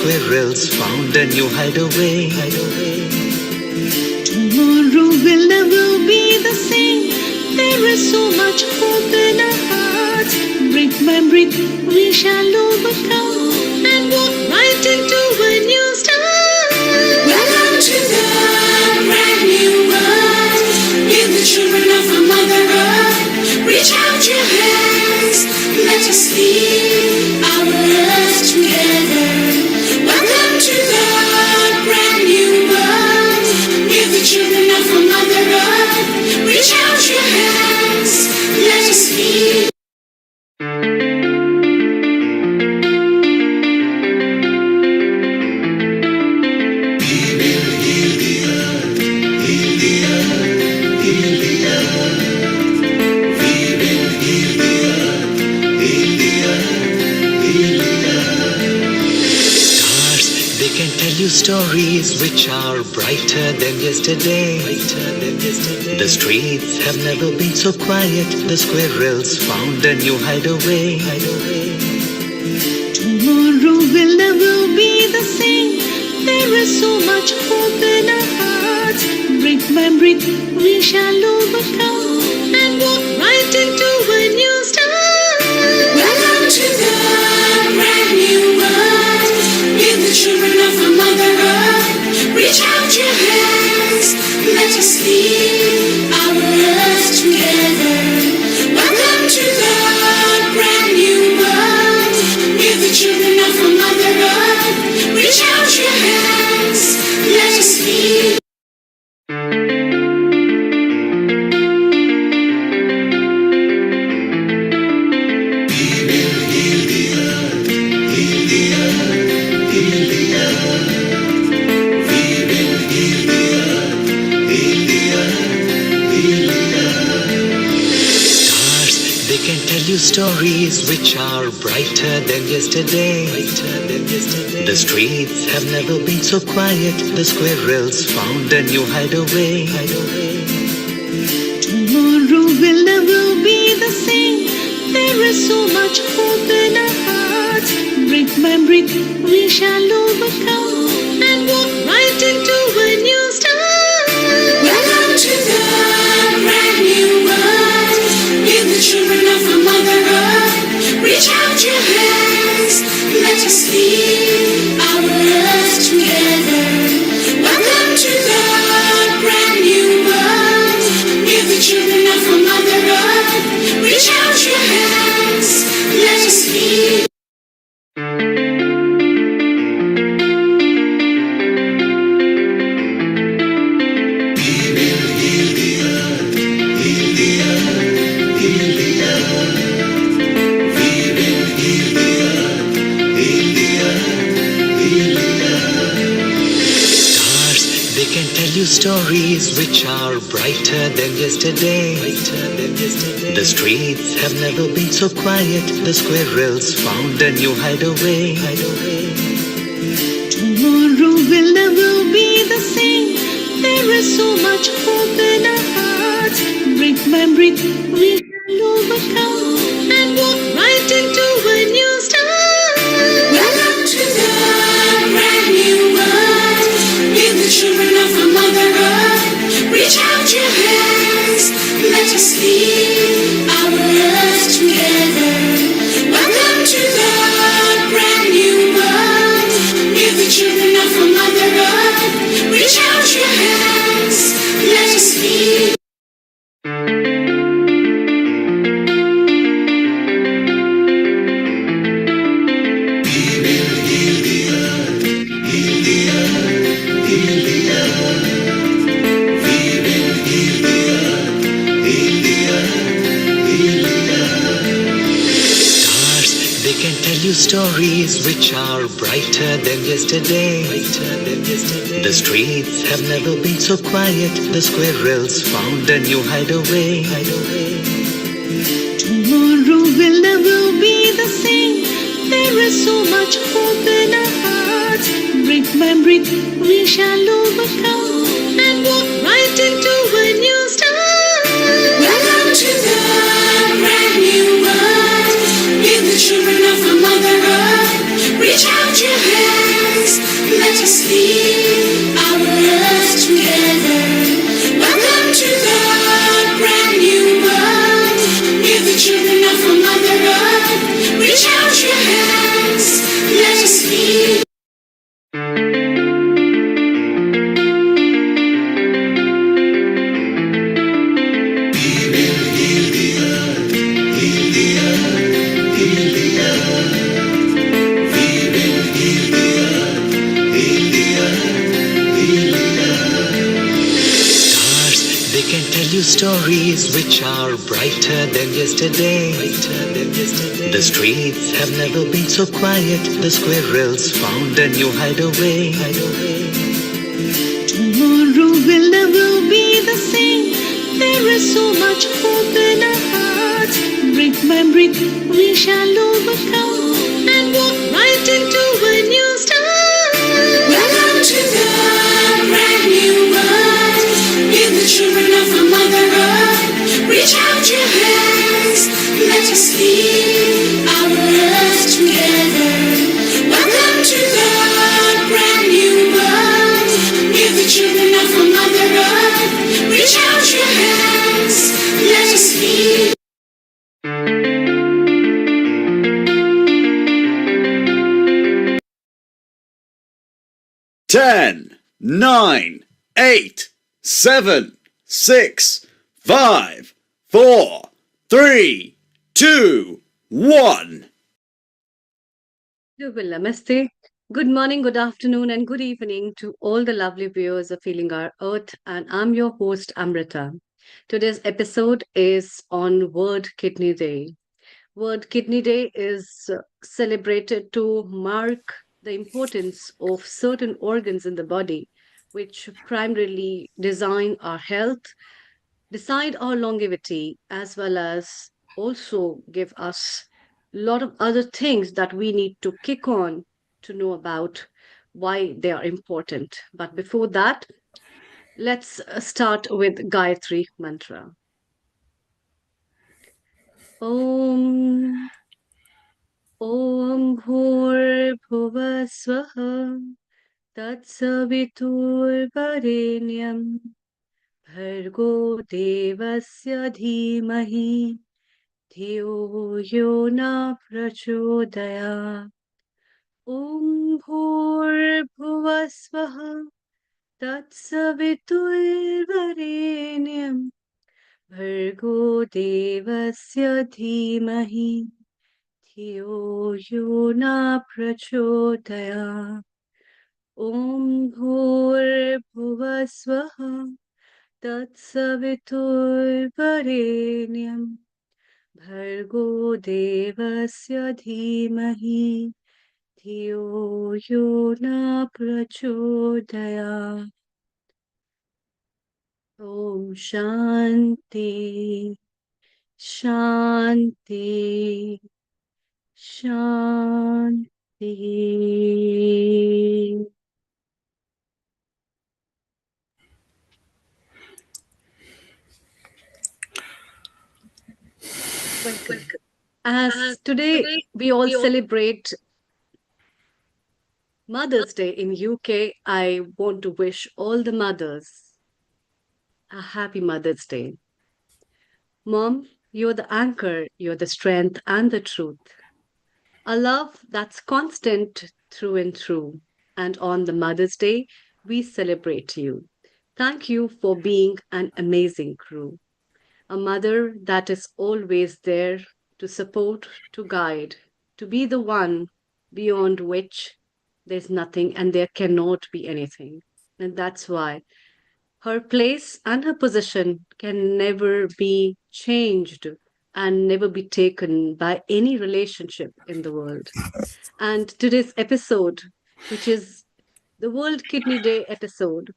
squirrels found a new hideaway. Tomorrow will never be the same. There is so much hope in our hearts. Brick by brick, we shall overcome and walk right into a new start. Welcome to the brand new world. Give the children of our Mother Earth. Reach out your hands. Let us lead our earth together. Welcome to the brand new world. Give the children of our Mother Earth. Reach out your hands. Let us lead. Stories which are brighter than yesterday. The streets have never been so quiet. The squirrels found a new hideaway. Tomorrow will never be the same. There is so much hope in our hearts. Brick by brick, we shall overcome and walk right into a new start. Welcome to the brand new world. Give the children of our Mother Earth. Reach out your hands. Let us lead our earth together. Welcome to the brand new world. Give the children of our Mother Earth. Reach out your hands. Let us lead. Stories which are brighter than yesterday. The streets have never been so quiet. The squirrels found a new hideaway. Tomorrow will never be the same. There is so much hope in our hearts. Brick by brick, we shall overcome and walk right into a new start. Welcome to the brand new world. Give the children of our Mother Earth. Reach out your hands. Let us lead our earth together. Welcome to the brand new world. Give the children of our Mother Earth. Reach out your hands. Let us lead. Stories which are brighter than yesterday. The streets have never been so quiet. The squirrels found a new hideaway. Tomorrow will never be the same. There is so much hope in our hearts. Brick by brick, we shall overcome and walk right into a new start. Welcome to the brand new world. Give the children of our Mother Earth. Reach out your hands. Let us lead our earth together. Welcome to the brand new world. Give the children of our Mother Earth. Reach out your hands. Let us lead. Stories which are brighter than yesterday. The streets have never been so quiet. The squirrels found a new hideaway. Tomorrow will never be the same. There is so much hope in our hearts. Brick by brick, we shall overcome and walk right into a new start. Welcome to the brand new world. Give the children of our Mother Earth. Reach out your hands. leave our love together. Welcome to the brand new world. We're the children of our Mother Earth. Reach out your hands, let us lead. Stars, they can tell you stories which are brighter than yesterday. The streets have never been so quiet. The squirrels found a new hideaway. Tomorrow will never be the same. There is so much hope in our hearts. Brick by brick, we shall overcome and walk right into a new start. Welcome to the brand new world. We're the children of our Mother Earth. Reach out your hands, let us lead our earth together. Welcome to the brand new world. We're the children of our Mother Earth. Reach out your hands, let us lead. 10, 9, 8, 7, 6, 5, 4, 3, 2, 1. Namaste. Good morning, good afternoon, and good evening to all the lovely viewers of Feeling Our Earth. And I'm your host, Amrita. Today's episode is on World Kidney Day. World Kidney Day is celebrated to mark the importance of certain organs in the body, which primarily design our health, decide our longevity, as well as also give us a lot of other things that we need to kick on to know about why they are important. But before that, let's start with Gayatri Mantra. Om Om Bhur Swaha Tatsaviturvarenyam Bhargo Devasya Dhimahi Dhiyo Yo Na Prachodaya Om Bhur Swaha Tatsaviturvarenyam Bhargo Devasya Dhimahi Dhiyo Yo Na Prachodaya Om Bhur Swaha Tatsaviturvarenyam Bhargo Devasya Dhimahi Dhiyo Yo Na Prachodaya Om Shanti Shanti Shanti. Welcome. As today we all celebrate Mother's Day in UK, I want to wish all the mothers a happy Mother's Day. Mom, you're the anchor, you're the strength and the truth. A love that's constant through and through. And on the Mother's Day, we celebrate you. Thank you for being an amazing crew. A mother that is always there to support, to guide, to be the one beyond which there's nothing and there cannot be anything. And that's why her place and her position can never be changed and never be taken by any relationship in the world. And today's episode, which is the World Kidney Day episode,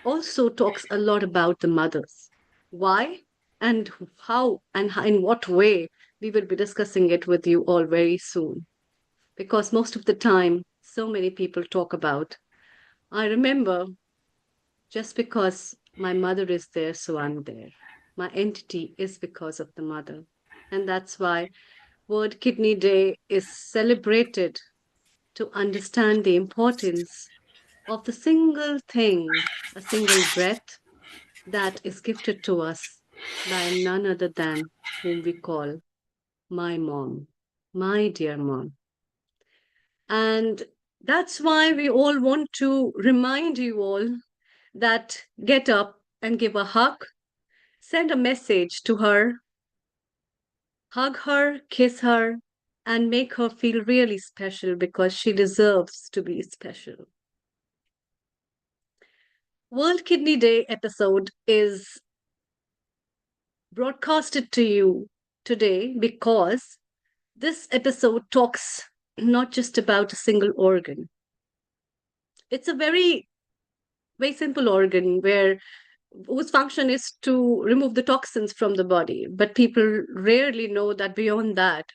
also talks a lot about the mothers. Why and how and in what way, we will be discussing it with you all very soon. Because most of the time, so many people talk about, I remember just because my mother is there, so I'm there. My entity is because of the mother. And that's why World Kidney Day is celebrated to understand the importance of the single thing, a single breath that is gifted to us by none other than whom we call my mom, my dear mom. And that's why we all want to remind you all that get up and give a hug, send a message to her, hug her, kiss her, and make her feel really special because she deserves to be special. World Kidney Day episode is broadcasted to you today because this episode talks not just about a single organ. It's a very, very simple organ whose function is to remove the toxins from the body. But people rarely know that beyond that,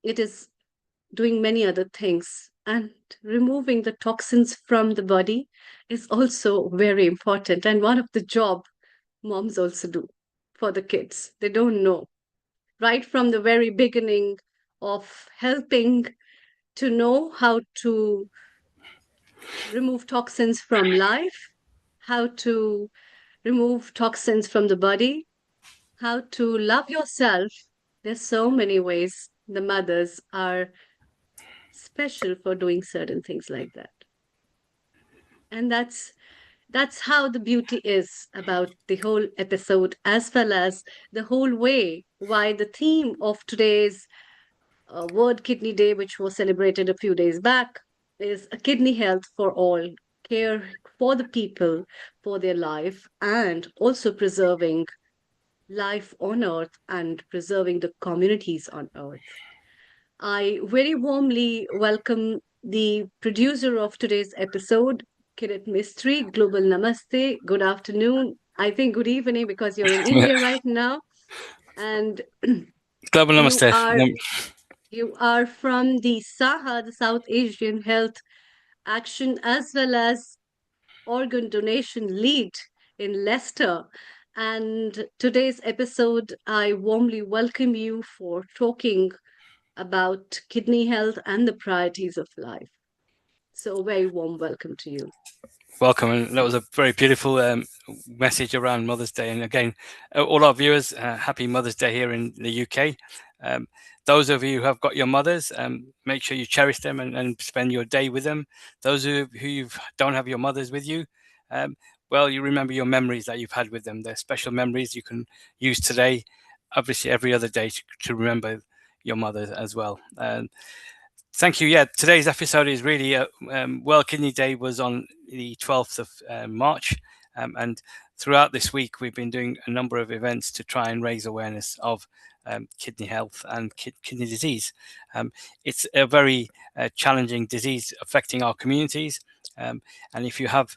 it is doing many other things. And removing the toxins from the body is also very important. And one of the job moms also do for the kids. They don't know. Right from the very beginning of helping to know how to remove toxins from life, how to remove toxins from the body, how to love yourself. There's so many ways the mothers are special for doing certain things like that. And that's how the beauty is about the whole episode, as well as the whole way why the theme of today's World Kidney Day, which was celebrated a few days back, is a kidney health for all, care for the people, for their life, and also preserving life on earth and preserving the communities on earth. I very warmly welcome the producer of today's episode, Kirit Mistry. Global Namaste. Good afternoon. I think good evening because you're in India right now. And Global you Namaste. are you are from the SAHA, the South Asian Health Action, as well as organ donation lead in Leicester. And today's episode, I warmly welcome you for talking about kidney health and the priorities of life. So, a very warm welcome to you. Welcome, and that was a very beautiful message around Mother's Day. And again, all our viewers, happy Mother's Day here in the UK. Those of you who have got your mothers, make sure you cherish them and spend your day with them. Those who don't have your mothers with you, well, you remember your memories that you've had with them. They're special memories you can use today, obviously every other day to remember your mother as well. Thank you. Yeah, today's episode is really World Kidney Day was on the 12th of March, and throughout this week we've been doing a number of events to try and raise awareness of kidney health and kidney disease. It's a very challenging disease affecting our communities, and if you have,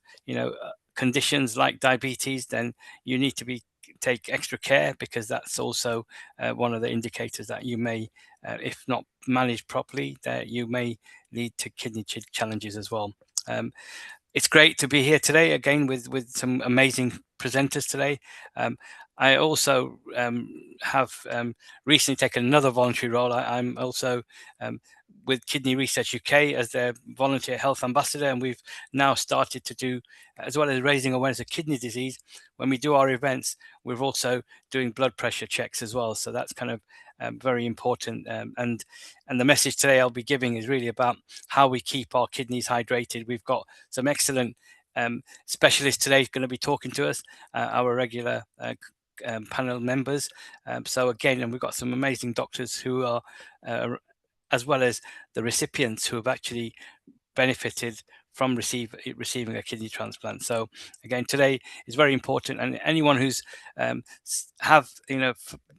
conditions like diabetes, then you need to take extra care, because that's also one of the indicators that you may, if not managed properly, that you may lead to kidney challenges as well. It's great to be here today again with some amazing presenters today. I also have recently taken another voluntary role. I'm also with Kidney Research UK as their volunteer health ambassador, and we've now started to do, as well as raising awareness of kidney disease, when we do our events, we're also doing blood pressure checks as well. So that's kind of very important. And the message today I'll be giving is really about how we keep our kidneys hydrated. We've got some excellent specialists today going to be talking to us, our regular panel members. So again, and we've got some amazing doctors who are, as well as the recipients who have actually benefited from receiving a kidney transplant. So again, today is very important, and anyone who's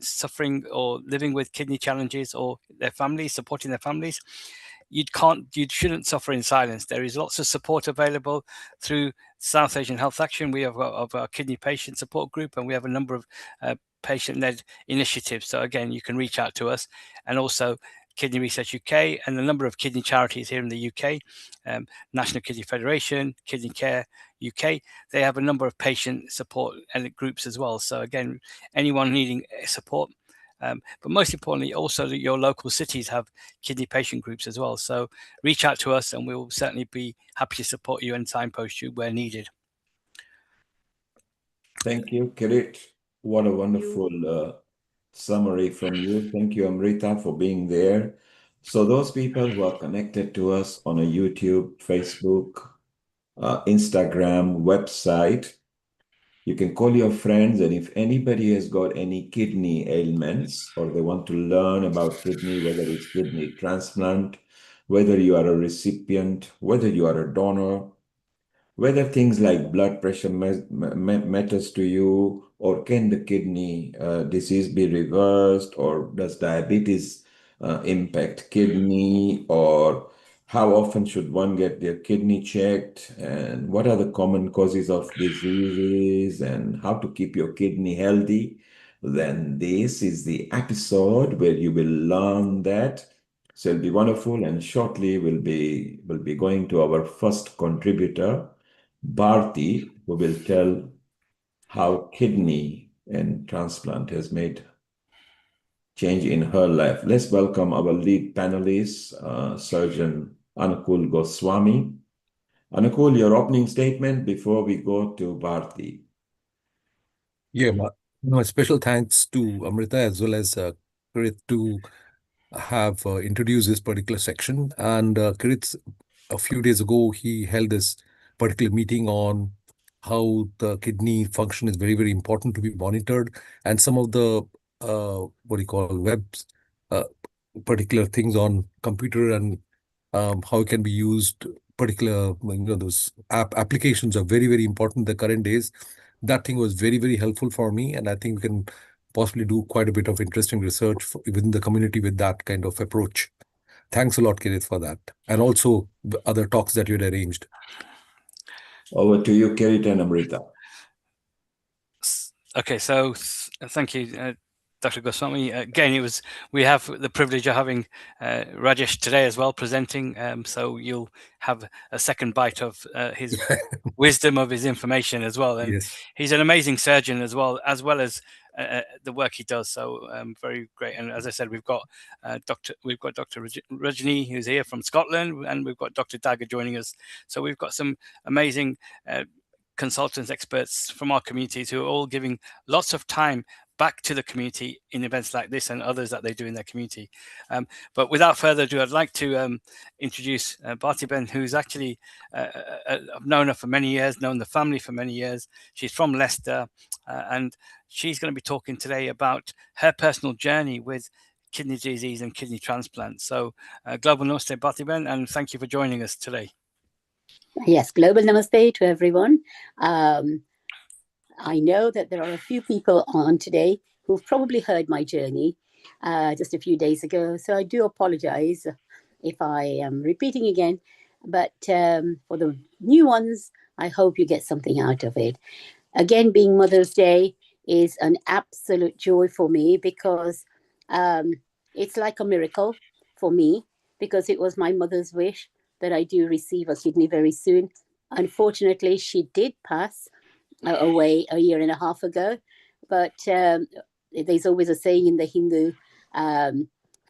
suffering or living with kidney challenges, or their families, supporting their families, you shouldn't suffer in silence. There is lots of support available through South Asian Health Action. We have our kidney patient support group, and we have a number of patient-led initiatives. So again, you can reach out to us, and also Kidney Research UK and a number of kidney charities here in the UK, National Kidney Federation, Kidney Care UK. They have a number of patient support groups as well. So again, anyone needing support, But most importantly, also that your local cities have kidney patient groups as well. So reach out to us and we'll certainly be happy to support you and signpost you where needed. Thank you, Kirit. What a wonderful summary from you. Thank you, Amrita, for being there. So those people who are connected to us on a YouTube, Facebook, Instagram, website, you can call your friends, and if anybody has got any kidney ailments or they want to learn about kidney, whether it's kidney transplant, whether you are a recipient, whether you are a donor, whether things like blood pressure matters to you, or can the kidney disease be reversed, or does diabetes impact kidney, or how often should one get their kidney checked, and what are the common causes of diseases, and how to keep your kidney healthy, then this is the episode where you will learn that. So it'll be wonderful, and shortly we'll be going to our first contributor, Bharti, who will tell how kidney and transplant has made change in her life. Let's welcome our lead panelist, Surgeon Anukul Goswami. Anukul, your opening statement before we go to Bharti. Yeah, special thanks to Amrita as well as Kirit to have introduced this particular section. And Kirit, a few days ago, he held this particular meeting on how the kidney function is very, very important to be monitored, and some of the what do you call webs, particular things on computer, and how it can be used. Particular, those applications are very, very important in the current days. That thing was very, very helpful for me, and I think we can possibly do quite a bit of interesting research within the community with that kind of approach. Thanks a lot, Kirit, for that, and also the other talks that you had arranged. Over to you, Kirit and Amrita. Okay, so thank you, Dr. Goswami. Again, we have the privilege of having Rajesh today as well presenting. So you'll have a second bite of his wisdom, of his information as well. And Yes. he's an amazing surgeon as well as the work he does. So very great. And as I said, we've got Dr. Rajni, who's here from Scotland, and we've got Dr. Dagger joining us. So we've got some amazing consultants, experts from our communities who are all giving lots of time back to the community in events like this and others that they do in their community. But without further ado, I'd like to introduce Bharti Ben, who's actually, I've known her for many years, known the family for many years. She's from Leicester, and she's going to be talking today about her personal journey with kidney disease and kidney transplant. So global namaste, Bharti Ben, and thank you for joining us today. Yes, global namaste to everyone. I know that there are a few people on today who've probably heard my journey just a few days ago. So I do apologize if I am repeating again. But for the new ones, I hope you get something out of it. Again, being Mother's Day is an absolute joy for me because it's like a miracle for me, because it was my mother's wish that I do receive a kidney very soon. Unfortunately, she did pass away a year and a half ago, but there's always a saying in the Hindu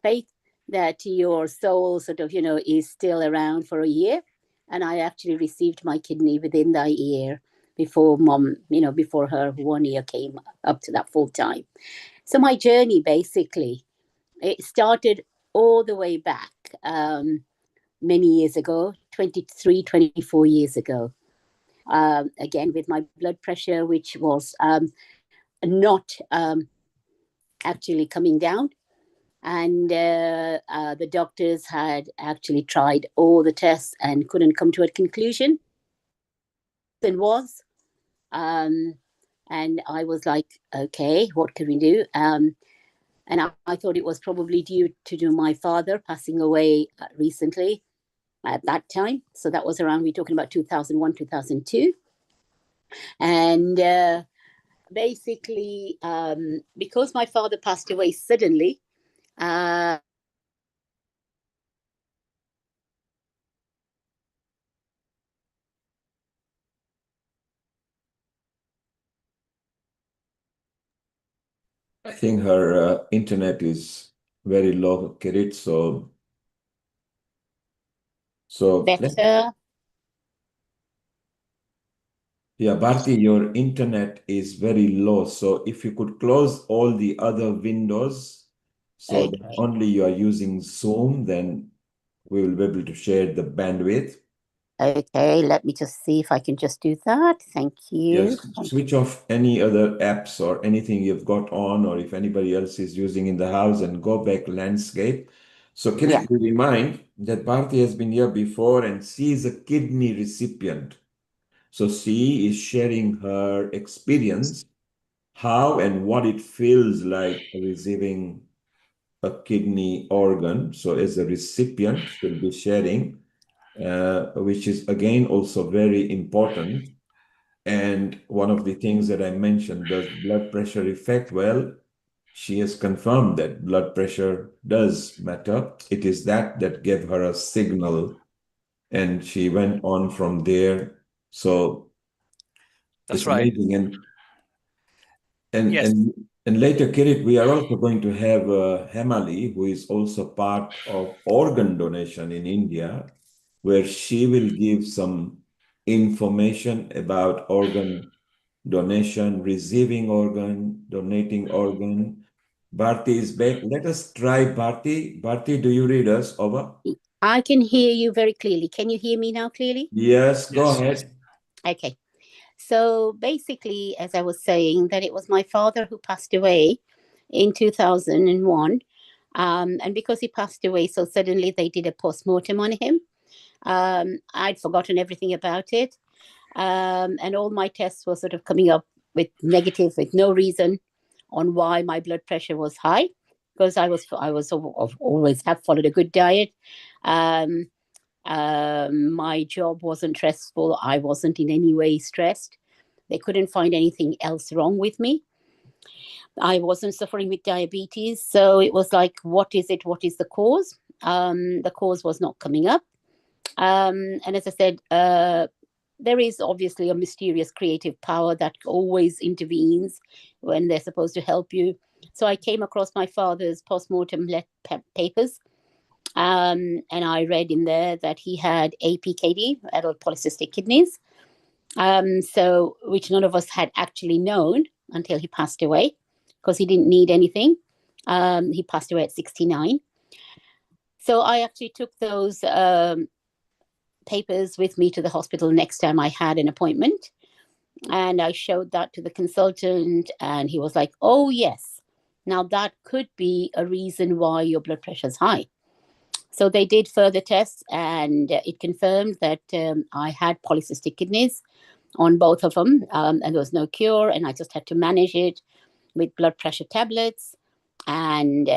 faith that your soul sort of, is still around for a year. And I actually received my kidney within that year before mom, before her 1 year came up to that full time. So my journey, basically, it started all the way back many years ago, 24 years ago. Again, with my blood pressure, which was not actually coming down. And the doctors had actually tried all the tests and couldn't come to a conclusion. Then was. And I was like, okay, what can we do? And I thought it was probably due to my father passing away recently at that time. So that was around, we're talking about 2001, 2002. And basically, because my father passed away suddenly, I think her internet is very low, Kirit. So Better. yeah, Bharti, your internet is very low. So if you could close all the other windows so that Okay. only you are using Zoom, then we will be able to share the bandwidth. Okay, let me just see if I can just do that. Thank you. Yes, switch off any other apps or anything you've got on, or if anybody else is using in the house, and go back landscape. So Kirit, Yeah. we remind that Bharti has been here before and she is a kidney recipient. So she is sharing her experience, how and what it feels like receiving a kidney organ. So as a recipient, she'll be sharing, which is again also very important. And one of the things that I mentioned, does blood pressure affect? Well, she has confirmed that blood pressure does matter. It is that gave her a signal, and she went on from there. So That's it's right. amazing. And Yes. later, Kirit, we are also going to have Hemali, who is also part of organ donation in India, where she will give some information about organ donation, receiving organ, donating organ. Bharti is back. Let us try Bharti. Bharti, do you read us? Over. I can hear you very clearly. Can you hear me now clearly? Yes, go ahead. Okay. So basically, as I was saying, that it was my father who passed away in 2001. And because he passed away so suddenly, they did a post-mortem on him. I'd forgotten everything about it. And all my tests were sort of coming up with negative, with no reason on why my blood pressure was high, because I was always have followed a good diet. My job wasn't stressful. I wasn't in any way stressed. They couldn't find anything else wrong with me. I wasn't suffering with diabetes. So it was like, what is it? What is the cause? The cause was not coming up. And as I said, there is obviously a mysterious creative power that always intervenes when they're supposed to help you. So I came across my father's postmortem papers. And I read in there that he had APKD, adult polycystic kidneys, so which none of us had actually known until he passed away, because he didn't need anything. He passed away at 69. So I actually took those papers with me to the hospital next time I had an appointment. And I showed that to the consultant, and he was like, oh, yes, now that could be a reason why your blood pressure is high. So they did further tests, and it confirmed that I had polycystic kidneys on both of them, and there was no cure, and I just had to manage it with blood pressure tablets and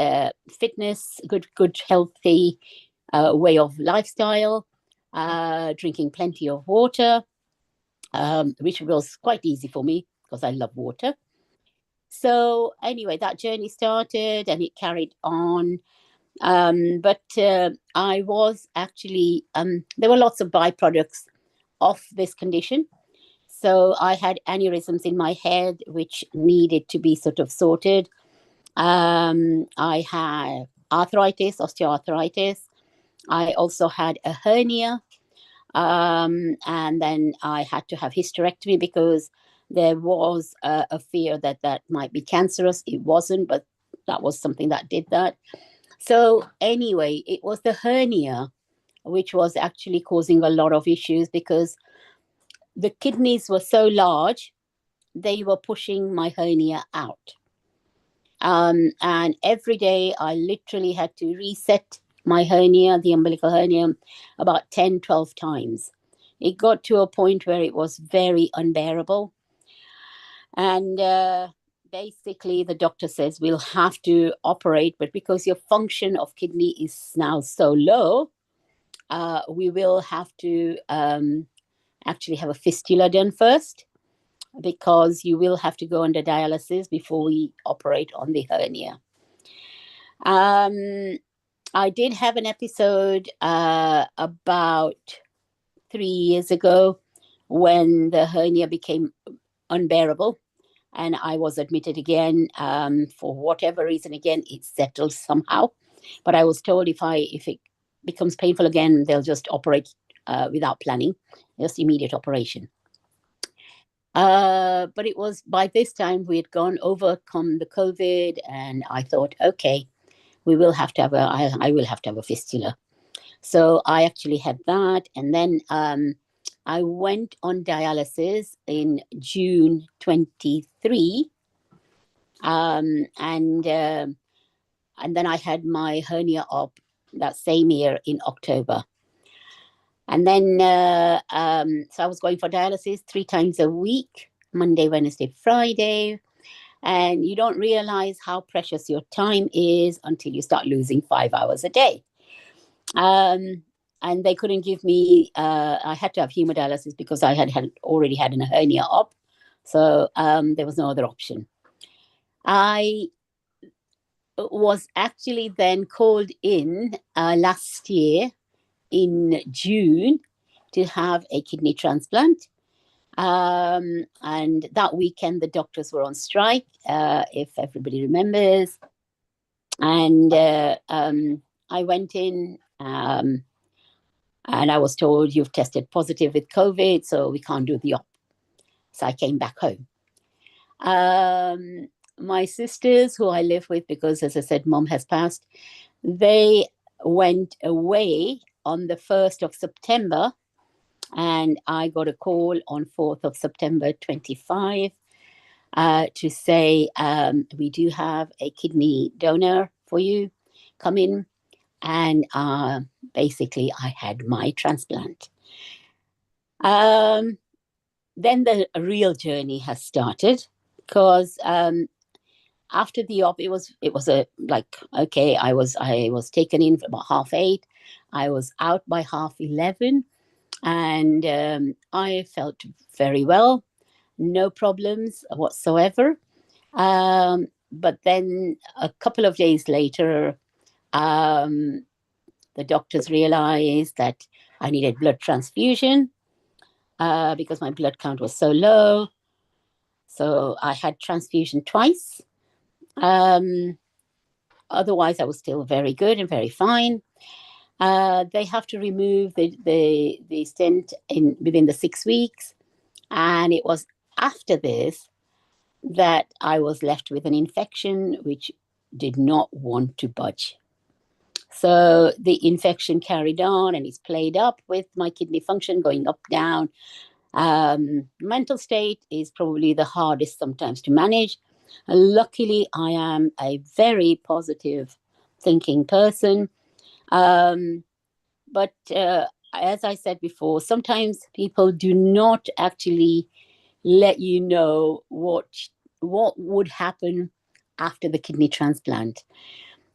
fitness, good healthy way of lifestyle, drinking plenty of water, which was quite easy for me because I love water. So anyway, that journey started and it carried on. But I was actually, there were lots of byproducts of this condition. So I had aneurysms in my head, which needed to be sort of sorted. I had arthritis, osteoarthritis. I also had a hernia. And then I had to have hysterectomy because there was a fear that that might be cancerous. It wasn't, but that was something that did that. So anyway, it was the hernia which was actually causing a lot of issues because the kidneys were so large, they were pushing my hernia out. And every day I literally had to reset my hernia, the umbilical hernia, about 10, 12 times. It got to a point where it was very unbearable. And basically the doctor says we'll have to operate, but because your function of kidney is now so low, we will have to actually have a fistula done first, because you will have to go under dialysis before we operate on the hernia. I did have an episode about 3 years ago when the hernia became unbearable. and I was admitted again. For whatever reason, again, it settled somehow. But I was told if it becomes painful again, they'll just operate without planning, just immediate operation. But it was by this time we had overcome the COVID, and I thought, okay, I will have to have a fistula. So I actually had that, and then I went on dialysis in June 23, and then I had my hernia op that same year in October. And then, so I was going for dialysis 3 times a week, Monday, Wednesday, Friday. And you don't realize how precious your time is until you start losing 5 hours a day. And they couldn't give me, I had to have hemodialysis because I had already had a hernia op. So there was no other option. I was actually then called in last year in June to have a kidney transplant. And that weekend, the doctors were on strike, if everybody remembers. And I went in and I was told, you've tested positive with COVID, so we can't do the op. So I came back home. My sisters, who I live with, because as I said, mom has passed, they went away on the 1st of September, and I got a call on 4th of September 25 to say, we do have a kidney donor for you, come in. And basically I had my transplant. Then the real journey has started, because after the op, it was okay, I was taken in for about 8:30. I was out by 11:30, and I felt very well, no problems whatsoever. But then a couple of days later, the doctors realized that I needed blood transfusion because my blood count was so low. So I had transfusion twice. Otherwise, I was still very good and very fine. They have to remove the stent within the 6 weeks. And it was after this that I was left with an infection which did not want to budge. So the infection carried on, and it's played up with my kidney function going up, down. Mental state is probably the hardest sometimes to manage. Luckily, I am a very positive thinking person. But as I said before, sometimes people do not actually let you know what would happen after the kidney transplant.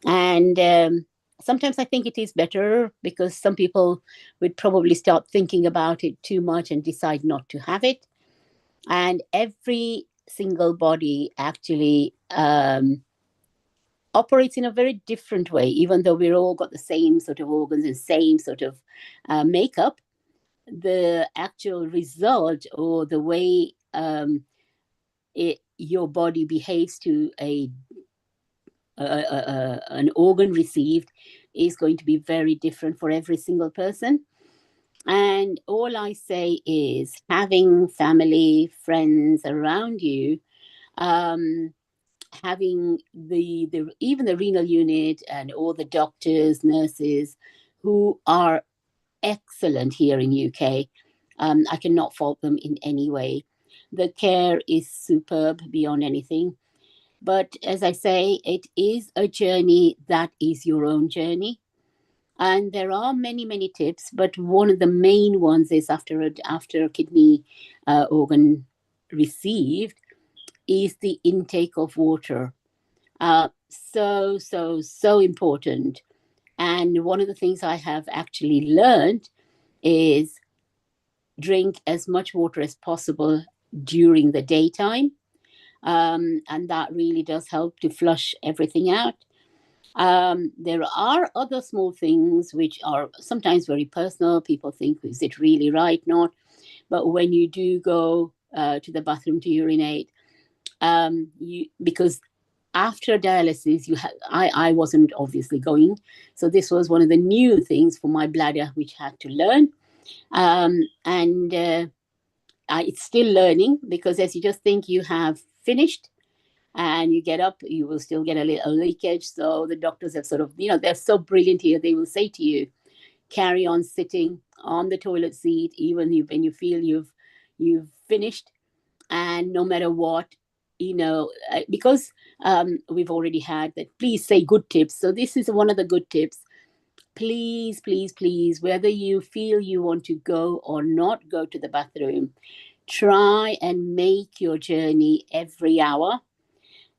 And sometimes I think it is better, because some people would probably start thinking about it too much and decide not to have it. And every single body actually operates in a very different way, even though we're all got the same sort of organs and same sort of makeup. The actual result, or the way your body behaves to an organ received, is going to be very different for every single person. And all I say is, having family, friends around you, having even the renal unit and all the doctors, nurses who are excellent here in UK. I cannot fault them in any way. The care is superb beyond anything. But as I say, it is a journey that is your own journey. And there are many, many tips, but one of the main ones is after a kidney organ received, is the intake of water. So important. And one of the things I have actually learned is drink as much water as possible during the daytime. And that really does help to flush everything out. There are other small things which are sometimes very personal. People think, is it really right? Not. But when you do go to the bathroom to urinate, because after dialysis, I wasn't obviously going. So this was one of the new things for my bladder, which I had to learn. It's still learning, because as you just think you have finished and you get up, you will still get a little leakage. So the doctors have sort of, they're so brilliant here. They will say to you, carry on sitting on the toilet seat, even when you feel you've finished. And no matter what, because we've already had that, please say good tips. So this is one of the good tips. Please, please, please, whether you feel you want to go or not go to the bathroom, try and make your journey every hour,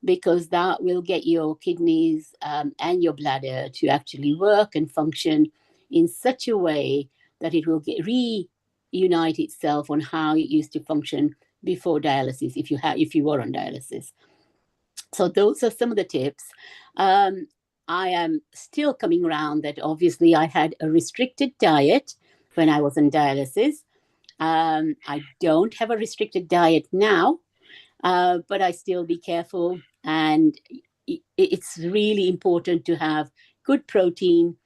because that will get your kidneys and your bladder to actually work and function in such a way that it will reunite itself on how it used to function before dialysis, if you were on dialysis. So those are some of the tips. I am still coming around that obviously I had a restricted diet when I was on dialysis. I don't have a restricted diet now, but I still be careful. And it's really important to have good protein,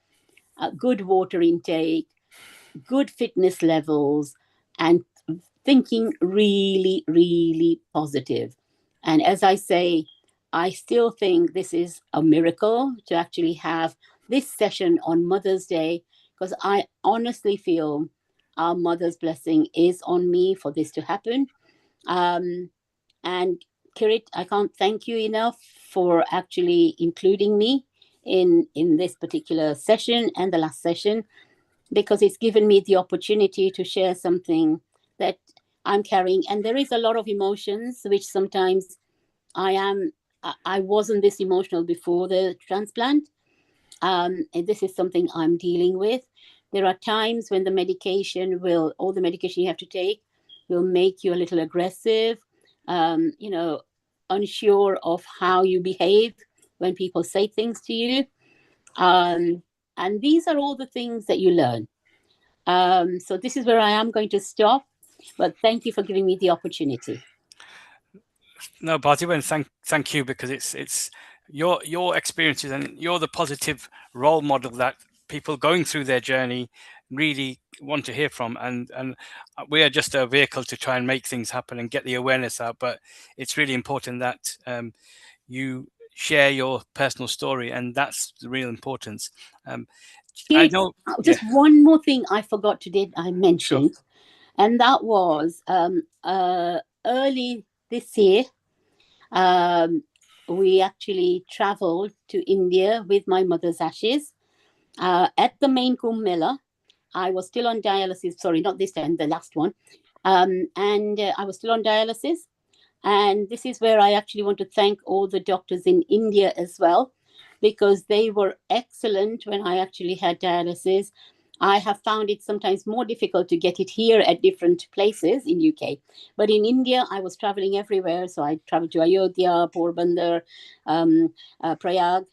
good water intake, good fitness levels, and thinking really, really positive. And as I say, I still think this is a miracle to actually have this session on Mother's Day, because I honestly feel our mother's blessing is on me for this to happen. And Kirit, I can't thank you enough for actually including me in this particular session and the last session, because it's given me the opportunity to share something that I'm carrying. And there is a lot of emotions, which sometimes I wasn't this emotional before the transplant. And this is something I'm dealing with. There are times when all the medication you have to take will make you a little aggressive, unsure of how you behave when people say things to you. And these are all the things that you learn. So this is where I am going to stop. But thank you for giving me the opportunity. No, Bharti, thank you, because it's your experiences, and you're the positive role model that people going through their journey really want to hear from, and we are just a vehicle to try and make things happen and get the awareness out. But it's really important that you share your personal story, and that's the real importance. I know just one more thing I forgot I mentioned, sure. And that was early this year, we actually traveled to India with my mother's ashes. At the main Kumbh Mela, I was still on dialysis. Sorry, not this time, the last one. And I was still on dialysis. And this is where I actually want to thank all the doctors in India as well, because they were excellent when I actually had dialysis. I have found it sometimes more difficult to get it here at different places in UK. But in India, I was traveling everywhere. So I traveled to Ayodhya, Porbandar, Prayag,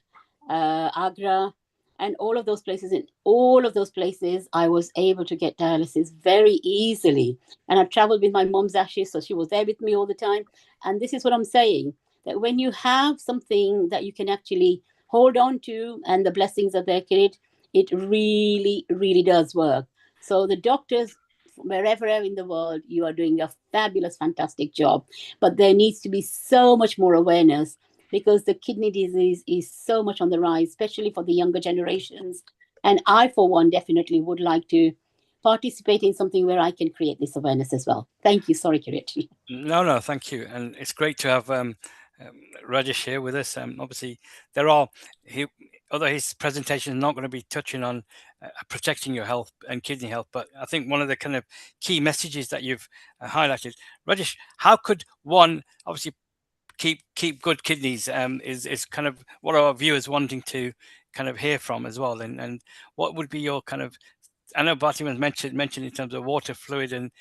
Agra, and all of those places. In all of those places, I was able to get dialysis very easily. And I've traveled with my mom's ashes, so she was there with me all the time. And this is what I'm saying, that when you have something that you can actually hold on to, and the blessings are there, Kirit, it really, really does work. So the doctors, wherever in the world, you are doing a fabulous, fantastic job. But there needs to be so much more awareness, because the kidney disease is so much on the rise, especially for the younger generations. And I, for one, definitely would like to participate in something where I can create this awareness as well. Thank you. Sorry, Kirit. No, thank you. And it's great to have Rajesh here with us. Obviously, although his presentation is not going to be touching on protecting your health and kidney health, but I think one of the kind of key messages that you've highlighted, Rajesh, how could one obviously keep good kidneys is kind of what our viewers wanting to kind of hear from as well. And what would be your kind of, I know Bharti mentioned in terms of water, fluid, and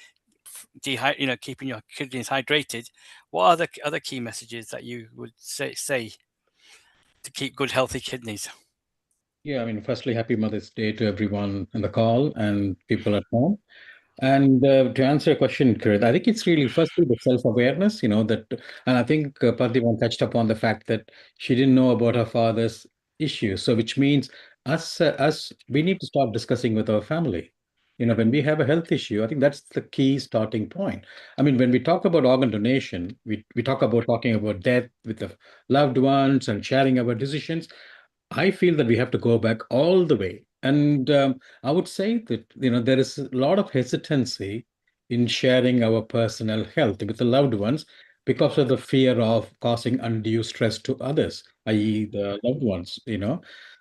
keeping your kidneys hydrated. What are the other key messages that you would say to keep good, healthy kidneys? Yeah, I mean, firstly, happy Mother's Day to everyone in the call and people at home. And to answer your question, Kirit, I think it's really firstly the self-awareness, that, and I think Pratibha touched upon the fact that she didn't know about her father's issues. So, which means we need to start discussing with our family. When we have a health issue, I think that's the key starting point. I mean, when we talk about organ donation, we talk about talking about death with the loved ones and sharing our decisions. I feel that we have to go back all the way. And I would say that, there is a lot of hesitancy in sharing our personal health with the loved ones because of the fear of causing undue stress to others, i.e., the loved ones.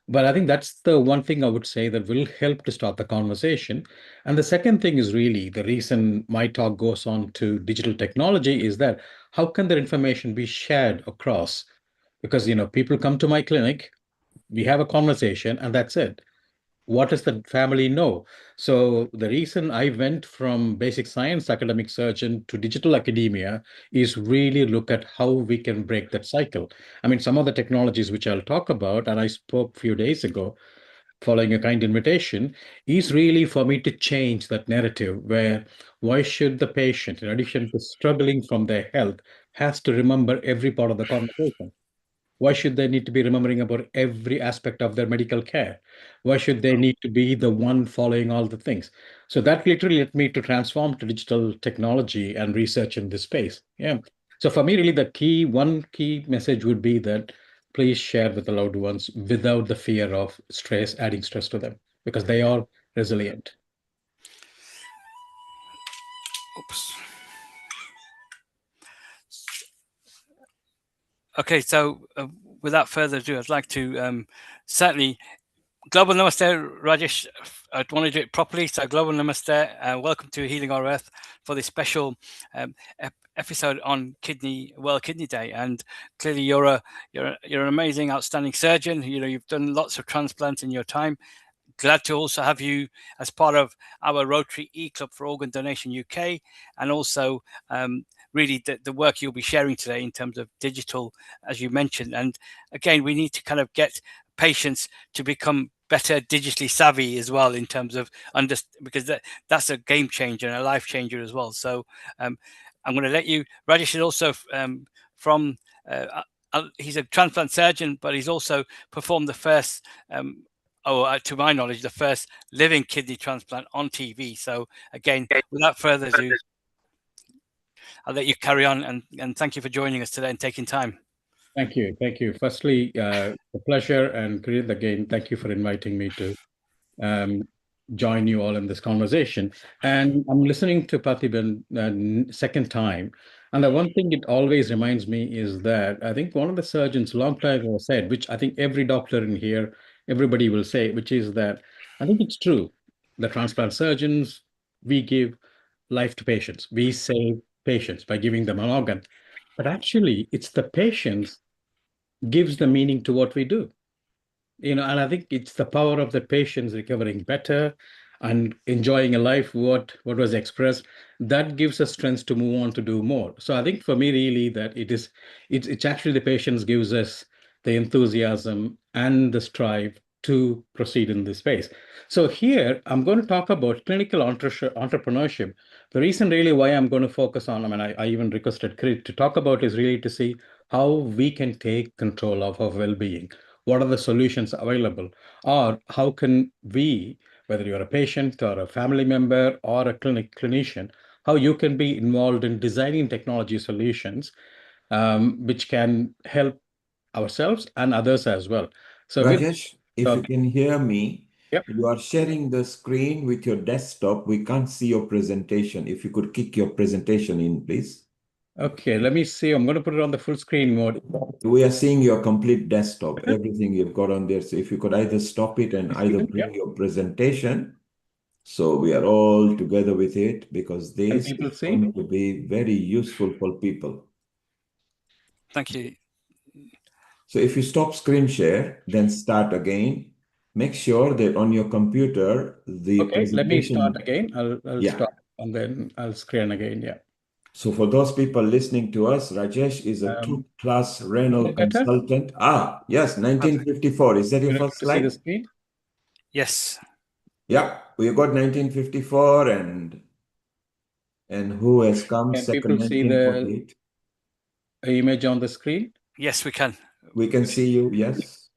But I think that's the one thing I would say that will help to start the conversation. And the second thing is really the reason my talk goes on to digital technology is that how can the information be shared across? Because, people come to my clinic, we have a conversation, and that's it. What does the family know? So the reason I went from basic science academic surgeon to digital academia is really look at how we can break that cycle. I mean, some of the technologies which I'll talk about, and I spoke a few days ago, following a kind invitation, is really for me to change that narrative where why should the patient, in addition to struggling from their health, has to remember every part of the conversation? Why should they need to be remembering about every aspect of their medical care? Why should they need to be the one following all the things? So that literally led me to transform to digital technology and research in this space. Yeah. So for me, really, one key message would be that please share with the loved ones without the fear of stress, adding stress to them, because they are resilient. Oops. Okay, so without further ado, I'd like to certainly Global Namaste, Rajesh. I want to do it properly. So Global Namaste, welcome to Healing Our Earth for this special episode on World Kidney Day. And clearly you're an amazing, outstanding surgeon. You've done lots of transplants in your time. Glad to also have you as part of our Rotary E-Club for Organ Donation UK, and also really the work you'll be sharing today in terms of digital, as you mentioned. And again, we need to kind of get patients to become better digitally savvy as well in terms of because that's a game changer and a life changer as well. So I'm going to let you. Rajesh is also from he's a transplant surgeon, but he's also performed the first to my knowledge, the first living kidney transplant on TV. So again, without further ado, I'll let you carry on, and thank you for joining us today and taking time. Thank you. Thank you. Firstly, a pleasure, and Kirit, again, thank you for inviting me to join you all in this conversation. And I'm listening to Pratibha second time. And the one thing it always reminds me is that I think one of the surgeons long time ago said, which I think every doctor in here, everybody will say, which is that I think it's true. The transplant surgeons, we give life to patients. We save patients by giving them an organ. But actually, it's the patients gives the meaning to what we do. And I think it's the power of the patients recovering better and enjoying a life, what was expressed, that gives us strength to move on to do more. So I think for me, really, that it's actually the patients gives us the enthusiasm and the strive to proceed in this space. So here, I'm going to talk about clinical entrepreneurship. The reason really why I'm going to focus on, I even requested Kirit to talk about is really to see how we can take control of our well-being. What are the solutions available? Or how can we, whether you're a patient or a family member or a clinician, how you can be involved in designing technology solutions which can help ourselves and others as well. So Rajesh, if you can hear me, yep. You are sharing the screen with your desktop. We can't see your presentation. If you could kick your presentation in, please. Okay, let me see. I'm going to put it on the full screen mode. We are seeing your complete desktop, everything you've got on there. So if you could either stop it and either bring your presentation, so we are all together with it, because this is going to be very useful for people. Thank you. So if you stop screen share, then start again. Make sure that on your computer, the presentation... let me start again. I'll stop and then I'll screen again, yeah. So for those people listening to us, Rajesh is a top-class renal consultant. Yes, 1954. Is that your first slide? See the screen? Yes. Yeah, we got 1954 and And who has come Can second people see the 1948? image on the screen? Yes, we can. We can see you, yes.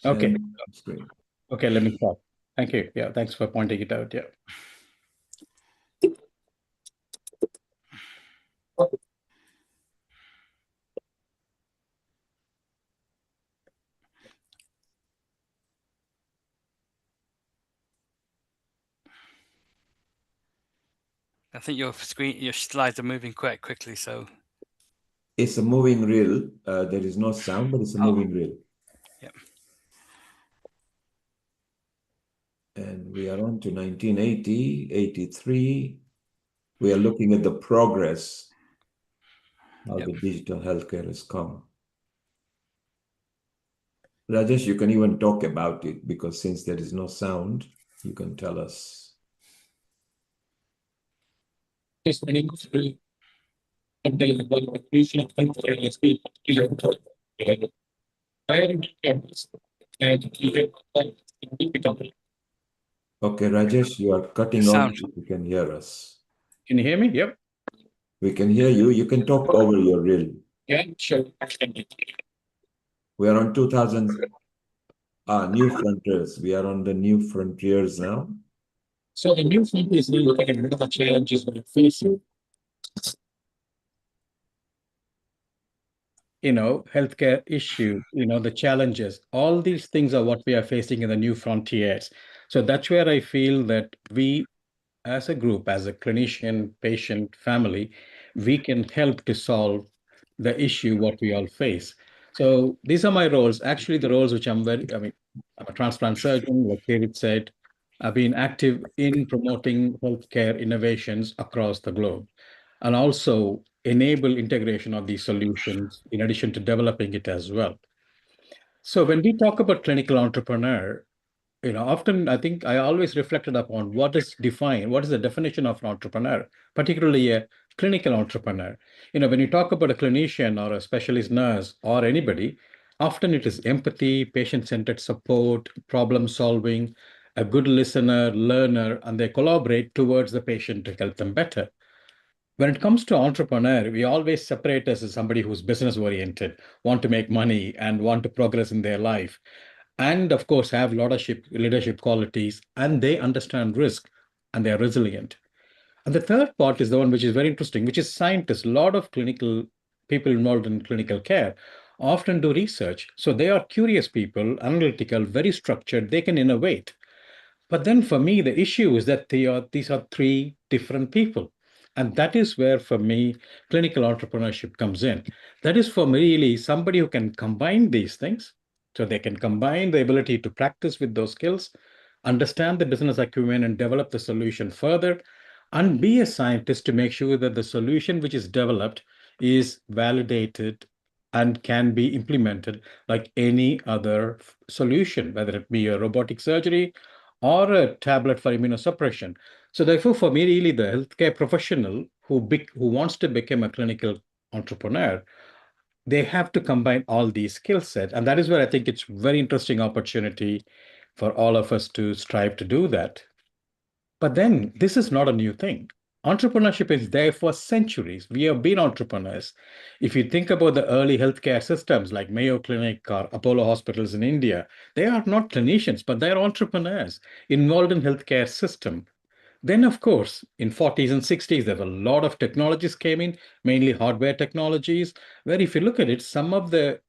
Okay. And screen. Okay, let me stop. Thank you. Yeah, thanks for pointing it out. Yeah. I think your slides are moving quite quickly, so It's a moving reel. There is no sound, but it's a moving reel. Yep. And we are on to 1980, 83. We are looking at the progress, how Yep. the digital healthcare has come. Rajesh, you can even talk about it because since there is no sound, you can tell us. Yes, my name is Bill. I'm the evaluation of healthcare industry. Okay, Rajesh, you are cutting off. Sound. You can hear us. Can you hear me? Yep. We can hear you. You can talk over your reel. Yeah, sure. We are on 2000 New Frontiers. We are on the New Frontiers now. So the new thing is we look at the challenges we're facing. Healthcare issue, the challenges, all these things are what we are facing in the new frontiers. So that's where I feel that we, as a group, as a clinician, patient, family, we can help to solve the issue what we all face. So these are my roles. Actually, the roles which I'm I'm a transplant surgeon, like David said. I've been active in promoting healthcare innovations across the globe and also enable integration of these solutions in addition to developing it as well. So when we talk about clinical entrepreneur, often I think I always reflected upon what is the definition of an entrepreneur, particularly a clinical entrepreneur. When you talk about a clinician or a specialist nurse or anybody, often it is empathy, patient-centered support, problem solving, a good listener, learner, and they collaborate towards the patient to help them better. When it comes to entrepreneur, we always separate us as somebody who's business oriented, want to make money and want to progress in their life. And of course, have leadership qualities, and they understand risk and they're resilient. And the third part is the one which is very interesting, which is scientists. A lot of clinical people involved in clinical care often do research. So they are curious people, analytical, very structured, they can innovate. But then for me, the issue is that these are three different people. And that is where, for me, clinical entrepreneurship comes in. That is for me really somebody who can combine these things. So they can combine the ability to practice with those skills, understand the business acumen and develop the solution further, and be a scientist to make sure that the solution which is developed is validated and can be implemented like any other solution, whether it be a robotic surgery or a tablet for immunosuppression. So therefore, for me, really, the healthcare professional who wants to become a clinical entrepreneur, they have to combine all these skill sets. And that is where I think it's very interesting opportunity for all of us to strive to do that. But then this is not a new thing. Entrepreneurship is there for centuries. We have been entrepreneurs. If you think about the early healthcare systems like Mayo Clinic or Apollo hospitals in India, they are not clinicians, but they're entrepreneurs involved in healthcare system. Then, of course, in 40s and 60s, there were a lot of technologies came in, mainly hardware technologies, where if you look at it,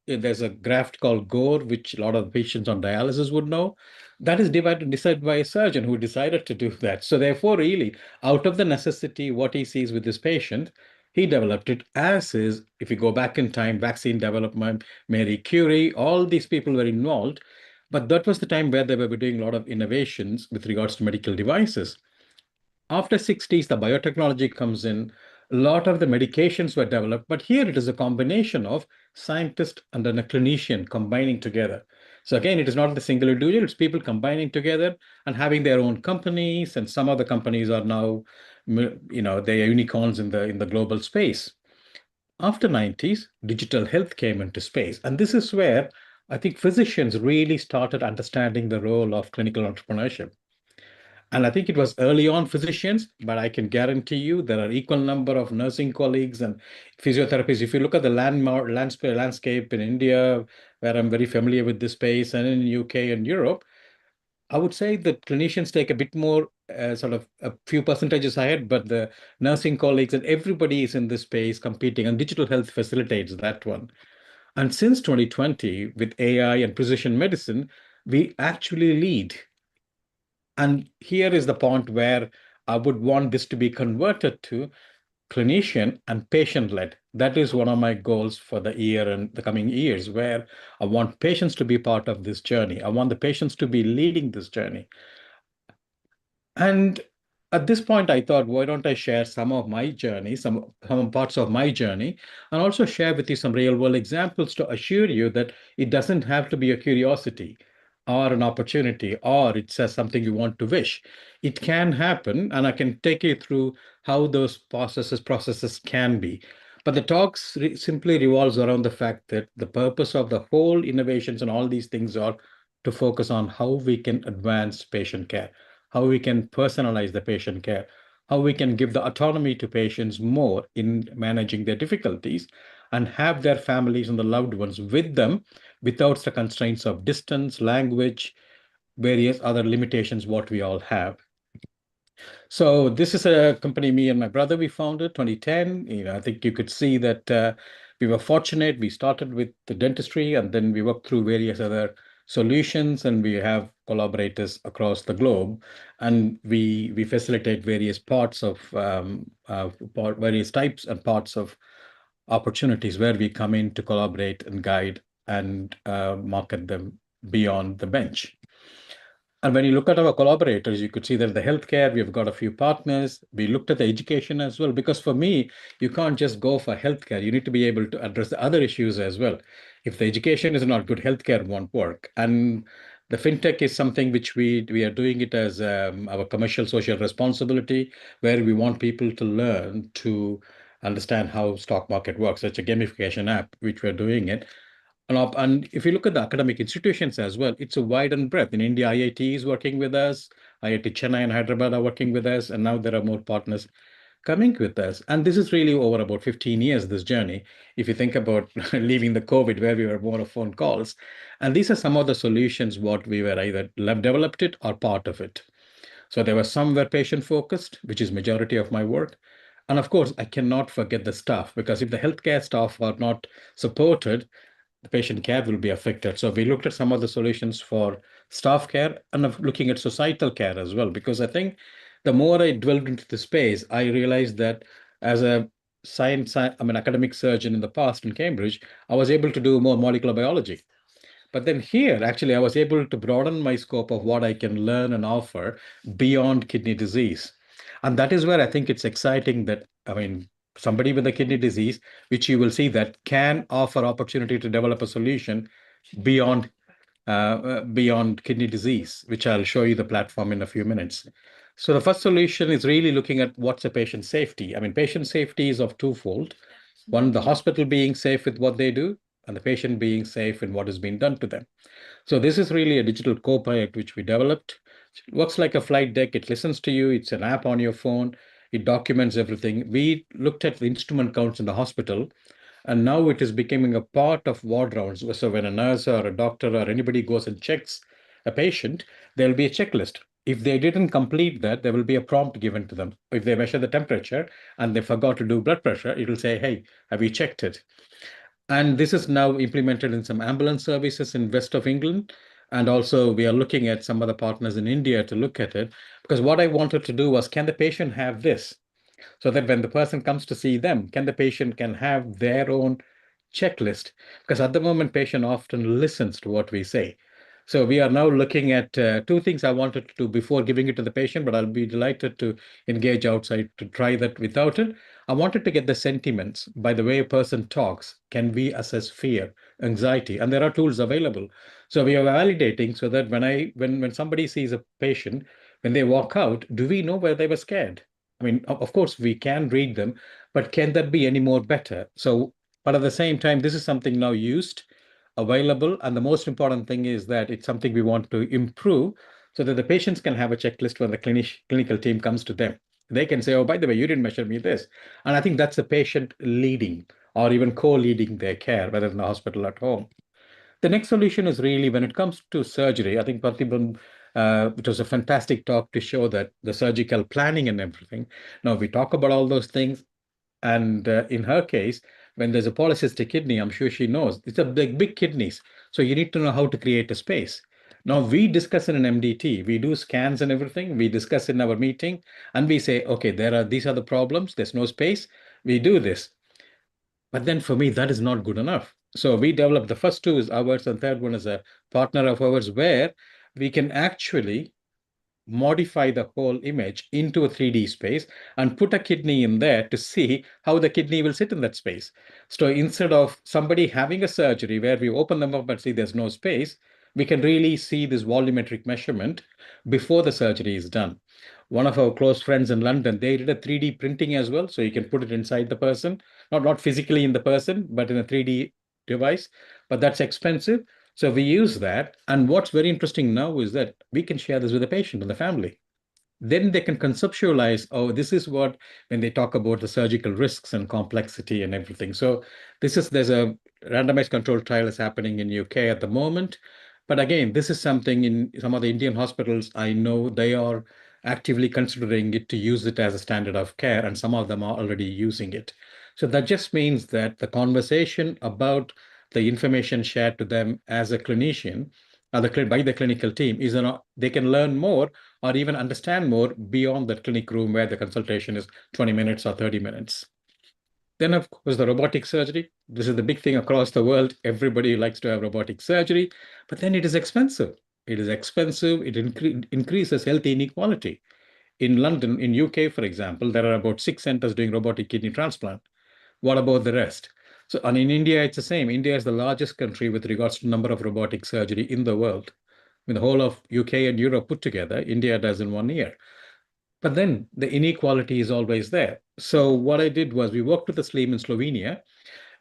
there's a graft called GORE, which a lot of patients on dialysis would know. That is decided by a surgeon who decided to do that. So therefore, really, out of the necessity, what he sees with this patient, he developed it as is, if you go back in time, vaccine development, Marie Curie, all these people were involved. But that was the time where they were doing a lot of innovations with regards to medical devices. After 60s, the biotechnology comes in. A lot of the medications were developed, but here it is a combination of scientist and then a clinician combining together. So again, it is not the single individual, it's people combining together and having their own companies. And some of the companies are now, they are unicorns in the global space. After 90s, digital health came into space. And this is where I think physicians really started understanding the role of clinical entrepreneurship. And I think it was early on physicians, but I can guarantee you there are equal number of nursing colleagues and physiotherapists. If you look at the landscape in India, where I'm very familiar with this space, and in UK and Europe, I would say that clinicians take a bit more, sort of a few percentages ahead, but the nursing colleagues and everybody is in this space competing, and digital health facilitates that one. And since 2020, with AI and precision medicine, we actually lead. And here is the point where I would want this to be converted to clinician and patient led. That is one of my goals for the year and the coming years, where I want patients to be part of this journey. I want the patients to be leading this journey. And at this point, I thought, why don't I share some of my journey, some parts of my journey, and also share with you some real world examples to assure you that it doesn't have to be a curiosity or an opportunity or it's something you want to wish. It can happen, and I can take you through how those processes can be. But the talks simply revolves around the fact that the purpose of the whole innovations and all these things are to focus on how we can advance patient care, how we can personalize the patient care, how we can give the autonomy to patients more in managing their difficulties and have their families and the loved ones with them without the constraints of distance, language, various other limitations what we all have. So this is a company me and my brother we founded 2010. I think you could see that we were fortunate. We started with the dentistry and then we worked through various other solutions, and we have collaborators across the globe, and we facilitate various parts of various types and parts of opportunities where we come in to collaborate and guide and market them beyond the bench. And when you look at our collaborators, you could see that the healthcare, we've got a few partners. We looked at the education as well, because for me, you can't just go for healthcare. You need to be able to address the other issues as well. If the education is not good, healthcare won't work. And the fintech is something which we are doing it as our commercial social responsibility, where we want people to learn to understand how stock market works. It's a gamification app, which we're doing it. And if you look at the academic institutions as well, it's a wide and breadth. In India, IIT is working with us, IIT Chennai and Hyderabad are working with us, and now there are more partners coming with us. And this is really over about 15 years, this journey. If you think about leaving the COVID, where we were more of phone calls. And these are some of the solutions what we were either developed it or part of it. So there were some were patient focused, which is majority of my work. And of course, I cannot forget the staff, because if the healthcare staff are not supported, the patient care will be affected. So we looked at some of the solutions for staff care and of looking at societal care as well, because I think the more I dwelled into the space, I realized that as a academic surgeon in the past in Cambridge, I was able to do more molecular biology. But then here, actually, I was able to broaden my scope of what I can learn and offer beyond kidney disease. And that is where I think it's exciting that, somebody with a kidney disease, which you will see that can offer opportunity to develop a solution beyond kidney disease, which I'll show you the platform in a few minutes. So the first solution is really looking at what's a patient safety. Patient safety is of twofold. One, the hospital being safe with what they do, and the patient being safe in what is being done to them. So this is really a digital co-pilot which we developed. It works like a flight deck. It listens to you. It's an app on your phone. It documents everything. We looked at the instrument counts in the hospital, and now it is becoming a part of ward rounds. So when a nurse or a doctor or anybody goes and checks a patient, there'll be a checklist. If they didn't complete that, there will be a prompt given to them. If they measure the temperature and they forgot to do blood pressure, it will say, hey, have you checked it? And this is now implemented in some ambulance services in west of England. And also we are looking at some other partners in India to look at it, because what I wanted to do was, can the patient have this? So that when the person comes to see them, can the patient can have their own checklist? Because at the moment, patient often listens to what we say. So we are now looking at two things I wanted to do before giving it to the patient, but I'll be delighted to engage outside to try that without it. I wanted to get the sentiments by the way a person talks. Can we assess fear, anxiety? And there are tools available. So we are validating so that when somebody sees a patient, when they walk out, do we know where they were scared? Of course, we can read them, but can that be any more better? So, but at the same time, this is something now used, available, and the most important thing is that it's something we want to improve so that the patients can have a checklist when the clinical team comes to them. They can say, oh, by the way, you didn't measure me this. And I think that's the patient leading or even co-leading their care, whether in the hospital or at home. The next solution is really when it comes to surgery. I think Parthiban, it was a fantastic talk to show that the surgical planning and everything. Now we talk about all those things, and in her case, when there's a polycystic kidney, I'm sure she knows it's a big kidneys. So you need to know how to create a space. Now we discuss in an MDT, we do scans and everything. We discuss in our meeting, and we say, okay, these are the problems. There's no space. We do this. But then for me, that is not good enough. So we developed the first two is ours, and third one is a partner of ours, where we can actually modify the whole image into a 3D space and put a kidney in there to see how the kidney will sit in that space. So instead of somebody having a surgery where we open them up and see there's no space, we can really see this volumetric measurement before the surgery is done. One of our close friends in London, they did a 3D printing as well. So you can put it inside the person, not physically in the person, but in a 3D device, but that's expensive. So we use that. And what's very interesting now is that we can share this with the patient and the family. Then they can conceptualize, oh, this is what, when they talk about the surgical risks and complexity and everything. So there's a randomized controlled trial is happening in UK at the moment. But again, this is something in some of the Indian hospitals, I know they are actively considering it to use it as a standard of care, and some of them are already using it. So that just means that the conversation about the information shared to them as a clinician by the clinical team is they can learn more or even understand more beyond the clinic room where the consultation is 20 minutes or 30 minutes. Then, of course, the robotic surgery. This is the big thing across the world. Everybody likes to have robotic surgery, but then it is expensive. It is expensive. It increases health inequality. In London, in UK, for example, there are about 6 centers doing robotic kidney transplant. What about the rest? So, and in India, it's the same. India is the largest country with regards to number of robotic surgery in the world. I mean, the whole of UK and Europe put together, India does in 1 year. But then the inequality is always there. So what I did was we worked with the SLEEM in Slovenia,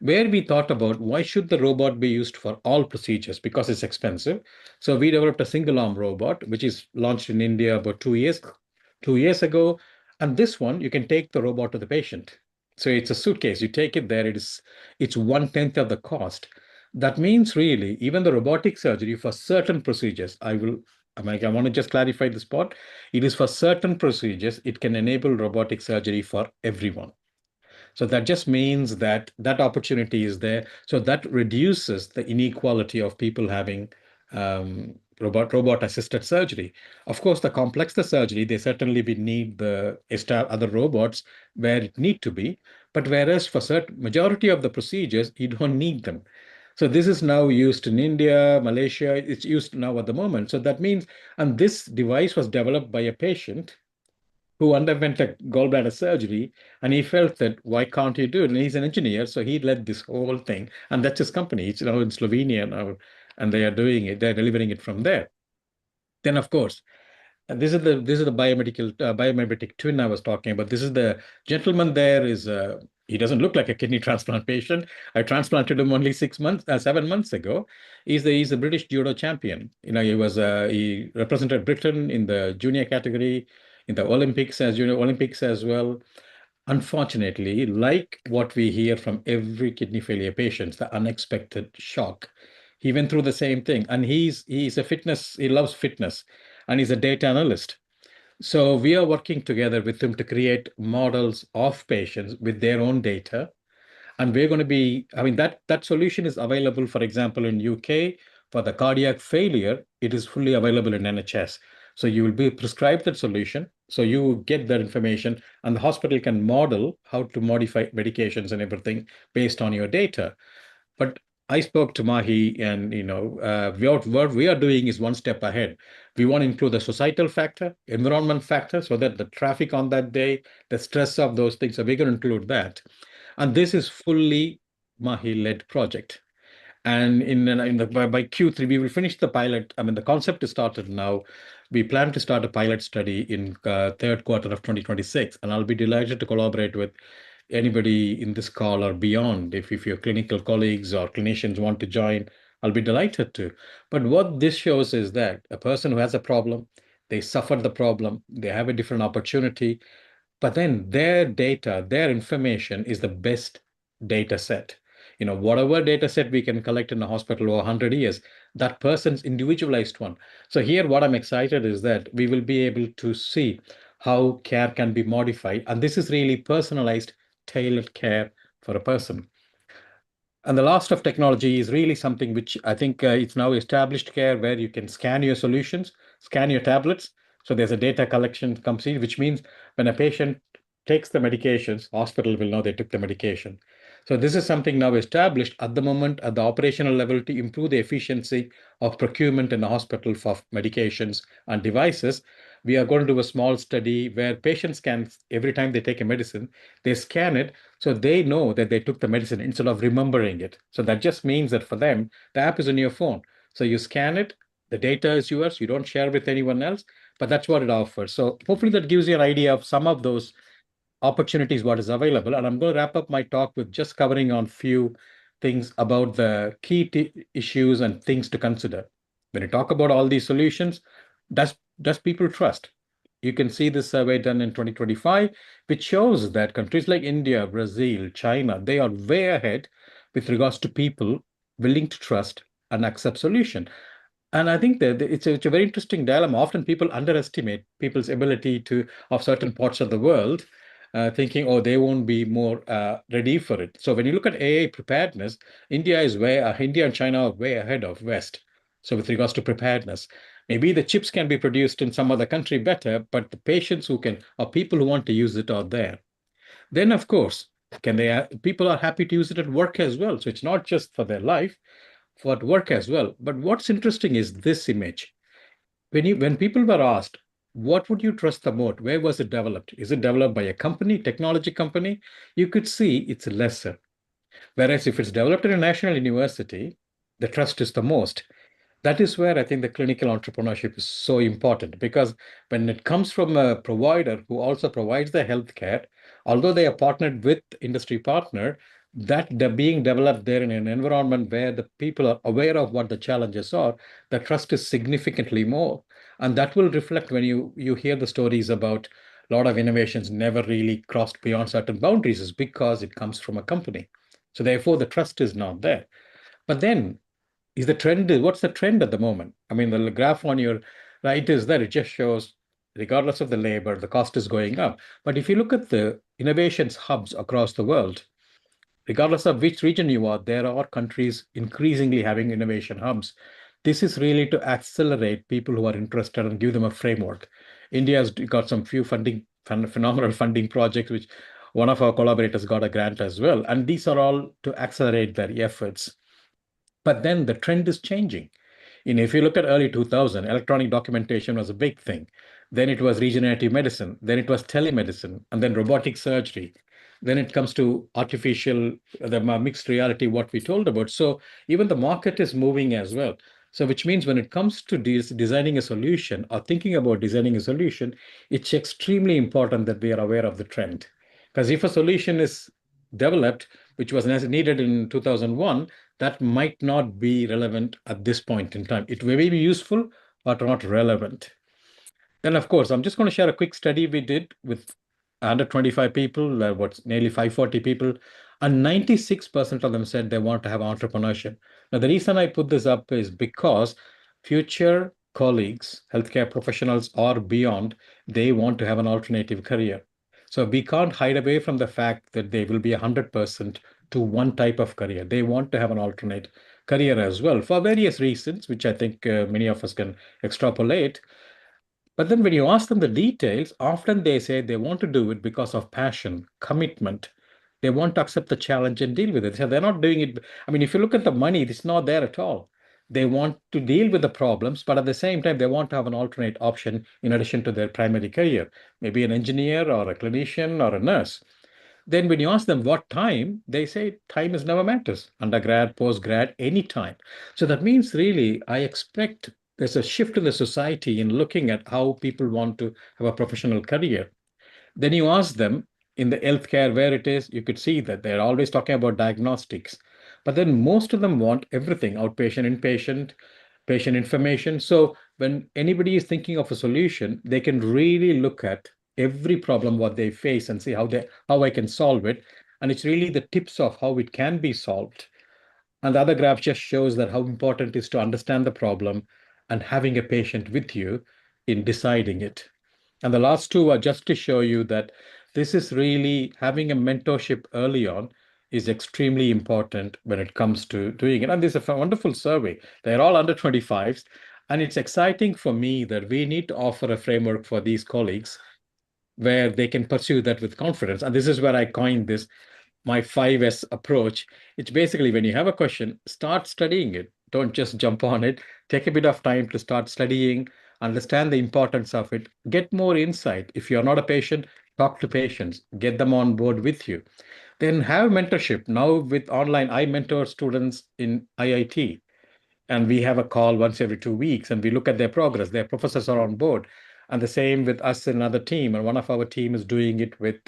where we thought about why should the robot be used for all procedures, because it's expensive. So we developed a single arm robot, which is launched in India about 2 years ago. And this one, you can take the robot to the patient. So it's a suitcase. You take it there. It's 1/10 of the cost. That means really, even the robotic surgery for certain procedures, I want to just clarify this part. It is for certain procedures, it can enable robotic surgery for everyone. So that just means that that opportunity is there. So that reduces the inequality of people having robot assisted surgery. Of course, the complex the surgery, they certainly need the other robots where it need to be. But whereas for certain majority of the procedures, you don't need them. So this is now used in India, Malaysia. It's used now at the moment. So that means, and this device was developed by a patient who underwent a gallbladder surgery, and he felt that why can't he do it? And he's an engineer, so he led this whole thing, and that's his company. It's now in Slovenia now, and they are doing it. They're delivering it from there. Then, of course, this is the biomimetic twin I was talking about. This is the gentleman there is he doesn't look like a kidney transplant patient. I transplanted him only 7 months ago. He's a British judo champion. He represented Britain in the junior category, in the Olympics as well. Unfortunately, like what we hear from every kidney failure patient, the unexpected shock. He went through the same thing, and he's a fitness. He loves fitness, and he's a data analyst. So we are working together with him to create models of patients with their own data. And we're going to be, that solution is available, for example, in UK for the cardiac failure, it is fully available in NHS. So you will be prescribed that solution. So you get that information, and the hospital can model how to modify medications and everything based on your data. But I spoke to Mahi, and what we are doing is one step ahead. We want to include the societal factor, environment factor, so that the traffic on that day, the stress of those things, so we're going to include that. And this is fully Mahi-led project. And by Q3, we will finish the pilot. The concept is started now. We plan to start a pilot study in third quarter of 2026, and I'll be delighted to collaborate with anybody in this call or beyond. If your clinical colleagues or clinicians want to join, I'll be delighted to. But what this shows is that a person who has a problem, they suffered the problem, they have a different opportunity, but then their data, their information is the best data set. Whatever data set we can collect in a hospital over 100 years, that person's individualized one. So here, what I'm excited is that we will be able to see how care can be modified. And this is really personalized, tailored care for a person. And the last of technology is really something which I think it's now established care where you can scan your solutions, scan your tablets. So there's a data collection comes in, which means when a patient takes the medications, hospital will know they took the medication. So this is something now established at the moment at the operational level to improve the efficiency of procurement in the hospital for medications and devices. We are going to do a small study where patients can, every time they take a medicine, they scan it so they know that they took the medicine instead of remembering it. So that just means that for them, the app is on your phone. So you scan it, the data is yours, you don't share with anyone else, but that's what it offers. So hopefully that gives you an idea of some of those opportunities, what is available. And I'm going to wrap up my talk with just covering on few things about the key issues and things to consider. When you talk about all these solutions, does people trust? You can see this survey done in 2025, which shows that countries like India, Brazil, China, they are way ahead with regards to people willing to trust and accept solution. And I think that it's a very interesting dilemma. Often people underestimate people's ability of certain parts of the world, thinking, oh, they won't be more ready for it. So when you look at AI preparedness, India and China are way ahead of West. So with regards to preparedness, maybe the chips can be produced in some other country better, but the patients or people who want to use it are there. Then, of course, people are happy to use it at work as well. So it's not just for their life, for work as well. But what's interesting is this image. When people were asked, what would you trust the most? Where was it developed? Is it developed by a company, technology company? You could see it's lesser. Whereas if it's developed in a national university, the trust is the most. That is where I think the clinical entrepreneurship is so important, because when it comes from a provider who also provides the healthcare, although they are partnered with industry partner, that being developed there in an environment where the people are aware of what the challenges are, the trust is significantly more. And that will reflect when you hear the stories about a lot of innovations never really crossed beyond certain boundaries, is because it comes from a company. So therefore, the trust is not there. But then what's the trend at the moment? I mean, the graph on your right is that it just shows, regardless of the labor, the cost is going up. But if you look at the innovations hubs across the world, regardless of which region you are, there are countries increasingly having innovation hubs. This is really to accelerate people who are interested and give them a framework. India has got some few phenomenal funding projects, which one of our collaborators got a grant as well. And these are all to accelerate their efforts. But then the trend is changing. If you look at early 2000, electronic documentation was a big thing. Then it was regenerative medicine. Then it was telemedicine, and then robotic surgery. Then it comes to the mixed reality, what we told about. So even the market is moving as well. So which means when it comes to designing a solution or thinking about designing a solution, it's extremely important that we are aware of the trend. Because if a solution is developed, which was needed in 2001, that might not be relevant at this point in time. It may be useful, but not relevant. Then, of course, I'm just going to share a quick study we did with 125 people, nearly 540 people, and 96% of them said they want to have entrepreneurship. Now, the reason I put this up is because future colleagues, healthcare professionals or beyond, they want to have an alternative career. So we can't hide away from the fact that they will be 100% to one type of career. They want to have an alternate career as well for various reasons, which I think many of us can extrapolate. But then when you ask them the details, often they say they want to do it because of passion, commitment. They want to accept the challenge and deal with it. So they're not doing it. I mean, if you look at the money, it's not there at all. They want to deal with the problems, but at the same time, they want to have an alternate option in addition to their primary career, maybe an engineer or a clinician or a nurse. Then when you ask them what time, they say time is never matters. Undergrad, postgrad, any time. So that means really, I expect there's a shift in the society in looking at how people want to have a professional career. Then you ask them in the healthcare where it is, you could see that they're always talking about diagnostics. But then most of them want everything, outpatient, inpatient, patient information. So when anybody is thinking of a solution, they can really look at every problem what they face and see how I can solve it. And it's really the tips of how it can be solved. And the other graph just shows that how important it is to understand the problem and having a patient with you in deciding it. And the last two are just to show you that this is really having a mentorship early on is extremely important when it comes to doing it. And this is a wonderful survey. They're all under 25s. And it's exciting for me that we need to offer a framework for these colleagues where they can pursue that with confidence. And this is where I coined this, my 5S approach. It's basically when you have a question, start studying it. Don't just jump on it. Take a bit of time to start studying, understand the importance of it, get more insight. If you're not a patient, talk to patients, get them on board with you. Then have mentorship. Now with online, I mentor students in IIT, and we have a call once every 2 weeks, and we look at their progress. Their professors are on board. And the same with us in another team. And one of our team is doing it with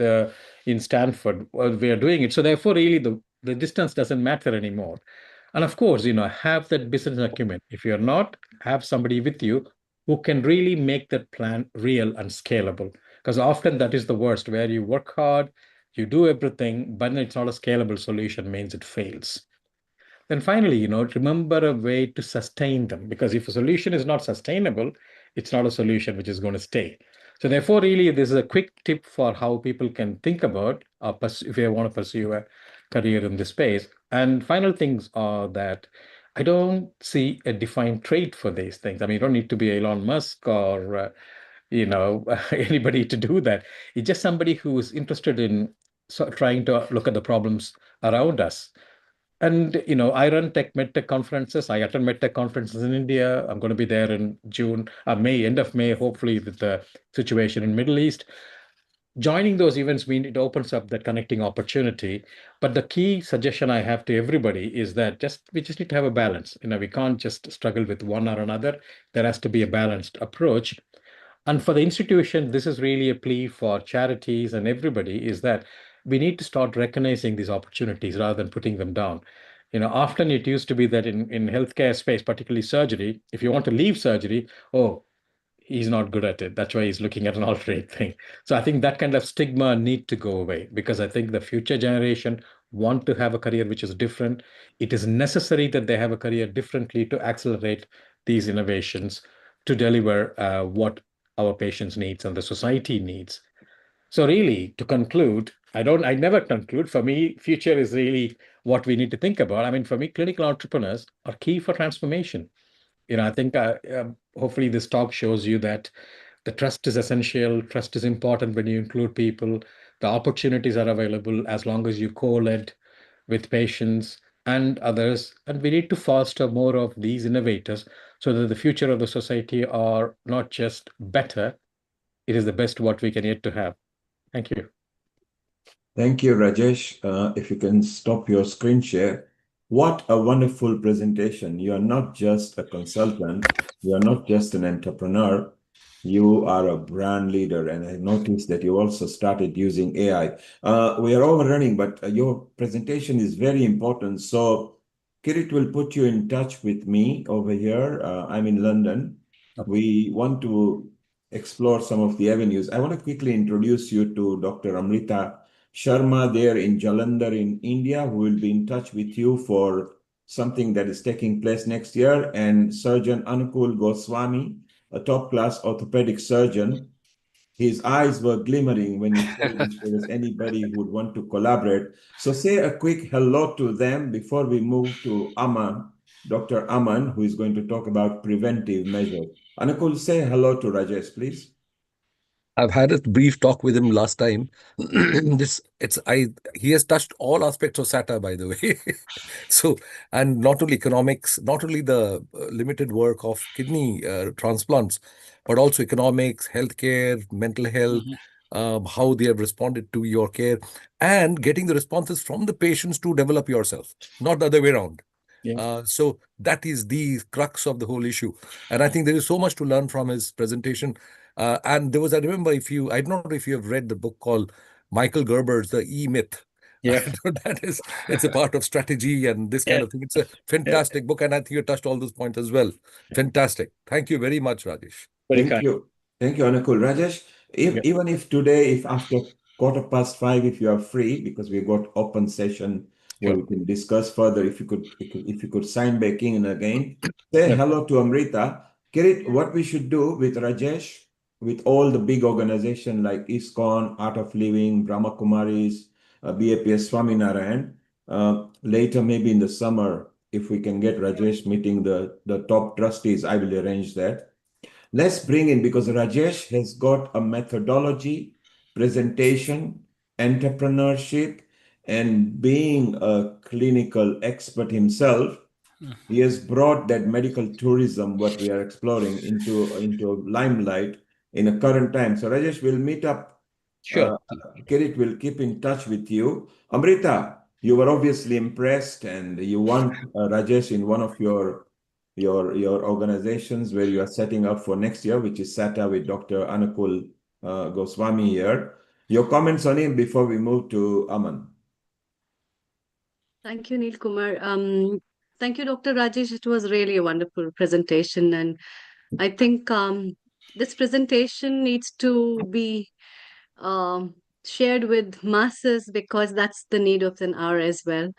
in Stanford. We are doing it. So therefore, really, the distance doesn't matter anymore. And of course, have that business acumen. If you're not, have somebody with you who can really make that plan real and scalable. Because often that is the worst, where you work hard, you do everything, but it's not a scalable solution, means it fails. Then finally, remember a way to sustain them, because if a solution is not sustainable, it's not a solution which is going to stay. So therefore, really, this is a quick tip for how people can think about if they want to pursue a career in this space. And final things are that I don't see a defined trait for these things. I mean, you don't need to be Elon Musk or anybody to do that. It's just somebody who is interested in trying to look at the problems around us. And I run MedTech conferences. I attend MedTech conferences in India. I'm going to be there in June, May, end of May, hopefully, with the situation in Middle East. Joining those events it opens up that connecting opportunity. But the key suggestion I have to everybody is that we just need to have a balance. We can't just struggle with one or another. There has to be a balanced approach. And for the institution, this is really a plea for charities and everybody, is that we need to start recognizing these opportunities rather than putting them down. Often it used to be that in healthcare space, particularly surgery, if you want to leave surgery, oh, he's not good at it. That's why he's looking at an alternate thing. So I think that kind of stigma need to go away, because I think the future generation want to have a career which is different. It is necessary that they have a career differently to accelerate these innovations to deliver what our patients needs and the society needs. So really, to conclude, I never conclude. For me, future is really what we need to think about. I mean, for me, clinical entrepreneurs are key for transformation. I think hopefully this talk shows you that the trust is essential. Trust is important when you include people. The opportunities are available as long as you co-led with patients and others. And we need to foster more of these innovators so that the future of the society are not just better, it is the best what we can yet to have. Thank you. Thank you, Rajesh. If you can stop your screen share. What a wonderful presentation. You are not just a consultant. You are not just an entrepreneur. You are a brand leader. And I noticed that you also started using AI. We are overrunning, but your presentation is very important. So Kirit will put you in touch with me over here. I'm in London. We want to explore some of the avenues. I want to quickly introduce you to Dr. Amrita Sharma there in Jalandhar in India, who will be in touch with you for something that is taking place next year, and Surgeon Anukul Goswami, a top-class orthopedic surgeon. His eyes were glimmering when he said if there was anybody who would want to collaborate. So say a quick hello to them before we move to Aman, Dr. Aman, who is going to talk about preventive measures. Anukul, say hello to Rajesh, please. I've had a brief talk with him last time. He has touched all aspects of SATA, by the way. So, and not only economics, not only the limited work of kidney transplants, but also economics, healthcare, mental health, how they have responded to your care, and getting the responses from the patients to develop yourself, not the other way around. Yeah. So that is the crux of the whole issue. And I think there is so much to learn from his presentation. And there was, I don't know if you have read the book called Michael Gerber's The E-Myth. Yeah. It's a part of strategy and this kind Yeah. of thing. It's a fantastic book, and I think you touched all those points as well. Fantastic. Thank you very much, Rajesh. Very Thank kind. you. Thank you, Anukul. Rajesh, Yeah. even if today, if after 5:15, if you are free, because we got open session where Sure. we can discuss further, if you could sign back in again, say Yeah. hello to Amrita. Kirit, what we should do with Rajesh, with all the big organization like ISKCON, Art of Living, Brahma Kumaris, BAPS Swaminarayan, later maybe in the summer, if we can get Rajesh meeting the top trustees, I will arrange that. Let's bring in, because Rajesh has got a methodology, presentation, entrepreneurship, and being a clinical expert himself, he has brought that medical tourism, what we are exploring, into limelight in a current time. So Rajesh will meet up. Sure. Kirit will keep in touch with you. Amrita, you were obviously impressed, and you want Rajesh in one of your organizations where you are setting up for next year, which is SATA with Dr. Anukul Goswami here. Your comments on him before we move to Aman. Thank you, Neil Kumar. Thank you, Dr. Rajesh. It was really a wonderful presentation, and I think this presentation needs to be shared with masses because that's the need of an hour as well.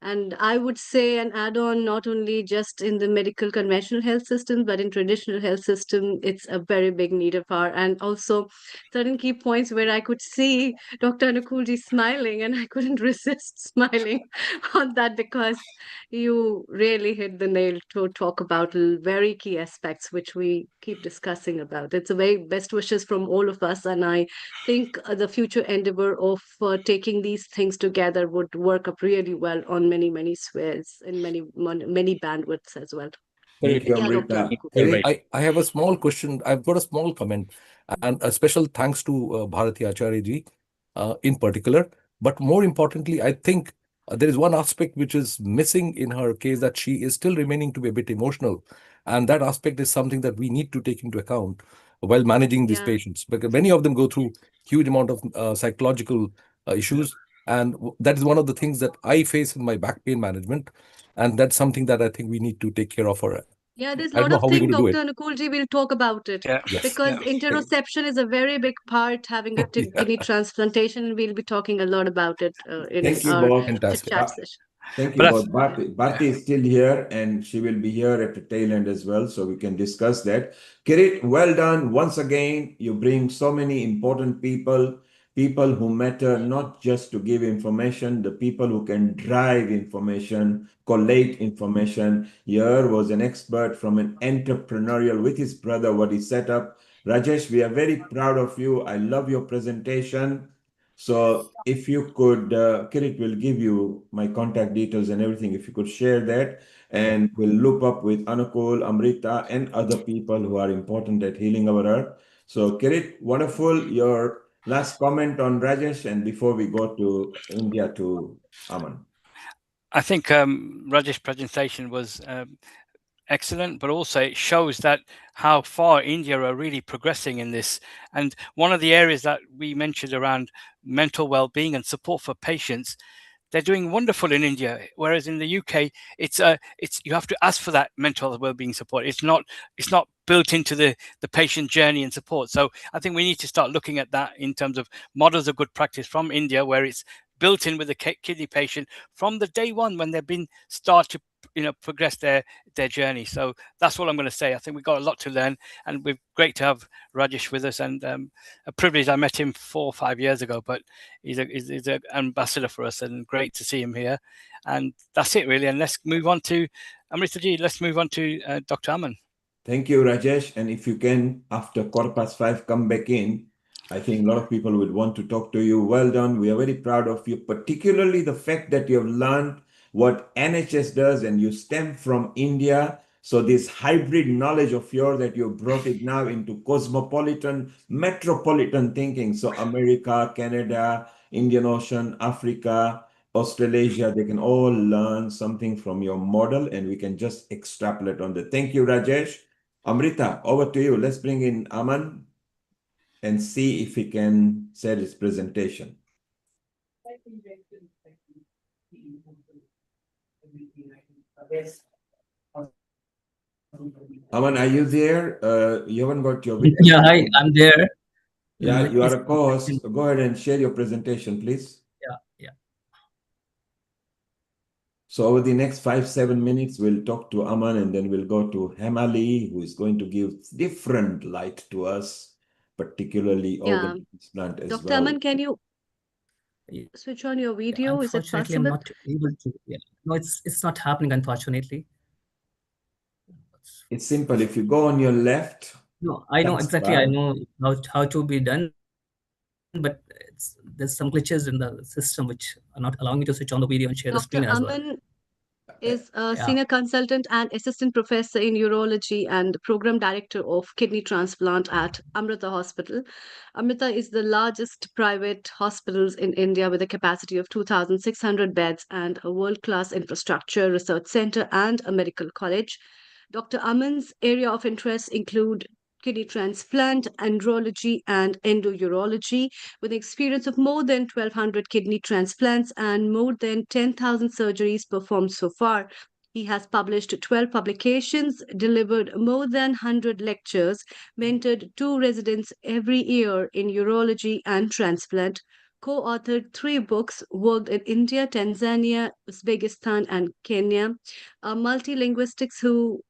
And I would say an add-on, not only just in the medical conventional health system, but in traditional health system, it's a very big need of our. And also certain key points where I could see Dr. Anukulji smiling, and I couldn't resist smiling on that because you really hit the nail to talk about very key aspects which we keep discussing about. It's a very best wishes from all of us, and I think the future endeavor of taking these things together would work up really well on many spheres and many bandwidths as well. Thank you, Yeah, Dr. Amrita. Anukul. Kirit? I have a small question. I've got a small comment and a special thanks to Bharati Acharya ji in particular. But more importantly, I think there is one aspect which is missing in her case, that she is still remaining to be a bit emotional. And that aspect is something that we need to take into account while managing these Yeah. patients, because many of them go through huge amount of psychological issues. And that is one of the things that I face in my back pain management. And that's something that I think we need to take care of her. Yeah, there's a I don't lot know of how we're things, going to do it. Dr. Anukulji will talk about it Yeah. Yes. because Yeah. interoception is a very big part, having a kidney transplantation, and we'll be talking a lot about it in Thank you, our Bob. Fantastic. chat session. Thank you, But Bob. Bharti is still here, and she will be here at the tail end as well, so we can discuss that. Kirit, well done. Once again, you bring so many important people who matter, not just to give information, the people who can drive information, collate information. Here was an expert from an entrepreneurial with his brother, what he set up. Rajesh, we are very proud of you. I love your presentation. So if you could, Kirit will give you my contact details and everything. If you could share that, and we'll loop up with Anukul, Amrita, and other people who are important at Healing Our Earth. So Kirit, wonderful. Your last comment on Rajesh, and before we go to India to Aman. I think Rajesh's presentation was excellent, but also it shows that how far India are really progressing in this. And one of the areas that we mentioned around mental well-being and support for patients, they're doing wonderful in India, whereas in the UK, it's you have to ask for that mental well-being support. It's not built into the patient journey and support. So I think we need to start looking at that in terms of models of good practice from India, where it's built in with the kidney patient from the day one when they've been start to progress their journey. So that's all I'm going to say. I think we've got a lot to learn, and we're great to have Rajesh with us, and a privilege. I met him 4 or 5 years ago, but he's an ambassador for us, and great to see him here. And that's it really. And let's move on to Amrita ji. Let's move on to Dr. Aman. Thank you, Rajesh. And if you can, after 5:15, come back in. I think a lot of people will want to talk to you. Well done. We are very proud of you, particularly the fact that you have learned what NHS does and you stem from India. So this hybrid knowledge of yours that you brought it now into cosmopolitan, metropolitan thinking. So America, Canada, Indian Ocean, Africa, Australasia, they can all learn something from your model, and we can just extrapolate on that. Thank you, Rajesh. Amrita, over to you. Let's bring in Aman and see if he can share his presentation. Aman, are you there? You haven't got your video. Yeah, hi, I'm there. Yeah, Let you me are see a if I co-host. can- Go ahead and share your presentation, please. Yeah. So over the next 5-7 minutes, we'll talk to Aman and then we'll go to Hemali, who is going to give different light to us, particularly Yeah. organ transplant as Dr. well. Aman, can you Yeah, switch on your video? Is it Unfortunately, I'm possible? not able to. Yeah. No, it's not happening, unfortunately. It's simple. If you go on your left, No, I know exactly. I taskbar, know how to be done, but there's some glitches in the system which are not allowing me to switch on the video and share the Dr. screen as well. Aman is a Yeah. senior consultant and assistant professor in urology and program director of kidney transplant at Amrita Hospital. Amrita is the largest private hospitals in India with a capacity of 2,600 beds and a world-class infrastructure, research center, and a medical college. Dr. Aman's area of interest include kidney transplant, andrology, and endourology, with experience of more than 1,200 kidney transplants and more than 10,000 surgeries performed so far. He has published 12 publications, delivered more than 100 lectures, mentored 2 residents every year in urology and transplant, co-authored 3 books, worked in India, Tanzania, Uzbekistan, and Kenya, a multilinguistics who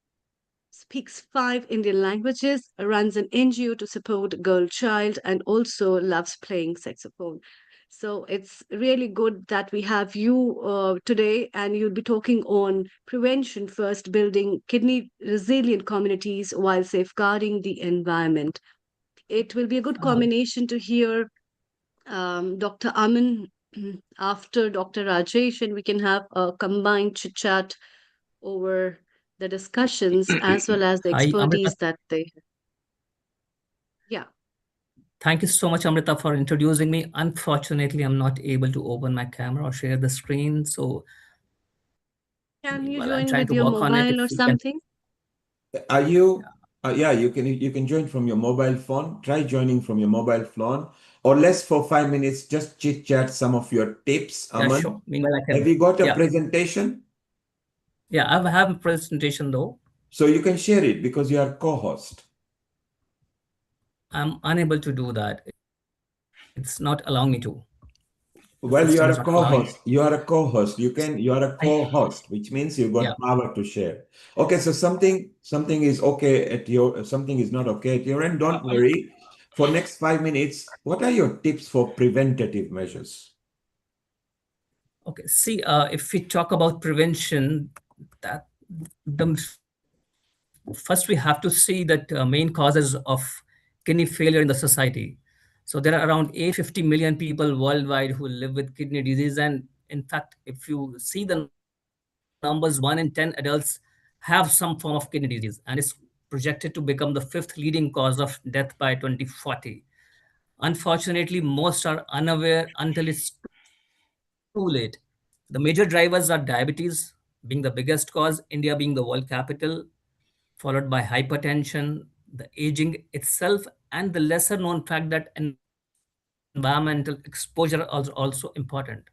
speaks 5 Indian languages, runs an NGO to support girl child, and also loves playing saxophone. So it's really good that we have you today, and you'll be talking on prevention first, building kidney resilient communities while safeguarding the environment. It will be a good combination to hear Dr. Aman after Dr. Rajesh, and we can have a combined chit chat over the discussions as well as the Hi, Amrita. expertise that they have. Yeah. Thank you so much, Amrita, for introducing me. Unfortunately, I'm not able to open my camera or share the screen. So Can you meanwhile, I'm join trying with to your work on it. mobile or If you can. something? are you? Yeah, you can join from your mobile phone. Try joining from your mobile phone, or less for 5 minutes. Just chit chat some of your tips. Yeah, Aman, sure. Meanwhile, I can. have you got a Yeah. presentation? Yeah, I have a presentation though. So you can share it because you are co-host. I'm unable to do that. It's not allowing me to. Well, you system are is a not allowing. co-host. You are a co-host. You are a co-host, which means you've got Yeah. power to share. Okay, so something is okay at your something is not okay at your end. Don't worry. For next 5 minutes, what are your tips for preventative measures? Okay. See, if we talk about prevention, that the first we have to see that main causes of kidney failure in the society. So there are around 850 million people worldwide who live with kidney disease, and in fact, if you see the numbers, 1 in 10 adults have some form of kidney disease, and it's projected to become the 5th leading cause of death by 2040. Unfortunately, most are unaware until it's too late. The major drivers are diabetes being the biggest cause, India being the world capital, followed by hypertension, the aging itself, and the lesser known fact that environmental exposure is also important.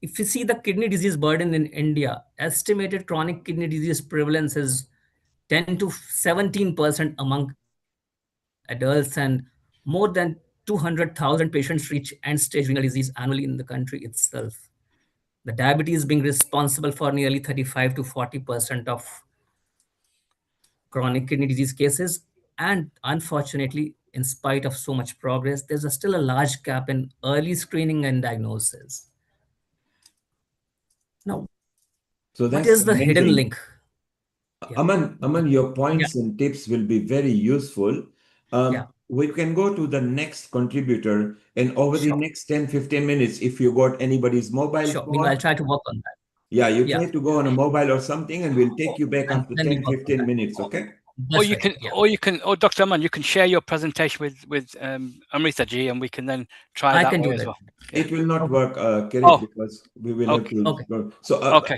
If you see the kidney disease burden in India, estimated chronic kidney disease prevalence is 10 to 17% among adults, and more than 200,000 patients reach end-stage renal disease annually in the country itself. The diabetes being responsible for nearly 35 to 40% of chronic kidney disease cases. And unfortunately, in spite of so much progress, there's still a large gap in early screening and diagnosis. Now, So what that's is the hidden amazing. link? Yeah. Aman, your points and tips will be very useful. Yeah. We can go to the next contributor, and over the Sure. next 10-15 minutes, if you got anybody's mobile Sure. phone, Meanwhile, I'll try to work on that. yeah, you Yeah. try to go on a mobile or something, and we'll take you back And after then we work on 10-15 that. minutes, okay? Or That's you right. can, Yeah. or Dr. Aman, you can share your presentation with Amrita ji, and we can then try I that can way do as that. well. It will not Okay. work, Kirit, Oh, because we will have okay. to Okay. go. So, Okay.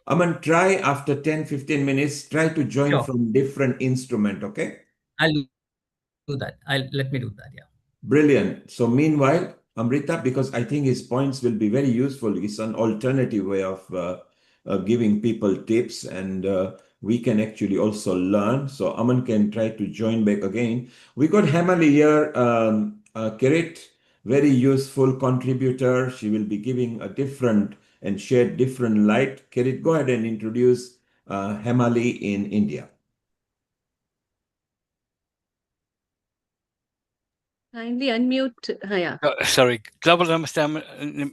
Aman, try after 10-15 minutes, try to join Sure. from different instrument, okay? I'll do that. Let me do that. Yeah. Brilliant. So meanwhile, Amrita, because I think his points will be very useful. It's an alternative way of giving people tips, and we can actually also learn. So Aman can try to join back again. We got Hemali here, Kirit, very useful contributor. She will be giving a different and shed different light. Kirit, go ahead and introduce Hemali in India. Kindly unmute. Yeah. Sorry, Global Namaste,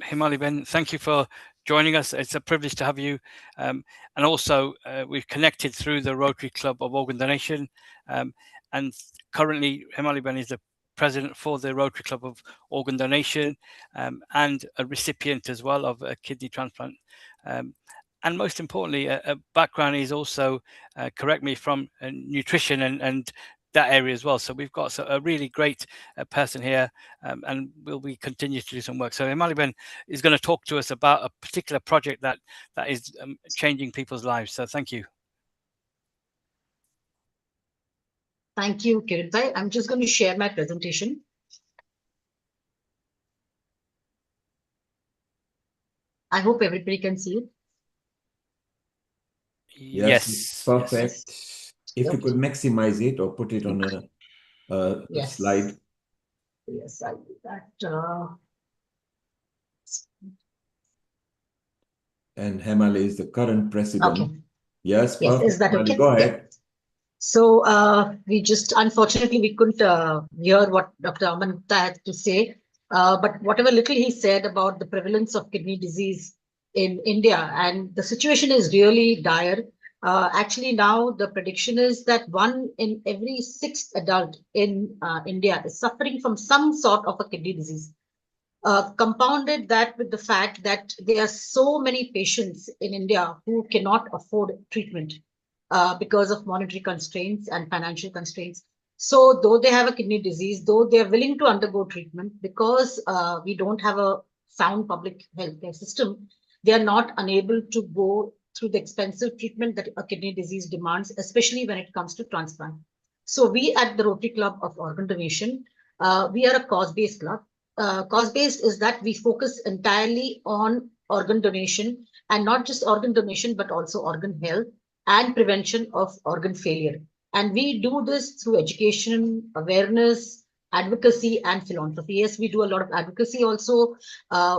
Himali Ben. Thank you for joining us. It's a privilege to have you. And also, we've connected through the Rotary Club of Organ Donation. And currently, Himali Ben is the president for the Rotary Club of Organ Donation and a recipient as well of a kidney transplant. And most importantly, a background is also, correct me, from nutrition and that area as well. So we've got a really great person here, and we'll be continue to do some work. So Himali Ben is going to talk to us about a particular project that is changing people's lives. So thank you. Thank you, Kirit bhai. I'm just going to share my presentation. I hope everybody can see it. Yes. Perfect. Yes. If you could maximize it or put it on a slide. Yes, I'll do that. And Hemali is the current president. Okay. Yes, Yes, perfect. is that okay? Go ahead. Yeah. So we just, unfortunately, we couldn't hear what Dr. Aman Gupta had to say. But whatever little he said about the prevalence of kidney disease in India, and the situation is really dire. Actually, now the prediction is that 1 in every 6 adult in India is suffering from some sort of a kidney disease. Compounded that with the fact that there are so many patients in India who cannot afford treatment because of monetary constraints and financial constraints. So though they have a kidney disease, though they're willing to undergo treatment, because we don't have a sound public healthcare system, they are not unable to go through the expensive treatment that a kidney disease demands, especially when it comes to transplant. So we at the Rotary Club of Organ Donation, we are a cause-based club. Cause-based is that we focus entirely on organ donation, and not just organ donation, but also organ health and prevention of organ failure. And we do this through education, awareness, advocacy, and philanthropy. Yes, we do a lot of advocacy also.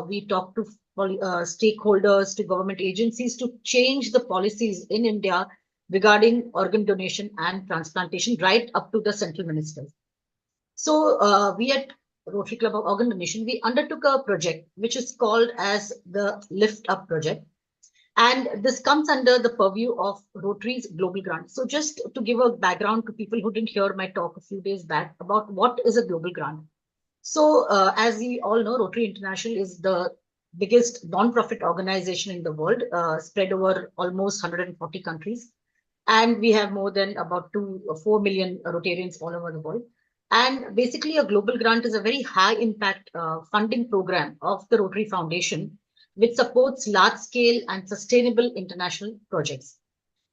We talk to stakeholders, to government agencies to change the policies in India regarding organ donation and transplantation, right up to the central ministers. So we at Rotary Club of Organ Donation, we undertook a project which is called as the Lift Up Project. And this comes under the purview of Rotary's Global Grant. So just to give a background to people who didn't hear my talk a few days back about what is a Global Grant. So as we all know, Rotary International is the biggest non-profit organization in the world, spread over almost 140 countries. And we have more than about 2 or 4 million Rotarians all over the world. And basically, a global grant is a very high impact funding program of the Rotary Foundation, which supports large scale and sustainable international projects.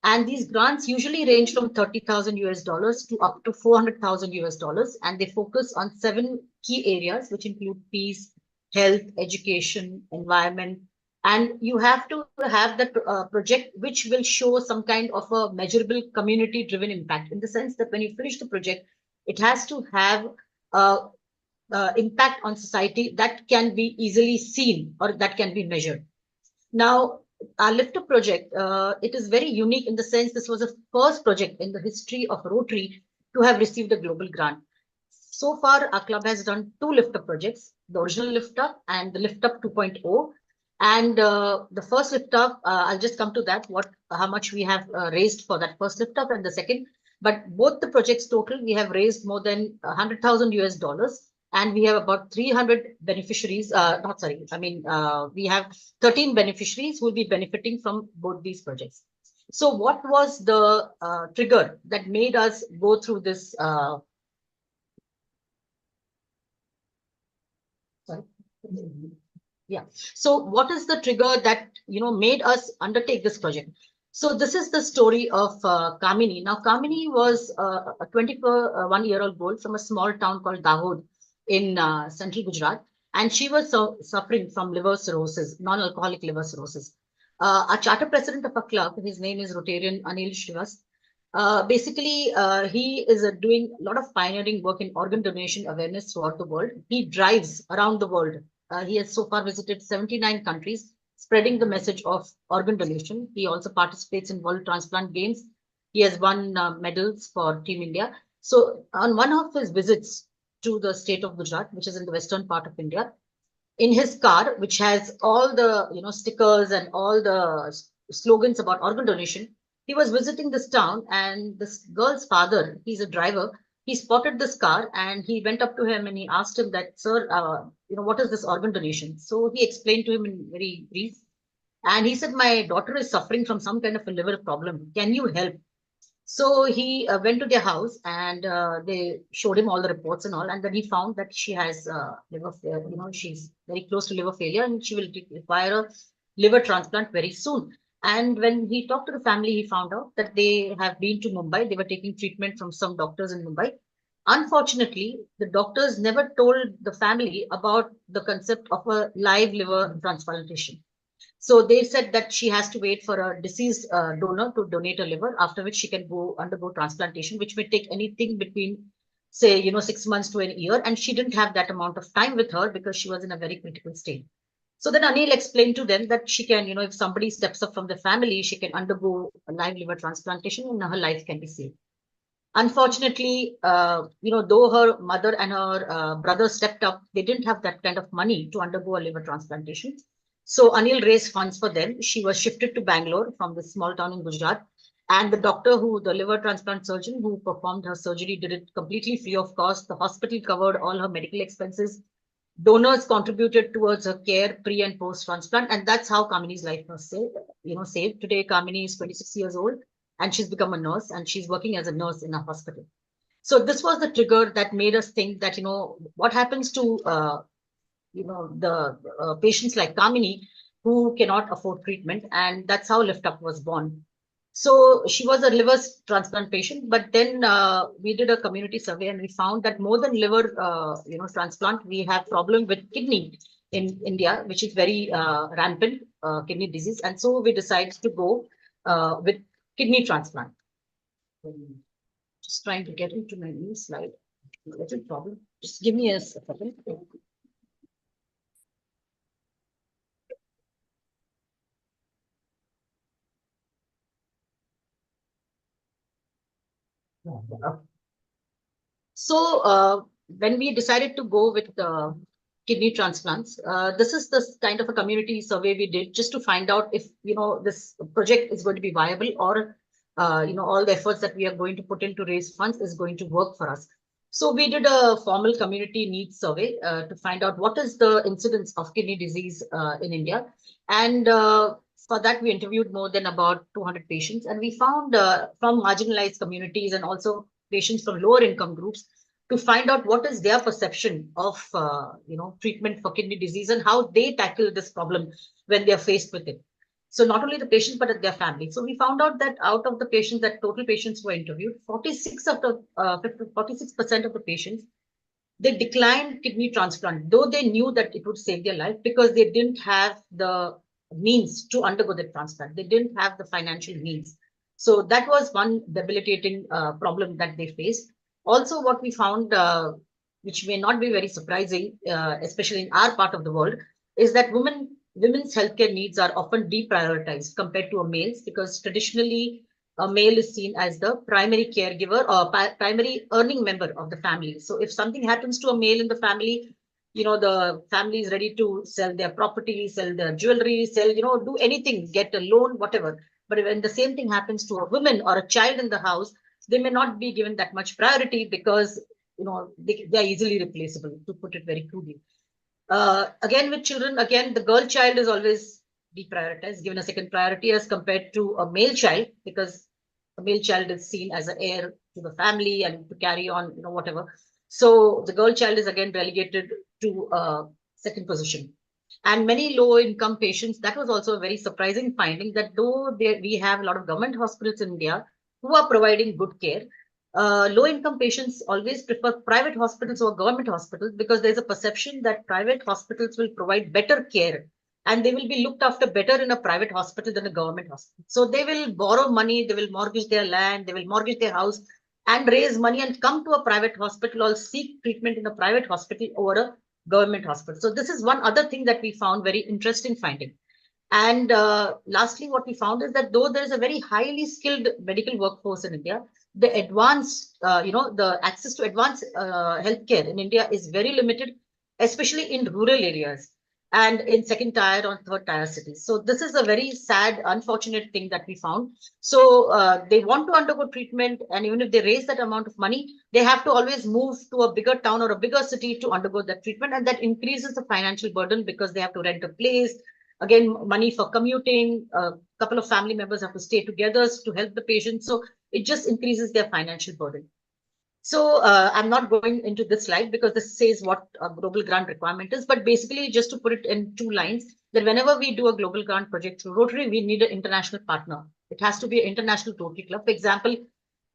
And these grants usually range from $30,000 to up to $400,000, and they focus on 7 key areas, which include peace, health, education, environment. And you have to have that project which will show some kind of a measurable community driven impact, in the sense that when you finish the project, it has to have impact on society that can be easily seen or that can be measured. Now, our Lift Up project, it is very unique in the sense this was the first project in the history of Rotary to have received a global grant. So far, our club has done 2 Lift Up projects, the original Lift Up and the Lift Up 2.0. And the first Lift Up, I'll just come to that, how much we have raised for that first Lift Up and the second. But both the projects total, we have raised more than $100,000, and we have about 300 beneficiaries. We have 13 beneficiaries who will be benefiting from both these projects. So what was the trigger that made us go through this? So what is the trigger that made us undertake this project? So this is the story of Kamini. Now, Kamini was a 21-year-old girl from a small town called Dahod in central Gujarat. and she was suffering from liver cirrhosis, non-alcoholic liver cirrhosis. Our charter president of our club, his name is Rotarian Anil Shrivas. Basically, he is doing a lot of pioneering work in organ donation awareness throughout the world. He drives around the world. He has so far visited 79 countries, spreading the message of organ donation. He also participates in World Transplant Games. He has won medals for Team India. So on one of his visits to the state of Gujarat, which is in the western part of India, in his car, which has all the stickers and all the slogans about organ donation, he was visiting this town, and this girl's father, he's a driver, he spotted this car and he went up to him and he asked him that, sir, what is this organ donation? So he explained to him in very brief, and he said, my daughter is suffering from some kind of a liver problem. Can you help? So he went to their house, and they showed him all the reports and all, and then he found that she has liver failure. She's very close to liver failure, and she will require a liver transplant very soon. And when he talked to the family, he found out that they have been to Mumbai. They were taking treatment from some doctors in Mumbai. Unfortunately, the doctors never told the family about the concept of a live liver transplantation. So they said that she has to wait for a deceased donor to donate a liver, after which she can undergo transplantation, which may take anything between, say, 6 months to a year. And she didn't have that amount of time with her because she was in a very critical state. So then Anil explained to them that she can, if somebody steps up from the family, she can undergo a live liver transplantation and her life can be saved. Unfortunately, though her mother and her brother stepped up, they didn't have that kind of money to undergo a liver transplantation. So Anil raised funds for them. She was shifted to Bangalore from the small town in Gujarat. And the doctor the liver transplant surgeon who performed her surgery, did it completely free of cost. The hospital covered all her medical expenses. Donors contributed towards her care pre and post transplant. And that's how Kamini's life was saved. Today, Kamini is 26 years old and she's become a nurse, and she's working as a nurse in a hospital. So this was the trigger that made us think that, what happens to the patients like Kamini who cannot afford treatment, and that's how Lift Up was born. So she was a liver transplant patient, but then we did a community survey and we found that more than liver, transplant, we have problem with kidney in India, which is very rampant kidney disease, and so we decided to go with kidney transplant. Just trying to get into my new slide. Little problem. Just give me a second. So when we decided to go with kidney transplants, this is the kind of a community survey we did just to find out if this project is going to be viable, or all the efforts that we are going to put in to raise funds is going to work for us. So we did a formal community needs survey to find out what is the incidence of kidney disease in India, and for that, we interviewed more than about 200 patients, and we found from marginalized communities and also patients from lower income groups to find out what is their perception of treatment for kidney disease and how they tackle this problem when they are faced with it. So not only the patients, but their family. So we found out that out of the patients, that total patients were interviewed, 46% of the patients, they declined kidney transplant, though they knew that it would save their life, because they didn't have the means to undergo the transplant. They didn't have the financial means. So that was one debilitating problem that they faced. Also, what we found, which may not be very surprising, especially in our part of the world, is that women's healthcare needs are often deprioritized compared to a male's, because traditionally a male is seen as the primary caregiver or primary earning member of the family. So if something happens to a male in the family, the family is ready to sell their property, sell their jewelry, do anything, get a loan, whatever. But when the same thing happens to a woman or a child in the house, they may not be given that much priority because, they are easily replaceable, to put it very crudely. Again, with children, the girl child is always deprioritized, given a second priority as compared to a male child, because a male child is seen as an heir to the family and to carry on, whatever. So the girl child is again relegated to a second position. And many low-income patients, that was also a very surprising finding, that though we have a lot of government hospitals in India who are providing good care, low-income patients always prefer private hospitals over government hospitals because there's a perception that private hospitals will provide better care and they will be looked after better in a private hospital than a government hospital. So they will borrow money, they will mortgage their land, they will mortgage their house and raise money and come to a private hospital or seek treatment in a private hospital over a government hospital. So this is one other thing that we found very interesting finding. And lastly, what we found is that though there is a very highly skilled medical workforce in India, the advanced, the access to advanced healthcare in India is very limited, especially in rural areas and in second tier or third tier cities. So this is a very sad, unfortunate thing that we found. So they want to undergo treatment, and even if they raise that amount of money, they have to always move to a bigger town or a bigger city to undergo that treatment, and that increases the financial burden because they have to rent a place. Again, money for commuting, a couple of family members have to stay together to help the patient. So it just increases their financial burden. So I'm not going into this slide because this says what a global grant requirement is. But basically, just to put it in 2 lines, that whenever we do a global grant project through Rotary, we need an international partner. It has to be an international Rotary club. For example,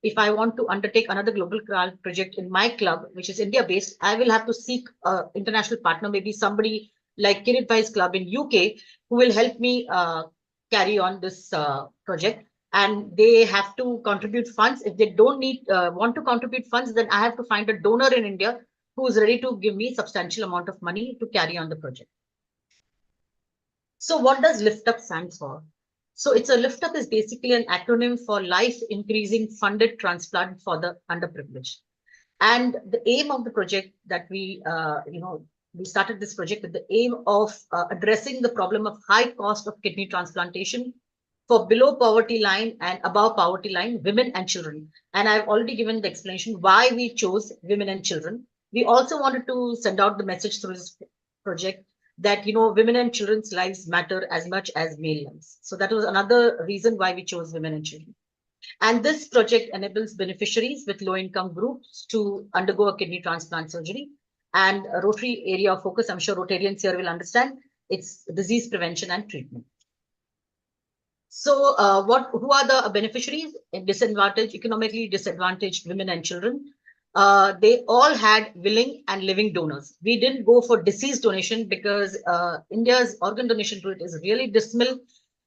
if I want to undertake another global grant project in my club, which is India-based, I will have to seek an international partner, maybe somebody like Kirit Bhai's club in UK, who will help me carry on this project. And they have to contribute funds. If they don't want to contribute funds, then I have to find a donor in India who is ready to give me substantial amount of money to carry on the project. So what does Lift Up stand for? So it's a Lift Up is basically an acronym for Life Increasing Funded Transplant for the Underprivileged. And the aim of the project that we started this project with the aim of addressing the problem of high cost of kidney transplantation for below poverty line and above poverty line, women and children. And I've already given the explanation why we chose women and children. We also wanted to send out the message through this project that, women and children's lives matter as much as male lives. So that was another reason why we chose women and children. And this project enables beneficiaries with low-income groups to undergo a kidney transplant surgery. And a Rotary area of focus, I'm sure Rotarians here will understand, it's disease prevention and treatment. So who are the beneficiaries? Economically disadvantaged women and children. They all had willing and living donors. We didn't go for deceased donation because India's organ donation rate is really dismal.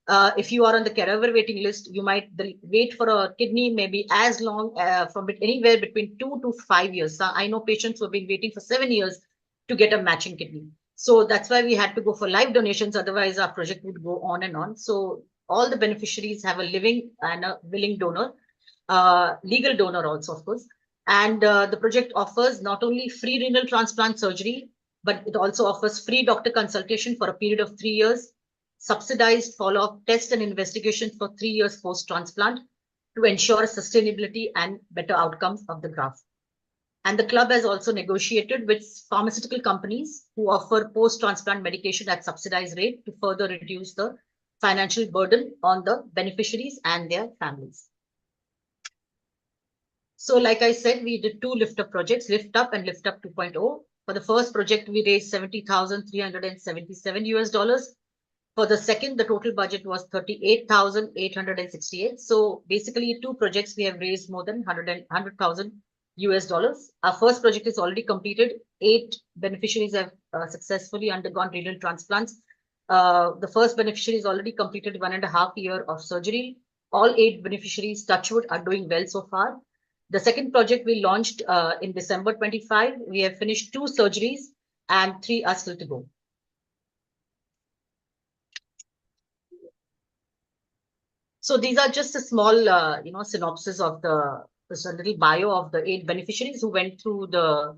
If you are on the cadaver waiting list, you might wait for a kidney maybe as long from anywhere between 2 to 5 years. So I know patients who have been waiting for 7 years to get a matching kidney. So that's why we had to go for live donations. Otherwise, our project would go on and on. So all the beneficiaries have a living and a willing donor, legal donor also, of course. And the project offers not only free renal transplant surgery, but it also offers free doctor consultation for a period of 3 years, subsidized follow-up tests and investigations for 3 years post-transplant to ensure sustainability and better outcomes of the graft. And the club has also negotiated with pharmaceutical companies who offer post-transplant medication at subsidized rate to further reduce the financial burden on the beneficiaries and their families. So like I said, we did 2 Lift Up projects, Lift Up and Lift Up 2.0. For the first project, we raised $70,377. For the second, the total budget was $38,868. So basically 2 projects, we have raised more than $100,000. Our first project is already completed. 8 beneficiaries have successfully undergone renal transplants. The first beneficiary has already completed 1.5 years of surgery. All 8 beneficiaries, touchwood, are doing well so far. The second project we launched in December 25. We have finished 2 surgeries and 3 are still to go. So these are just a small, synopsis of the little bio of the 8 beneficiaries who went through the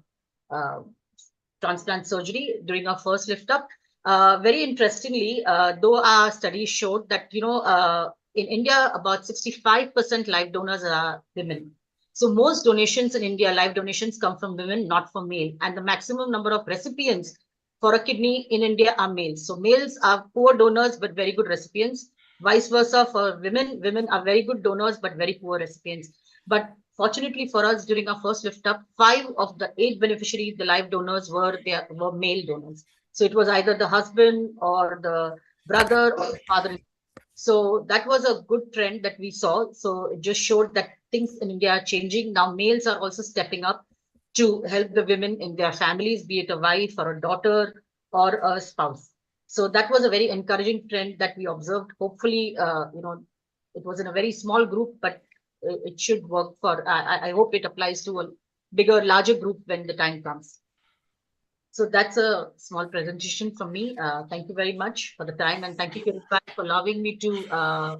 transplant surgery during our first Lift Up. Very interestingly, though our studies showed that, in India, about 65% live donors are women. So most donations in India, live donations, come from women, not from male. And the maximum number of recipients for a kidney in India are males. So males are poor donors, but very good recipients. Vice versa for women. Women are very good donors, but very poor recipients. But fortunately for us, during our first Lift Up, 5 of the 8 beneficiaries, the live donors, were male donors. So it was either the husband or the brother or the father. So that was a good trend that we saw. So it just showed that things in India are changing. Now males are also stepping up to help the women in their families, be it a wife or a daughter or a spouse. So that was a very encouraging trend that we observed. Hopefully, it was in a very small group, but it should work for, I hope it applies to a bigger, larger group when the time comes. So that's a small presentation from me. Thank you very much for the time, and thank you for allowing me to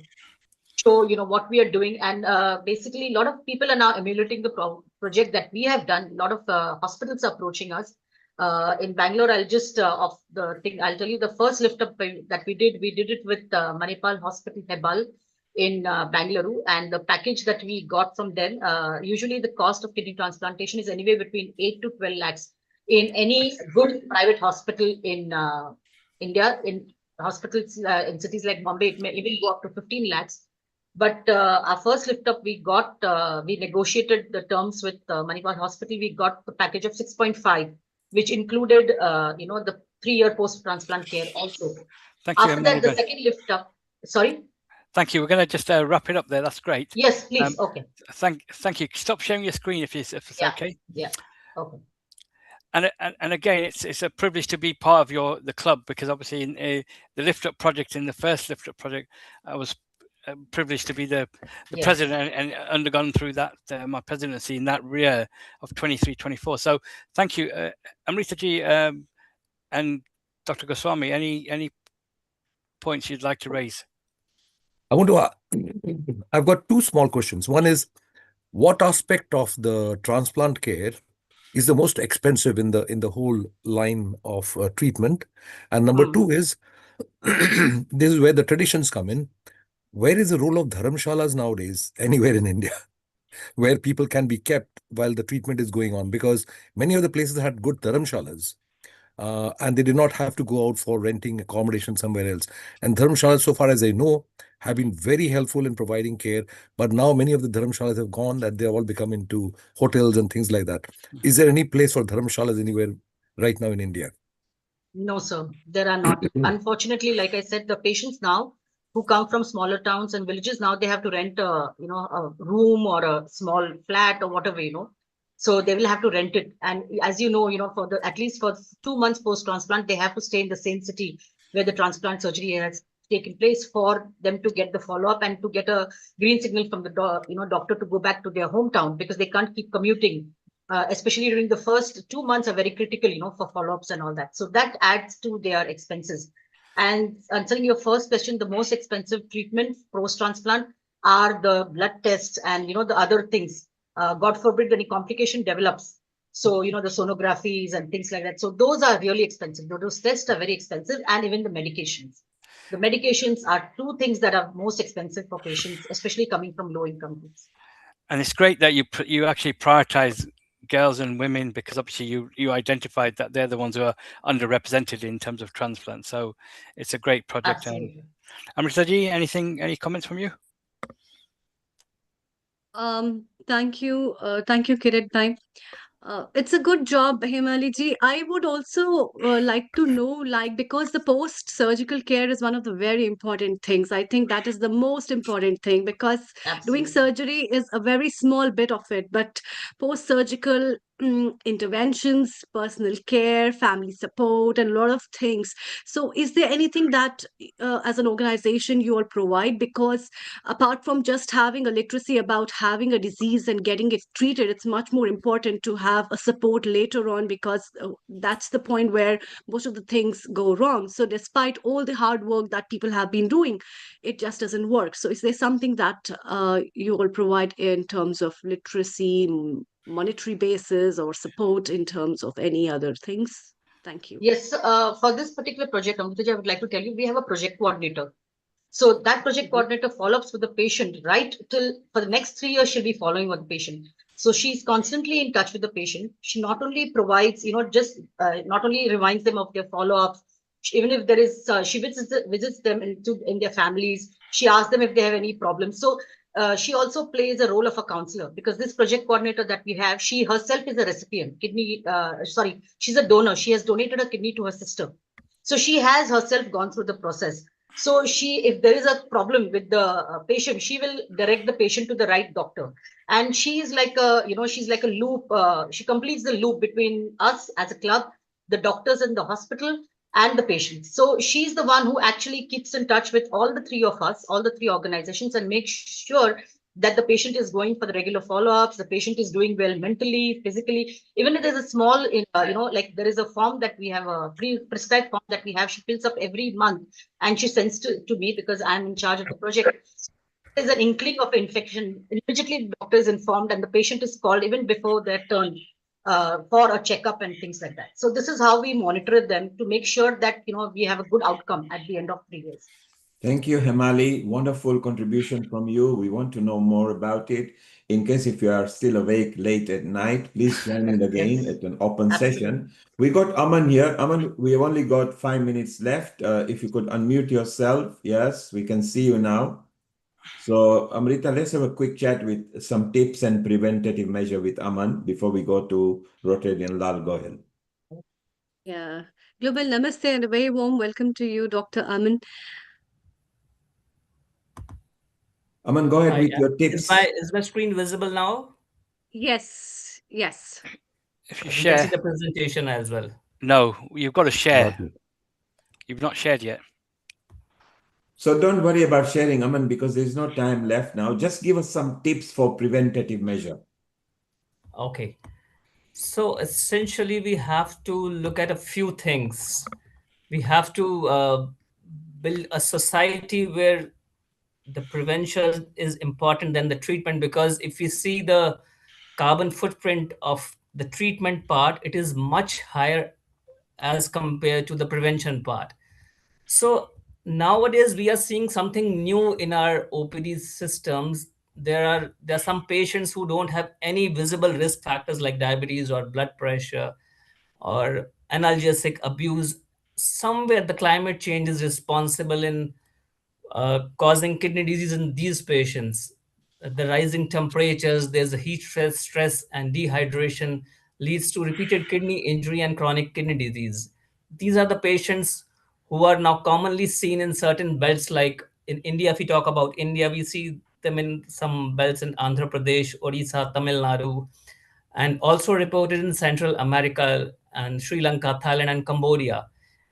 show what we are doing. And basically, a lot of people are now emulating the project that we have done. A lot of hospitals are approaching us. In Bangalore, I'll just of the thing I'll tell you the first lift up that we did it with Manipal Hospital Hebbal in Bangalore, and the package that we got from them. Usually, the cost of kidney transplantation is anywhere between 8 to 12 lakhs in any good private hospital in India. In hospitals in cities like Bombay, it may even go up to 15 lakhs. But our first lift up, we negotiated the terms with Manipal Hospital. We got the package of 6.5, which included, the 3-year post-transplant care also. Thank you, After that, the second lift up, sorry? Thank you. We're going to just wrap it up there. That's great. Yes, please. Okay. Thank you. Stop sharing your screen if it's okay. Yeah. Okay. And again, it's a privilege to be part of the club, because obviously in the Lift Up project, in the first Lift Up project, I was privileged to be the Yes. president and undergone through that my presidency in that year of 23-24. So thank you, Amrita ji and Dr. Goswami. Any points you'd like to raise? I want to. I've got two small questions. One is, what aspect of the transplant care is the most expensive in the whole line of treatment? And number two is, this is where the traditions come in. Where is the role of dharamshalas nowadays, anywhere in India, where people can be kept while the treatment is going on? Because many of the places had good dharamshalas, and they did not have to go out for renting accommodation somewhere else. And dharamshalas, so far as I know, have been very helpful in providing care. But now many of the dharamshalas have gone, that they have all become into hotels and things like that. Is there any place for dharamshalas anywhere right now in India? No, sir, there are not. Unfortunately, like I said, the patients now who come from smaller towns and villages, now they have to rent a room or a small flat or whatever, So they will have to rent it. And as you know, at least for 2 months post-transplant, they have to stay in the same city where the transplant surgery has taken place for them to get the follow-up and to get a green signal from the doctor to go back to their hometown, because they can't keep commuting. Especially during the first 2 months are very critical, for follow-ups and all that. So that adds to their expenses. And answering your first question, the most expensive treatment post-transplant are the blood tests and, the other things. God forbid any complication develops. So, the sonographies and things like that. So those are really expensive. Those tests are very expensive, and even the medications. The medications are two things that are most expensive for patients, especially coming from low-income groups. And it's great that you actually prioritize girls and women, because obviously you identified that they're the ones who are underrepresented in terms of transplant. So it's a great project. Amrita ji, any comments from you? Thank you, Kirit bhai. It's a good job, Himali ji. I would also like to know, because the post-surgical care is one of the very important things. I think that is the most important thing, because doing surgery is a very small bit of it, but post-surgical interventions, personal care, family support, and a lot of things. So is there anything that as an organization you all provide? Because apart from just having a literacy about having a disease and getting it treated, it's much more important to have a support later on, because that's the point where most of the things go wrong. So despite all the hard work that people have been doing, it just doesn't work. So is there something that you all provide in terms of literacy, monetary basis, or support in terms of any other things? Thank you. Yes, for this particular project, Amrita ji, I would like to tell you, we have a project coordinator. So that project coordinator follows with the patient right till for the next 3 years, she'll be following with the patient. So she's constantly in touch with the patient. She not only provides, not only reminds them of their follow-ups, even if there is, she visits them in their families. She asks them if they have any problems. So she also plays a role of a counselor, because this project coordinator that we have, she herself is a recipient, she's a donor. She has donated a kidney to her sister. So she has herself gone through the process. So if there is a problem with the patient, she will direct the patient to the right doctor. And she is like she's like a loop. She completes the loop between us as a club, the doctors in the hospital, and the patients. So she's the one who actually keeps in touch with all the three of us, all the three organizations, and makes sure that the patient is going for the regular follow-ups, the patient is doing well mentally, physically. Even if there's a small, like there is a form that we have, a prescribed form that we have, she fills up every month and she sends to me because I'm in charge of the project. There's an inkling of infection. Immediately the doctor is informed and the patient is called even before their turn for a checkup and things like that. So this is how we monitor them to make sure that, we have a good outcome at the end of 3 years. Thank you, Hemali. Wonderful contribution from you. We want to know more about it. In case if you are still awake late at night, please join in again at an open session. We got Aman here. Aman, we have only got 5 minutes left. If you could unmute yourself. Yes, we can see you now. So, Amrita, let's have a quick chat with some tips and preventative measure with Aman before we go to Rotary and Lal Gohel. Yeah. Global Namaste and a very warm welcome to you, Dr. Aman. Aman, go ahead with your tips. Is my screen visible now? Yes. Yes. If you We share, can see the presentation as well. No, you've got to share. You've not shared yet. So don't worry about sharing, Aman, because there's no time left now. Just give us some tips for preventative measure. Okay. So essentially, we have to look at a few things. We have to build a society where the prevention is important than the treatment, because if we see the carbon footprint of the treatment part, it is much higher as compared to the prevention part. So nowadays we are seeing something new in our OPD systems. There are some patients who don't have any visible risk factors like diabetes or blood pressure or analgesic abuse. Somewhere the climate change is responsible in causing kidney disease in these patients. The rising temperatures, there's a heat stress and dehydration leads to repeated kidney injury and chronic kidney disease. These are the patients who are now commonly seen in certain belts, like in India. If we talk about India, we see them in some belts in Andhra Pradesh, Odisha, Tamil Nadu, and also reported in Central America and Sri Lanka, Thailand, and Cambodia.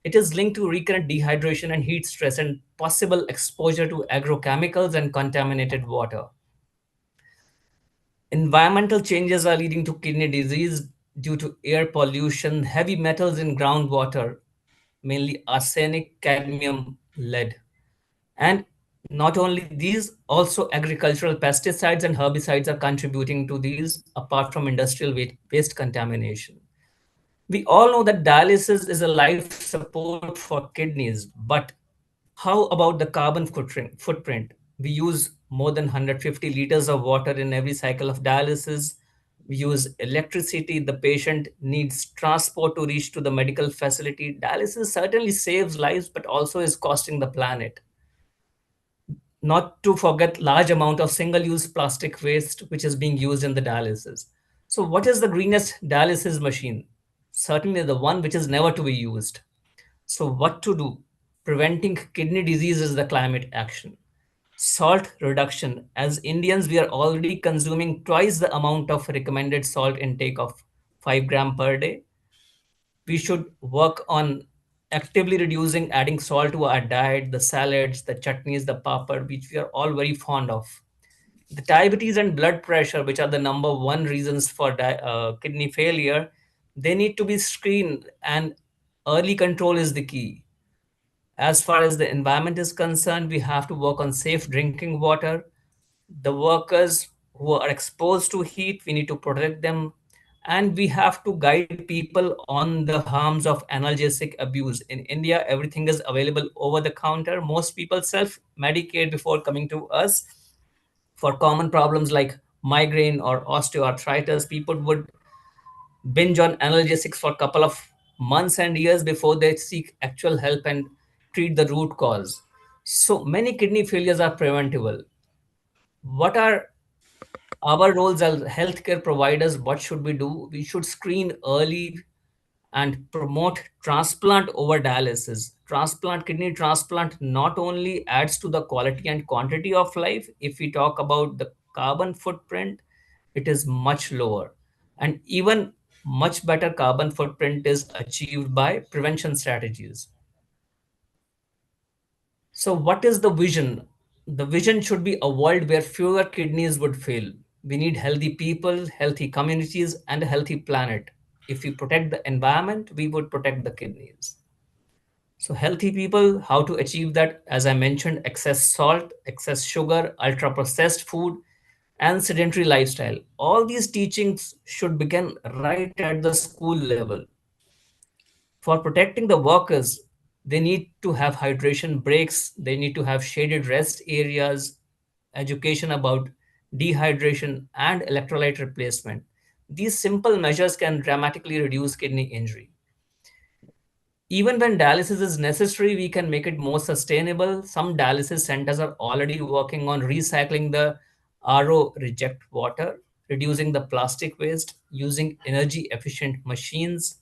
It is linked to recurrent dehydration and heat stress and possible exposure to agrochemicals and contaminated water. Environmental changes are leading to kidney disease due to air pollution, heavy metals in groundwater, mainly arsenic, cadmium, lead. And not only these, also agricultural pesticides and herbicides are contributing to these, apart from industrial waste contamination. We all know that dialysis is a life support for kidneys, but how about the carbon footprint? We use more than 150 liters of water in every cycle of dialysis. We use electricity. The patient needs transport to reach to the medical facility. Dialysis certainly saves lives, but also is costing the planet. Not to forget large amount of single-use plastic waste which is being used in the dialysis. So what is the greenest dialysis machine? Certainly the one which is never to be used. So what to do? Preventing kidney disease is the climate action. Salt reduction. As Indians, we are already consuming twice the amount of recommended salt intake of 5 grams per day. We should work on actively reducing adding salt to our diet, the salads, the chutneys, the papad, which we are all very fond of. The diabetes and blood pressure, which are the number one reasons for kidney failure, they need to be screened, and early control is the key. As far as the environment is concerned, we have to work on safe drinking water. The workers who are exposed to heat, we need to protect them. And we have to guide people on the harms of analgesic abuse. In India, everything is available over the counter. Most people self-medicate before coming to us. For common problems like migraine or osteoarthritis, people would binge on analgesics for a couple of months and years before they seek actual help and treat the root cause. So many kidney failures are preventable. What are our roles as healthcare providers? What should we do? We should screen early and promote transplant over dialysis. Kidney transplant not only adds to the quality and quantity of life, if we talk about the carbon footprint, it is much lower. And even much better carbon footprint is achieved by prevention strategies. So what is the vision? The vision should be a world where fewer kidneys would fail. We need healthy people, healthy communities, and a healthy planet. If we protect the environment, we would protect the kidneys. So healthy people, how to achieve that? As I mentioned, excess salt, excess sugar, ultra-processed food, and sedentary lifestyle. All these teachings should begin right at the school level. For protecting the workers, they need to have hydration breaks, they need to have shaded rest areas, education about dehydration and electrolyte replacement. These simple measures can dramatically reduce kidney injury. Even when dialysis is necessary, we can make it more sustainable. Some dialysis centers are already working on recycling the RO reject water, reducing the plastic waste, using energy efficient machines,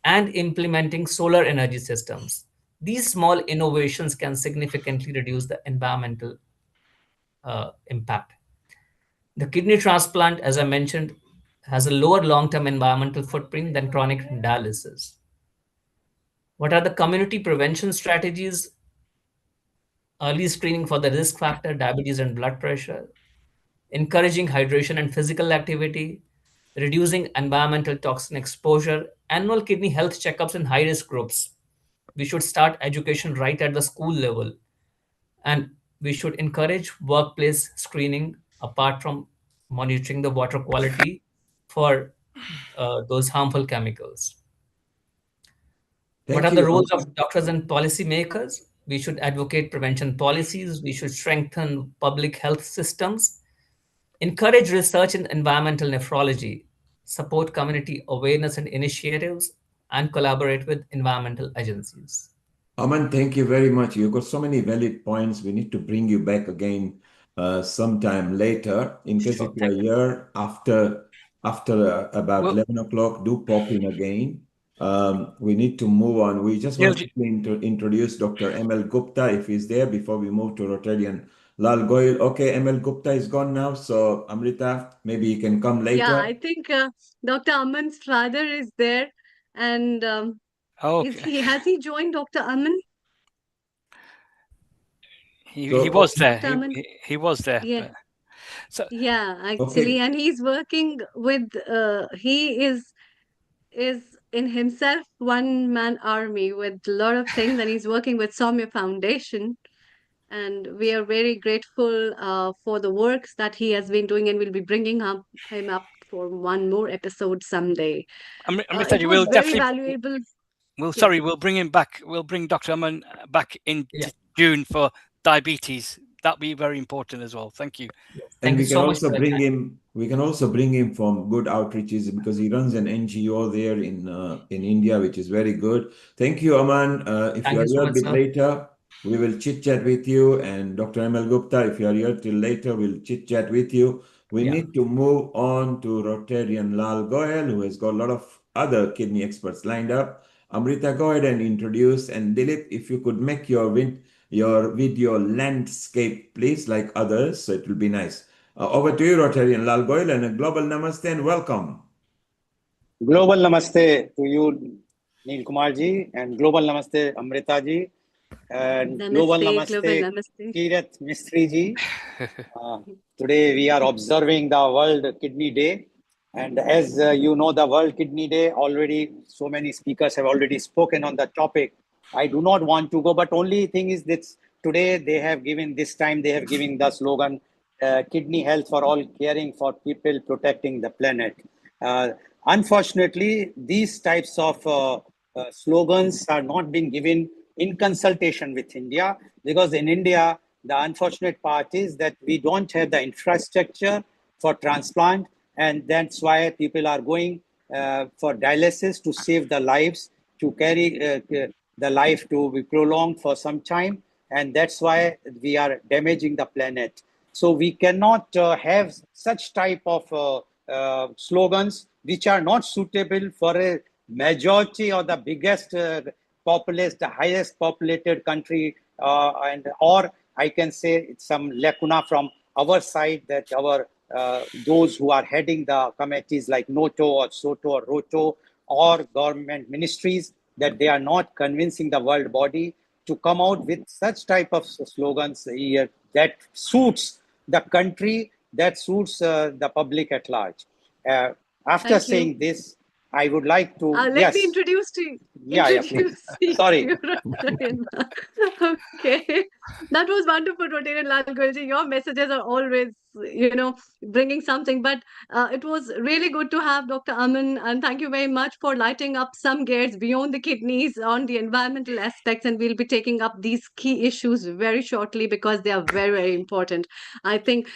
and implementing solar energy systems. These small innovations can significantly reduce the environmental impact. The kidney transplant, as I mentioned, has a lower long-term environmental footprint than chronic dialysis. What are the community prevention strategies? Early screening for the risk factor, diabetes and blood pressure, encouraging hydration and physical activity, reducing environmental toxin exposure, annual kidney health checkups in high-risk groups. We should start education right at the school level, and we should encourage workplace screening apart from monitoring the water quality for those harmful chemicals. What Thank are the you. roles of doctors and policymakers? We should advocate prevention policies. We should strengthen public health systems, encourage research in environmental nephrology, support community awareness and initiatives, and collaborate with environmental agencies. Aman, thank you very much. You've got so many valid points. We need to bring you back again sometime later. In case Sure, if you're thank you. here after about Well- 11 o'clock, do pop in again. We need to move on. We just want to introduce Dr. ML Gupta if he's there before we move to Rotarian Lal Goyal. Okay, ML Gupta is gone now. So Amrita, maybe you can come later. Yeah, I think Dr. Aman's father is there, and has he joined Dr. Aman? He was there. Dr. Aman? He was there. Yeah. But, so Yeah, actually, and he's working with he is in himself one man army with a lot of things, and he's working with Soumya Foundation, and we are very grateful for the works that he has been doing, and we'll be bringing him up for one more episode someday. Amrita, It you was will very definitely. valuable. We'll bring him back. We'll bring Dr. Aman back in June for diabetes. That'll be very important as well. Thank you. And we can also bring him. We can also bring him from good outreaches because he runs an NGO there in India, which is very good. Thank you, Aman. If you are here a bit later, we will chit chat with you. And Dr. ML Gupta, if you are here till later, we'll chit chat with you. We need to move on to Rotarian Lal Goyal, who has got a lot of other kidney experts lined up. Amrita, go ahead and introduce. And Dilip, if you could make your video landscape, please, like others, so it will be nice. Over to you, Rotarian Lal Goyal, and a global namaste and welcome. Global namaste to you, Neel Kumar ji, and global namaste, Amrita ji, and global namaste, Kirat Mistry ji. Today we are observing the World Kidney Day. And as you know, the World Kidney Day, already so many speakers have already spoken on the topic. I do not want to go, but only thing is that today they have given the slogan, kidney health for all, caring for people, protecting the planet. Unfortunately, these types of slogans are not being given in consultation with India, because in India, the unfortunate part is that we don't have the infrastructure for transplant, and that's why people are going for dialysis to save the lives, to carry the life to be prolonged for some time, and that's why we are damaging the planet. So we cannot have such type of slogans which are not suitable for majority or the biggest populace, the highest populated country, or I can say it's some lacuna from our side that our those who are heading the committees like NOTO or SOTO or ROTO or government ministries, that they are not convincing the world body to come out with such type of slogans here that suits the country, that suits the public at large. After Thank saying you. this, I would like to Let me introduce to you. yeah, please. Sorry. Okay, that was wonderful, Rotarian Lal Gulji. Your messages are always, bringing something. But it was really good to have Dr. Aman, and thank you very much for lighting up some gears beyond the kidneys on the environmental aspects. And we'll be taking up these key issues very shortly because they are very, very important. I think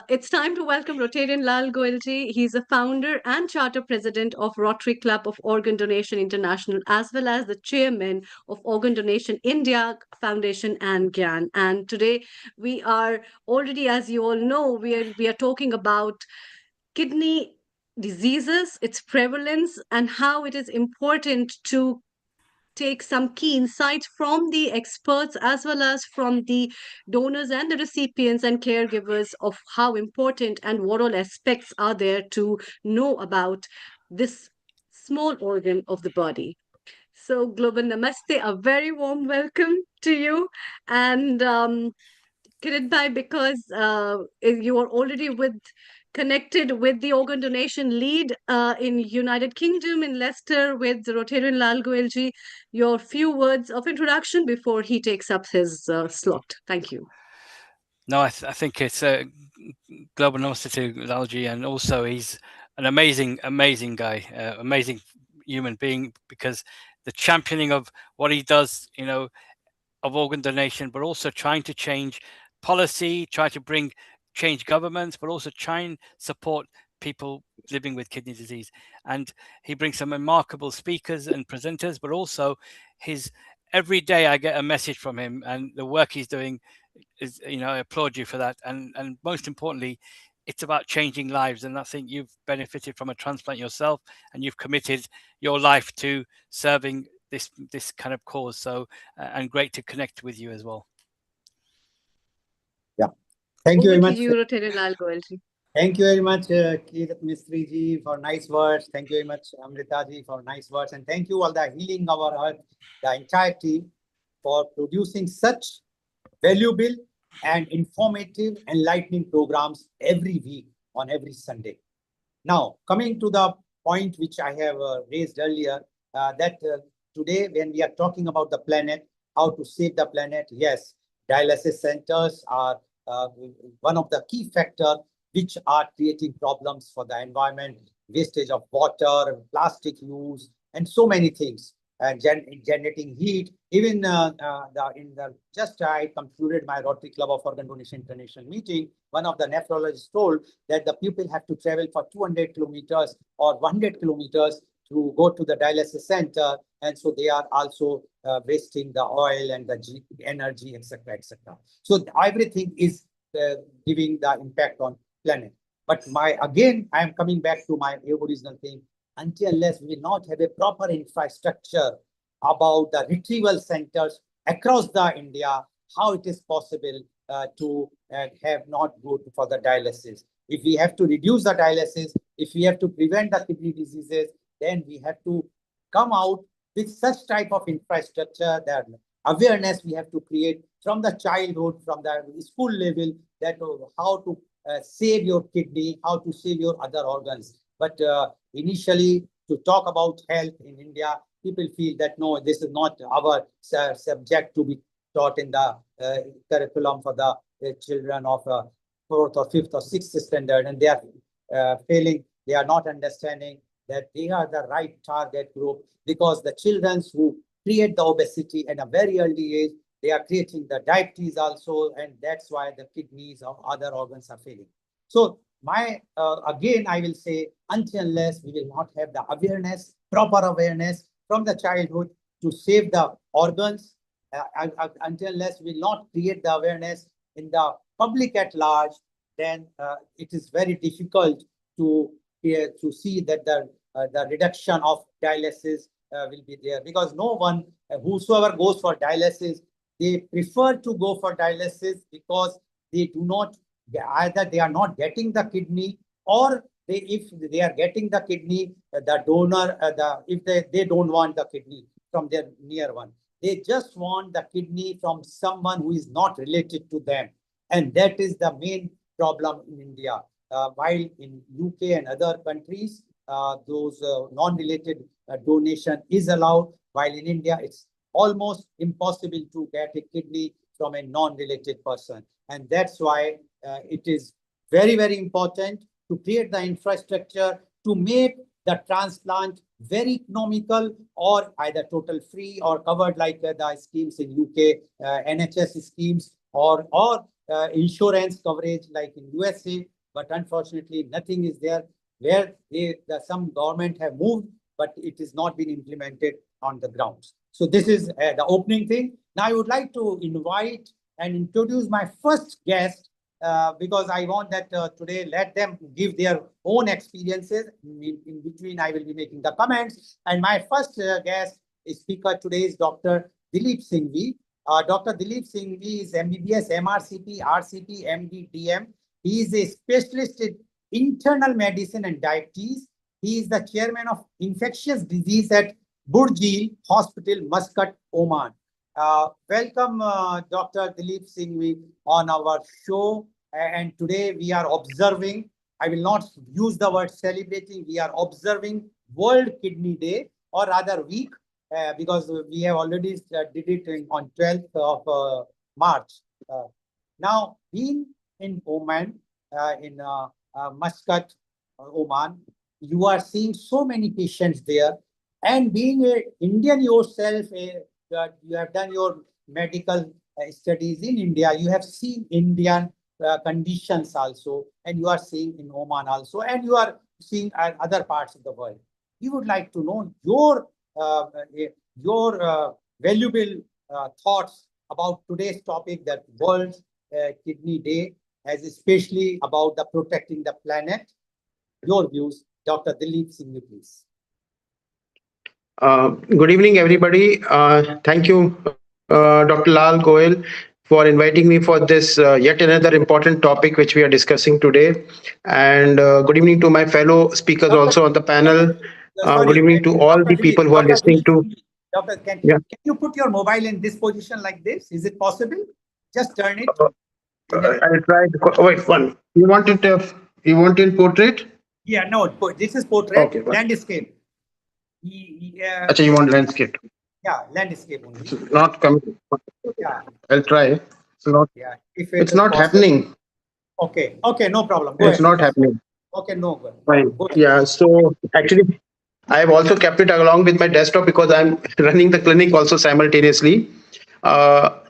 it's time to welcome Rotarian Lal Goyalji. He's a founder and charter president of Rotary Club of Organ Donation International, as well as the chairman of Organ Donation India Foundation and GYAN. And today we are already, as you all know, we are talking about kidney diseases, its prevalence, and how it is important to take some key insights from the experts as well as from the donors and the recipients and caregivers of how important and what all aspects are there to know about this small organ of the body. So, Global Namaste, a very warm welcome to you. And Kirit Bhai, because you are already connected with the organ donation lead in United Kingdom, in Leicester, with Rotarian Lal Goyalji, your few words of introduction before he takes up his slot. Thank you. No, I think it's a global namaste to Lalji, and also he's an amazing guy, amazing human being, because the championing of what he does, of organ donation, but also trying to change policy, try to change governments, but also try and support people living with kidney disease. And he brings some remarkable speakers and presenters, but also every day I get a message from him, and the work he's doing is, I applaud you for that. And most importantly, it's about changing lives. And I think you've benefited from a transplant yourself, and you've committed your life to serving this kind of cause. So, and great to connect with you as well. Yeah. Thank you very much. Thank you very much, Kirat Mistry ji, for nice words. Thank you very much, Amrita ji, for nice words. And thank you all the Healing Our Earth, the entire team, for producing such valuable and informative, enlightening programs every week on every Sunday. Now, coming to the point which I have raised earlier, that today when we are talking about the planet, how to save the planet, yes, dialysis centers are one of the key factors which are creating problems for the environment, wastage of water, plastic use, and so many things, and generating heat. Even just I concluded my Rotary Club of Organ Donation International meeting, one of the nephrologists told that the people have to travel for 200 kilometers or 100 kilometers to go to the dialysis center, and so they are also wasting the oil and the energy, etc., etc. So everything is giving the impact on planet. But again, I am coming back to my original thing. Unless we will not have a proper infrastructure about the retrieval centers across the India, how it is possible to have not go for the dialysis. If we have to reduce the dialysis, if we have to prevent the kidney diseases, then we have to come out with such type of infrastructure, that awareness we have to create from the childhood, from the school level, that how to save your kidney, how to save your other organs. But initially, to talk about health in India, people feel that no, this is not our subject to be taught in the curriculum for the children of 4th or 5th or 6th standard, and they are failing. They are not understanding that they are the right target group, because the children who create the obesity at a very early age, they are creating the diabetes also, and that's why the kidneys or other organs are failing. So again, I will say, unless we will not have the awareness, proper awareness from the childhood to save the organs, unless we will not create the awareness in the public at large, then it is very difficult to see that the the reduction of dialysis will be there, because no one, whosoever goes for dialysis, they prefer to go for dialysis because they do not, either they are not getting the kidney, or if they are getting the kidney, the donor, if they don't want the kidney from their near one. They just want the kidney from someone who is not related to them. And that is the main problem in India. While in UK and other countries, those non-related donation is allowed, while in India, it's almost impossible to get a kidney from a non-related person. And that's why it is very, very important to create the infrastructure to make the transplant very economical, or either total free or covered like the schemes in UK, NHS schemes, or insurance coverage like in USA. But unfortunately, nothing is there, where some government have moved, but it is not been implemented on the grounds. So this is the opening thing. Now I would like to invite and introduce my first guest, because I want that today let them give their own experiences. In between, I will be making the comments. And my first guest speaker today is Dr. Dilip Singhvi. Dr. Dilip Singhvi is MBBS, MRCP, RCP, MD, DM. He is a specialist in internal medicine and diabetes. He is the chairman of infectious disease at Burjeel Hospital, Muscat, Oman. Welcome, Dr. Dilip Singhvi, on our show. And today we are observing, I will not use the word celebrating, we are observing World Kidney Day, or rather week, because we have already did it on 12th of March. Now, being in Oman, in Muscat, Oman, you are seeing so many patients there. And being an Indian yourself, you have done your medical studies in India, you have seen Indian conditions also, and you are seeing in Oman also, and you are seeing other parts of the world. We would like to know your valuable thoughts about today's topic, that World Kidney Day, as especially about the protecting the planet. Your views, Dr. Dilip Singhvi, please. Good evening, everybody. Thank you, Dr. Lal Goel, for inviting me for this yet another important topic which we are discussing today. And good evening to my fellow speakers also on the panel. Good evening to all the people who are listening to. Doctor, can you put your mobile in this position like this? Is it possible? Just turn it. I'll try. Wait, one. You want it? You want in portrait? Yeah, no. This is portrait. Okay, landscape. Achha, you want landscape? Yeah, landscape only. It's not coming. Yeah. I'll try. It's not. Yeah. It's not happening. Okay. Okay. No problem. It's not happening. Okay. No. Go Fine. Yeah. So actually, I have also kept it along with my desktop because I'm running the clinic also simultaneously.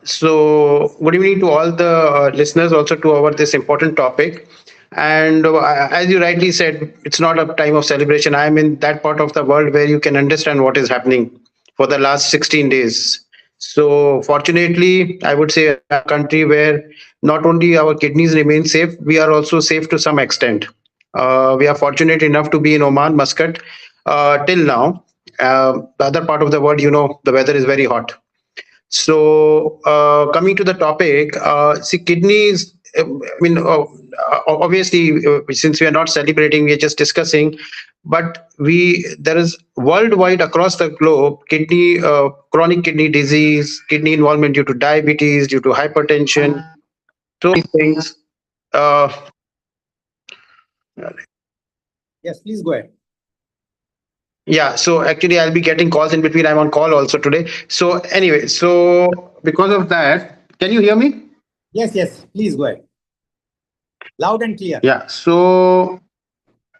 So good evening to all the listeners, also to our this important topic. And as you rightly said, it's not a time of celebration. I'm in that part of the world where you can understand what is happening for the last 16 days. So fortunately, I would say a country where not only our kidneys remain safe, we are also safe to some extent. We are fortunate enough to be in Oman, Muscat, till now. The other part of the world, you know, the weather is very hot. So coming to the topic, see, kidneys, I mean, obviously, since we are not celebrating, we are just discussing, but there is worldwide across the globe, chronic kidney disease, kidney involvement due to diabetes, due to hypertension, so many things. Yes, please go ahead. Yeah, so actually I'll be getting calls in between. I'm on call also today. So anyway, so because of that, can you hear me? Yes, please go ahead. Loud and clear. Yeah, so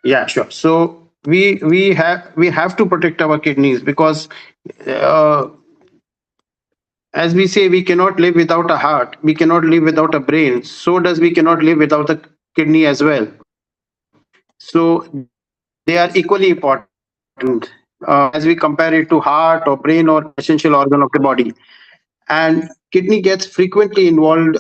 yeah, sure. So we have to protect our kidneys because as we say, we cannot live without a heart, we cannot live without a brain, so we cannot live without the kidney as well. So they are equally important as we compare it to heart or brain or essential organ of the body. And kidney gets frequently involved.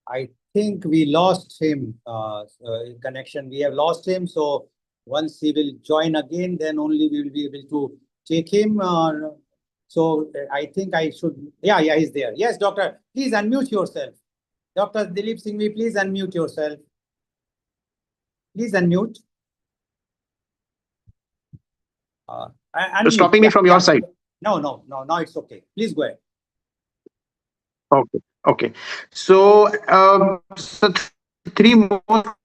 I think we lost him in connection. We have lost him. So once he will join again, then only we will be able to take him. So I think I should. Yeah, he's there. Yes, doctor, please unmute yourself. Dr. Dilip Singhvi, please unmute yourself. Please unmute. Stopping me from your side. No, now it's okay. Please go ahead. Okay. So, so 3 more,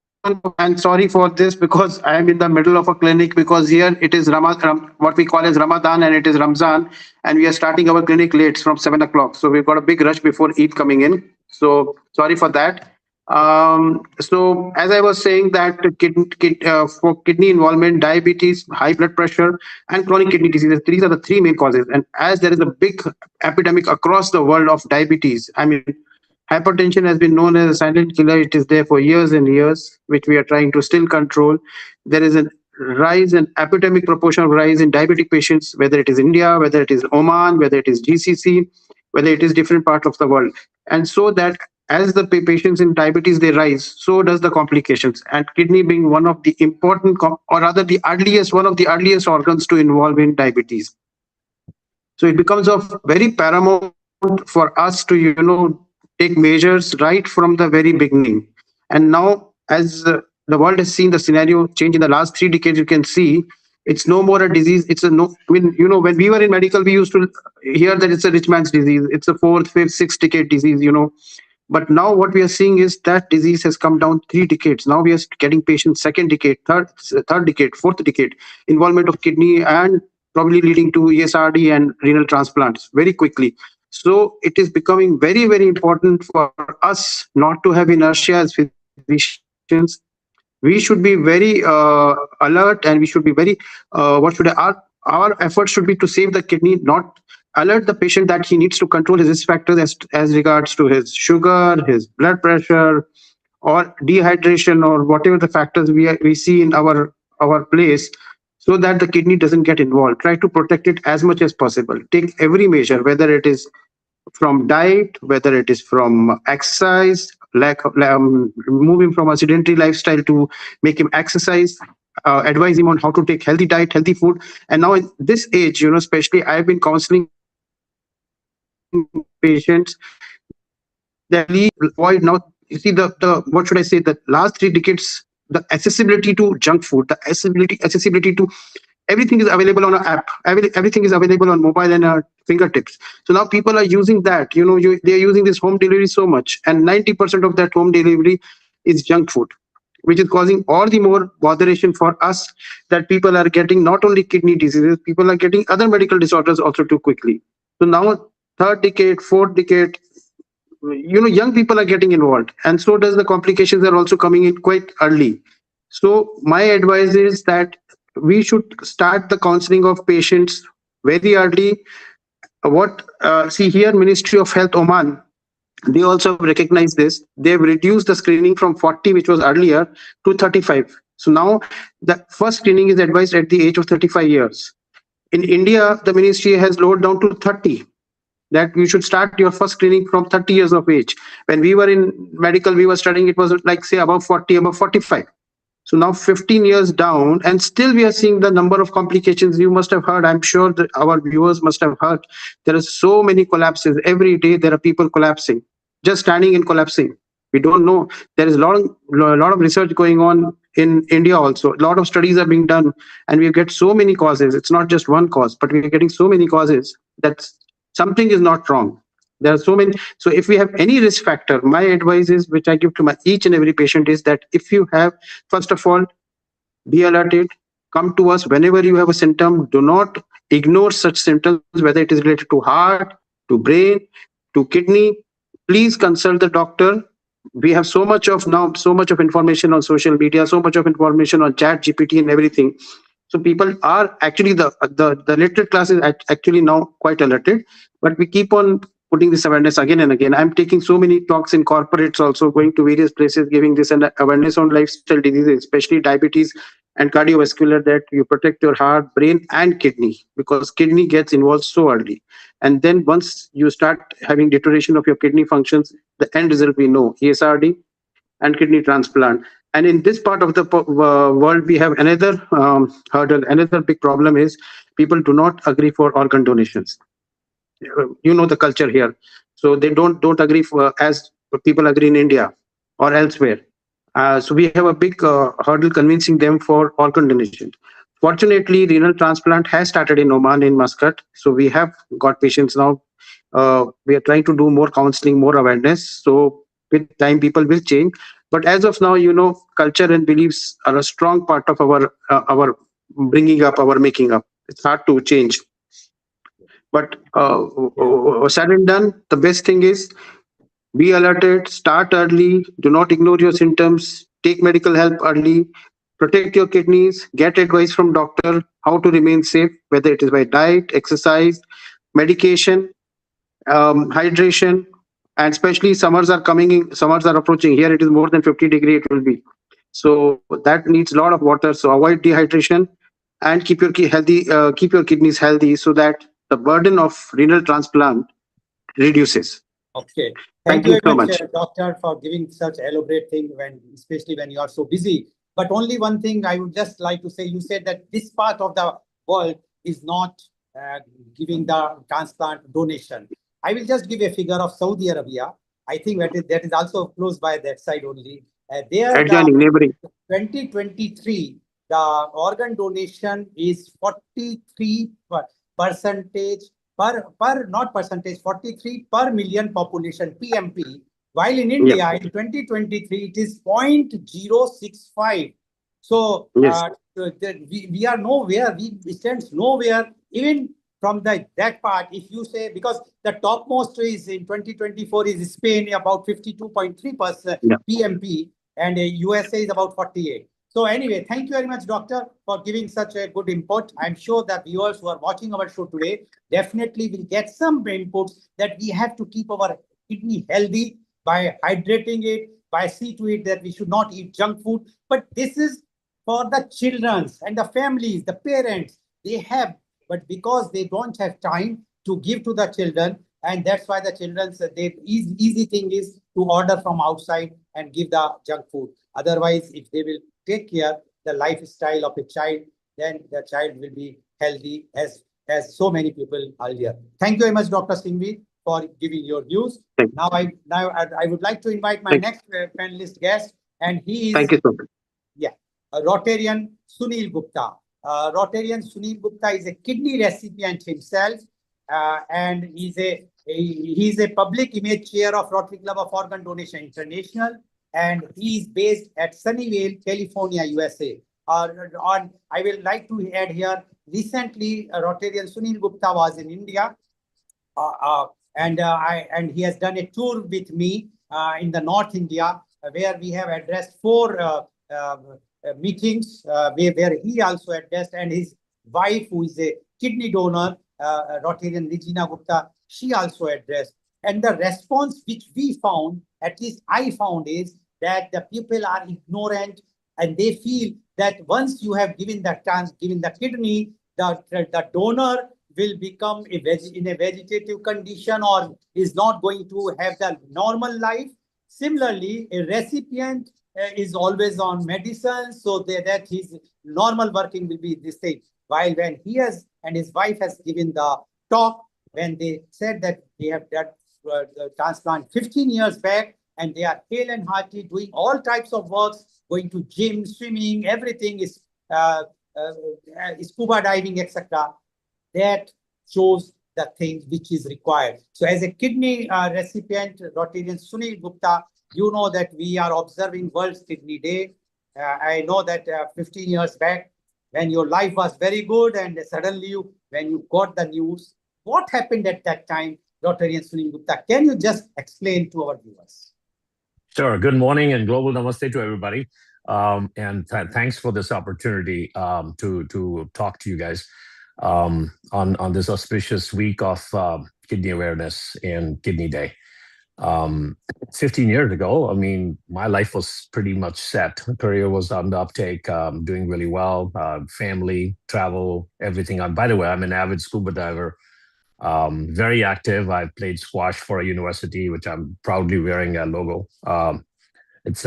and sorry for this because I am in the middle of a clinic, because here it is what we call as Ramadan, and it is Ramzan, and we are starting our clinic late from 7 o'clock. So we've got a big rush before Eid coming in. So sorry for that. So as I was saying that for kidney involvement, diabetes, high blood pressure, and chronic kidney diseases, these are the 3 main causes. And as there is a big epidemic across the world of diabetes, I mean, hypertension has been known as a silent killer. It is there for years and years, which we are trying to still control. There is a rise, an epidemic proportion of rise in diabetic patients, whether it is India, whether it is Oman, whether it is GCC, whether it is different parts of the world. And so that as the patients in diabetes, they rise, so does the complications. And kidney being one of the important, or rather one of the earliest organs to involve in diabetes. So it becomes of very paramount for us to, take measures right from the very beginning. And now, as the world has seen the scenario change in the last 3 decades, you can see it's no more a disease. It's when we were in medical, we used to hear that it's a rich man's disease. It's a 4th, 5th, 6th decade disease, But now what we are seeing is that disease has come down 3 decades. Now we are getting patients 2nd decade, third decade, 4th decade, involvement of kidney, and probably leading to ESRD and renal transplants very quickly. So it is becoming very, very important for us not to have inertia as physicians. We should be very alert, and we should be very, our efforts should be to save the kidney, not alert the patient that he needs to control his risk factors as regards to his sugar, his blood pressure, or dehydration, or whatever the factors we see in our place, so that the kidney doesn't get involved. Try to protect it as much as possible. Take every measure, whether it is from diet, whether it is from exercise, moving from a sedentary lifestyle to make him exercise, advise him on how to take healthy diet, healthy food. And now in this age, especially I've been counseling patients that we avoid now. You see, what should I say? The last 3 decades, the accessibility to junk food, the accessibility to everything is available on an app. Everything is available on mobile and our fingertips. So now people are using that. They are using this home delivery so much, and 90% of that home delivery is junk food, which is causing all the more botheration for us, that people are getting not only kidney diseases, people are getting other medical disorders also too quickly. So now 3rd decade, 4th decade, young people are getting involved, and so does the complications are also coming in quite early. So my advice is that we should start the counseling of patients very early. See here, Ministry of Health Oman, they also recognize this. They've reduced the screening from 40, which was earlier, to 35. So now the first screening is advised at the age of 35 years. In India, the ministry has lowered down to 30. That you should start your first screening from 30 years of age. When we were in medical, we were studying, it was like, say, above 40, above 45. So now 15 years down, and still we are seeing the number of complications. You must have heard, I'm sure that our viewers must have heard, there are so many collapses. Every day there are people collapsing, just standing and collapsing. We don't know. There is a lot of research going on in India also. A lot of studies are being done, and we get so many causes. It's not just one cause, but we're getting so many causes that something is not wrong. There are so many. So if we have any risk factor, my advice is, which I give to each and every patient, is that if you have, first of all, be alerted, come to us whenever you have a symptom. Do not ignore such symptoms, whether it is related to heart, to brain, to kidney. Please consult the doctor. We have so much of information on social media, so much of information on ChatGPT and everything. So people are actually, the literate class is actually now quite alerted, but we keep on putting this awareness again and again. I'm taking so many talks in corporates, also going to various places, giving this awareness on lifestyle diseases, especially diabetes and cardiovascular, that you protect your heart, brain, and kidney, because kidney gets involved so early. And then once you start having deterioration of your kidney functions, the end result we know, ESRD, and kidney transplant. And in this part of the world, we have another hurdle, another big problem is people do not agree for organ donations. You know the culture here, so they don't agree for as people agree in India or elsewhere. So we have a big hurdle convincing them for organ donation. Fortunately, renal transplant has started in Oman, in Muscat. So we have got patients now. We are trying to do more counseling, more awareness. So with time, people will change. But as of now, you know, culture and beliefs are a strong part of our bringing up, our making up. It's hard to change. But said and done, the best thing is be alerted, start early, do not ignore your symptoms, take medical help early, protect your kidneys, get advice from doctor how to remain safe, whether it is by diet, exercise, medication, hydration, and especially summers are coming in, summers are approaching. Here it is more than 50 degree it will be. So that needs a lot of water. So avoid dehydration and keep your keep your kidneys healthy so that the burden of renal transplant reduces. Okay. Thank you you very so much, much. Doctor, for giving such elaborate thing especially when you are so busy. But only one thing I would just like to say, you said that this part of the world is not giving the transplant donation. I will just give a figure of Saudi Arabia. I think that is also close by that side only. There, Adjoining, neighboring. 2023, the organ donation is 43 percentage not percentage, 43 per million population, PMP, while in India in 2023 it is 0.065. So we are nowhere, we stand nowhere, even from that part. If you say, because the topmost is in 2024 is Spain, about 52.3% PMP, and USA is about 48. So anyway, thank you very much, Doctor, for giving such a good input. I'm sure that viewers who are watching our show today definitely will get some inputs that we have to keep our kidney healthy by hydrating it, by see to it that we should not eat junk food. But this is for the children and the families, the parents, they have, but because they don't have time to give to the children, and that's why the children's easy thing is to order from outside and give the junk food. Otherwise, if they will take care the lifestyle of a child, then the child will be healthy as so many people earlier. Thank you very much, Dr. Singhvi, for giving your views. Now I would like to invite my next panelist guest, and he is Thank you so much. Rotarian Sunil Gupta. Rotarian Sunil Gupta is a kidney recipient himself, and he's a public image chair of Rotary Club of Organ Donation International, and he is based at Sunnyvale, California, USA. I will like to add here, recently Rotarian Sunil Gupta was in India, and he has done a tour with me in the North India, where we have addressed 4 meetings, where he also addressed, and his wife, who is a kidney donor, Rotarian Regina Gupta, she also addressed. And the response which we found, at least I found, is that the people are ignorant, and they feel that once you have given the kidney, the donor will become in a vegetative condition or is not going to have the normal life. Similarly, a recipient is always on medicine, so that his normal working will be the same. While when he has and his wife has given the talk, when they said that they have done the transplant 15 years back, and they are hale and hearty, doing all types of works, going to gym, swimming, everything is scuba diving, etc. That shows the things which is required. So as a kidney recipient, Rotarian Sunil Gupta, you know that we are observing World Kidney Day. I know that 15 years back, when your life was very good, and suddenly when you got the news, what happened at that time, Rotarian Sunil Gupta? Can you just explain to our viewers? Sure. Good morning and global namaste to everybody. And thanks for this opportunity to talk to you guys on this auspicious week of kidney awareness and Kidney Day. 15 years ago, I mean, my life was pretty much set. Career was on the uptake, doing really well, family, travel, everything. By the way, I'm an avid scuba diver. Very active. I played squash for a university, which I'm proudly wearing a logo. it's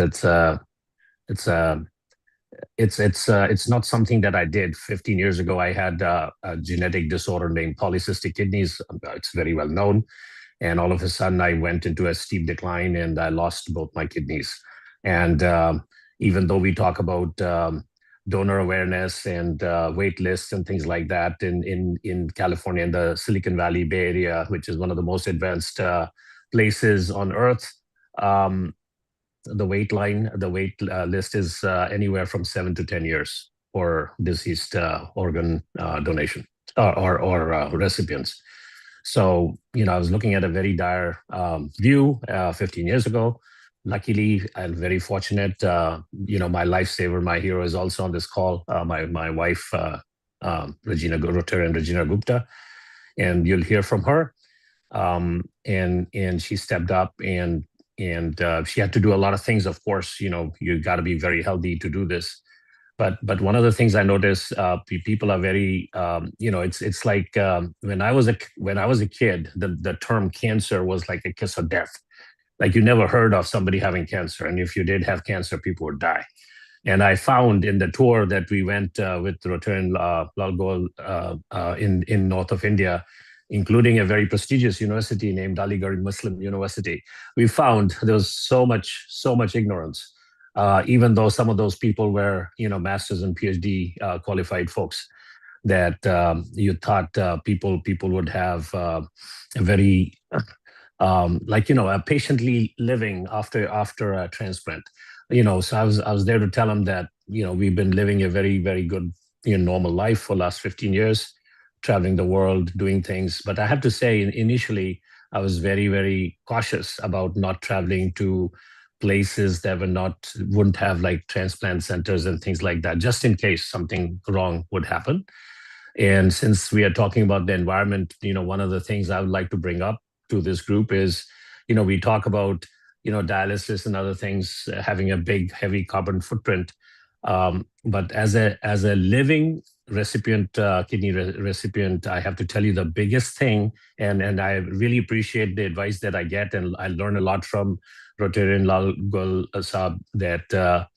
not something that I did 15 years ago. I had a genetic disorder named polycystic kidneys. It's very well known. And all of a sudden, I went into a steep decline and I lost both my kidneys. And even though we talk about donor awareness and wait lists and things like that in California, in the Silicon Valley Bay Area, which is one of the most advanced places on earth, the wait list is anywhere from 7 to 10 years for deceased organ donation or recipients. So, I was looking at a very dire view 15 years ago. Luckily, I'm very fortunate. My lifesaver, my hero is also on this call. My wife, Regina Gupta, and you'll hear from her. And she stepped up and she had to do a lot of things. Of course, you got to be very healthy to do this. But one of the things I noticed, people are very, it's like when I was a kid, the term cancer was like a kiss of death. Like you never heard of somebody having cancer, and if you did have cancer, people would die. And I found in the tour that we went with Rotarian Lal Goel in north of India, including a very prestigious university named Aligarh Muslim University, we found there was so much ignorance. Even though some of those people were, masters and PhD qualified folks, that you thought people would have a very, a patiently living after a transplant. So I was there to tell them that, we've been living a very, very good, normal life for the last 15 years, traveling the world, doing things. But I have to say, initially, I was very, very cautious about not traveling to places that wouldn't have like transplant centers and things like that, just in case something wrong would happen. And since we are talking about the environment, one of the things I would like to bring up to this group is, we talk about, dialysis and other things having a big, heavy carbon footprint. But as a living recipient, kidney recipient, I have to tell you the biggest thing, and I really appreciate the advice that I get, and I learn a lot from Rotarian Lal Goel Saab, that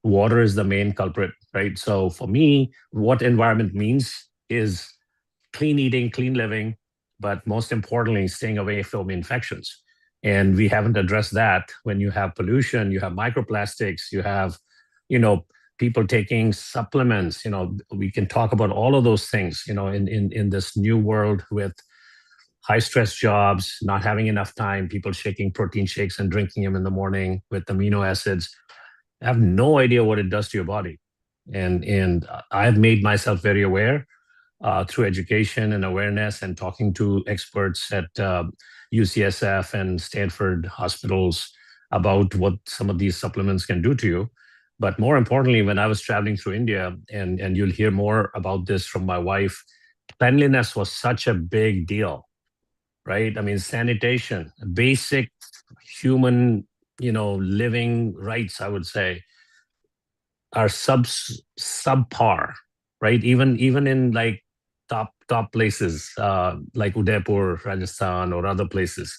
water is the main culprit, right? So for me, what environment means is clean eating, clean living, but most importantly, staying away from infections. And we haven't addressed that. When you have pollution, you have microplastics, you have, people taking supplements, we can talk about all of those things, in this new world with high stress jobs, not having enough time, people shaking protein shakes and drinking them in the morning with amino acids. I have no idea what it does to your body. And I've made myself very aware through education and awareness and talking to experts at UCSF and Stanford hospitals about what some of these supplements can do to you. But more importantly, when I was traveling through India, and you'll hear more about this from my wife, cleanliness was such a big deal, right? I mean, sanitation, basic human, living rights, I would say, are subpar, right? Even in like top places like Udaipur, Rajasthan, or other places,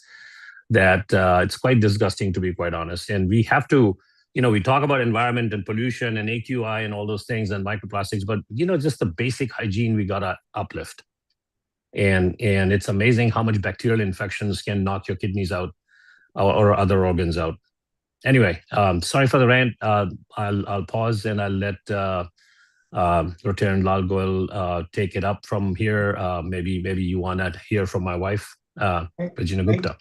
that it's quite disgusting, to be quite honest. And we have to, we talk about environment and pollution and AQI and all those things and microplastics, but just the basic hygiene we gotta uplift. And it's amazing how much bacterial infections can knock your kidneys out or other organs out. Anyway, sorry for the rant. I'll pause and I'll let Rotarian Lal Goel take it up from here. Maybe you want to hear from my wife, Regina Gupta.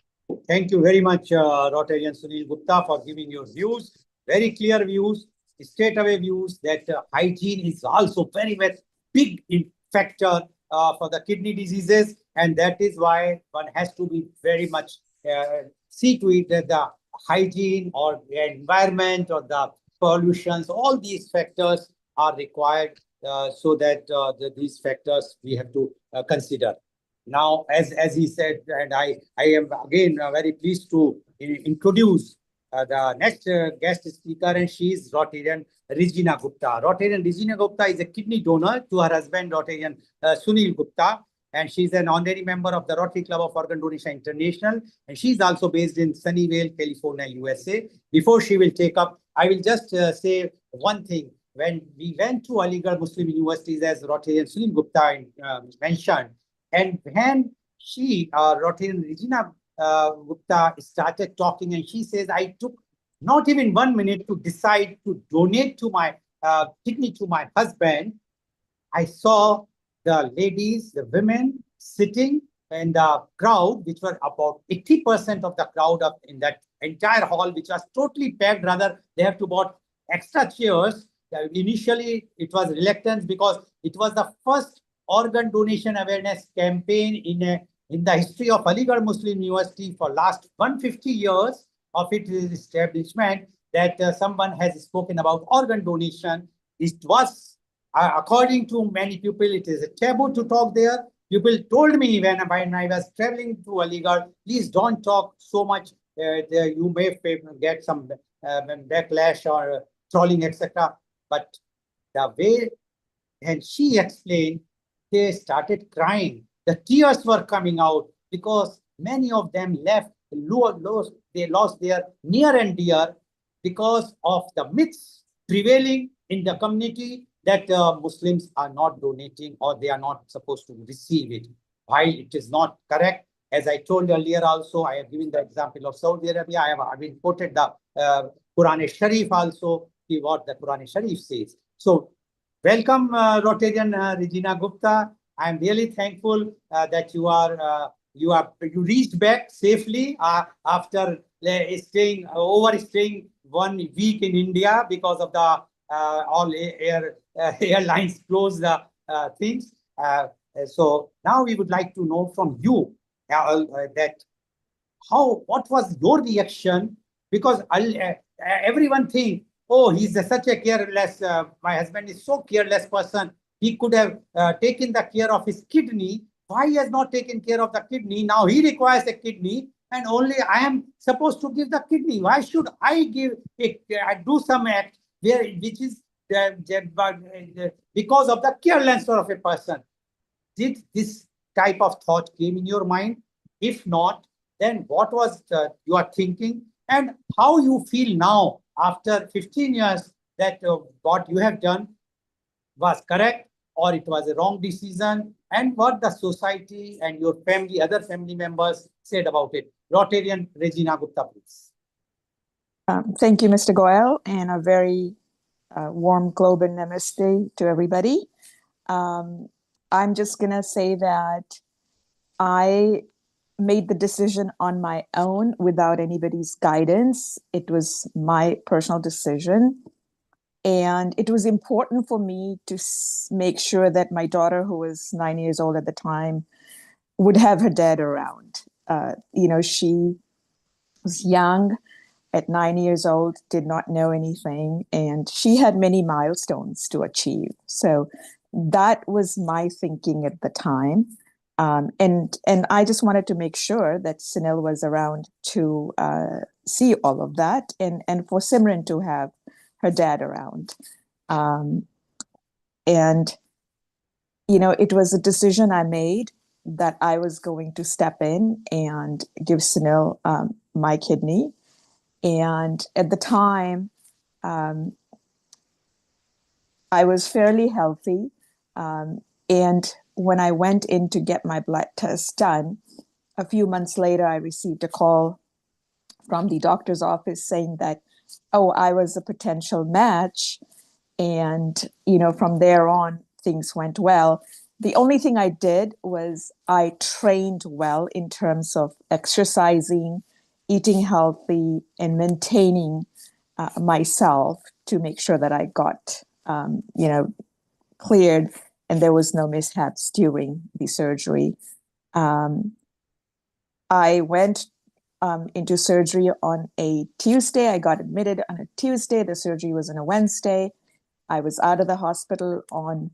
Thank you very much, Rotarian Sunil Gupta, for giving your views. Very clear views, straightaway views that hygiene is also very, very big factor for the kidney diseases, and that is why one has to be very much see to it that the hygiene or the environment or the pollutions, all these factors are required so that these factors we have to consider. Now, as he said, and I am again very pleased to introduce the next guest speaker, and she is Rotarian Regina Gupta. Rotarian Regina Gupta is a kidney donor to her husband, Rotarian Sunil Gupta. and she's an honorary member of the Rotary Club of Organ Donation International, and she's also based in Sunnyvale, California, USA. Before she will take up, I will just say one thing. When we went to Aligarh Muslim Universities, as Rotarian Sunil Gupta mentioned, and when she, Rotarian Regina Gupta, started talking, and she says, I took not even 1 minute to decide to donate to my kidney to my husband. I saw the ladies, the women sitting in the crowd, which were about 80% of the crowd in that entire hall, which was totally packed. Rather, they have to bought extra chairs. Initially, it was reluctance because it was the first organ donation awareness campaign in the history of Aligarh Muslim University for last 150 years of its establishment that someone has spoken about organ donation. It was, according to many people, it is a taboo to talk there. People told me when I was traveling to Aligarh, please don't talk so much. You may get some backlash or trolling, etc. But the way, and she explained, they started crying. The tears were coming out because many of them left. They lost their near and dear because of the myths prevailing in the community that Muslims are not donating or they are not supposed to receive it. While it is not correct, as I told earlier also, I have given the example of Saudi Arabia. I have been quoted the Quran Sharif also, what the Quran Sharif says. So welcome Rotarian Regina Gupta. I am really thankful that you reached back safely after overstaying 1 week in India because of the all airlines closed the things. So now we would like to know from you that what was your reaction, because everyone think, oh, he's such a careless, my husband is so careless person. He could have taken the care of his kidney. Why he has not taken care of the kidney? Now he requires a kidney and only I am supposed to give the kidney. Why should I give it? Do some act which is because of the carelessness of a person. Did this type of thought came in your mind? If not, then what was you are thinking and how you feel now after 15 years that what you have done was correct or it was a wrong decision, and what the society and your family, other family members said about it. Rotarian Regina Gupta, please. Thank you, Mr. Goel, and a very warm global namaste to everybody. I'm just going to say that I made the decision on my own without anybody's guidance. It was my personal decision. And it was important for me to make sure that my daughter, who was 9 years old at the time, would have her dad around. She was young at 9 years old, did not know anything, and she had many milestones to achieve. So that was my thinking at the time. And I just wanted to make sure that Sunil was around to see all of that and for Simran to have her dad around. It was a decision I made that I was going to step in and give Sunil my kidney. And at the time, I was fairly healthy. And when I went in to get my blood test done, a few months later, I received a call from the doctor's office saying that, oh, I was a potential match. And, from there on, things went well. The only thing I did was I trained well in terms of exercising, eating healthy, and maintaining myself to make sure that I got, cleared and there was no mishaps during the surgery. I went into surgery on a Tuesday. I got admitted on a Tuesday. The surgery was on a Wednesday. I was out of the hospital on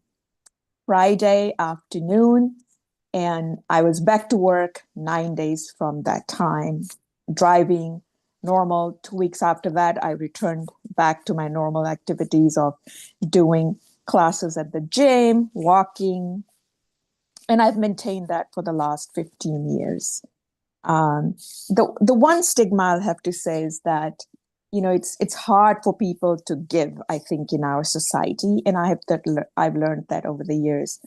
Friday afternoon, and I was back to work 9 days from that time, driving normal. 2 weeks after that, I returned back to my normal activities of doing classes at the gym, walking, And I've maintained that for the last 15 years. The one stigma I'll have to say is that, you know, it's hard for people to give, I think, in our society. And I've learned that over the years.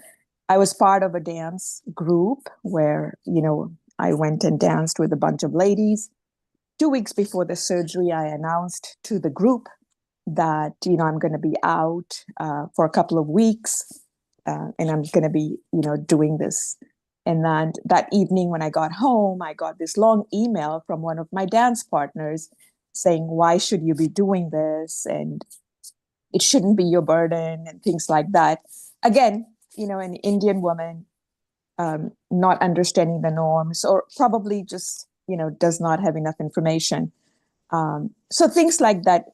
I was part of a dance group where, you know, I went and danced with a bunch of ladies. 2 weeks before the surgery, I announced to the group that, you know, I'm going to be out for a couple of weeks and I'm going to be, you know, doing this. And then that evening when I got home, I got this long email from one of my dance partners saying, why should you be doing this? And it shouldn't be your burden and things like that. Again, you know, an Indian woman not understanding the norms, or probably just, you know, does not have enough information. So things like that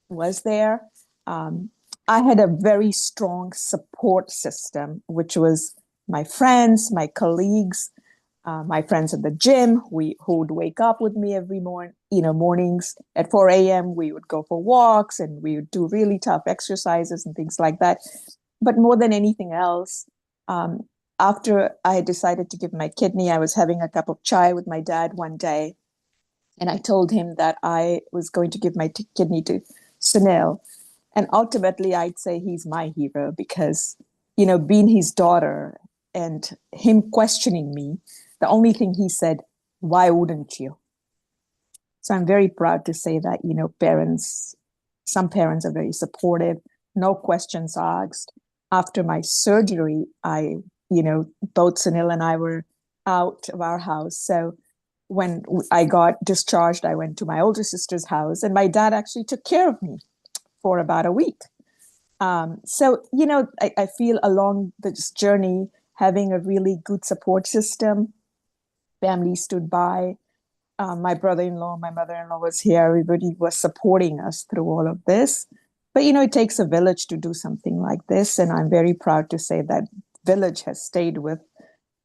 was there. I had a very strong support system, which was my friends, my colleagues, my friends at the gym, who would wake up with me every mornings at 4 a.m. We would go for walks and we would do really tough exercises and things like that. But more than anything else, after I had decided to give my kidney, I was having a cup of chai with my dad one day, and I told him that I was going to give my kidney to Sunil. And ultimately, I'd say he's my hero because, you know, being his daughter and him questioning me, the only thing he said, why wouldn't you? So I'm very proud to say that, you know, some parents are very supportive, no questions asked. After my surgery, both Sunil and I were out of our house. So when I got discharged, I went to my older sister's house and my dad actually took care of me for about a week. So, you know, I feel along this journey, having a really good support system, family stood by, my brother-in-law, my mother-in-law was here, everybody was supporting us through all of this. But, you know, it takes a village to do something like this. And I'm very proud to say that village has stayed with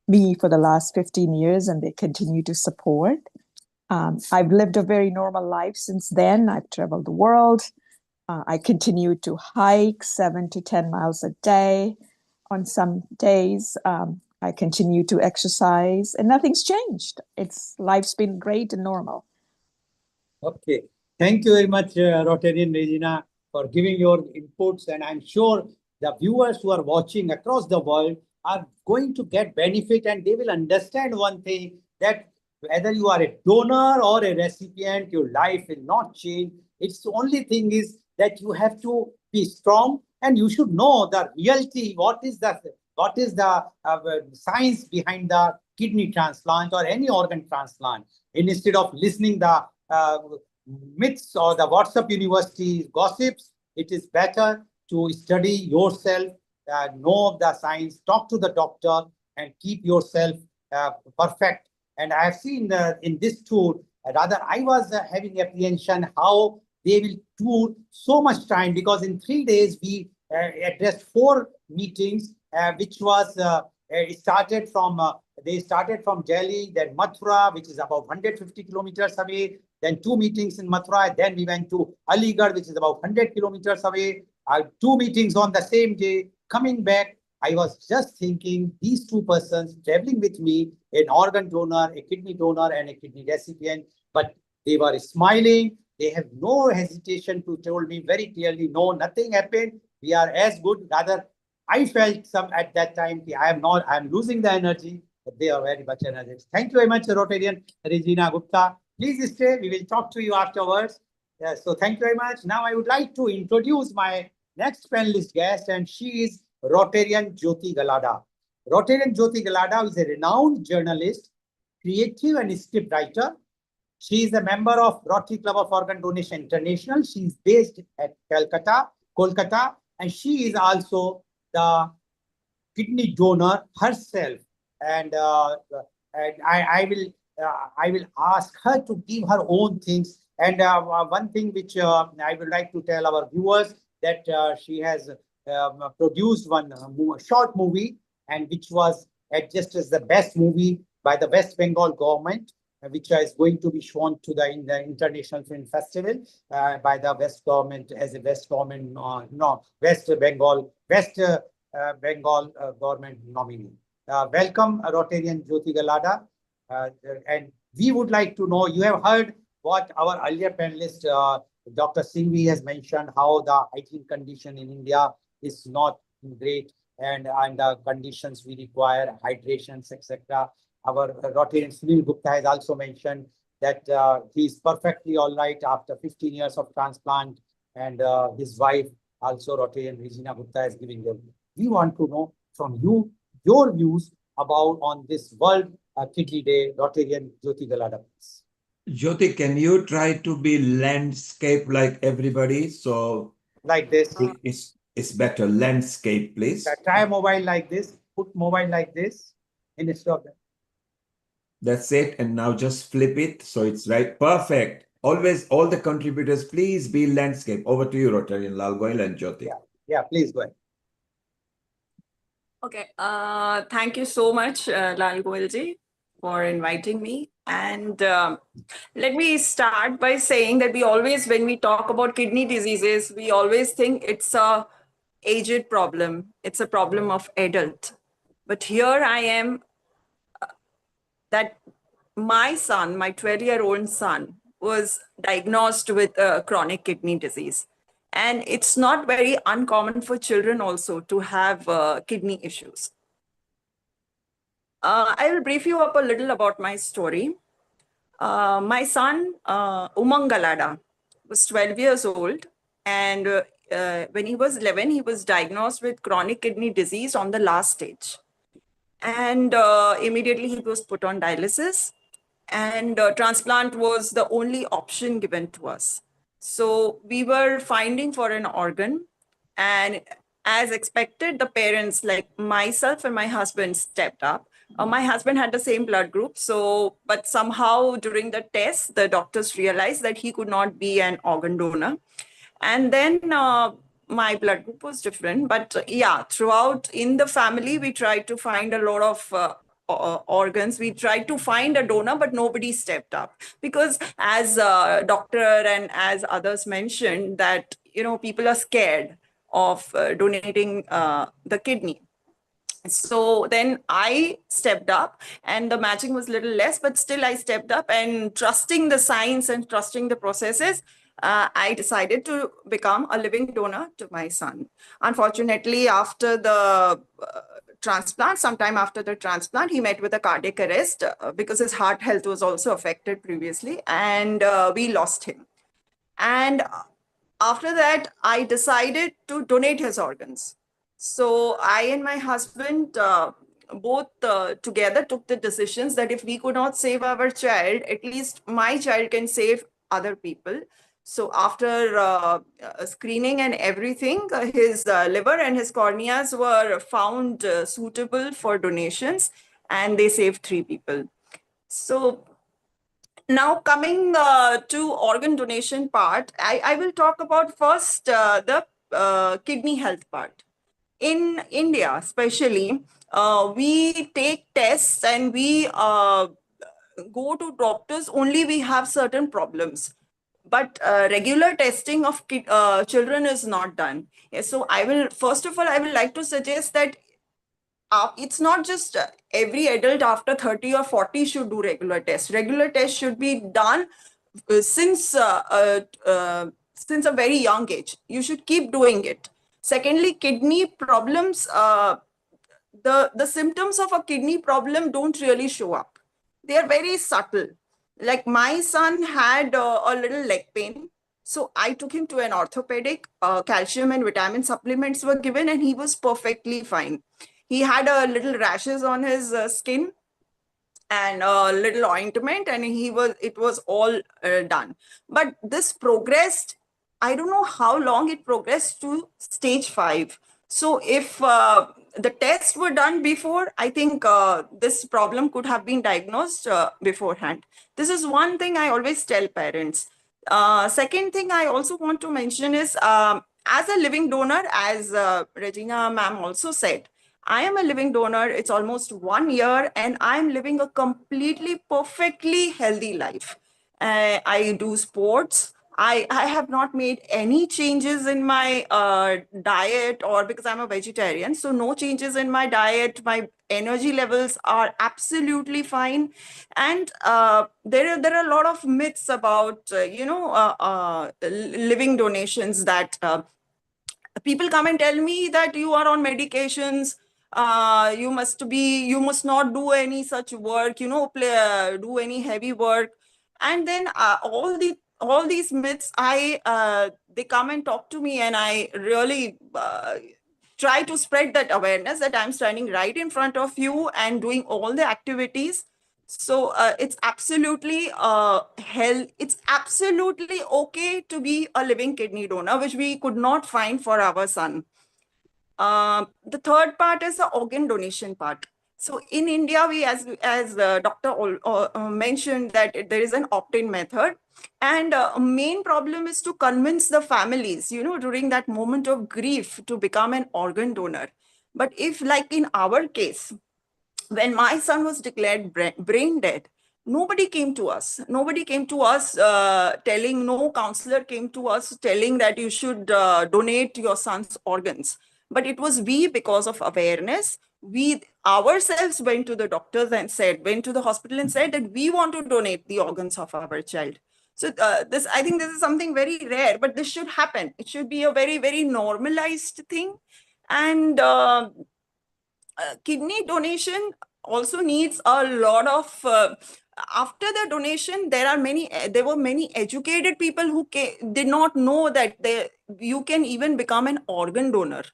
me for the last 15 years and they continue to support. I've lived a very normal life since then. I've traveled the world. I continue to hike 7 to 10 miles a day. On some days, I continue to exercise and nothing's changed. Life's been great and normal. Okay. Thank you very much, Rotarian Regina, for giving your inputs. And I'm sure the viewers who are watching across the world are going to get benefit and they will understand one thing, that whether you are a donor or a recipient, your life will not change. It's the only thing is that you have to be strong and you should know the reality. What is the science behind the kidney transplant or any organ transplant? And instead of listening the myths or the WhatsApp University gossips, it is better to study yourself, know the science, talk to the doctor, and keep yourself perfect. And I have seen in this tour, rather I was having apprehension how they will tour so much time, because in 3 days we addressed 4 meetings, which was they started from Delhi, then Mathura, which is about 150 kilometers away, then 2 meetings in Mathura, then we went to Aligarh, which is about 100 kilometers away, 2 meetings on the same day. Coming back, I was just thinking these 2 persons traveling with me, an organ donor, a kidney donor, and a kidney recipient, but they were smiling. They have no hesitation to tell me very clearly, no, nothing happened. We are as good. Rather, I felt some at that time, I'm losing the energy, but they are very much energetic. Thank you very much, Rotarian Regina Gupta. Please stay. We will talk to you afterwards. So thank you very much. Now I would like to introduce my next panelist guest, and she is Rotarian Jyoti Galada. Rotarian Jyoti Galada is a renowned journalist, creative and script writer. She is a member of Rotary Club of Organ Donation International. She is based at Kolkata, and she is also the kidney donor herself. And I will ask her to give her own things. And one thing which I would like to tell our viewers, that she has produced one short movie, and which was adjusted as the best movie by the West Bengal government, which is going to be shown to in the International Film Festival by the West government as a West Bengal government nominee. welcome Rotarian Jyoti Galada. And we would like to know, you have heard what our earlier panelist, Dr. Singhvi has mentioned, how the hygiene condition in India is not great, and the conditions we require, hydrations, etc. Our Rotarian Sunil Gupta has also mentioned that he is perfectly all right after 15 years of transplant, and his wife, also Rotarian Regina Gupta, is giving them. We want to know from you your views about on this World Kidney Day. Rotarian Jyoti Galada, please. Jyoti, can you try to be landscape like everybody? So like this. It's better. Landscape, please. Try mobile like this. Put mobile like this instead of that. That's it. And now just flip it so it's right. Perfect. Always, all the contributors, please be landscape. Over to you, Rotarian Lal Goyal and Jyoti. Yeah, please go ahead. Okay. Thank you so much, Lal Goyal ji, for inviting me. And let me start by saying that we always, when we talk about kidney diseases, we always think it's a aged problem. It's a problem of adult. But here I am, that my son, my 12-year-old son, was diagnosed with chronic kidney disease. And it's not very uncommon for children also to have kidney issues. I will brief you up a little about my story. My son, Umang Galada, was 12 years old. And when he was 11, he was diagnosed with chronic kidney disease on the last stage. And immediately he was put on dialysis. And transplant was the only option given to us. So we were finding for an organ, and as expected, the parents, like myself and my husband, stepped up. My husband had the same blood group, but somehow during the test, the doctors realized that he could not be an organ donor. And then my blood group was different, but yeah, throughout in the family, we tried to find a lot of organs. We tried to find a donor, but nobody stepped up, because as doctor and as others mentioned, that people are scared of donating the kidney. So then I stepped up, and the matching was a little less, but still I stepped up, and trusting the science and trusting the processes, I decided to become a living donor to my son. Unfortunately, after the transplant, sometime after the transplant, he met with a cardiac arrest because his heart health was also affected previously, and we lost him. And after that, I decided to donate his organs. So I and my husband both together took the decisions that if we could not save our child, at least my child can save other people. So after screening and everything, his liver and his corneas were found suitable for donations, and they saved 3 people. So now coming to organ donation part, I will talk about first the kidney health part. In India, especially, we take tests and we go to doctors only we have certain problems. But regular testing of children is not done. So first of all, I will like to suggest that it's not just every adult after 30 or 40 should do regular tests. Regular tests should be done since a very young age. You should keep doing it. Secondly, kidney problems, the symptoms of a kidney problem don't really show up. They are very subtle. Like my son had a little leg pain. So I took him to an orthopedic, calcium and vitamin supplements were given, and he was perfectly fine. He had a little rashes on his skin and a little ointment, and it was all done. But this progressed. I don't know how long it progressed to stage 5. So if the tests were done before, I think this problem could have been diagnosed beforehand. This is one thing I always tell parents. Second thing I also want to mention is, as a living donor, as Regina ma'am also said, I am a living donor. It's almost 1 year, and I'm living a completely, perfectly healthy life. I do sports. I have not made any changes in my diet, or because I'm a vegetarian, so no changes in my diet. My energy levels are absolutely fine. And there are a lot of myths about, living donations, that people come and tell me that you are on medications, you must not do any such work, do any heavy work. And then all these myths, they come and talk to me, and I really try to spread that awareness that I'm standing right in front of you and doing all the activities. So it's absolutely it's absolutely okay to be a living kidney donor, which we could not find for our son. The third part is the organ donation part. So in India, we, as Dr. mentioned, that there is an opt-in method, and main problem is to convince the families, during that moment of grief, to become an organ donor. But if, like in our case, when my son was declared brain dead, nobody came to us. Nobody came to us telling, no counselor came to us telling that you should donate your son's organs. But it was we, because of awareness, we ourselves went to the doctors and went to the hospital and said that we want to donate the organs of our child. So I think this is something very rare, but this should happen. It should be a very, very normalized thing. And kidney donation also needs a lot of after the donation, there were many educated people who did not know that you can even become an organ donor.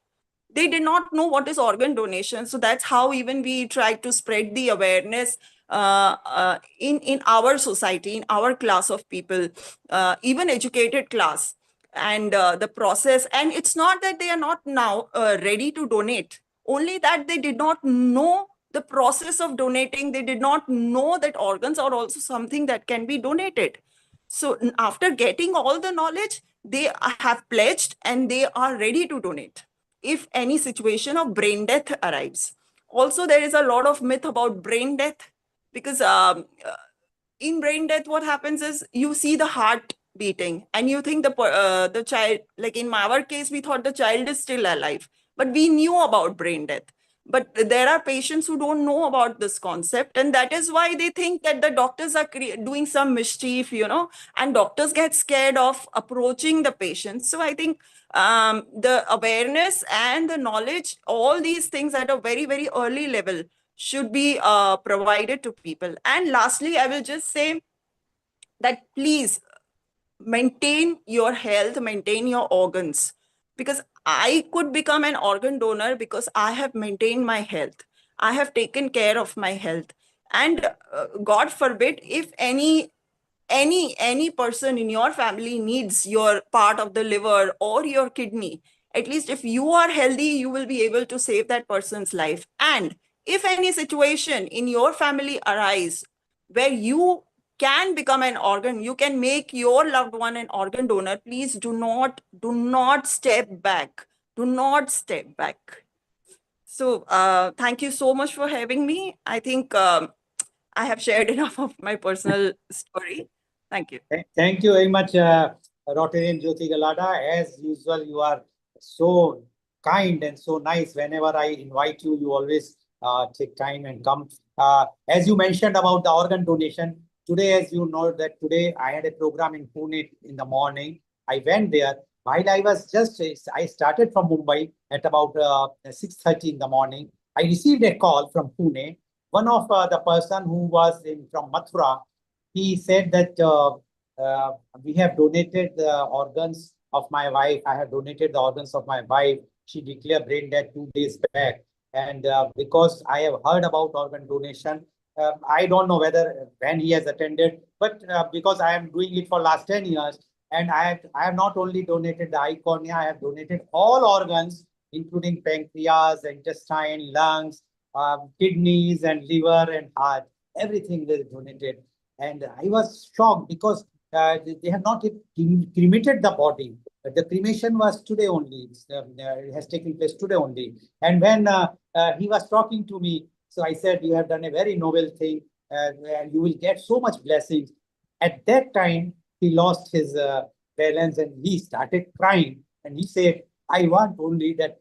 They did not know what is organ donation. So that's how even we tried to spread the awareness in our society, in our class of people, even educated class, and the process. And it's not that they are not now ready to donate, only that they did not know the process of donating. They did not know that organs are also something that can be donated. So after getting all the knowledge, they have pledged and they are ready to donate if any situation of brain death arrives. Also, there is a lot of myth about brain death, because in brain death, what happens is you see the heart beating and you think the child, like in our case, we thought the child is still alive, but we knew about brain death. But there are patients who don't know about this concept, and that is why they think that the doctors are doing some mischief, and doctors get scared of approaching the patients. So I think the awareness and the knowledge, all these things at a very, very early level should be provided to people. And lastly, I will just say that please maintain your health, maintain your organs, because I could become an organ donor because I have maintained my health. I have taken care of my health. And God forbid, if any person in your family needs your part of the liver or your kidney, at least if you are healthy, you will be able to save that person's life. And if any situation in your family arise where you can become an organ, you can make your loved one an organ donor, please do not step back. Do not step back. So thank you so much for having me. I think I have shared enough of my personal story. Thank you. Thank you very much, Rotarian Jyoti Galada. As usual, you are so kind and so nice. Whenever I invite you, you always take time and come. As you mentioned about the organ donation, today, as you know, that today I had a program in Pune in the morning. I went there. While I started from Mumbai at about 6:30 in the morning. I received a call from Pune. One of the person who was from Mathura, he said that we have donated the organs of my wife. I have donated the organs of my wife. She declared brain dead 2 days back. And because I have heard about organ donation, I don't know when he has attended, but because I am doing it for last 10 years, and I have not only donated the eye cornea, I have donated all organs, including pancreas, intestine, lungs, kidneys, and liver and heart. Everything is donated. And I was shocked because they have not cremated the body. The cremation was today only. It has taken place today only. And when he was talking to me, so I said, you have done a very noble thing, and you will get so much blessings. At that time, he lost his balance, and he started crying. And he said, I want only that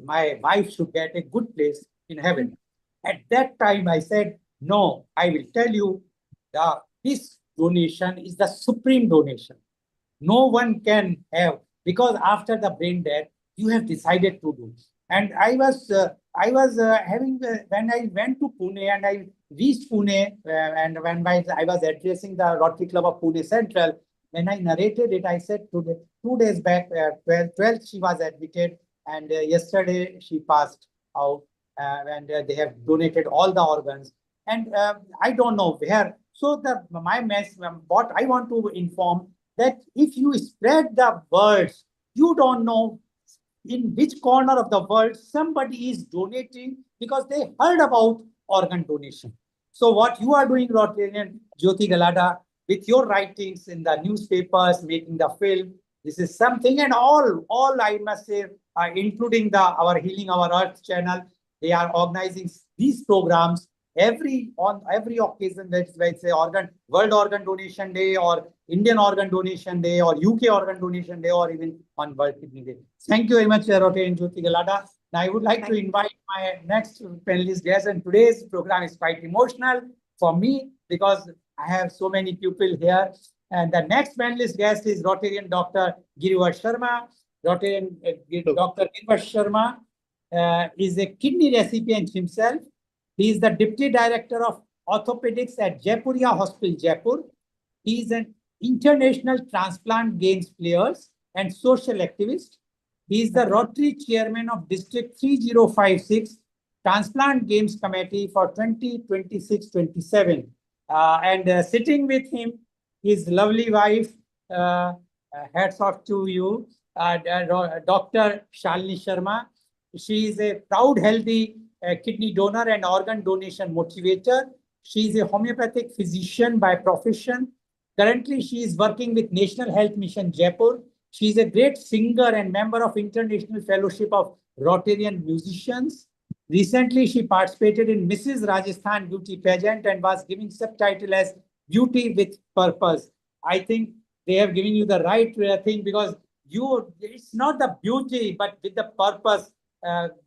my wife should get a good place in heaven. At that time, I said, no, I will tell you, this donation is the supreme donation. No one can have, because after the brain death, you have decided to do. And I was having, when I went to Pune and I reached Pune, and when I was addressing the Rotary Club of Pune Central, when I narrated it, I said today, 2 days back, 12th she was admitted, and yesterday she passed out, and they have donated all the organs. And I don't know where. So what I want to inform, that if you spread the words, you don't know in which corner of the world somebody is donating because they heard about organ donation. So what you are doing, Rotarian Jyoti Galada, with your writings in the newspapers, making the film, this is something. And all I must say, including our Healing Our Earth channel, they are organizing these programs on every occasion. That's why it's a World Organ Donation Day, or Indian Organ Donation Day, or UK Organ Donation Day, or even on World Kidney Day. Thank you very much, Rotarian Jyoti Galada. Now I would like to invite my next panelist guest, and today's program is quite emotional for me because I have so many people here. And the next panelist guest is Rotarian Dr. Girivash Sharma. Rotarian Dr. Girivash Sharma is a kidney recipient himself. He is the Deputy Director of Orthopedics at Jaipuria Hospital, Jaipur. He is an international transplant games players and social activist. He is the Rotary Chairman of District 3056 Transplant Games Committee for 2026-27. And sitting with him, his lovely wife, hats off to you, Dr. Shalini Sharma. She is a proud, healthy kidney donor and organ donation motivator. She is a homeopathic physician by profession. Currently, she is working with National Health Mission Jaipur. She is a great singer and member of International Fellowship of Rotarian Musicians. Recently, she participated in Mrs. Rajasthan Beauty Pageant and was given subtitle as Beauty with Purpose. I think they have given you the right thing, because it's not the beauty, but with the purpose.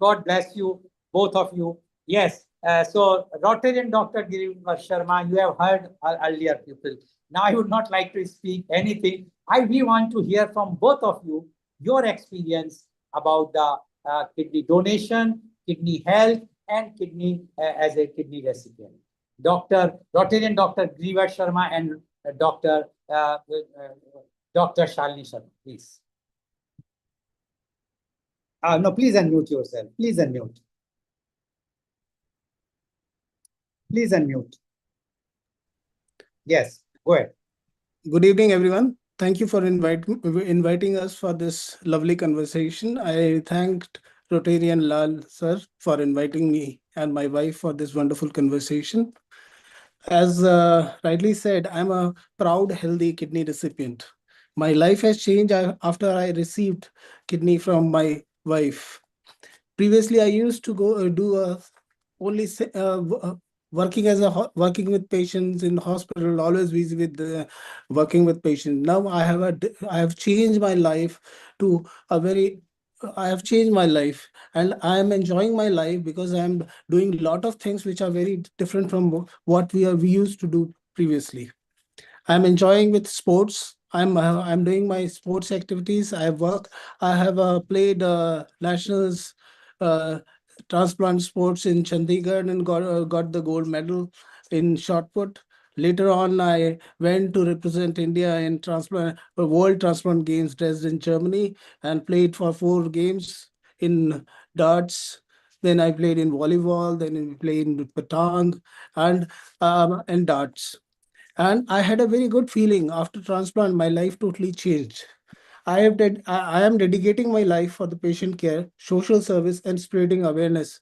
God bless you, both of you. Yes. So Rotarian Dr. Girivash Sharma, you have heard earlier people. Now I would not like to speak anything. We want to hear from both of you, your experience about the kidney donation, kidney health, and kidney as a kidney recipient. Rotarian Dr. Girivash Sharma and Dr. Shalini Sharma, please. No, please unmute yourself. Please unmute. Please unmute. Yes, go ahead. Good evening, everyone. Thank you for inviting us for this lovely conversation. I thanked Rotarian Lal sir for inviting me and my wife for this wonderful conversation. As rightly said, I'm a proud, healthy kidney recipient. My life has changed after I received kidney from my wife. Previously, I used to go only working with patients in hospital, always busy with working with patients. Now I have changed my life to I have changed my life, and I am enjoying my life because I am doing a lot of things which are very different from what we used to do previously. I'm enjoying with sports. I'm doing my sports activities. I have played nationals transplant sports in Chandigarh and got the gold medal in shot put. Later on, I went to represent India in World Transplant Games Dresden, Germany, and played for 4 games in darts. Then I played in volleyball. Then I played in petang and darts. And I had a very good feeling after transplant. My life totally changed. I am dedicating my life for the patient care, social service, and spreading awareness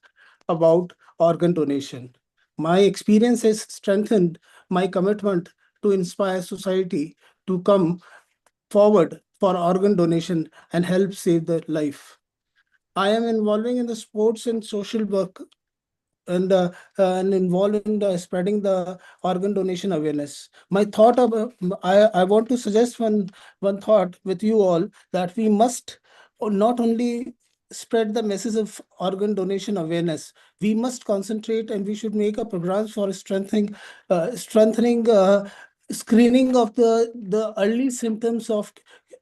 about organ donation. My experience has strengthened my commitment to inspire society to come forward for organ donation and help save the life. I am involving in the sports and social work and involved in spreading the organ donation awareness. My thought of I want to suggest one thought with you all, that we must not only spread the message of organ donation awareness, we must concentrate and we should make a program for strengthening screening of the early symptoms of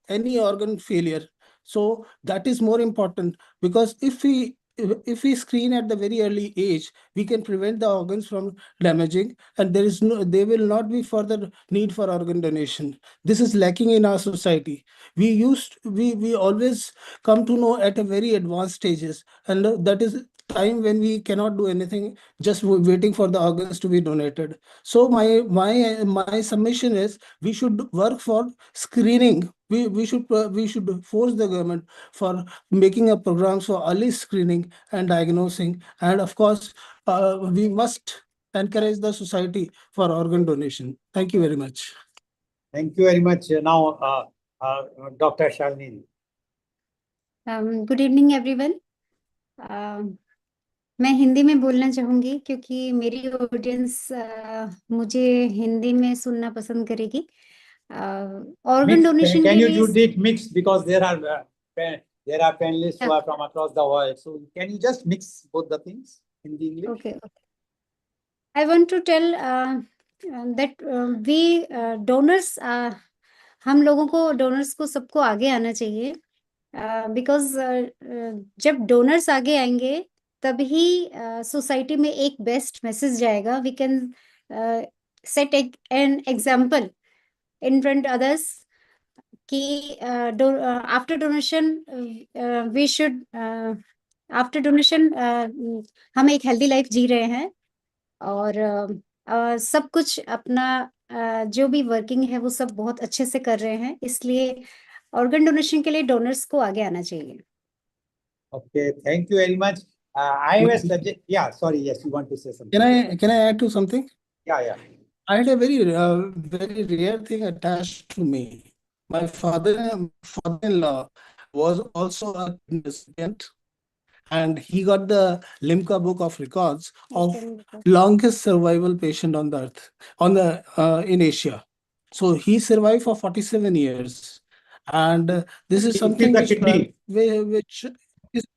any organ failure. So that is more important, because if we screen at the very early age, we can prevent the organs from damaging, and there will not be further need for organ donation. This is lacking in our society. We always come to know at a very advanced stages, and that is time when we cannot do anything, just waiting for the organs to be donated. So my submission is, we should work for screening. We should force the government for making a programs for early screening and diagnosing, and of course we must encourage the society for organ donation. Thank you very much. Thank you very much. Now Dr. Shalini. Good evening everyone. मैं हिंदी में बोलना चाहूँगी क्योंकि मेरी audience मुझे हिंदी में सुनना पसंद करेगी। Organ donation Can you do it mixed, because there are panelists who are from across the world, so can you just mix both the things, Hindi, English? Okay. I want to tell that we donors, हम लोगों को donors को सबको आगे आना चाहिए, because जब donors आगे आएंगे तभी सोसाइटी में एक बेस्ट मैसेज जाएगा. We can set an example in front others कि after donation we should after donation हम एक healthy life जी रहे हैं और सब कुछ अपना जो भी वर्किंग है वो सब बहुत अच्छे से कर रहे हैं, इसलिए ऑर्गन डोनेशन के लिए डोनर्स को आगे आना चाहिए. Okay, thank you very much. I was yeah, sorry, yes, you want to say something? Can I add to something? Yeah. I had a very rare thing attached to me. My father-in-law was also a recipient, and he got the Limca Book of Records of longest survival patient on the earth, in Asia. So he survived for 47 years, and this is something which is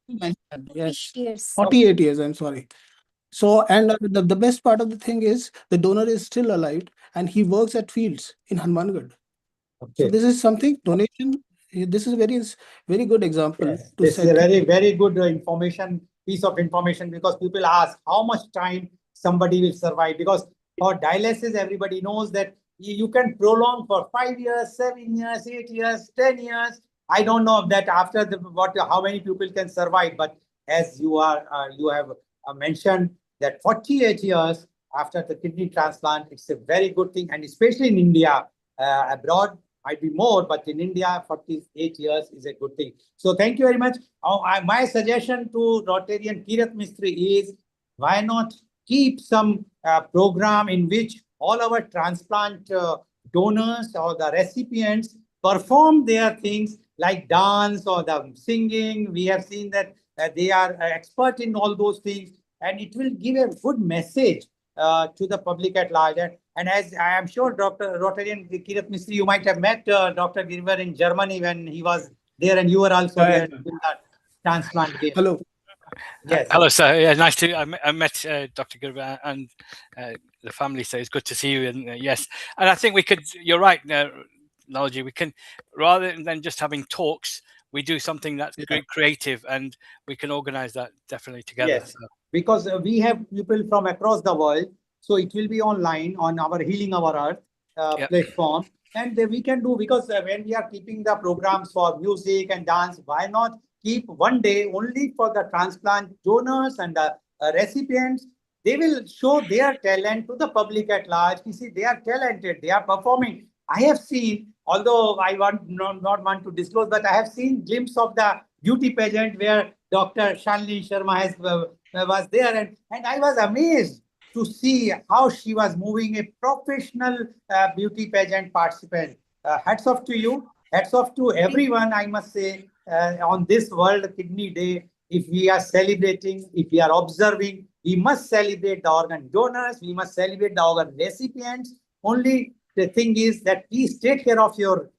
mentioned. Yes, 48 years. I'm sorry. So, and the best part of the thing is the donor is still alive and he works at fields in Hanumangarh. Okay. So this is something, donation, this is very good example. Yes, this is a very good piece of information, because people ask how much time somebody will survive, because for dialysis, everybody knows that you can prolong for 5 years, 7 years, 8 years, 10 years. I don't know that after how many people can survive, but as you have mentioned that 48 years after the kidney transplant, it's a very good thing, and especially in India. Abroad might be more, but in India 48 years is a good thing. So thank you very much. My suggestion to Rotarian Kirat Mistry is, why not keep some program in which all our transplant donors or the recipients perform their things like dance or the singing. We have seen that they are expert in all those things, and it will give a good message to the public at large. And as I am sure Dr. Rotarian Kirat Mistry, you might have met Dr. Girver in Germany when he was there, and you were also there in that transplant game. Hello. Yes. Hello, sir. Yeah, nice to. I met Dr. Girver and the family, so it's good to see you. And yes, and I think we could. You're right, Nalji. We can, rather than just having talks, we do something that's creative, and we can organize that definitely together. Yes, so. Because we have people from across the world, so it will be online on our Healing Our Earth platform, and we can do, because when we are keeping the programs for music and dance, why not keep one day only for the transplant donors and the recipients? They will show their talent to the public at large. You see, they are talented, they are performing. I have seen, although I not want to disclose, but I have seen glimpse of the beauty pageant where Dr. Shalini Sharma was there, and I was amazed to see how she was moving, a professional beauty pageant participant. Hats off to you. Hats off to everyone, I must say, on this World Kidney Day. If we are celebrating, if we are observing We must celebrate the organ donors. We must celebrate the organ recipients. Only the thing is that please take care of your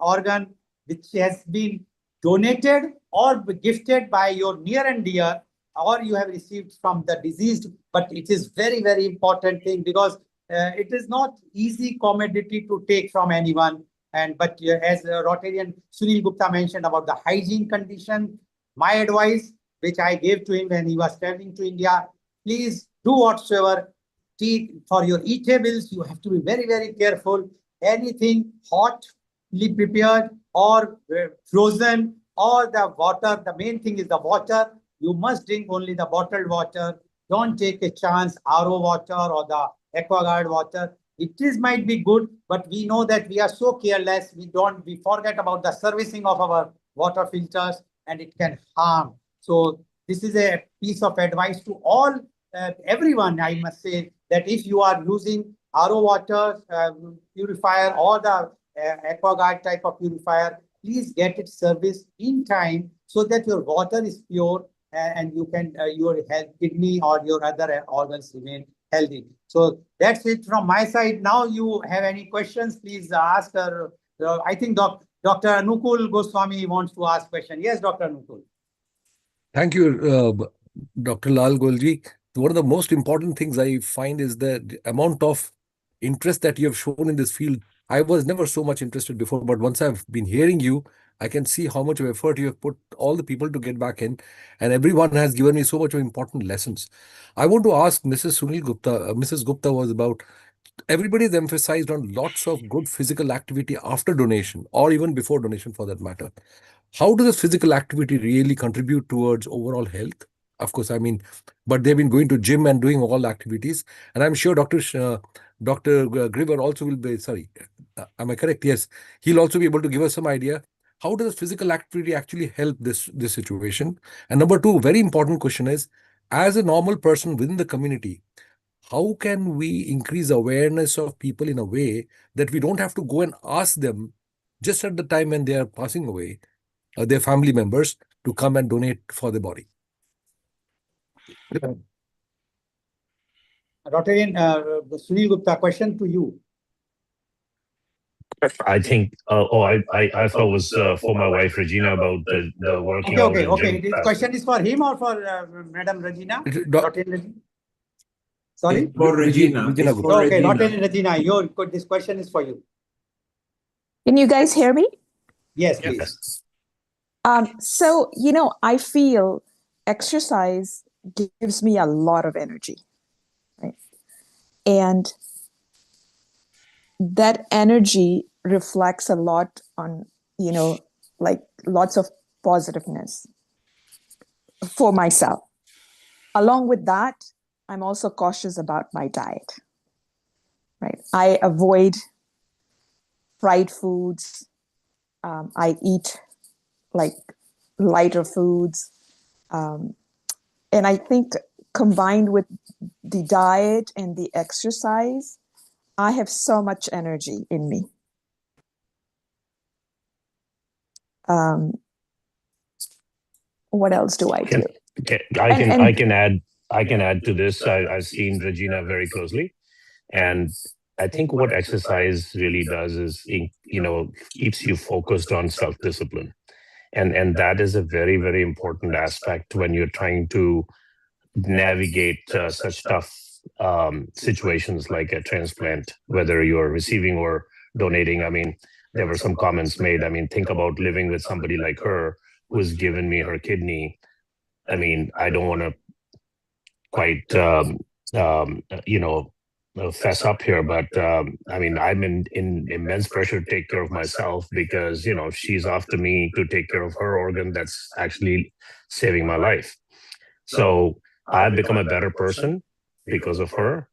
organ which has been donated or gifted by your near and dear, or you have received from the deceased. But it is very, very important thing, because it is not easy commodity to take from anyone. But as Rotarian Sunil Gupta mentioned about the hygiene condition, my advice, which I gave to him when he was traveling to India, please do whatsoever. For your eatables, you have to be very, very careful. Anything hotly prepared or frozen, or the water, the main thing is the water. You must drink only the bottled water. Don't take a chance RO water or the AquaGuard water. It might be good, but we know that we are so careless. We forget about the servicing of our water filters, and it can harm. So this is a piece of advice to all, everyone, I must say, that if you are using RO water purifier or the AquaGuard type of purifier, please get it serviced in time so that your water is pure and you can your kidney or your other organs remain healthy. So that's it from my side. Now you have any questions, please ask her. I think Dr. Anukul Goswami wants to ask question. Yes, Dr. Anukul. Thank you, Dr. Lal Golji. One of the most important things I find is the amount of interest that you have shown in this field. I was never so much interested before, but once I've been hearing you, I can see how much of effort you have put all the people to get back in, and everyone has given me so much of important lessons. I want to ask Mrs. Sunil Gupta, Mrs. Gupta was about, everybody's emphasized on lots of good physical activity after donation, or even before donation for that matter. How does physical activity really contribute towards overall health? Of course, I mean, but they've been going to gym and doing all activities. And I'm sure Dr. Griver also will be, sorry, am I correct? Yes. He'll also be able to give us some idea. How does physical activity actually help this situation? And number two, very important question is, as a normal person within the community, how can we increase awareness of people in a way that we don't have to go and ask them just at the time when they are passing away, their family members, to come and donate for the body? Rotarian Sunil Gupta, question to you. I think, I thought it was for my wife, Regina, about the working out. Okay. This question is for him or for Madam Regina? Sorry? For Regina. Okay, Rotarian Regina, this question is for you. Can you guys hear me? Yes, please. So, I feel exercise gives me a lot of energy, right? And that energy reflects a lot on, like lots of positiveness for myself. Along with that, I'm also cautious about my diet, right? I avoid fried foods. I eat like lighter foods. And I think combined with the diet and the exercise, I have so much energy in me. What else do I do? I can add to this. I've seen Regina very closely, and I think what exercise really does is, keeps you focused on self-discipline. And that is a very, very important aspect when you're trying to navigate such tough situations like a transplant, whether you're receiving or donating. I mean, there were some comments made. I mean, think about living with somebody like her who's given me her kidney. I mean, I don't want to quite, fess up here, but I mean, I'm in immense pressure to take care of myself because, she's after me to take care of her organ that's actually saving my life. So I've become a better person because of her,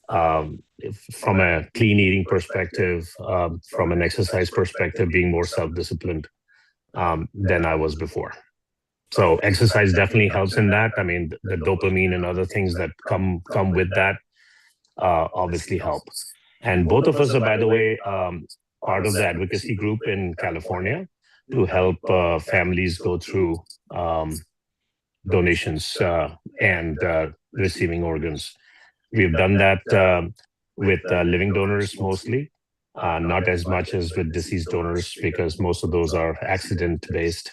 from a clean eating perspective, from an exercise perspective, being more self-disciplined than I was before. So exercise definitely helps in that. I mean, the dopamine and other things that come with that obviously help. And both of us are, by the way, part of the advocacy group in California to help families go through donations and receiving organs. We've done that with living donors mostly, not as much as with deceased donors because most of those are accident-based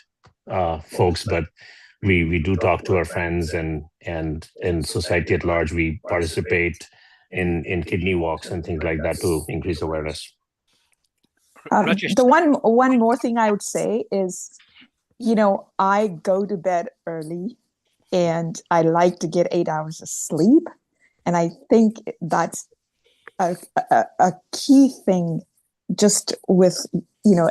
folks, but we do talk to our friends and in society at large. We participate in kidney walks and things like that to increase awareness. The one more thing I would say is, I go to bed early and I like to get 8 hours of sleep. And I think that's a key thing just with,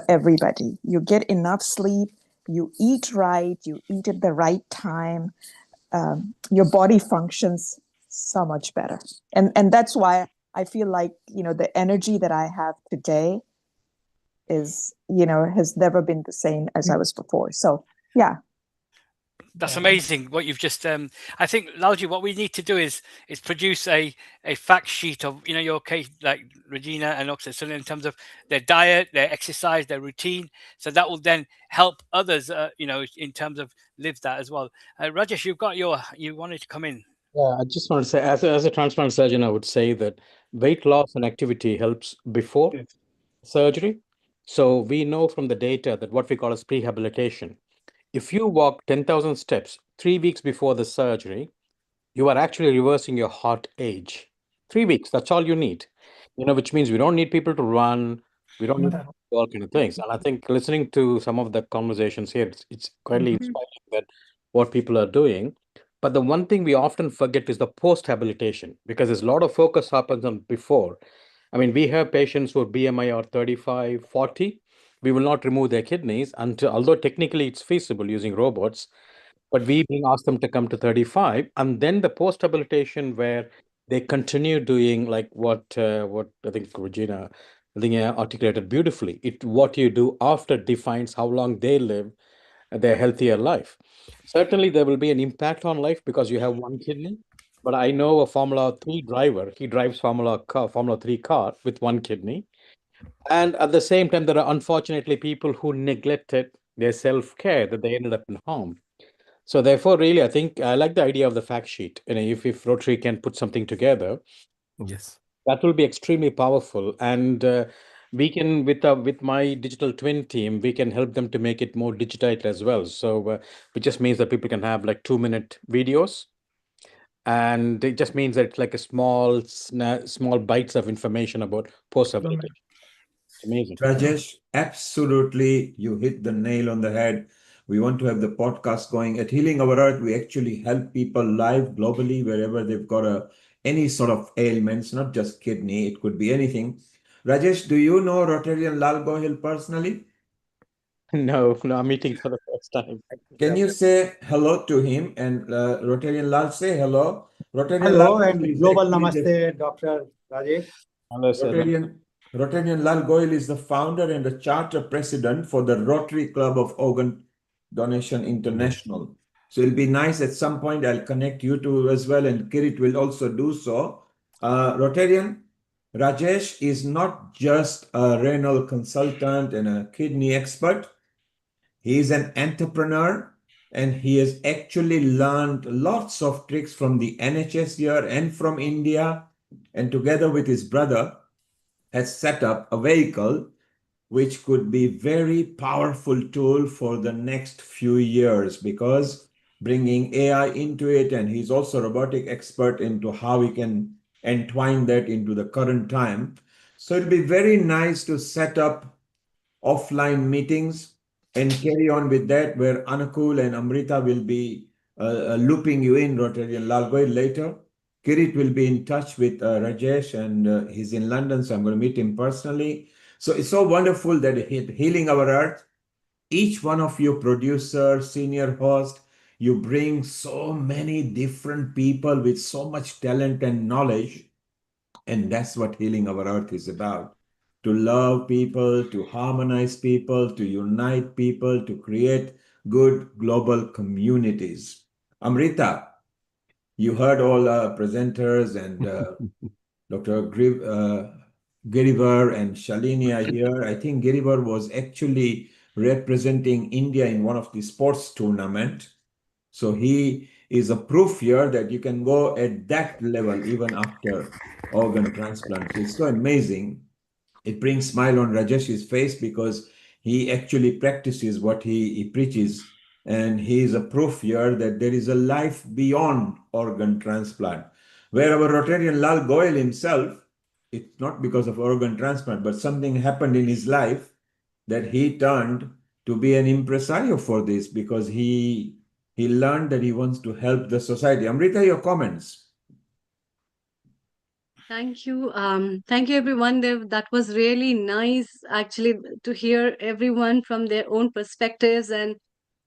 everybody. You get enough sleep, you eat right, you eat at the right time, your body functions so much better. And that's why I feel like, the energy that I have today is, has never been the same as I was before. So, yeah. That's amazing what you've just I think, Lalji, what we need to do is produce a fact sheet of your case, like Regina and Oxford, in terms of their diet, their exercise, their routine, so that will then help others in terms of live that as well. Rajesh, you wanted to come in. Yeah, I just want to say, as a transplant surgeon, I would say that weight loss and activity helps before surgery. So we know from the data that what we call as prehabilitation. If you walk 10,000 steps 3 weeks before the surgery, you are actually reversing your heart age. 3 weeks, that's all you need. Which means we don't need people to run. We don't need all kind of things. And I think listening to some of the conversations here, it's quite inspiring that what people are doing. But the one thing we often forget is the post-habilitation, because there's a lot of focus happens on before. I mean, we have patients who BMI are 35, 40. We will not remove their kidneys until, although technically it's feasible using robots, but we being asked them to come to 35, and then the post-habilitation where they continue doing like what I think Regina articulated beautifully. What you do after defines how long they live their healthier life. Certainly, there will be an impact on life because you have one kidney. But I know a Formula 3 driver. He drives Formula 3 car with one kidney. And at the same time, there are unfortunately people who neglected their self-care that they ended up in harm. So therefore, really, I think I like the idea of the fact sheet. If Rotary can put something together, yes, that will be extremely powerful. And we can, with my digital twin team, we can help them to make it more digitized as well. So which just means that people can have like 2-minute videos. And it just means that it's like a small bites of information about post-habilitation. Amazing. Rajesh, absolutely, you hit the nail on the head. We want to have the podcast going. At Healing Our Earth, we actually help people live globally wherever they've got any sort of ailments, not just kidney, it could be anything. Rajesh, do you know Rotarian Lal Gohil personally? No, I'm meeting for the first time. Can you say hello to him and Rotarian Lal say hello? Rotarian hello Lal and global namaste, Dr. Rajesh. Hello, sir. Rotarian Lal Gohil is the founder and the charter president for the Rotary Club of Organ Donation International. So it'll be nice at some point, I'll connect you two as well, and Kirit will also do so. Rotarian, Rajesh is not just a renal consultant and a kidney expert. He is an entrepreneur, and he has actually learned lots of tricks from the NHS here and from India, and together with his brother, has set up a vehicle which could be very powerful tool for the next few years, because bringing AI into it, and he's also a robotic expert into how we can entwine that into the current time. So it'll be very nice to set up offline meetings and carry on with that, where Anukul and Amrita will be looping you in, Rotarian Lal Gohil, later. Kirit will be in touch with Rajesh, and he's in London, so I'm going to meet him personally. So it's so wonderful that Healing Our Earth, each one of you producer, senior host, you bring so many different people with so much talent and knowledge. And that's what Healing Our Earth is about. To love people, to harmonize people, to unite people, to create good global communities. Amrita, you heard all presenters and Dr. Girivar and Shalini are here. I think Girivar was actually representing India in one of the sports tournament. So he is a proof here that you can go at that level even after organ transplant. So it's so amazing. It brings smile on Rajesh's face because he actually practices what he preaches. And he is a proof here that there is a life beyond organ transplant. Where our Rotarian Lal Goyal himself, it's not because of organ transplant, but something happened in his life that he turned to be an impresario for this because he learned that he wants to help the society. Amrita, your comments. Thank you. Thank you, everyone. That was really nice, actually, to hear everyone from their own perspectives and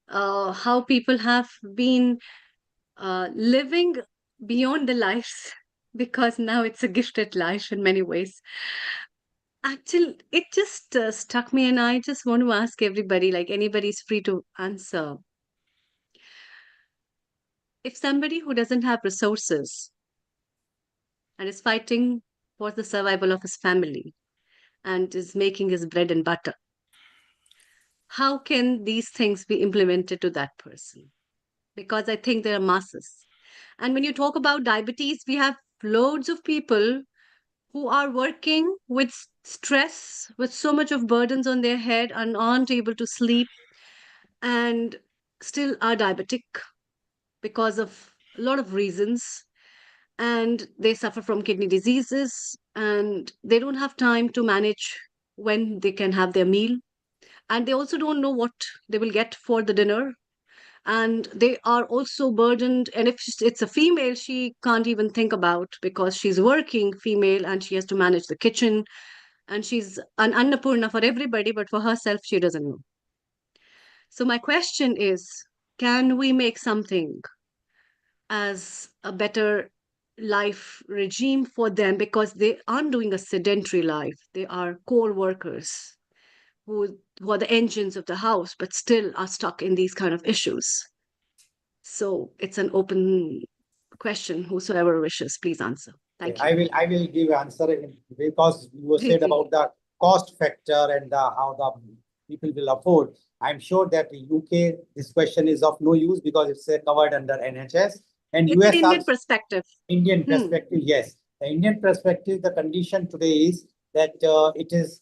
how people have been living beyond the lives, because now it's a gifted life in many ways. Actually, it just struck me, and I just want to ask everybody, like anybody's free to answer. If somebody who doesn't have resources and is fighting for the survival of his family and is making his bread and butter, how can these things be implemented to that person? Because I think there are masses. And when you talk about diabetes, we have loads of people who are working with stress, with so much of burdens on their head and aren't able to sleep and still are diabetic because of a lot of reasons. And they suffer from kidney diseases and they don't have time to manage when they can have their meal. And they also don't know what they will get for the dinner. And they are also burdened. And if it's a female, she can't even think about, because she's working female and she has to manage the kitchen. And she's an Annapurna for everybody, but for herself, she doesn't know. So my question is, can we make something as a better life regime for them, because they aren't doing a sedentary life? They are core workers who are the engines of the house, but still are stuck in these kind of issues. So it's an open question. Whosoever wishes, please answer. Thank you. I will give answer because you said about the cost factor and how the people will afford. I'm sure that in UK this question is of no use because it's covered under NHS. And it's US Indian perspective. Indian perspective, yes. The Indian perspective, the condition today is that it is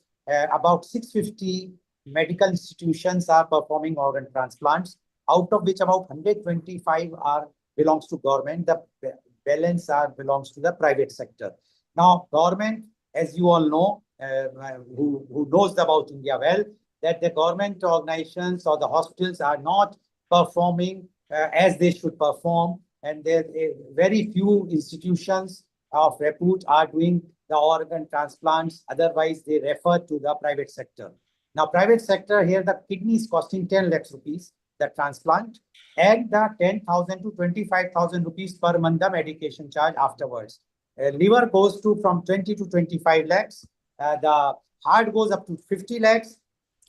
about 650 medical institutions are performing organ transplants, out of which about 125 belongs to government. The balance belongs to the private sector. Now, government, as you all know, who knows about India well, that the government organizations or the hospitals are not performing as they should perform. And there very few institutions of repute are doing the organ transplants. Otherwise, they refer to the private sector. Now, private sector here, the kidney is costing 10 lakhs rupees, the transplant, and the 10,000 to 25,000 rupees per month, the medication charge afterwards. Liver goes to from 20 to 25 lakhs. The heart goes up to 50 lakhs.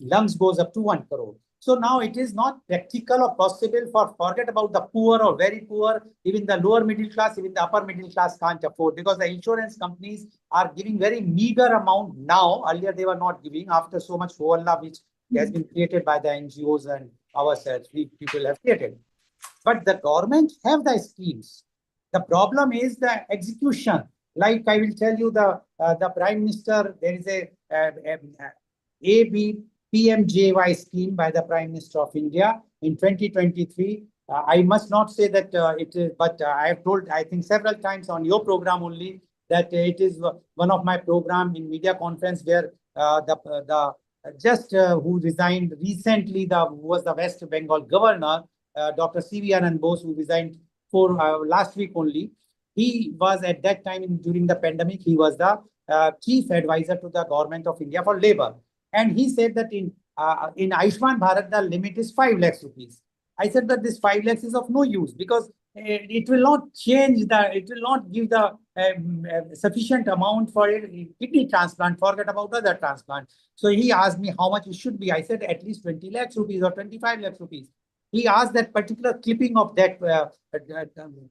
Lungs goes up to 1 crore. So now it is not practical or possible forget about the poor or very poor, even the lower middle class, even the upper middle class can't afford, because the insurance companies are giving very meager amount now. Earlier they were not giving, after so much holla which has been created by the NGOs and ourselves, we people have created. But the government have the schemes. The problem is the execution. Like I will tell you, the Prime Minister, there is a PMJY scheme by the Prime Minister of India in 2023. I must not say that it is, but I have told, I think several times on your program only, that it is one of my program in media conference where who resigned recently, who was the West Bengal governor, Dr. C.V. Anand Bose, who resigned for last week only. He was at that time during the pandemic, he was the chief advisor to the government of India for labor. And he said that in Ayushman Bharat, the limit is 5 lakhs rupees. I said that this 5 lakhs is of no use because it will not change it will not give the sufficient amount for a kidney transplant, forget about other transplant. So he asked me how much it should be. I said at least 20 lakhs rupees or 25 lakhs rupees. He asked that particular clipping of that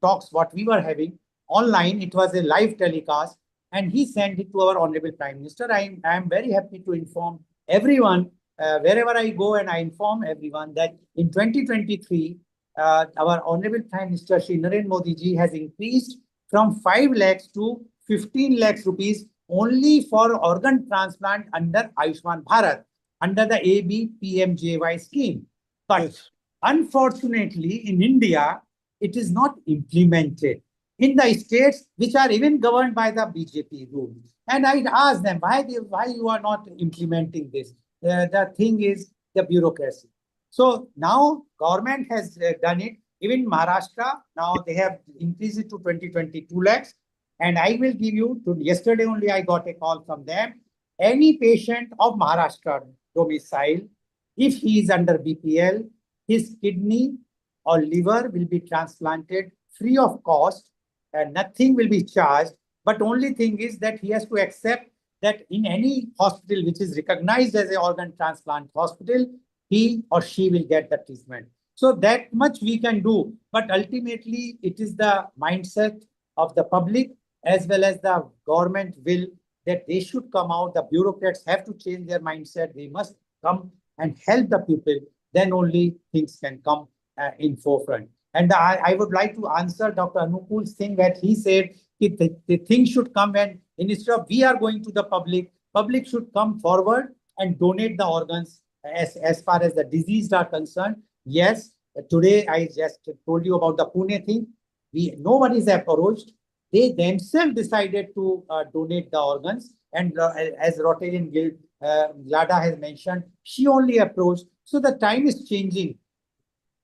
talks what we were having online. It was a live telecast and he sent it to our Honorable Prime Minister. I am very happy to inform everyone, wherever I go, and I inform everyone that in 2023, our Honorable Prime Minister Shri Narendra Modi ji has increased from 5 lakhs to 15 lakhs rupees only for organ transplant under Ayushman Bharat, under the ABPMJY scheme. But unfortunately, in India, it is not implemented in the states which are even governed by the BJP rule. And I asked them, why you are not implementing this? The thing is the bureaucracy. So now government has done it. Even Maharashtra, now they have increased it to 22 lakhs. And I will give you, yesterday only I got a call from them. Any patient of Maharashtra domicile, if he is under BPL, his kidney or liver will be transplanted free of cost and nothing will be charged. But only thing is that he has to accept that in any hospital which is recognized as an organ transplant hospital, he or she will get the treatment. So that much we can do. But ultimately, it is the mindset of the public as well as the government will that they should come out. The bureaucrats have to change their mindset. They must come and help the people. Then only things can come in forefront. And I would like to answer Dr. Anukul's thing that he said the thing should come and instead of we are going to the public should come forward and donate the organs as far as the diseased are concerned. Yes, today I just told you about the Pune thing. Nobody is approached. They themselves decided to donate the organs. And as Rotarian Guild, Lada has mentioned, she only approached. So the time is changing.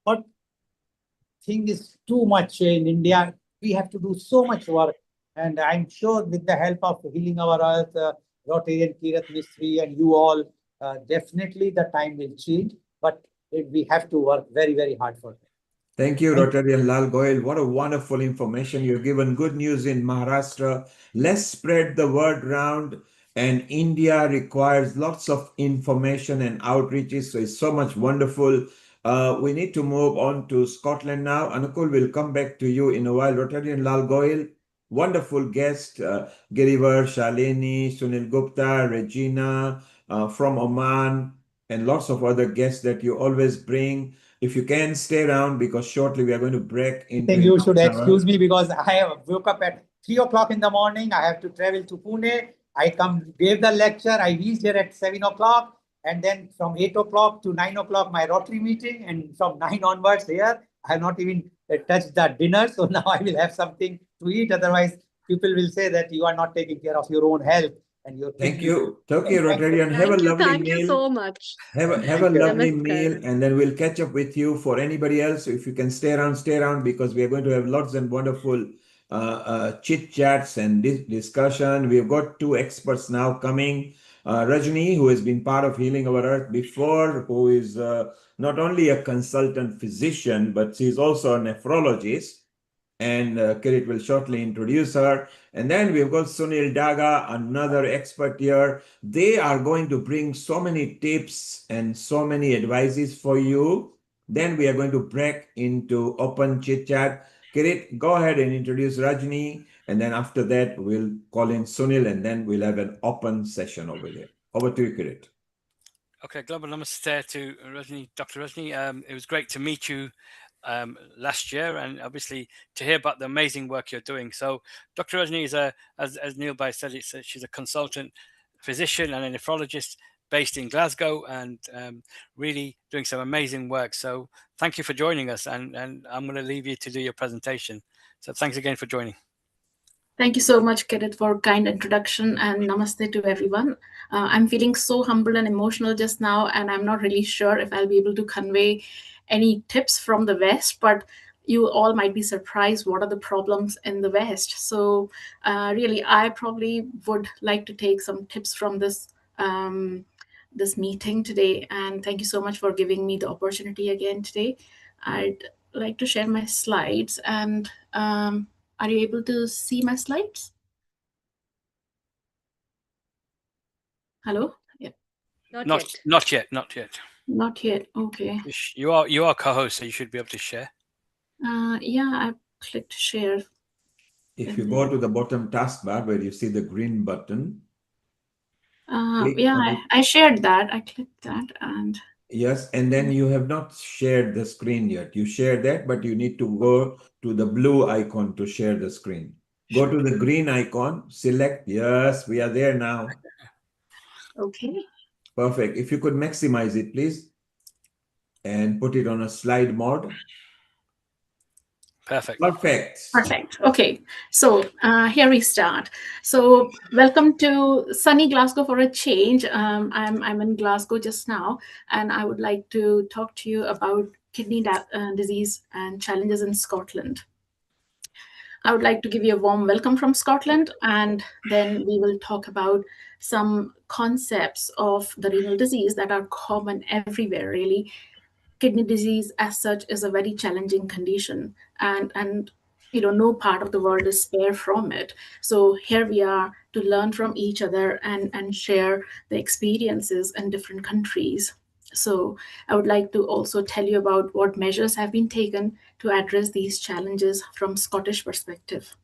But thing is too much in India. We have to do so much work. And I'm sure with the help of Healing Our Earth, Rotarian Kirat Mistry and you all, definitely the time will change. But we have to work very, very hard for it. Thank you, Rotarian Lal Goyal. What a wonderful information. You've given good news in Maharashtra. Let's spread the word round. And India requires lots of information and outreaches. So it's so much wonderful. We need to move on to Scotland now. Anukul will come back to you in a while. Rotarian Lal Goyal, wonderful guest. Girivar, Shalini, Sunil Gupta, Regina from Oman, and lots of other guests that you always bring. If you can, stay around because shortly we are going to break into. I think you should excuse me because I woke up at 3 o'clock in the morning. I have to travel to Pune. I gave the lecture. I reached here at 7 o'clock. And then from 8 o'clock to 9 o'clock, my Rotary meeting. And from 9 onwards here, I have not even touched the dinner. So now I will have something to eat. Otherwise, people will say that you are not taking care of your own health. And your Thank you. Okay, Rotarian. Have a lovely meal. Thank you so much. Have a lovely meal, and then we'll catch up with you. For anybody else, if you can stay around because we are going to have lots and wonderful chit chats and discussion. We've got 2 experts now coming. Rajni, who has been part of Healing Our Earth before, who is not only a consultant physician, but she's also a nephrologist. And Kirit will shortly introduce her. And then we've got Sunil Daga, another expert here. They are going to bring so many tips and so many advices for you. Then we are going to break into open chit chat. Kirit, go ahead and introduce Rajni. And then after that, we'll call in Sunil and then we'll have an open session over there. Over to you, Kirit. Okay, global namaste to Rajni, Dr. Rajni. It was great to meet you last year and obviously to hear about the amazing work you're doing. So Dr. Rajni is as Neil Bhai said, she's a consultant physician and a nephrologist based in Glasgow and really doing some amazing work. So thank you for joining us and I'm going to leave you to do your presentation. So thanks again for joining. Thank you so much, Kirit, for kind introduction and namaste to everyone. I'm feeling so humble and emotional just now, and I'm not really sure if I'll be able to convey any tips from the West, but you all might be surprised what are the problems in the West. So really, I probably would like to take some tips from this this meeting today. And thank you so much for giving me the opportunity again today. I'd like to share my slides and are you able to see my slides? Hello? Yeah. Not yet. Not yet. Okay. You are co-host, so you should be able to share. Yeah, I clicked share. If you go to the bottom taskbar where you see the green button. Yeah, I shared that. I clicked that and Yes, and then you have not shared the screen yet. You share that, but you need to go to the blue icon to share the screen. Go to the green icon, select, yes, we are there now. Okay. Perfect. If you could maximize it, please, and put it on a slide mode. Perfect. Perfect. Perfect. Okay. So here we start. So welcome to sunny Glasgow for a change. I'm in Glasgow just now, and I would like to talk to you about kidney disease and challenges in Scotland. I would like to give you a warm welcome from Scotland, and then we will talk about some concepts of the renal disease that are common everywhere, really. Kidney disease as such is a very challenging condition, and you know, no part of the world is spared from it. So here we are to learn from each other and share the experiences in different countries. So I would like to also tell you about what measures have been taken to address these challenges from Scottish perspective.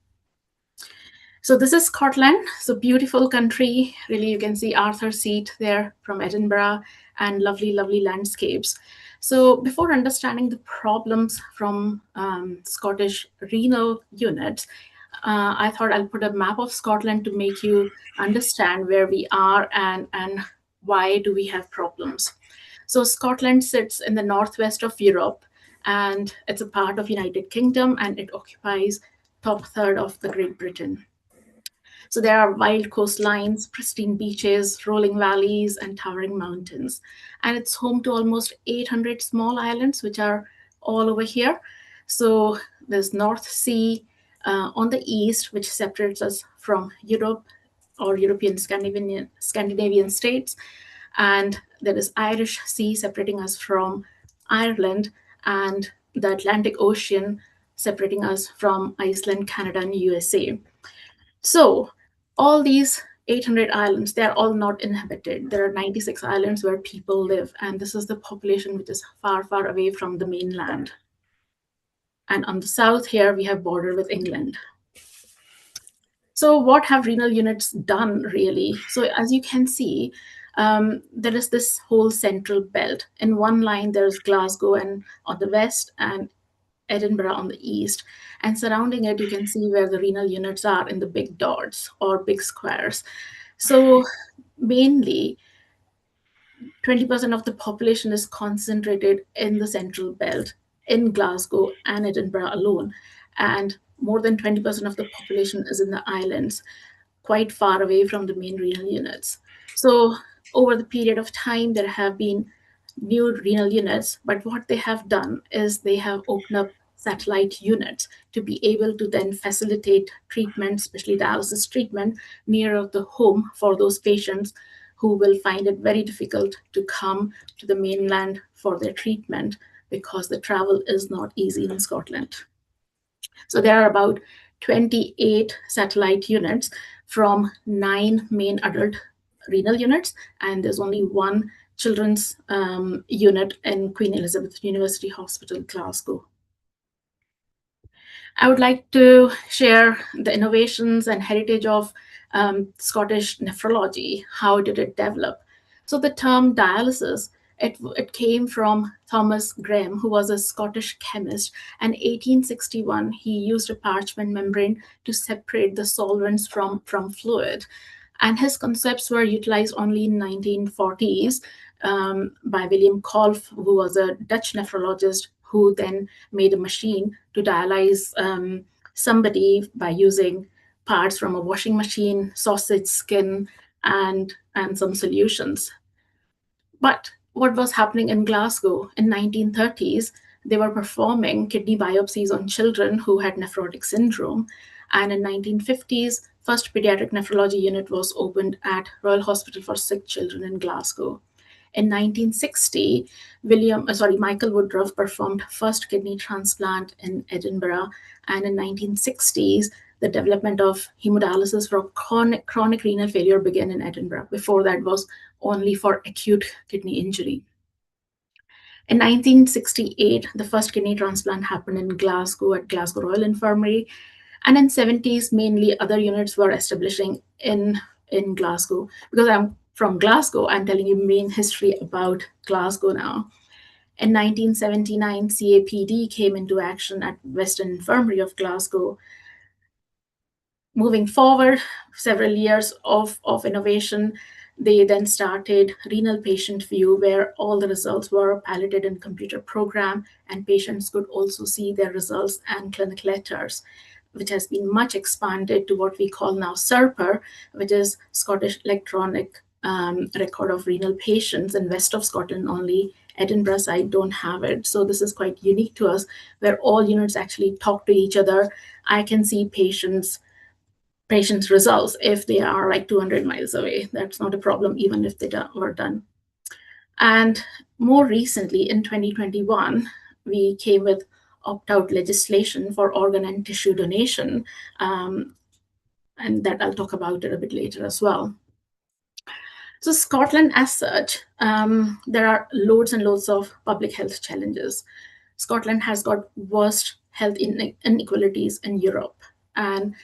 So this is Scotland, so beautiful country. Really, you can see Arthur's Seat there from Edinburgh and lovely, lovely landscapes. So before understanding the problems from Scottish renal units, I thought I'll put a map of Scotland to make you understand where we are and why do we have problems. So Scotland sits in the northwest of Europe, and it's a part of United Kingdom, and it occupies top third of the Great Britain. So there are wild coastlines, pristine beaches, rolling valleys, and towering mountains. And it's home to almost 800 small islands, which are all over here. So there's North Sea on the east, which separates us from Europe or European Scandinavian states. And there is Irish Sea separating us from Ireland, and the Atlantic Ocean separating us from Iceland, Canada, and USA. So all these 800 islands, they're all not inhabited. There are 96 islands where people live, and this is the population which is far, far away from the mainland. And on the south here, we have border with England. So what have renal units done, really? So as you can see, there is this whole central belt. In one line, there's Glasgow and on the west, and Edinburgh on the east, and surrounding it, you can see where the renal units are in the big dots or big squares. So mainly 20% of the population is concentrated in the central belt in Glasgow and Edinburgh alone, and more than 20% of the population is in the islands, quite far away from the main renal units. So over the period of time, there have been new renal units, but what they have done is they have opened up satellite units to be able to then facilitate treatment, especially dialysis treatment, nearer the home for those patients who will find it very difficult to come to the mainland for their treatment because the travel is not easy in Scotland. So there are about 28 satellite units from 9 main adult renal units, and there's only one children's unit in Queen Elizabeth University Hospital, Glasgow. I would like to share the innovations and heritage of Scottish nephrology. How did it develop? So the term dialysis, it came from Thomas Graham, who was a Scottish chemist. And 1861, he used a parchment membrane to separate the solvents from fluid. And his concepts were utilized only in 1940s by William Kolff, who was a Dutch nephrologist, who then made a machine to dialyze somebody by using parts from a washing machine, sausage skin, and some solutions. But what was happening in Glasgow in 1930s, they were performing kidney biopsies on children who had nephrotic syndrome. And in 1950s, first pediatric nephrology unit was opened at Royal Hospital for Sick Children in Glasgow. In 1960, Michael Woodruff performed first kidney transplant in Edinburgh. And in 1960s, the development of hemodialysis for chronic renal failure began in Edinburgh. Before that was only for acute kidney injury. In 1968, the first kidney transplant happened in Glasgow at Glasgow Royal Infirmary. And in 70s, mainly other units were establishing in Glasgow. Because I'm from Glasgow. I'm telling you main history about Glasgow now. In 1979, CAPD came into action at Western Infirmary of Glasgow. Moving forward, several years of innovation, they then started renal patient view, where all the results were piloted in computer program, and patients could also see their results and clinic letters, which has been much expanded to what we call now SERPR, which is Scottish Electronic Record of Renal Patients. In west of Scotland only, Edinburgh side don't have it. So this is quite unique to us, where all units actually talk to each other. I can see patients' results if they are like 200 miles away. That's not a problem, even if they were done. And more recently, in 2021, we came with opt-out legislation for organ and tissue donation, and that I'll talk about it a bit later as well. So Scotland as such, there are loads and loads of public health challenges. Scotland has got worst health inequalities in Europe, and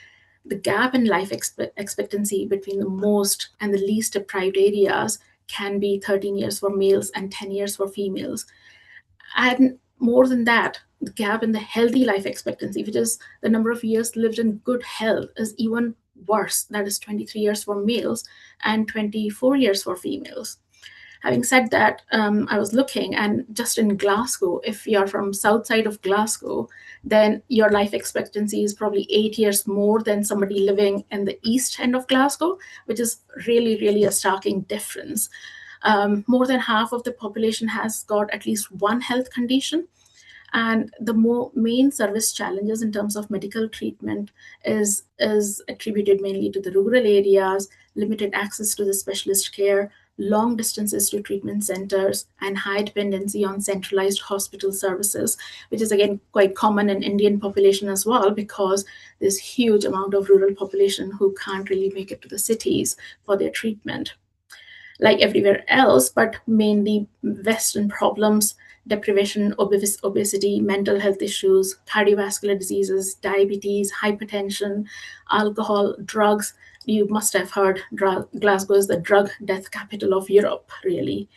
the gap in life expectancy between the most and the least deprived areas can be 13 years for males and 10 years for females. And more than that, the gap in the healthy life expectancy, which is the number of years lived in good health, is even worse. That is 23 years for males and 24 years for females. Having said that, I was looking, and just in Glasgow, if you're from south side of Glasgow, then your life expectancy is probably 8 years more than somebody living in the east end of Glasgow, which is really, really a starking difference. More than half of the population has got at least one health condition. And the main service challenges in terms of medical treatment is attributed mainly to the rural areas, limited access to the specialist care, long distances to treatment centers, and high dependency on centralized hospital services, which is again quite common in Indian population as well, because there's huge amount of rural population who can't really make it to the cities for their treatment. Like everywhere else, but mainly Western problems, deprivation, obesity, mental health issues, cardiovascular diseases, diabetes, hypertension, alcohol, drugs. You must have heard Glasgow is the drug death capital of Europe, really.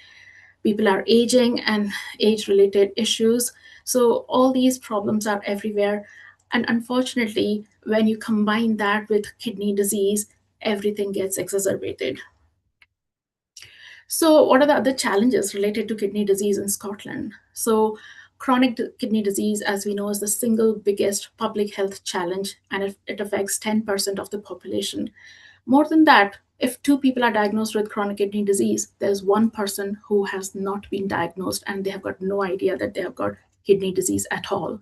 People are aging and age-related issues. So all these problems are everywhere. And unfortunately, when you combine that with kidney disease, everything gets exacerbated. So what are the other challenges related to kidney disease in Scotland? So chronic kidney disease, as we know, is the single biggest public health challenge, and it affects 10% of the population. More than that, if 2 people are diagnosed with chronic kidney disease, there's 1 person who has not been diagnosed, and they have got no idea that they have got kidney disease at all.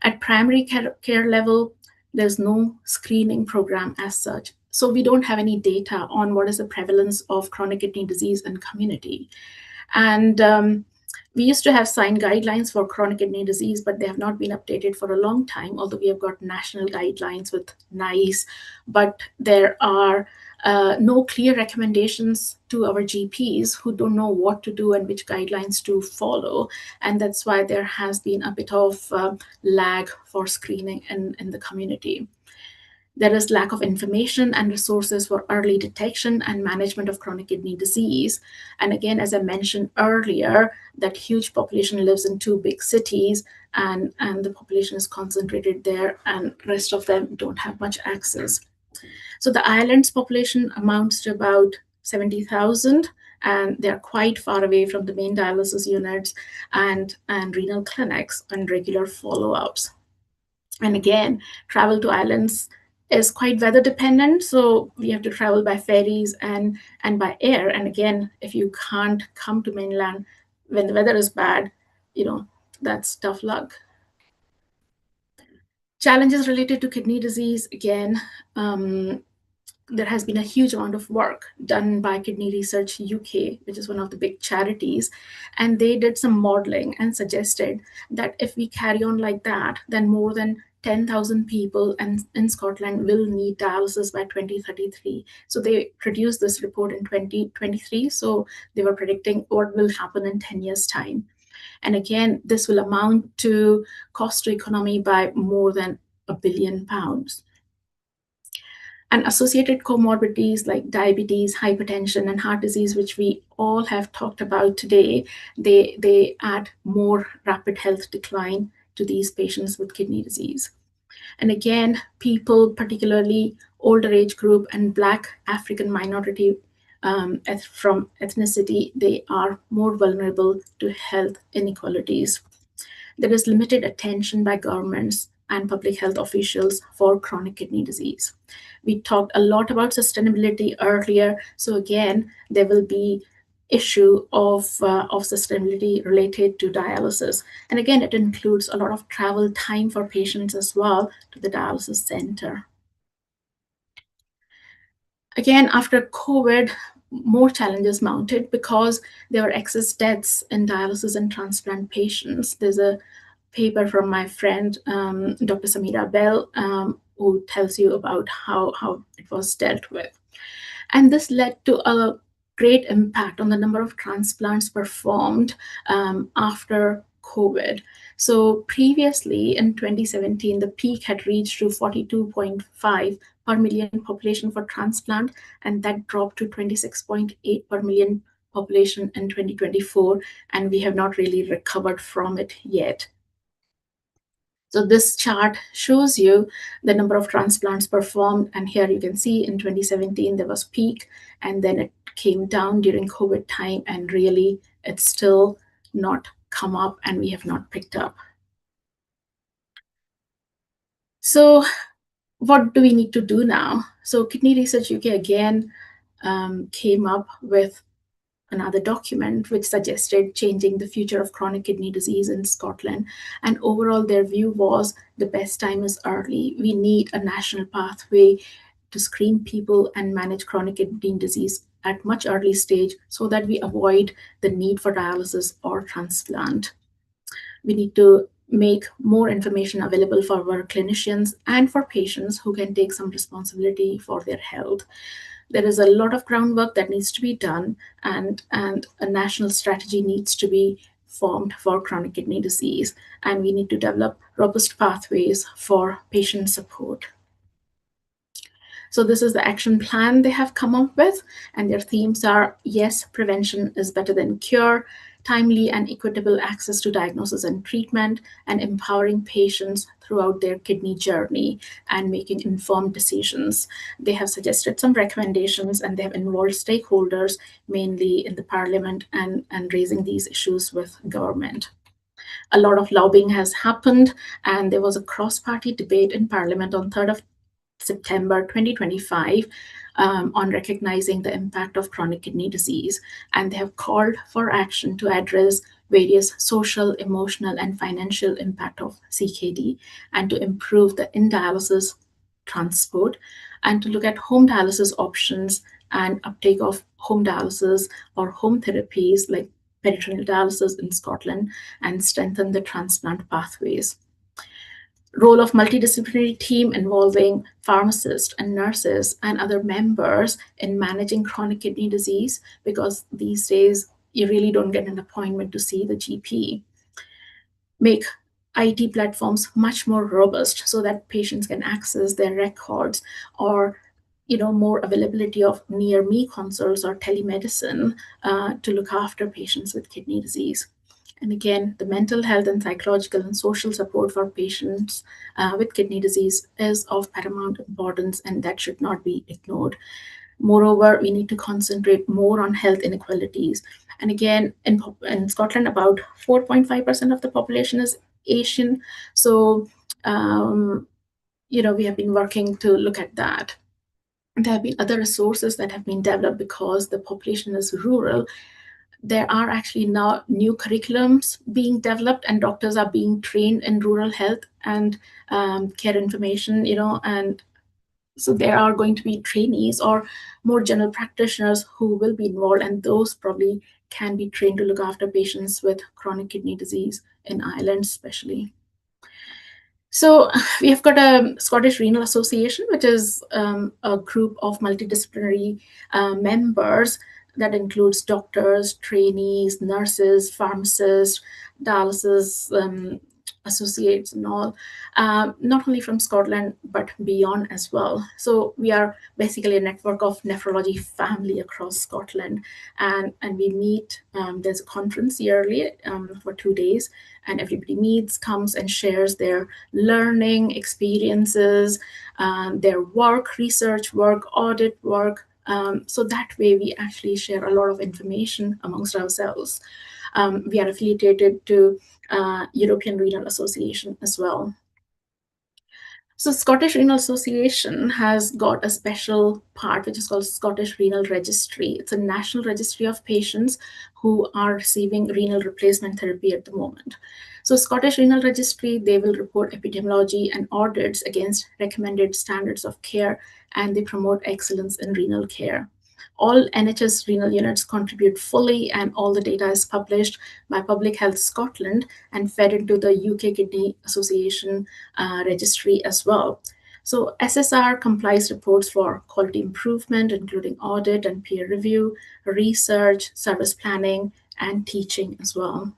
At primary care level, there's no screening program as such. So we don't have any data on what is the prevalence of chronic kidney disease in community. And we used to have signed guidelines for chronic kidney disease, but they have not been updated for a long time, although we have got national guidelines with NICE, but there are no clear recommendations to our GPs who don't know what to do and which guidelines to follow. And that's why there has been a bit of lag for screening in the community. There is lack of information and resources for early detection and management of chronic kidney disease. And again, as I mentioned earlier, that huge population lives in 2 big cities, and the population is concentrated there, and rest of them don't have much access. So the island's population amounts to about 70,000, and they're quite far away from the main dialysis units and renal clinics and regular follow-ups. And again, travel to islands is quite weather dependent, so we have to travel by ferries and by air. And again, if you can't come to mainland when the weather is bad, that's tough luck. Challenges related to kidney disease, again, there has been a huge amount of work done by Kidney Research UK, which is one of the big charities, and they did some modeling and suggested that if we carry on like that, then more than 10,000 people in Scotland will need dialysis by 2033. So they produced this report in 2023. So they were predicting what will happen in 10 years' time. And again, this will amount to cost to economy by more than £1 billion. And associated comorbidities like diabetes, hypertension, and heart disease, which we all have talked about today, they add more rapid health decline to these patients with kidney disease. And again, people, particularly older age group and Black African minority from ethnicity, they are more vulnerable to health inequalities. There is limited attention by governments and public health officials for chronic kidney disease. We talked a lot about sustainability earlier. So again, there will be issue of sustainability related to dialysis. And again, it includes a lot of travel time for patients as well to the dialysis center. Again, after COVID, more challenges mounted because there were excess deaths in dialysis and transplant patients. There's a paper from my friend, Dr. Samira Bell, who tells you about how it was dealt with. And this led to a great impact on the number of transplants performed after COVID. So previously in 2017, the peak had reached to 42.5 per million population for transplant, and that dropped to 26.8 per million population in 2024, and we have not really recovered from it yet. So this chart shows you the number of transplants performed, and here you can see in 2017 there was peak, and then it came down during COVID time, and really it's still not come up, and we have not picked up. So what do we need to do now? So Kidney Research UK again came up with another document which suggested changing the future of chronic kidney disease in Scotland. And overall, their view was the best time is early. We need a national pathway to screen people and manage chronic kidney disease at much early stage so that we avoid the need for dialysis or transplant. We need to make more information available for our clinicians and for patients who can take some responsibility for their health. There is a lot of groundwork that needs to be done, and a national strategy needs to be formed for chronic kidney disease, and we need to develop robust pathways for patient support. So this is the action plan they have come up with, and their themes are, yes, prevention is better than cure, timely and equitable access to diagnosis and treatment, and empowering patients throughout their kidney journey and making informed decisions. They have suggested some recommendations, and they have involved stakeholders, mainly in the parliament, and raising these issues with government. A lot of lobbying has happened, and there was a cross-party debate in parliament on 3rd of September 2025 on recognizing the impact of chronic kidney disease, and they have called for action to address various social, emotional, and financial impact of CKD, and to improve the in-dialysis transport, and to look at home dialysis options and uptake of home dialysis or home therapies like peritoneal dialysis in Scotland, and strengthen the transplant pathways. Role of multidisciplinary team involving pharmacists and nurses and other members in managing chronic kidney disease, because these days you really don't get an appointment to see the GP. Make IT platforms much more robust so that patients can access their records, or more availability of near me consults or telemedicine to look after patients with kidney disease. And again, the mental health and psychological and social support for patients with kidney disease is of paramount importance, and that should not be ignored. Moreover, we need to concentrate more on health inequalities. And again, in Scotland, about 4.5% of the population is Asian. So, we have been working to look at that. There have been other resources that have been developed because the population is rural. There are actually now new curriculums being developed, and doctors are being trained in rural health and care information, and so there are going to be trainees or more general practitioners who will be involved, and those probably can be trained to look after patients with chronic kidney disease in Ireland especially. So we have got a Scottish Renal Association, which is a group of multidisciplinary members that includes doctors, trainees, nurses, pharmacists, dialysis associates and all, not only from Scotland, but beyond as well. So we are basically a network of nephrology family across Scotland, and we meet. There's a conference yearly for 2 days, and everybody meets, comes and shares their learning experiences, their work, research work, audit work. So that way we actually share a lot of information amongst ourselves. We are affiliated to European Renal Association as well. So Scottish Renal Association has got a special part which is called Scottish Renal Registry. It's a national registry of patients who are receiving renal replacement therapy at the moment. So Scottish Renal Registry, they will report epidemiology and audits against recommended standards of care, and they promote excellence in renal care. All NHS renal units contribute fully, and all the data is published by Public Health Scotland and fed into the UK Kidney Association registry as well. So SSR complies reports for quality improvement, including audit and peer review, research, service planning, and teaching as well.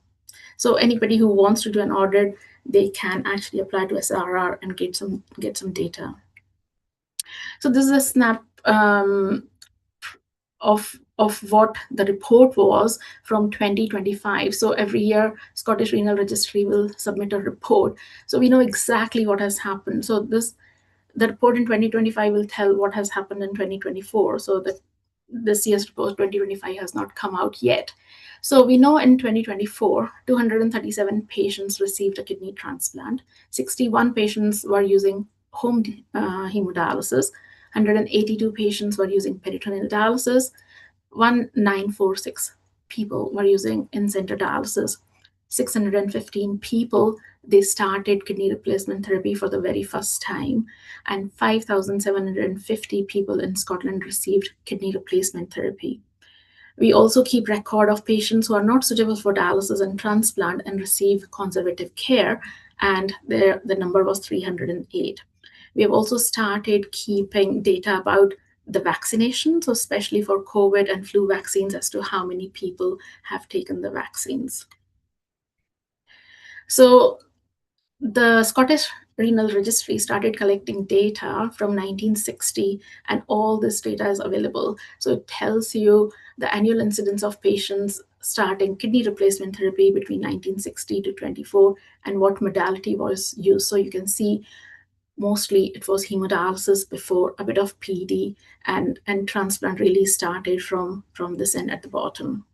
So anybody who wants to do an audit, they can actually apply to SRR and get some data. So this is a snap of what the report was from 2025. So every year, Scottish Renal Registry will submit a report. So we know exactly what has happened. So the report in 2025 will tell what has happened in 2024. So that this year's report 2025 has not come out yet. So we know in 2024, 237 patients received a kidney transplant. 61 patients were using home hemodialysis. 182 patients were using peritoneal dialysis. 1946 people were using in-center dialysis. 615 people, they started kidney replacement therapy for the very first time. And 5,750 people in Scotland received kidney replacement therapy. We also keep record of patients who are not suitable for dialysis and transplant and receive conservative care, and the number was 308. We have also started keeping data about the vaccinations, so especially for COVID and flu vaccines, as to how many people have taken the vaccines. So the Scottish Renal Registry started collecting data from 1960, and all this data is available. So it tells you the annual incidence of patients starting kidney replacement therapy between 1960 to 24 and what modality was used. So you can see mostly it was hemodialysis before, a bit of PD, and transplant really started from this end at the bottom.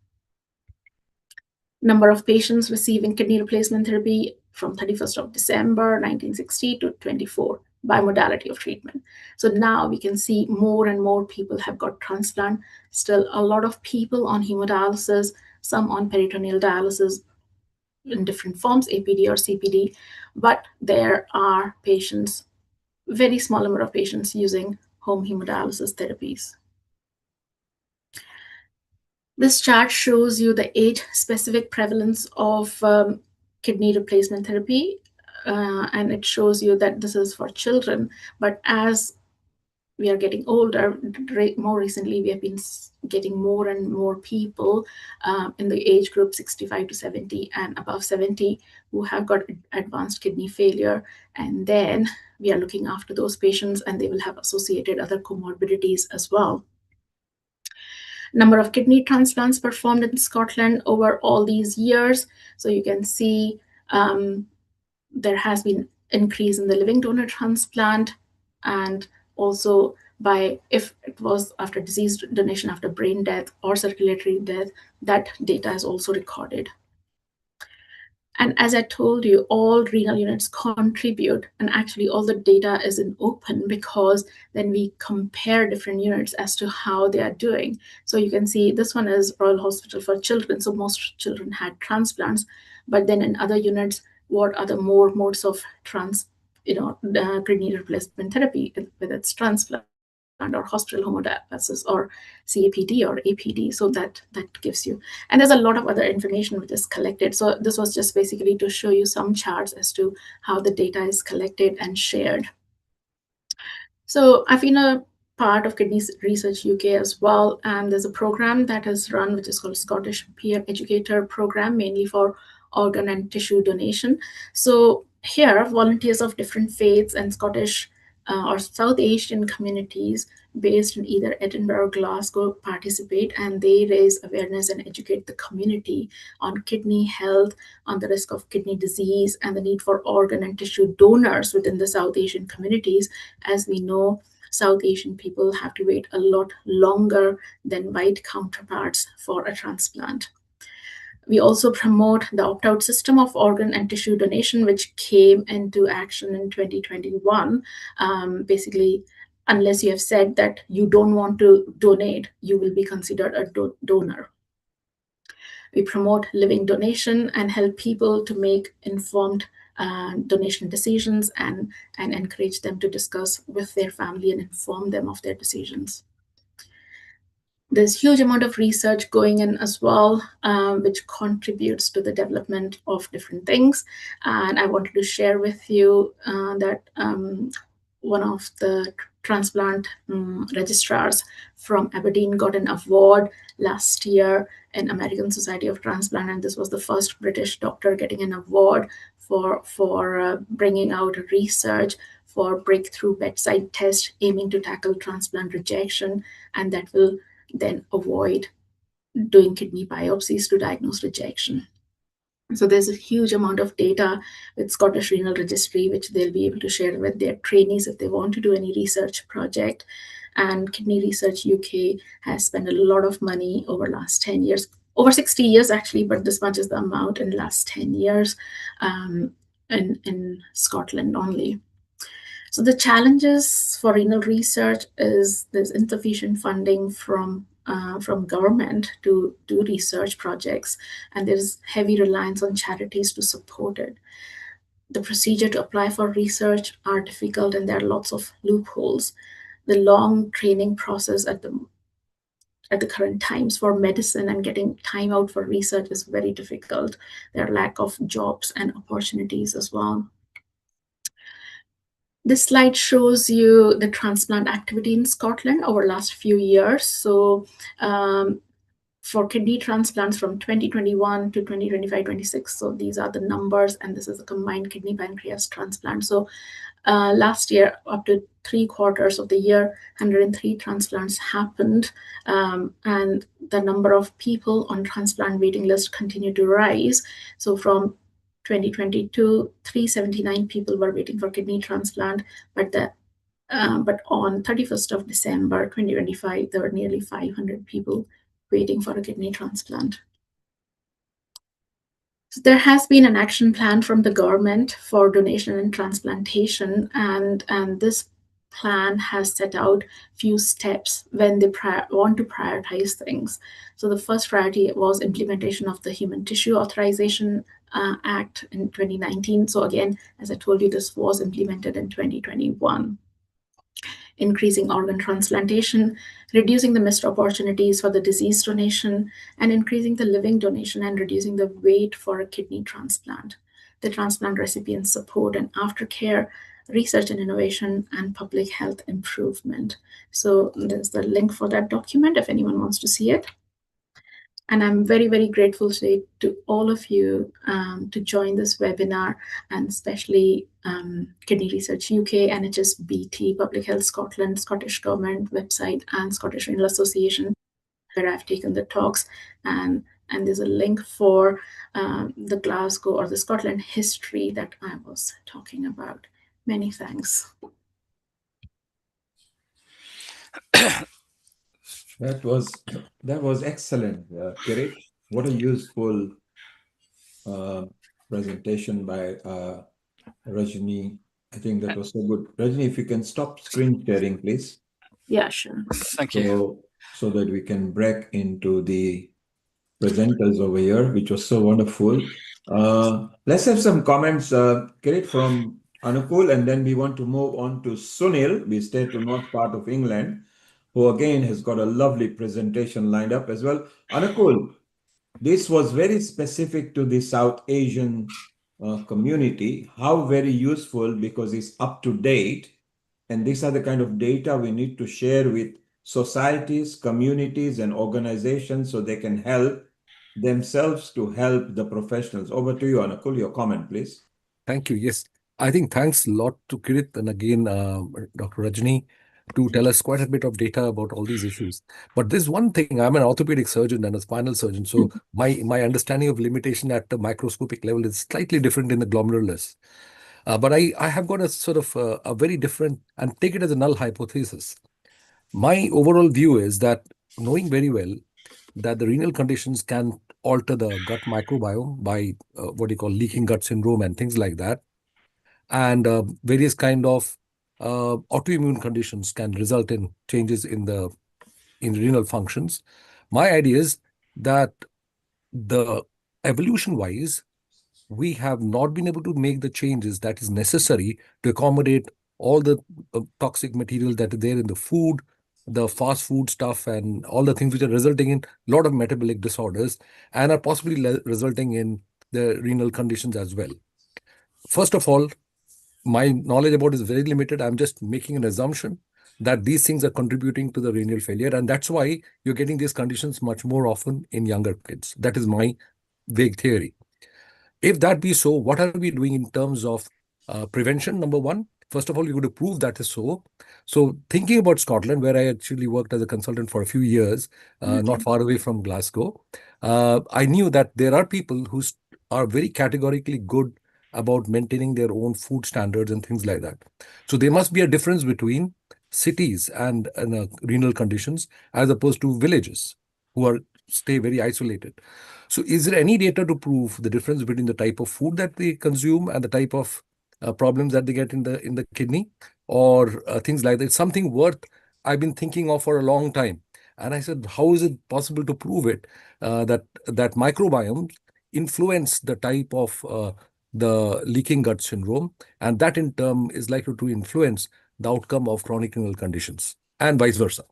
Number of patients receiving kidney replacement therapy from 31st of December 1960 to 24 by modality of treatment. So now we can see more and more people have got transplant. Still a lot of people on hemodialysis, some on peritoneal dialysis in different forms, APD or CPD, but there are patients, very small number of patients using home hemodialysis therapies. This chart shows you the age-specific prevalence of kidney replacement therapy, and it shows you that this is for children. But as we are getting older, more recently we have been getting more and more people in the age group 65 to 70 and above 70 who have got advanced kidney failure. And then we are looking after those patients, and they will have associated other comorbidities as well. Number of kidney transplants performed in Scotland over all these years. So you can see there has been increase in the living donor transplant, and also if it was after disease donation, after brain death or circulatory death, that data is also recorded. And as I told you, all renal units contribute, and actually all the data is in open, because then we compare different units as to how they are doing. So you can see this one is Royal Hospital for Children. So most children had transplants, but then in other units, what are the more modes of kidney replacement therapy, whether it's transplant or hospital hemodialysis or CAPD or APD. So that gives you, and there's a lot of other information which is collected. So this was just basically to show you some charts as to how the data is collected and shared. So I've been a part of Kidney Research UK as well, and there's a program that is run which is called Scottish Peer Educator Program, mainly for organ and tissue donation. So here, volunteers of different faiths and Scottish or South Asian communities based in either Edinburgh or Glasgow participate, and they raise awareness and educate the community on kidney health, on the risk of kidney disease, and the need for organ and tissue donors within the South Asian communities. As we know, South Asian people have to wait a lot longer than white counterparts for a transplant. We also promote the opt-out system of organ and tissue donation, which came into action in 2021. Basically, unless you have said that you don't want to donate, you will be considered a donor. We promote living donation and help people to make informed donation decisions and encourage them to discuss with their family and inform them of their decisions. There's huge amount of research going in as well, which contributes to the development of different things. And I wanted to share with you that one of the transplant registrars from Aberdeen got an award last year in American Society of Transplant, and this was the first British doctor getting an award for bringing out research for breakthrough bedside test aiming to tackle transplant rejection, and that will then avoid doing kidney biopsies to diagnose rejection. So there's a huge amount of data with Scottish Renal Registry, which they'll be able to share with their trainees if they want to do any research project. And Kidney Research UK has spent a lot of money over last 10 years, over 60 years actually, but this much is the amount in the last 10 years in Scotland only. So the challenges for renal research is there's insufficient funding from government to do research projects, and there's heavy reliance on charities to support it. The procedure to apply for research are difficult, and there are lots of loopholes. The long training process at the current times for medicine and getting time out for research is very difficult. There are lack of jobs and opportunities as well. This slide shows you the transplant activity in Scotland over the last few years. So for kidney transplants from 2021 to 2025-26, so these are the numbers, and this is a combined kidney pancreas transplant. So last year, up to 3/4 of the year, 103 transplants happened, and the number of people on transplant waiting list continued to rise. So from 2022, 379 people were waiting for kidney transplant, but on 31st of December 2025, there were nearly 500 people waiting for a kidney transplant. So there has been an action plan from the government for donation and transplantation, and this plan has set out few steps when they want to prioritize things. So the first priority was implementation of the Human Tissue Authorization Act in 2019. So again, as I told you, this was implemented in 2021. Increasing organ transplantation, reducing the missed opportunities for the disease donation, and increasing the living donation and reducing the wait for a kidney transplant. The transplant recipient support and aftercare, research and innovation, and public health improvement. So there's the link for that document if anyone wants to see it. And I'm very, very grateful today to all of you to join this webinar, and especially Kidney Research UK, NHSBT, Public Health Scotland, Scottish Government website, and Scottish Renal Association, where I've taken the talks. And there's a link for the Glasgow or the Scotland history that I was talking about. Many thanks. That was excellent, Kirit. What a useful presentation by Rajni. I think that was so good. Rajni, if you can stop screen sharing, please. Yeah, sure. Thank you. So that we can break into the presenters over here, which was so wonderful. Let's have some comments, Kirit, from Anukul, and then we want to move on to Sunil. We stay to north part of England, who again has got a lovely presentation lined up as well. Anukul, this was very specific to the South Asian community. How very useful, because it's up to date. And these are the kind of data we need to share with societies, communities, and organizations so they can help themselves to help the professionals. Over to you, Anukul, your comment, please. Thank you. Yes. I think thanks a lot to Kirit and again Dr. Rajni to tell us quite a bit of data about all these issues. But there's one thing, I'm an orthopedic surgeon and a spinal surgeon, so my understanding of limitation at the microscopic level is slightly different in the glomerulus. But I have got a sort of a very different, and take it as a null hypothesis. My overall view is that knowing very well that the renal conditions can alter the gut microbiome by what you call leaking gut syndrome and things like that, and various kind of autoimmune conditions can result in changes in renal functions. My idea is that the evolution-wise, we have not been able to make the changes that is necessary to accommodate all the toxic material that are there in the food, the fast food stuff, and all the things which are resulting in a lot of metabolic disorders and are possibly resulting in the renal conditions as well. First of all, my knowledge about it is very limited. I'm just making an assumption that these things are contributing to the renal failure, and that's why you're getting these conditions much more often in younger kids. That is my vague theory. If that be so, what are we doing in terms of prevention? Number one, first of all, you're going to prove that is so. So thinking about Scotland, where I actually worked as a consultant for a few years, not far away from Glasgow, I knew that there are people who are very categorically good about maintaining their own food standards and things like that. So there must be a difference between cities and renal conditions as opposed to villages who stay very isolated. So is there any data to prove the difference between the type of food that they consume and the type of problems that they get in the kidney or things like that? It's something worth I've been thinking of for a long time. And I said, how is it possible to prove it that microbiomes influence the type of the leaking gut syndrome, and that in turn is likely to influence the outcome of chronic renal conditions and vice versa?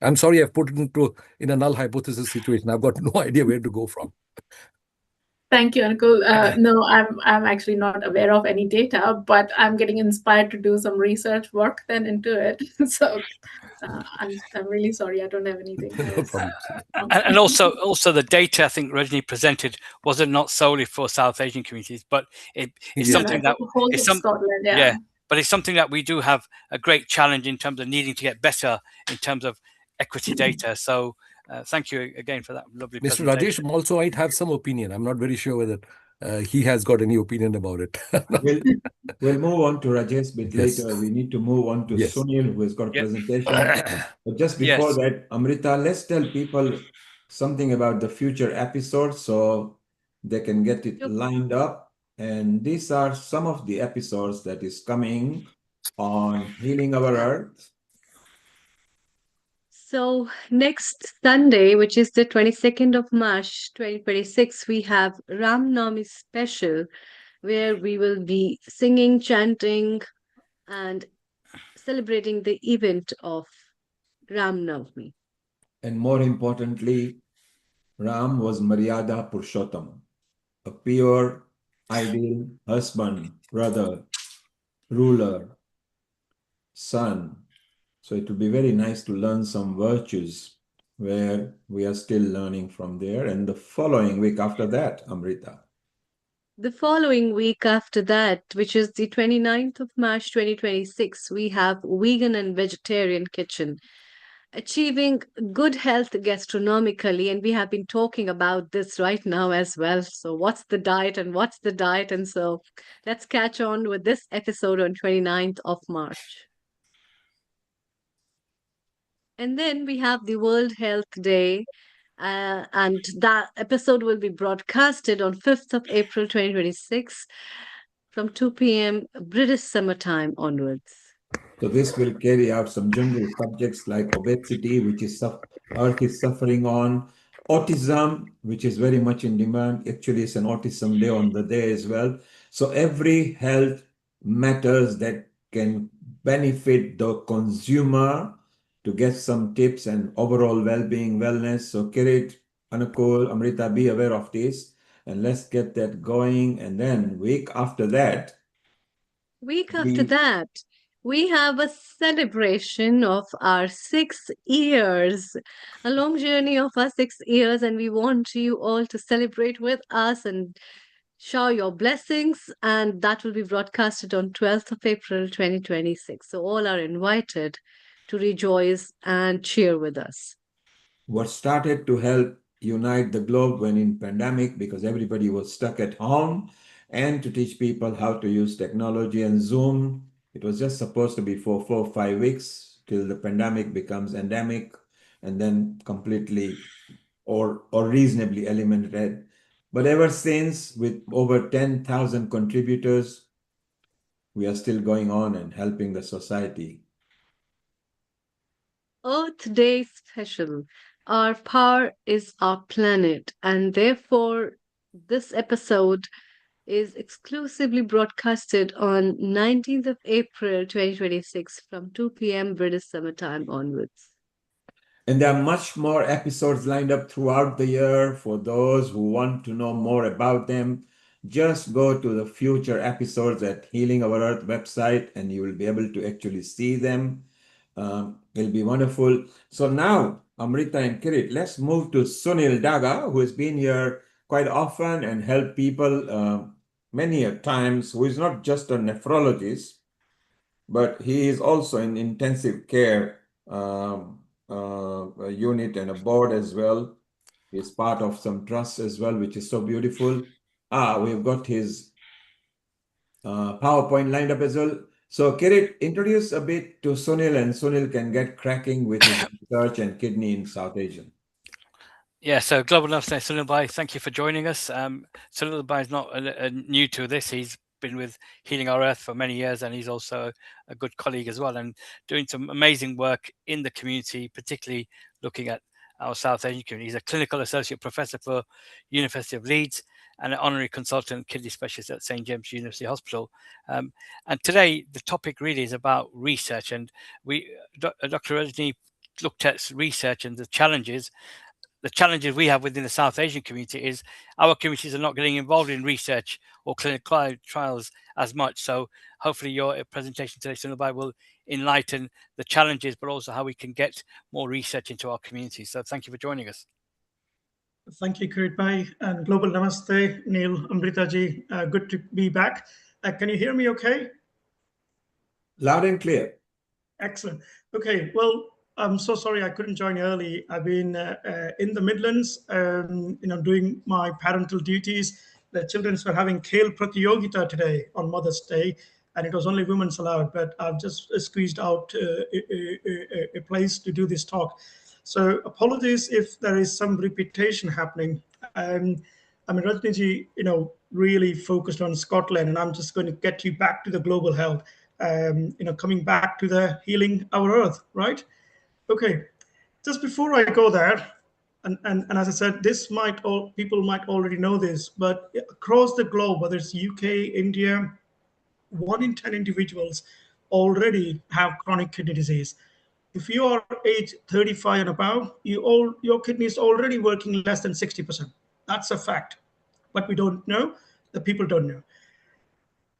I'm sorry I've put it in a null hypothesis situation. I've got no idea where to go from. Thank you, Anukul. No, I'm actually not aware of any data, but I'm getting inspired to do some research work then into it. So I'm really sorry, I don't have anything. No problem. And also the data I think Rajni presented wasn't not solely for South Asian communities, but it's something that it's Scotland, but it's something that we do have a great challenge in terms of needing to get better in terms of equity data. So thank you again for that lovely Mr. presentation. Rajesh also might have some opinion. I'm not very sure whether he has got any opinion about it. We'll move on to Rajesh a bit later. We need to move on to Sunil, who has got a presentation. But just before that, Amrita, let's tell people something about the future episodes so they can get it lined up. And these are some of the episodes that is coming on Healing Our Earth. So next Sunday, which is the 22nd of March, 2026, we have Ram Navami special, where we will be singing, chanting, and celebrating the event of Ram Navami. And more importantly, Ram was Maryada Purushottam, a pure, ideal husband, brother, ruler, son. So it would be very nice to learn some virtues where we are still learning from there. And the following week after that, Amrita. The following week after that, which is the 29th of March 2026, we have Vegan and Vegetarian Kitchen, achieving good health gastronomically. And we have been talking about this right now as well. So what's the diet and what's the diet? And so let's catch on with this episode on 29th of March. And then we have the World Health Day, and that episode will be broadcasted on 5th of April 2026 from 2 p.m. British Summer Time onwards. So this will carry out some general subjects like obesity, which is Earth is suffering on, autism, which is very much in demand. Actually, it's an autism day on the day as well. So every health matters that can benefit the consumer to get some tips and overall well-being, wellness. So Kirit, Anukul, Amrita, be aware of this and let's get that going. And then week after that, we have a celebration of our 6 years, a long journey of our 6 years, and we want you all to celebrate with us and shower your blessings, and that will be broadcasted on 12th of April 2026. So all are invited to rejoice and cheer with us. What started to help unite the globe when in pandemic, because everybody was stuck at home, and to teach people how to use technology and Zoom. It was just supposed to be for 4 or 5 weeks till the pandemic becomes endemic and then completely or reasonably eliminated. But ever since, with over 10,000 contributors, we are still going on and helping the society. Earth Day special. Our power is our planet, and therefore, this episode is exclusively broadcasted on 19th of April 2026 from 2 p.m. British Summer Time onwards. And there are much more episodes lined up throughout the year. For those who want to know more about them, just go to the future episodes at Healing Our Earth website and you will be able to actually see them. It'll be wonderful. So now, Amrita and Kirit, let's move to Sunil Daga, who has been here quite often and helped people many a times, who is not just a nephrologist, but he is also in intensive care a unit and a board as well. He's part of some trusts as well, which is so beautiful. We've got his PowerPoint lined up as well. So Kirit, introduce a bit to Sunil, and Sunil can get cracking with his research and kidney in South Asia. Yeah, so Global Namaste, Sunil Bhai, thank you for joining us. Sunil Bhai is not new to this. He's been with Healing Our Earth for many years, and he's also a good colleague as well, and doing some amazing work in the community, particularly looking at our South Asian community. He's a clinical associate professor for University of Leeds and an honorary consultant kidney specialist at St. James University Hospital. And today, the topic really is about research, and Dr. Rajni looked at research and the challenges we have within the South Asian community is our communities are not getting involved in research or clinical trials as much. So hopefully your presentation today, Sunil Bhai, will enlighten the challenges, but also how we can get more research into our communities. So thank you for joining us. Thank you, Kirit Bhai, and Global Namaste, Neil, Amrita ji. Good to be back. Can you hear me okay? Loud and clear. Excellent. Okay, well, I'm so sorry I couldn't join early. I've been in the Midlands, doing my parental duties. The children were having Khel Pratiyogita today on Mother's Day, and it was only women's allowed, but I've just squeezed out a place to do this talk. So apologies if there is some repetition happening. Rajni ji, really focused on Scotland, and I'm just going to get you back to the global health, coming back to the Healing Our Earth, right? Okay, just before I go there, and as I said, people might already know this, but across the globe, whether it's UK, India, 1 in 10 individuals already have chronic kidney disease. If you are age 35 and above, your kidney is already working less than 60%. That's a fact, but we don't know. The people don't know.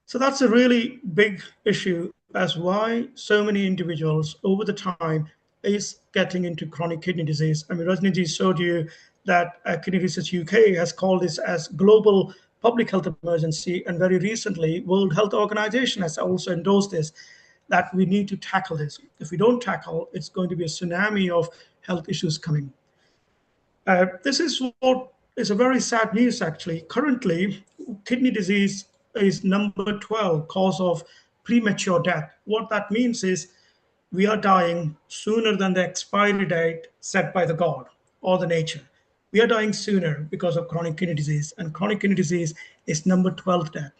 So that's a really big issue as why so many individuals over the time is getting into chronic kidney disease. Rajni ji showed you that Kidney Research UK has called this as global public health emergency, and very recently, World Health Organization has also endorsed this, that we need to tackle this. If we don't tackle, it's going to be a tsunami of health issues coming. This is what is a very sad news, actually. Currently, kidney disease is number 12 cause of premature death. What that means is we are dying sooner than the expiry date set by the God or the nature. We are dying sooner because of chronic kidney disease, and chronic kidney disease is number 12 death.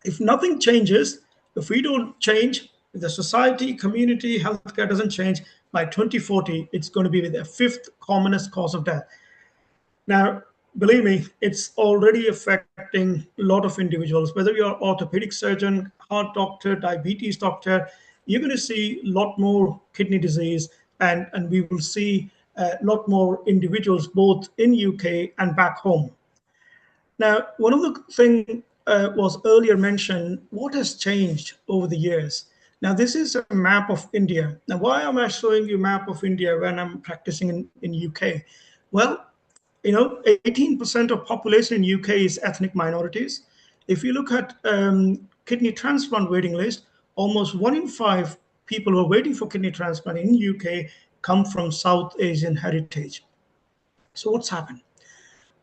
If nothing changes, if we don't change, if the society, community, healthcare doesn't change, by 2040, it's going to be the 5th commonest cause of death. Now, believe me, it's already affecting a lot of individuals, whether you're an orthopedic surgeon, heart doctor, diabetes doctor, you're going to see a lot more kidney disease, and we will see a lot more individuals both in UK and back home. Now, one of the things was earlier mentioned, what has changed over the years? Now, this is a map of India. Now, why am I showing you a map of India when I'm practicing in UK? Well, 18% of population in UK is ethnic minorities. If you look at kidney transplant waiting list, almost 1 in 5 people who are waiting for kidney transplant in UK come from South Asian heritage. So what's happened?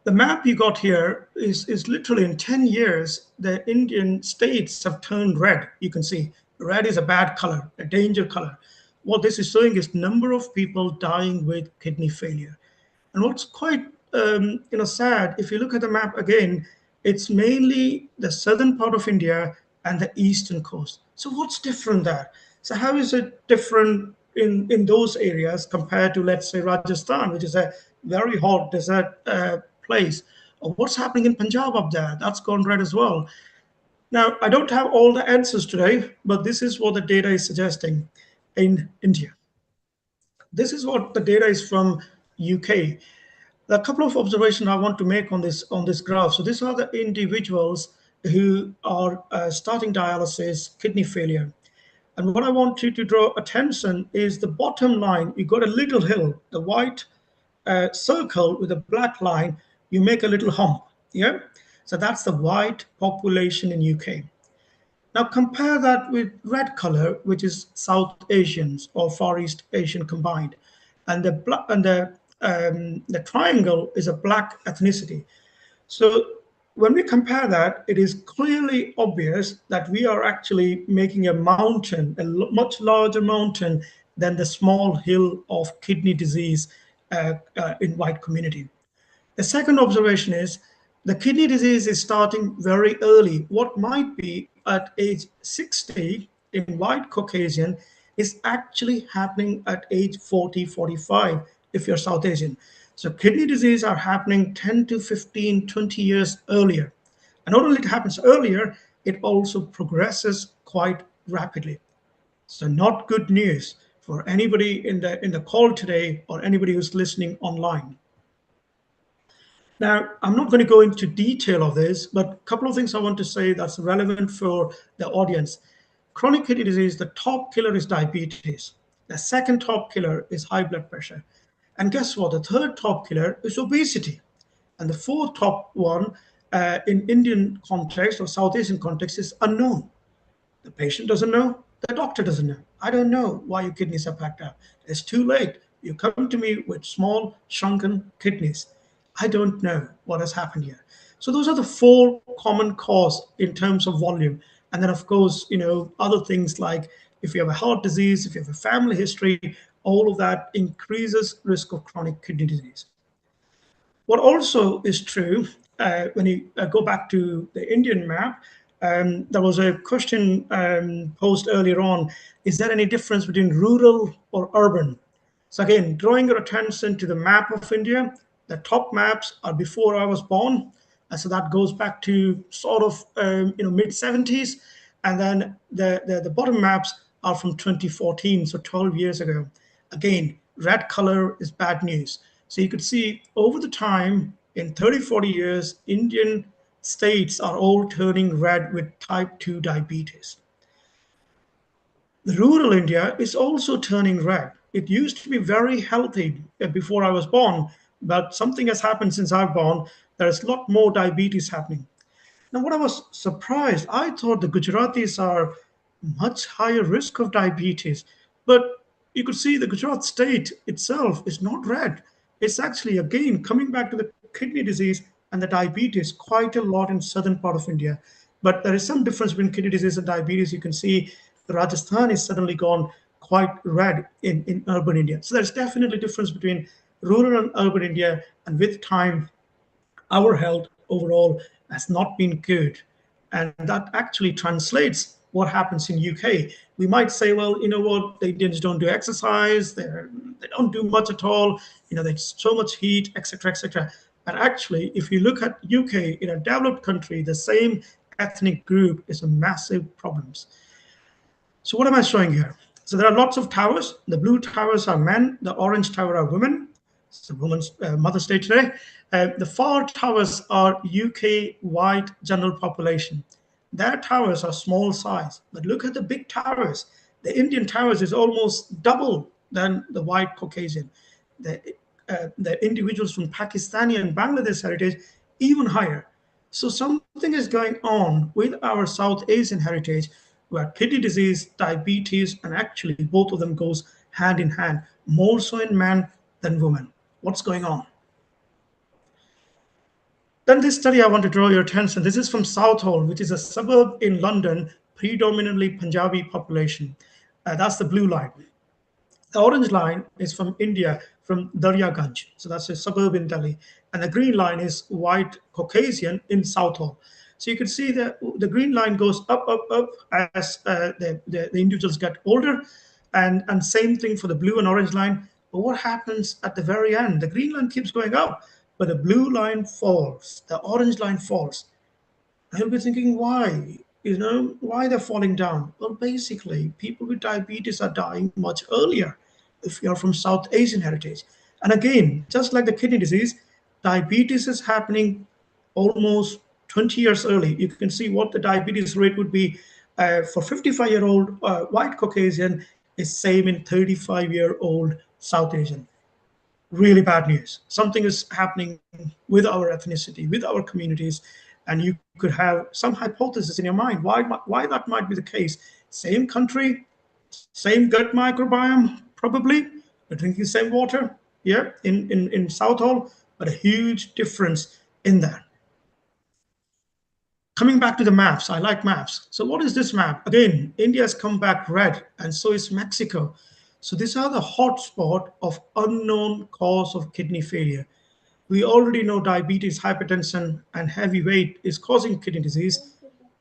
The map you got here is literally in 10 years, the Indian states have turned red. You can see red is a bad color, a danger color. What this is showing is number of people dying with kidney failure. And what's quite sad, if you look at the map again, it's mainly the southern part of India and the eastern coast. So what's different there? So how is it different in those areas compared to, let's say, Rajasthan, which is a very hot desert place? Or what's happening in Punjab up there? That's gone red as well. Now, I don't have all the answers today, but this is what the data is suggesting in India. This is what the data is from UK. A couple of observations I want to make on this graph. So these are the individuals who are starting dialysis, kidney failure. And what I want you to draw attention is the bottom line. You got a little hill, the white circle with a black line, you make a little hump. Yeah. So that's the white population in UK. Now compare that with red color, which is South Asians or Far East Asian combined. And the triangle is a black ethnicity. So when we compare that, it is clearly obvious that we are actually making a mountain, a much larger mountain than the small hill of kidney disease in white community. The second observation is the kidney disease is starting very early. What might be at age 60 in white Caucasian is actually happening at age 40, 45 if you're South Asian. So kidney disease are happening 10 to 15, 20 years earlier. And not only it happens earlier, it also progresses quite rapidly. So not good news for anybody in the call today or anybody who's listening online. Now, I'm not going to go into detail of this, but a couple of things I want to say that's relevant for the audience. Chronic kidney disease, the top killer is diabetes. The second top killer is high blood pressure. And guess what? The third top killer is obesity. And the fourth top one in Indian context or South Asian context is unknown. The patient doesn't know. The doctor doesn't know. I don't know why your kidneys are packed up. It's too late. You come to me with small, shrunken kidneys. I don't know what has happened here. So those are the four common causes in terms of volume. And then, of course, other things like if you have a heart disease, if you have a family history, all of that increases risk of chronic kidney disease. What also is true, when you go back to the Indian map, there was a question posed earlier on, is there any difference between rural or urban? So again, drawing your attention to the map of India, the top maps are before I was born. And so that goes back to sort of mid-70s. And then the bottom maps are from 2014, so 12 years ago. Again, red color is bad news. So you could see over the time, in 30, 40 years, Indian states are all turning red with type 2 diabetes. The rural India is also turning red. It used to be very healthy before I was born, but something has happened since I've born. There is a lot more diabetes happening. Now, what I was surprised, I thought the Gujaratis are much higher risk of diabetes, but you could see the Gujarat state itself is not red. It's actually, again, coming back to the kidney disease and the diabetes quite a lot in southern part of India. But there is some difference between kidney disease and diabetes. You can see Rajasthan is suddenly gone quite red in urban India. So there's definitely a difference between rural and urban India. And with time, our health overall has not been good. And that actually translates what happens in UK. We might say, well, you know what, the Indians don't do exercise, they don't do much at all, there's so much heat, etc., etc. But actually, if you look at UK in a developed country, the same ethnic group is a massive problems. So what am I showing here? So there are lots of towers. The blue towers are men, the orange tower are women. It's a woman's Mother's Day today. The far towers are UK white general population. Their towers are small size, but look at the big towers. The Indian towers is almost double than the white Caucasian. The the individuals from Pakistani and Bangladesh heritage even higher. So something is going on with our South Asian heritage, where kidney disease, diabetes, and actually both of them goes hand in hand, more so in men than women. What's going on? Then this study I want to draw your attention. This is from Southall, which is a suburb in London, predominantly Punjabi population. That's the blue line. The orange line is from India, from Daryaganj. So that's a suburb in Delhi. And the green line is white Caucasian in Southall. So you can see that the green line goes up, up, up as the individuals get older. And same thing for the blue and orange line. But what happens at the very end? The green line keeps going up, but the blue line falls, the orange line falls. And you'll be thinking, why? You know, why they're falling down? Well, basically, people with diabetes are dying much earlier if you're from South Asian heritage. And again, just like the kidney disease, diabetes is happening almost 20 years early. You can see what the diabetes rate would be for 55-year-old white Caucasian is same in 35-year-old South Asian. Really bad news. Something is happening with our ethnicity, with our communities, and you could have some hypothesis in your mind why that might be the case. Same country, same gut microbiome, probably. We're drinking the same water, yeah, in Southall, but a huge difference in that. Coming back to the maps, I like maps. So what is this map? Again, India has come back red, and so is Mexico. So these are the hotspot of unknown cause of kidney failure. We already know diabetes, hypertension, and heavy weight is causing kidney disease,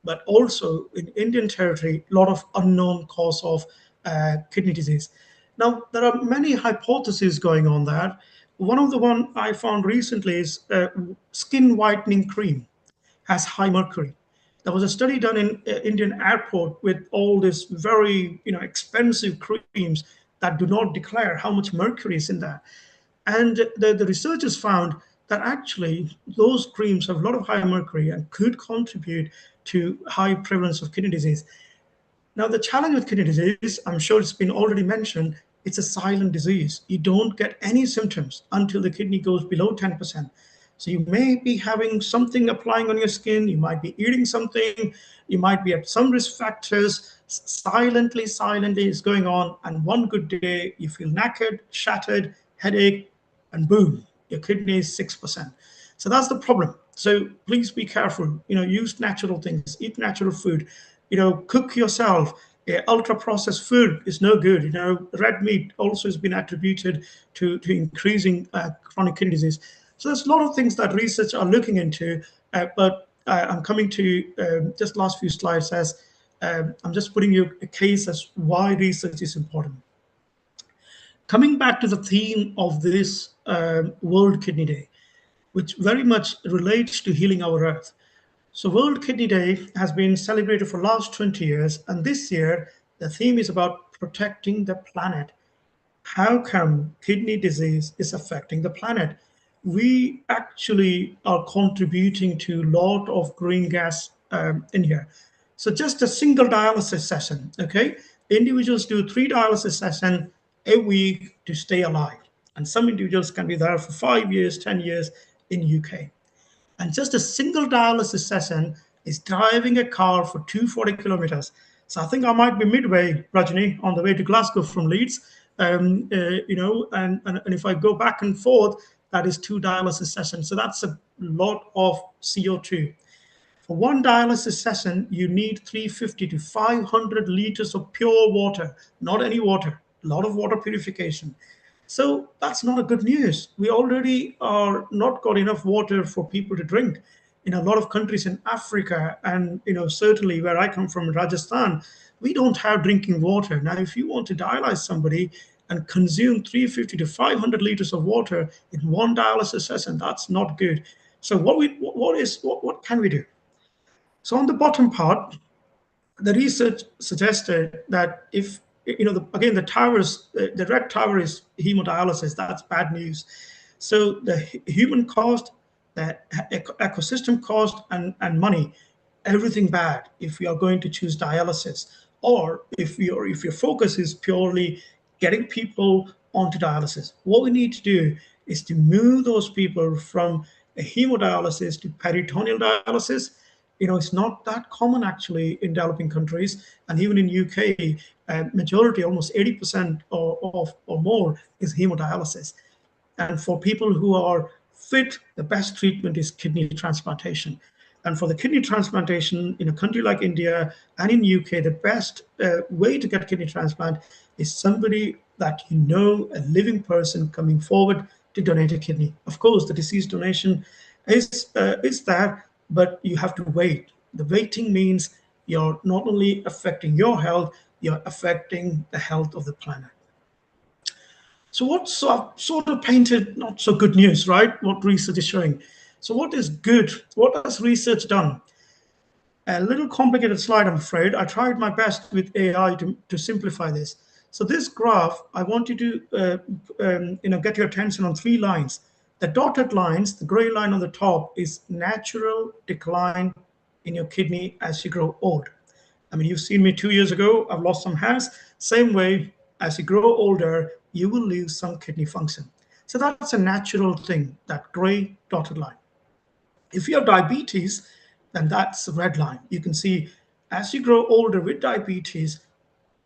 but also in Indian territory, a lot of unknown cause of kidney disease. Now, there are many hypotheses going on that. One of the one I found recently is skin whitening cream has high mercury. There was a study done in Indian airport with all these very expensive creams that do not declare how much mercury is in there. And the researchers found that actually those creams have a lot of high mercury and could contribute to high prevalence of kidney disease. Now, the challenge with kidney disease, I'm sure it's been already mentioned, it's a silent disease. You don't get any symptoms until the kidney goes below 10%. So you may be having something applying on your skin, you might be eating something, you might be at some risk factors, silently is going on, and one good day you feel knackered, shattered, headache, and boom, your kidney is 6%. So that's the problem. So please be careful, use natural things, eat natural food, cook yourself. Ultra processed food is no good. Red meat also has been attributed to increasing chronic kidney disease. So there's a lot of things that research are looking into, but I'm coming to just last few slides as I'm just putting you a case as why research is important. Coming back to the theme of this World Kidney Day, which very much relates to healing our earth. So World Kidney Day has been celebrated for the last 20 years, and this year the theme is about protecting the planet. How come kidney disease is affecting the planet? We actually are contributing to a lot of green gas in here. So just a single dialysis session, okay? Individuals do 3 dialysis sessions a week to stay alive. And some individuals can be there for 5 years, 10 years in UK. And just a single dialysis session is driving a car for 240 kilometers. So I think I might be midway, Rajni, on the way to Glasgow from Leeds. And if I go back and forth, that is 2 dialysis sessions. So that's a lot of CO2. For 1 dialysis session, you need 350 to 500 liters of pure water, not any water, a lot of water purification. So that's not a good news. We already are not got enough water for people to drink. In a lot of countries in Africa and certainly where I come from, Rajasthan, we don't have drinking water. Now, if you want to dialyze somebody and consume 350 to 500 liters of water in 1 dialysis session, that's not good. So what can we do? So on the bottom part, the research suggested that if again, the red tower is hemodialysis. That's bad news. So the human cost, the ecosystem cost, and money, everything bad if we are going to choose dialysis, or if your focus is purely getting people onto dialysis. What we need to do is to move those people from a hemodialysis to peritoneal dialysis. It's not that common actually in developing countries, and even in UK, majority, almost 80% or more, is hemodialysis. And for people who are fit, the best treatment is kidney transplantation. And for the kidney transplantation in a country like India and in UK, the best way to get kidney transplant is somebody that a living person coming forward to donate a kidney. Of course, the deceased donation is there, but you have to wait. The waiting means you're not only affecting your health, you're affecting the health of the planet. So what's sort of painted not so good news, right? What research is showing. So what is good? What has research done? A little complicated slide, I'm afraid. I tried my best with AI to simplify this. So this graph, I want you to get your attention on 3 lines. The dotted lines, the gray line on the top, is natural decline in your kidney as you grow old. I mean, you've seen me 2 years ago. I've lost some hairs. Same way, as you grow older, you will lose some kidney function. So that's a natural thing, that gray dotted line. If you have diabetes, then that's the red line. You can see as you grow older with diabetes,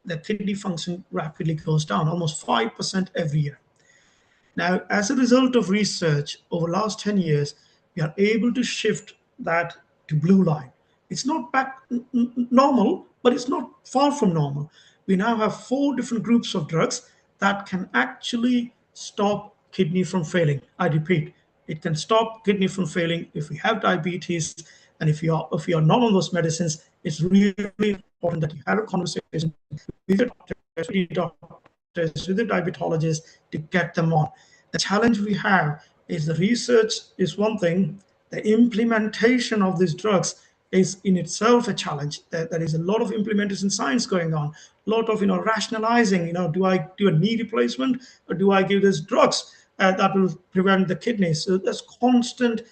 the kidney function rapidly goes down, almost 5% every year. Now, as a result of research over the last 10 years, we are able to shift that to blue line. It's not back normal, but it's not far from normal. We now have 4 different groups of drugs that can actually stop kidney from failing. I repeat, it can stop kidney from failing if we have diabetes, and if you are not on those medicines. It's really important that you have a conversation with your doctors, with the diabetologist, to get them on. The challenge we have is the research is one thing, the implementation of these drugs is in itself a challenge. There is a lot of implementation science going on, a lot of rationalizing. Do I do a knee replacement, or do I give these drugs that will prevent the kidneys? So there's constant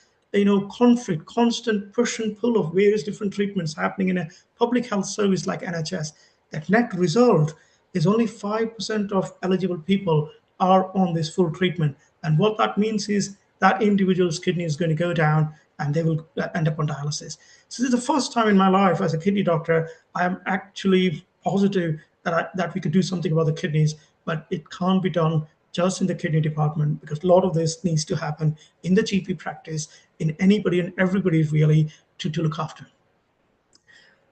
conflict, constant push and pull of various different treatments happening in a public health service like NHS. The net result is only 5% of eligible people are on this full treatment. And what that means is that individual's kidney is going to go down and they will end up on dialysis. So this is the first time in my life as a kidney doctor, I am actually positive that we could do something about the kidneys, but it can't be done just in the kidney department, because a lot of this needs to happen in the GP practice, in anybody and everybody really to look after.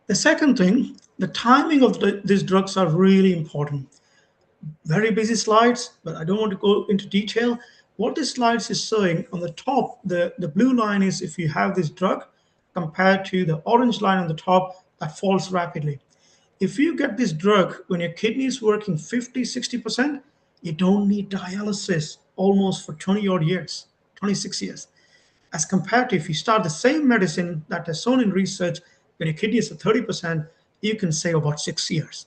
The second thing, the timing of these drugs are really important. Very busy slides, but I don't want to go into detail. What this slide is showing on the top, the blue line is if you have this drug compared to the orange line on the top that falls rapidly. If you get this drug when your kidney is working 50, 60%, you don't need dialysis almost for 20 odd years, 26 years. As compared to if you start the same medicine that is shown in research, when your kidney is at 30%, you can save about 6 years.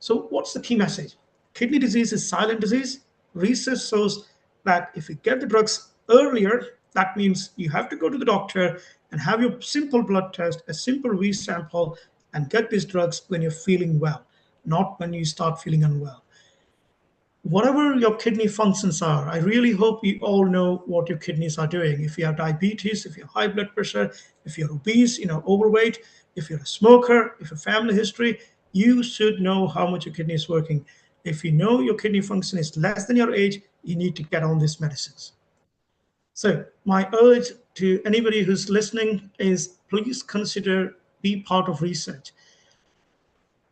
So what's the key message? Kidney disease is silent disease. Research shows that if you get the drugs earlier, that means you have to go to the doctor and have your simple blood test, a simple re-sample, and get these drugs when you're feeling well, not when you start feeling unwell. Whatever your kidney functions are, I really hope you all know what your kidneys are doing. If you have diabetes, if you have high blood pressure, if you're obese, overweight, if you're a smoker, if you have family history, you should know how much your kidney is working. If you know your kidney function is less than your age, you need to get on these medicines. So my urge to anybody who's listening is please consider be part of research.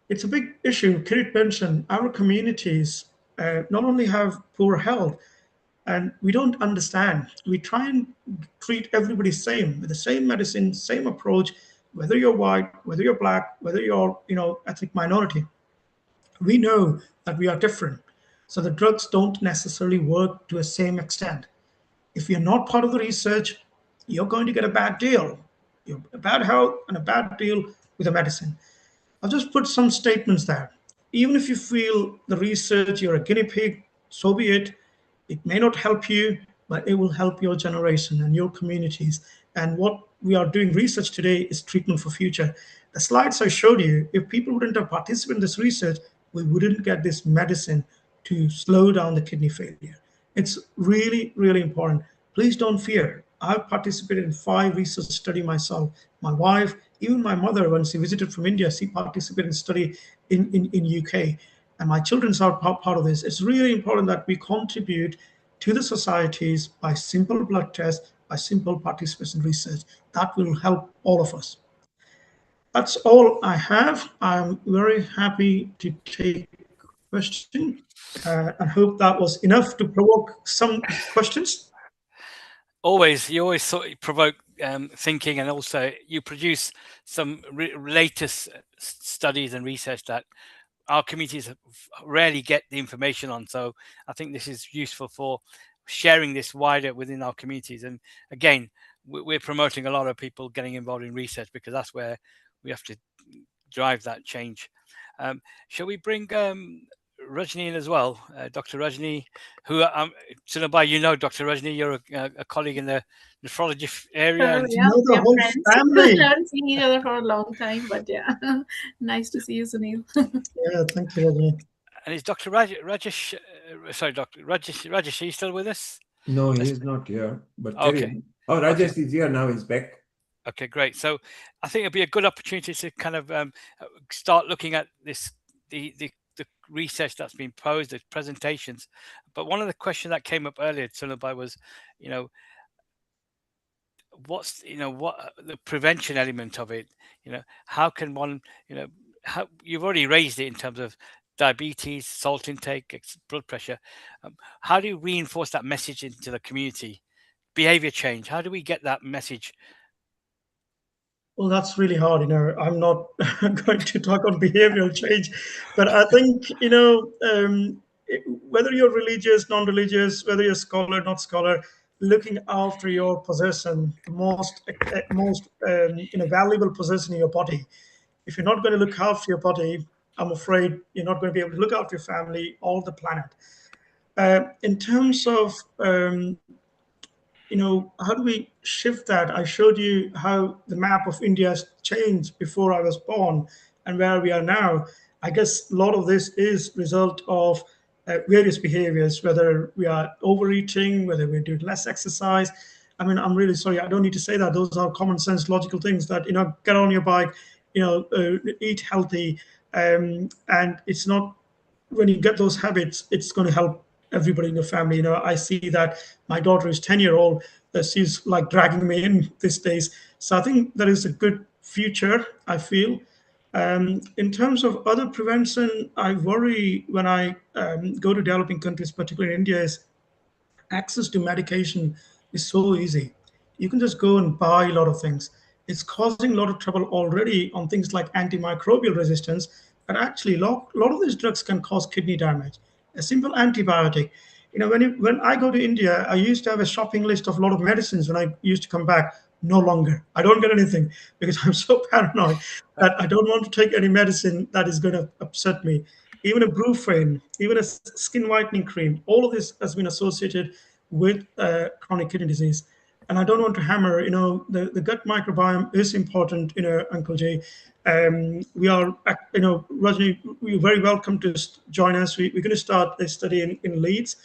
It's a big issue. Kirit mentioned our communities not only have poor health, and we don't understand. We try and treat everybody same with the same medicine, same approach, whether you're white, whether you're black, whether you're ethnic minority. We know that we are different, so the drugs don't necessarily work to the same extent. If you're not part of the research, you're going to get a bad deal, a bad health and a bad deal with the medicine. I'll just put some statements there. Even if you feel the research, you're a guinea pig, so be it. It may not help you, but it will help your generation and your communities. And what we are doing research today is treatment for future. The slides I showed you, if people wouldn't have participated in this research, we wouldn't get this medicine to slow down the kidney failure. It's really, really important. Please don't fear. I've participated in 5 research studies myself. My wife, even my mother, when she visited from India, she participated in study in UK. And my children are part of this. It's really important that we contribute to the societies by simple blood tests, by simple participation in research. That will help all of us. That's all I have. I'm very happy to take question. I hope that was enough to provoke some questions. You always sort of provoke thinking, and also you produce some latest studies and research that our communities rarely get the information on. So I think this is useful for sharing this wider within our communities. And again, we're promoting a lot of people getting involved in research, because that's where we have to drive that change. Shall we bring Rajni in as well? Dr. Rajni, who Sunilbhai, you know Dr. Rajni, you're a colleague in the nephrology area. And Yeah, know the we are whole friends. family. We haven't seen each other for a long time, but yeah, nice to see you, Sunil. Yeah, thank you, Rajni. And is Dr. Rajesh, sorry, Dr. Rajesh, are you still with us? No, he's not here. But Okay. Oh, Rajesh is here now. He's back. Okay, great. So I think it'd be a good opportunity to kind of start looking at this, the research that's been posed, the presentations. But one of the questions that came up earlier, Sunilbhai, was, what's what the prevention element of it? How can one, how you've already raised it in terms of diabetes, salt intake, blood pressure. How do you reinforce that message into the community? Behavior change. How do we get that message? Well, that's really hard. I'm not going to talk on behavioral change, but I think, whether you're religious, non-religious, whether you're scholar, not scholar, looking after your possession, the most valuable possession in your body. If you're not going to look after your body, I'm afraid you're not going to be able to look after your family or the planet. In terms of how do we shift that? I showed you how the map of India has changed before I was born and where we are now. I guess a lot of this is result of various behaviors, whether we are overeating, whether we're doing less exercise. I mean, I'm really sorry, I don't need to say that. Those are common sense, logical things that, get on your bike, eat healthy. And it's not, when you get those habits, it's going to help everybody in the family. I see that my daughter is 10-year-old, she's like dragging me in these days. So I think there is a good future, I feel. In terms of other prevention, I worry when I go to developing countries, particularly in India, is access to medication is so easy. You can just go and buy a lot of things. It's causing a lot of trouble already on things like antimicrobial resistance, but actually a lot of these drugs can cause kidney damage. A simple antibiotic. When I go to India, I used to have a shopping list of a lot of medicines. When I used to come back, no longer. I don't get anything because I'm so paranoid that I don't want to take any medicine that is going to upset me. Even a Brufen, even a skin whitening cream, all of this has been associated with chronic kidney disease. And I don't want to hammer, the gut microbiome is important, Uncle Jay. We are, Rajni, you're very welcome to join us. We're going to start a study in Leeds,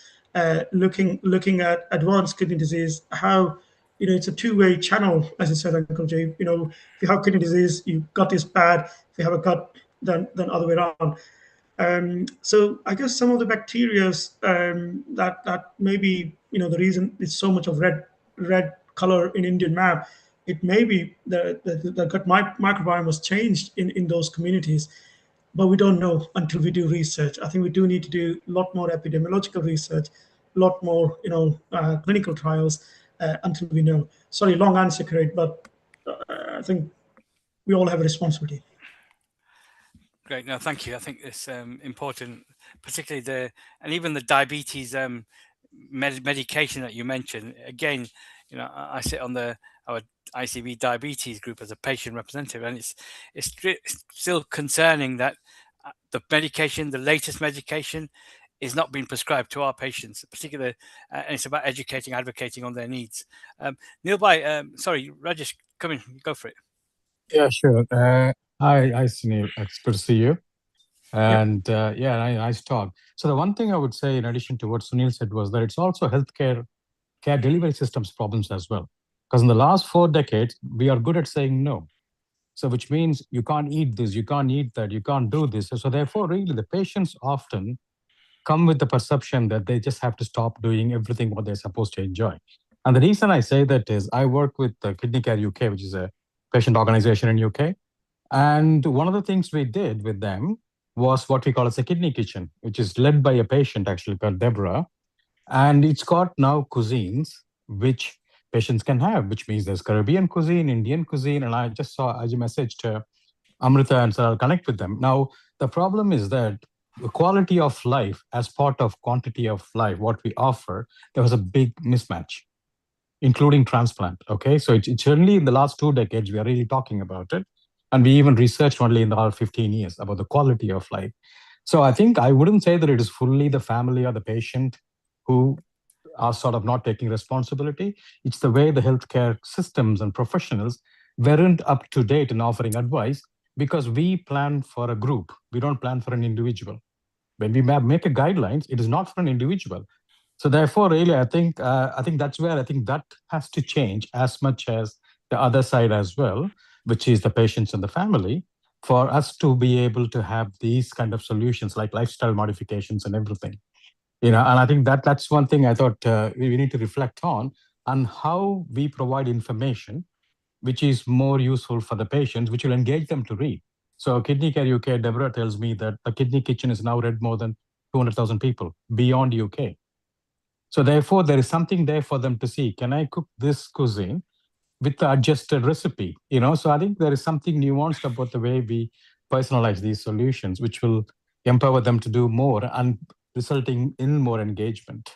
looking at advanced kidney disease, how, it's a two-way channel, as I said, Uncle Jay. If you have kidney disease, your gut is bad. If you have a gut, then other way around. So I guess some of the bacteria that maybe, the reason it's so much of red color in Indian map, it may be the gut microbiome was changed in those communities, but we don't know until we do research. I think we do need to do a lot more epidemiological research, a lot more, clinical trials until we know. Sorry, long answer, Craig, but I think we all have a responsibility. Great, no, thank you. I think it's important, particularly even the diabetes medication that you mentioned. Again, I sit on our ICB diabetes group as a patient representative, and it's still concerning that the latest medication is not being prescribed to our patients, particularly, and it's about educating, advocating on their needs. Neilbhai, sorry, Rajesh, go for it. Yeah, sure. Hi, Sunil. It's good to see you. And yeah, nice talk. So the one thing I would say in addition to what Sunil said was that it's also healthcare care delivery systems problems as well. Because in the last 4 decades, we are good at saying no. So which means you can't eat this, you can't eat that, you can't do this. So therefore, really, the patients often come with the perception that they just have to stop doing everything what they're supposed to enjoy. And the reason I say that is I work with Kidney Care UK, which is a patient organization in UK. And one of the things we did with them was what we call as a kidney kitchen, which is led by a patient actually called Deborah. And it's got now cuisines which patients can have, which means there's Caribbean cuisine, Indian cuisine, and I just messaged Amrita and said I'll connect with them. Now, the problem is that the quality of life as part of quantity of life, what we offer, there was a big mismatch, including transplant, okay? So it's only in the last 2 decades we are really talking about it. And we even researched only in the last 15 years about the quality of life. So I think I wouldn't say that it is fully the family or the patient who are sort of not taking responsibility. It's the way the healthcare systems and professionals weren't up to date in offering advice because we plan for a group. We don't plan for an individual. When we make a guidelines, it is not for an individual. So therefore, really, I think that's where I think that has to change as much as the other side as well, which is the patients and the family, for us to be able to have these kind of solutions like lifestyle modifications and everything. And I think that's one thing I thought we need to reflect on how we provide information which is more useful for the patients, which will engage them to read. So Kidney Care UK, Deborah tells me that the Kidney Kitchen is now read more than 200,000 people beyond UK. So therefore, there is something there for them to see. Can I cook this cuisine with the adjusted recipe? So I think there is something nuanced about the way we personalize these solutions, which will empower them to do more and resulting in more engagement.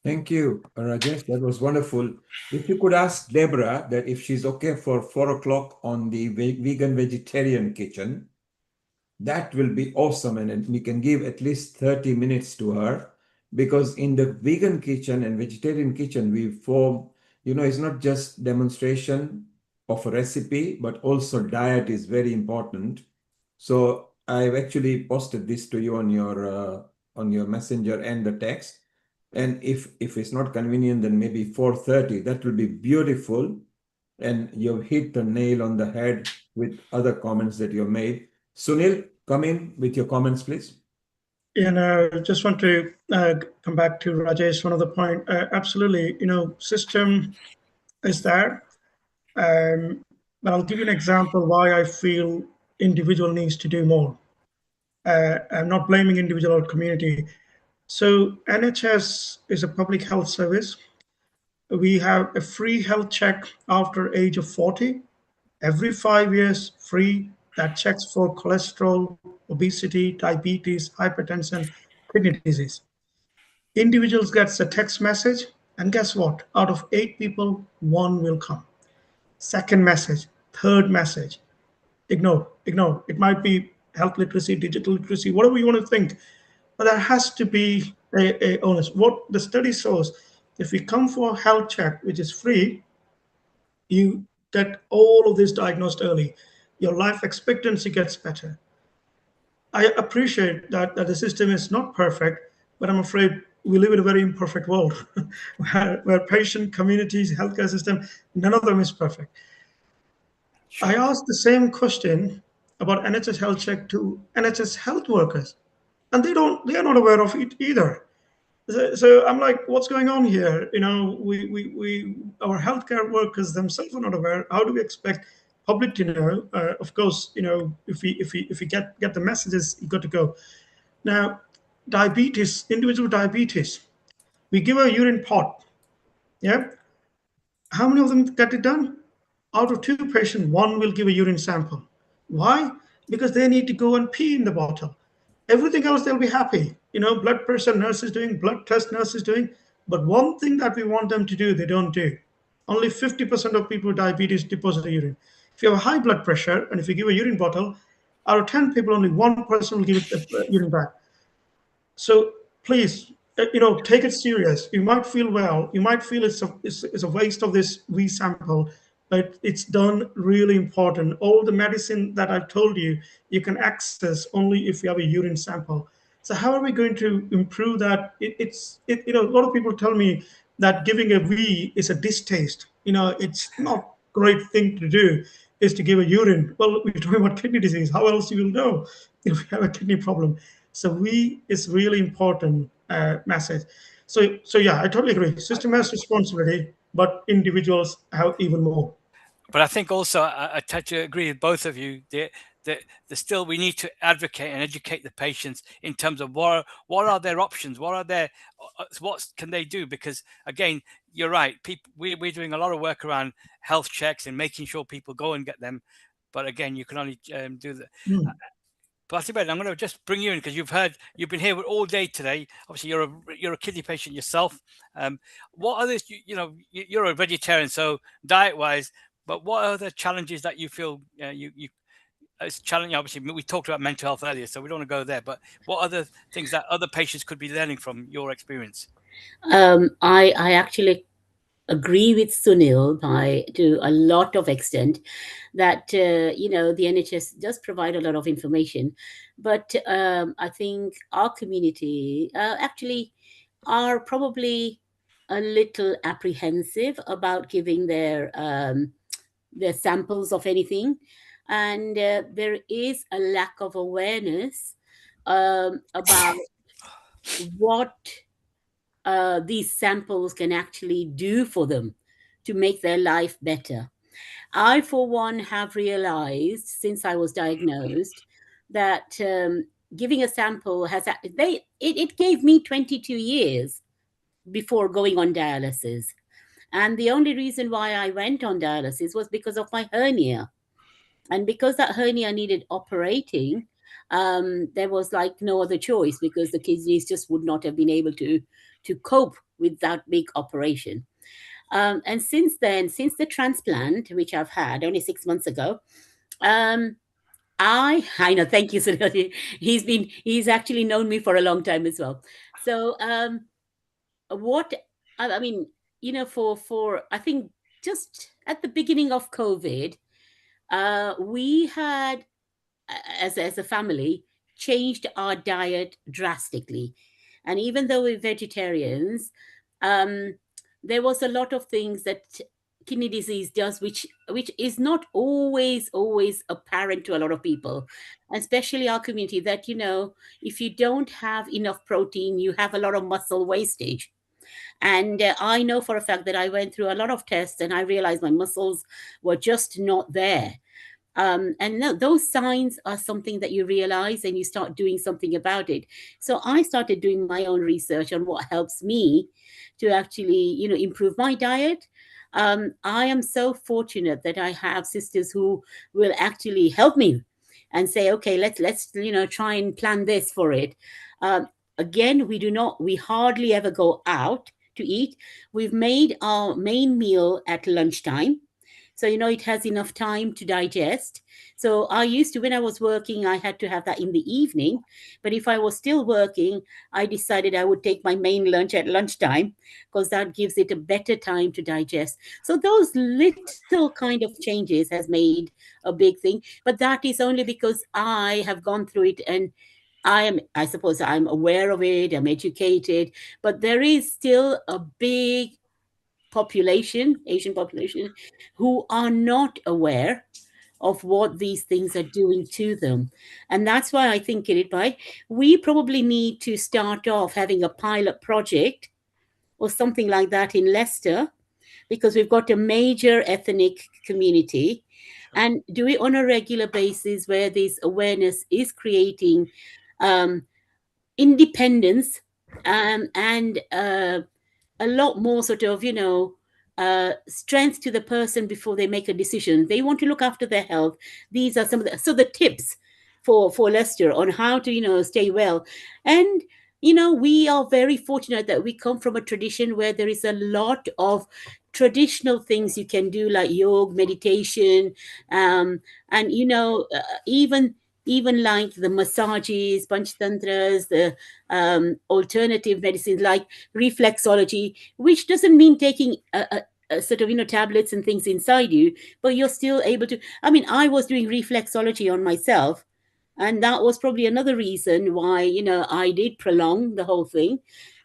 Thank you, Rajesh. That was wonderful. If you could ask Deborah that if she's okay for 4 o'clock on the vegan vegetarian kitchen, that will be awesome. And we can give at least 30 minutes to her, because in the vegan kitchen and vegetarian kitchen, we form, it's not just demonstration of a recipe, but also diet is very important. So I've actually posted this to you on your messenger and the text. And if it's not convenient, then maybe 4:30. That will be beautiful. And you've hit the nail on the head with other comments that you made. Sunil, come in with your comments, please. And I just want to come back to Rajesh, one other point. Absolutely, system is there. But I'll give you an example why I feel individual needs to do more. I'm not blaming individual or community. So NHS is a public health service. We have a free health check after age of 40. Every 5 years, free. That checks for cholesterol, obesity, diabetes, hypertension, kidney disease. Individuals gets a text message, and guess what? Out of 8 people, 1 will come. Second message, third message, ignore. It might be health literacy, digital literacy, whatever you want to think, but there has to be a honest. What the study shows, if you come for a health check, which is free, you get all of this diagnosed early. Your life expectancy gets better. I appreciate that the system is not perfect, but I'm afraid we live in a very imperfect world where patient, communities, healthcare system, none of them is perfect. Sure. I asked the same question about NHS health check to NHS health workers, and they are not aware of it either. So I'm like, what's going on here? Our healthcare workers themselves are not aware. How do we expect public to know? Of course, if we get the messages, you got to go. Now, diabetes, individual diabetes, we give a urine pot. Yeah. How many of them get it done? Out of 2 patients, 1 will give a urine sample. Why? Because they need to go and pee in the bottle. Everything else, they'll be happy. Blood pressure, nurse is doing, blood test, nurse is doing. But one thing that we want them to do, they don't do. Only 50% of people with diabetes deposit urine. If you have a high blood pressure, and if you give a urine bottle, out of 10 people, only 1 person will give it the urine back. So please, take it serious. You might feel well. You might feel it's a waste of this wee sample, It's done really important. All the medicine that I've told you, you can access only if you have a urine sample. So how are we going to improve that? A lot of people tell me that giving a V is a distaste. It's not great thing to do is to give a urine. Well, we're talking about kidney disease. How else you will know if you have a kidney problem? So V is really important message. So yeah, I totally agree. System has responsibility, but individuals have even more. But I think also I tend to agree with both of you that still we need to advocate and educate the patients in terms of what are their options, what can they do? Because again, you're right. We're doing a lot of work around health checks and making sure people go and get them. But again, you can only do that. Prathibha, I'm going to just bring you in because you've been here all day today. Obviously, you're a kidney patient yourself. What are this? You're a vegetarian, so diet-wise. But what are the challenges that you feel it's challenging? Obviously, we talked about mental health earlier, so we don't want to go there. But what are the things that other patients could be learning from your experience? I actually agree with Sunil to a lot of extent that the NHS does provide a lot of information, but I think our community actually are probably a little apprehensive about giving their samples of anything, and there is a lack of awareness about what these samples can actually do for them to make their life better. I, for one, have realized since I was diagnosed that giving a sample it gave me 22 years before going on dialysis. And the only reason why I went on dialysis was because of my hernia. And because that hernia needed operating, there was like no other choice because the kidneys just would not have been able to cope with that big operation. And since then, since the transplant, which I've had only 6 months ago, I know, thank you, Sunil. He's actually known me for a long time as well. So for I think just at the beginning of COVID, we had, as a family, changed our diet drastically. And even though we're vegetarians, there was a lot of things that kidney disease does, which is not always apparent to a lot of people, especially our community, that, if you don't have enough protein, you have a lot of muscle wastage. And I know for a fact that I went through a lot of tests and I realized my muscles were just not there. And no, those signs are something that you realize and you start doing something about it. So I started doing my own research on what helps me to actually, improve my diet. I am so fortunate that I have sisters who will actually help me and say, okay, let's try and plan this for it. Again, we hardly ever go out to eat. We've made our main meal at lunchtime. So, it has enough time to digest. So I used to, when I was working, I had to have that in the evening. But if I was still working, I decided I would take my main lunch at lunchtime because that gives it a better time to digest. So those little kind of changes has made a big thing. But that is only because I have gone through it and I suppose I'm aware of it, I'm educated, but there is still a big Asian population, who are not aware of what these things are doing to them. And that's why I think, Kirit, we probably need to start off having a pilot project or something like that in Leicester, because we've got a major ethnic community, and do it on a regular basis where this awareness is creating independence and a lot more sort of, strength to the person before they make a decision. They want to look after their health. These are some of the tips for Leicester on how to, stay well. And, we are very fortunate that we come from a tradition where there is a lot of traditional things you can do, like yoga, meditation, and, even like the massages, panchtantras, the alternative medicines like reflexology, which doesn't mean taking sort of, tablets and things inside you, but you're still able to. I mean, I was doing reflexology on myself, and that was probably another reason why, I did prolong the whole thing.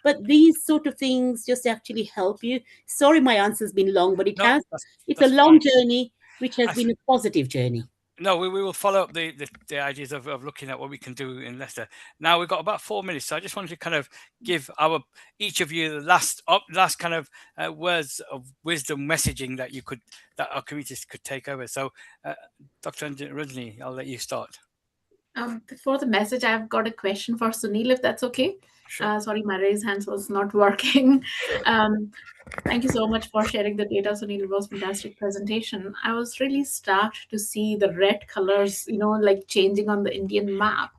But these sort of things just actually help you. Sorry, my answer's been long, but it's a long journey, which has been a positive journey. No, we will follow up the ideas of looking at what we can do in Leicester. Now we've got about 4 minutes, so I just wanted to kind of give each of you the last kind of words of wisdom messaging that our communities could take over. So, Dr. Rajni, I'll let you start. Before the message, I've got a question for Sunil, if that's okay. Sure. Sorry, my raised hands was not working. Thank you so much for sharing the data, Sunil. It was a fantastic presentation. I was really startled to see the red colors, like changing on the Indian map.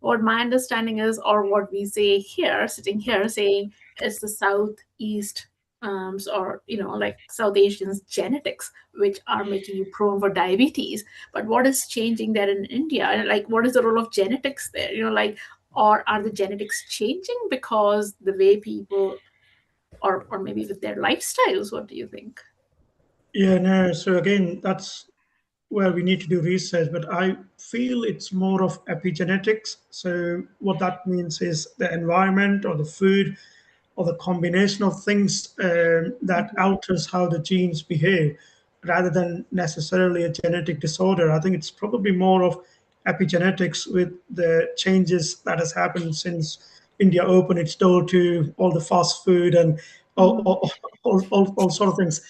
What my understanding is, or what we say here, sitting here saying, is the Southeast or like South Asians genetics, which are making you prone for diabetes. But what is changing there in India? Like, what is the role of genetics there? Or are the genetics changing because the way people, or maybe with their lifestyles? What do you think? Yeah, no. So again, that's where we need to do research, but I feel it's more of epigenetics. So what that means is the environment or the food or the combination of things that alters how the genes behave, rather than necessarily a genetic disorder. I think it's probably more of epigenetics with the changes that has happened since India opened its door to all the fast food and all sort of things.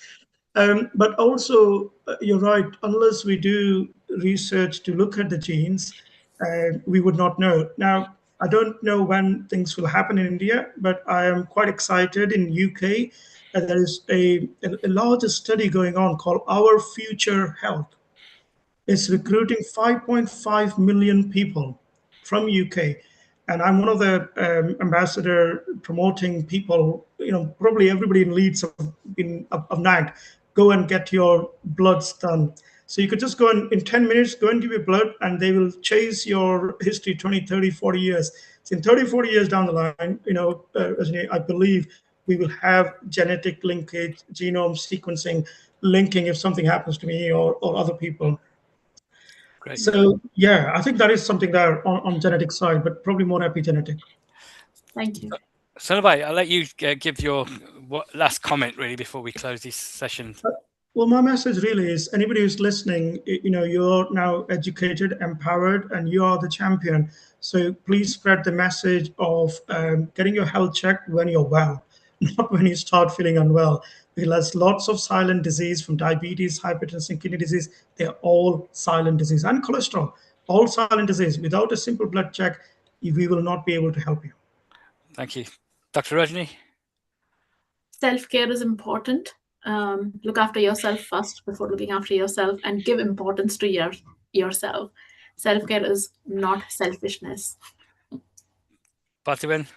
But also, you're right, unless we do research to look at the genes, we would not know. Now, I don't know when things will happen in India, but I am quite excited in UK. There is a larger study going on called Our Future Health. It's recruiting 5.5 million people from UK. And I'm one of the ambassador promoting people, probably everybody in Leeds of NAG, go and get your bloods done. So you could just go in 10 minutes, go and give your blood, and they will chase your history 20, 30, 40 years. So in 30, 40 years down the line, I believe we will have genetic linkage, genome sequencing, linking if something happens to me or other people. Great. So yeah, I think that is something there on genetic side, but probably more epigenetic. Thank you. Sonabhai, I'll let you give your last comment really before we close this session. Well, my message really is anybody who's listening, you're now educated, empowered, and you are the champion. So please spread the message of getting your health checked when you're well, not when you start feeling unwell. Because there's lots of silent disease, from diabetes, hypertension, kidney disease. They're all silent disease, and cholesterol, all silent disease. Without a simple blood check, we will not be able to help you. Thank you. Dr. Rajni? Self-care is important. Look after yourself first before looking after yourself, and give importance to yourself. Self-care is not selfishness. Parthiban?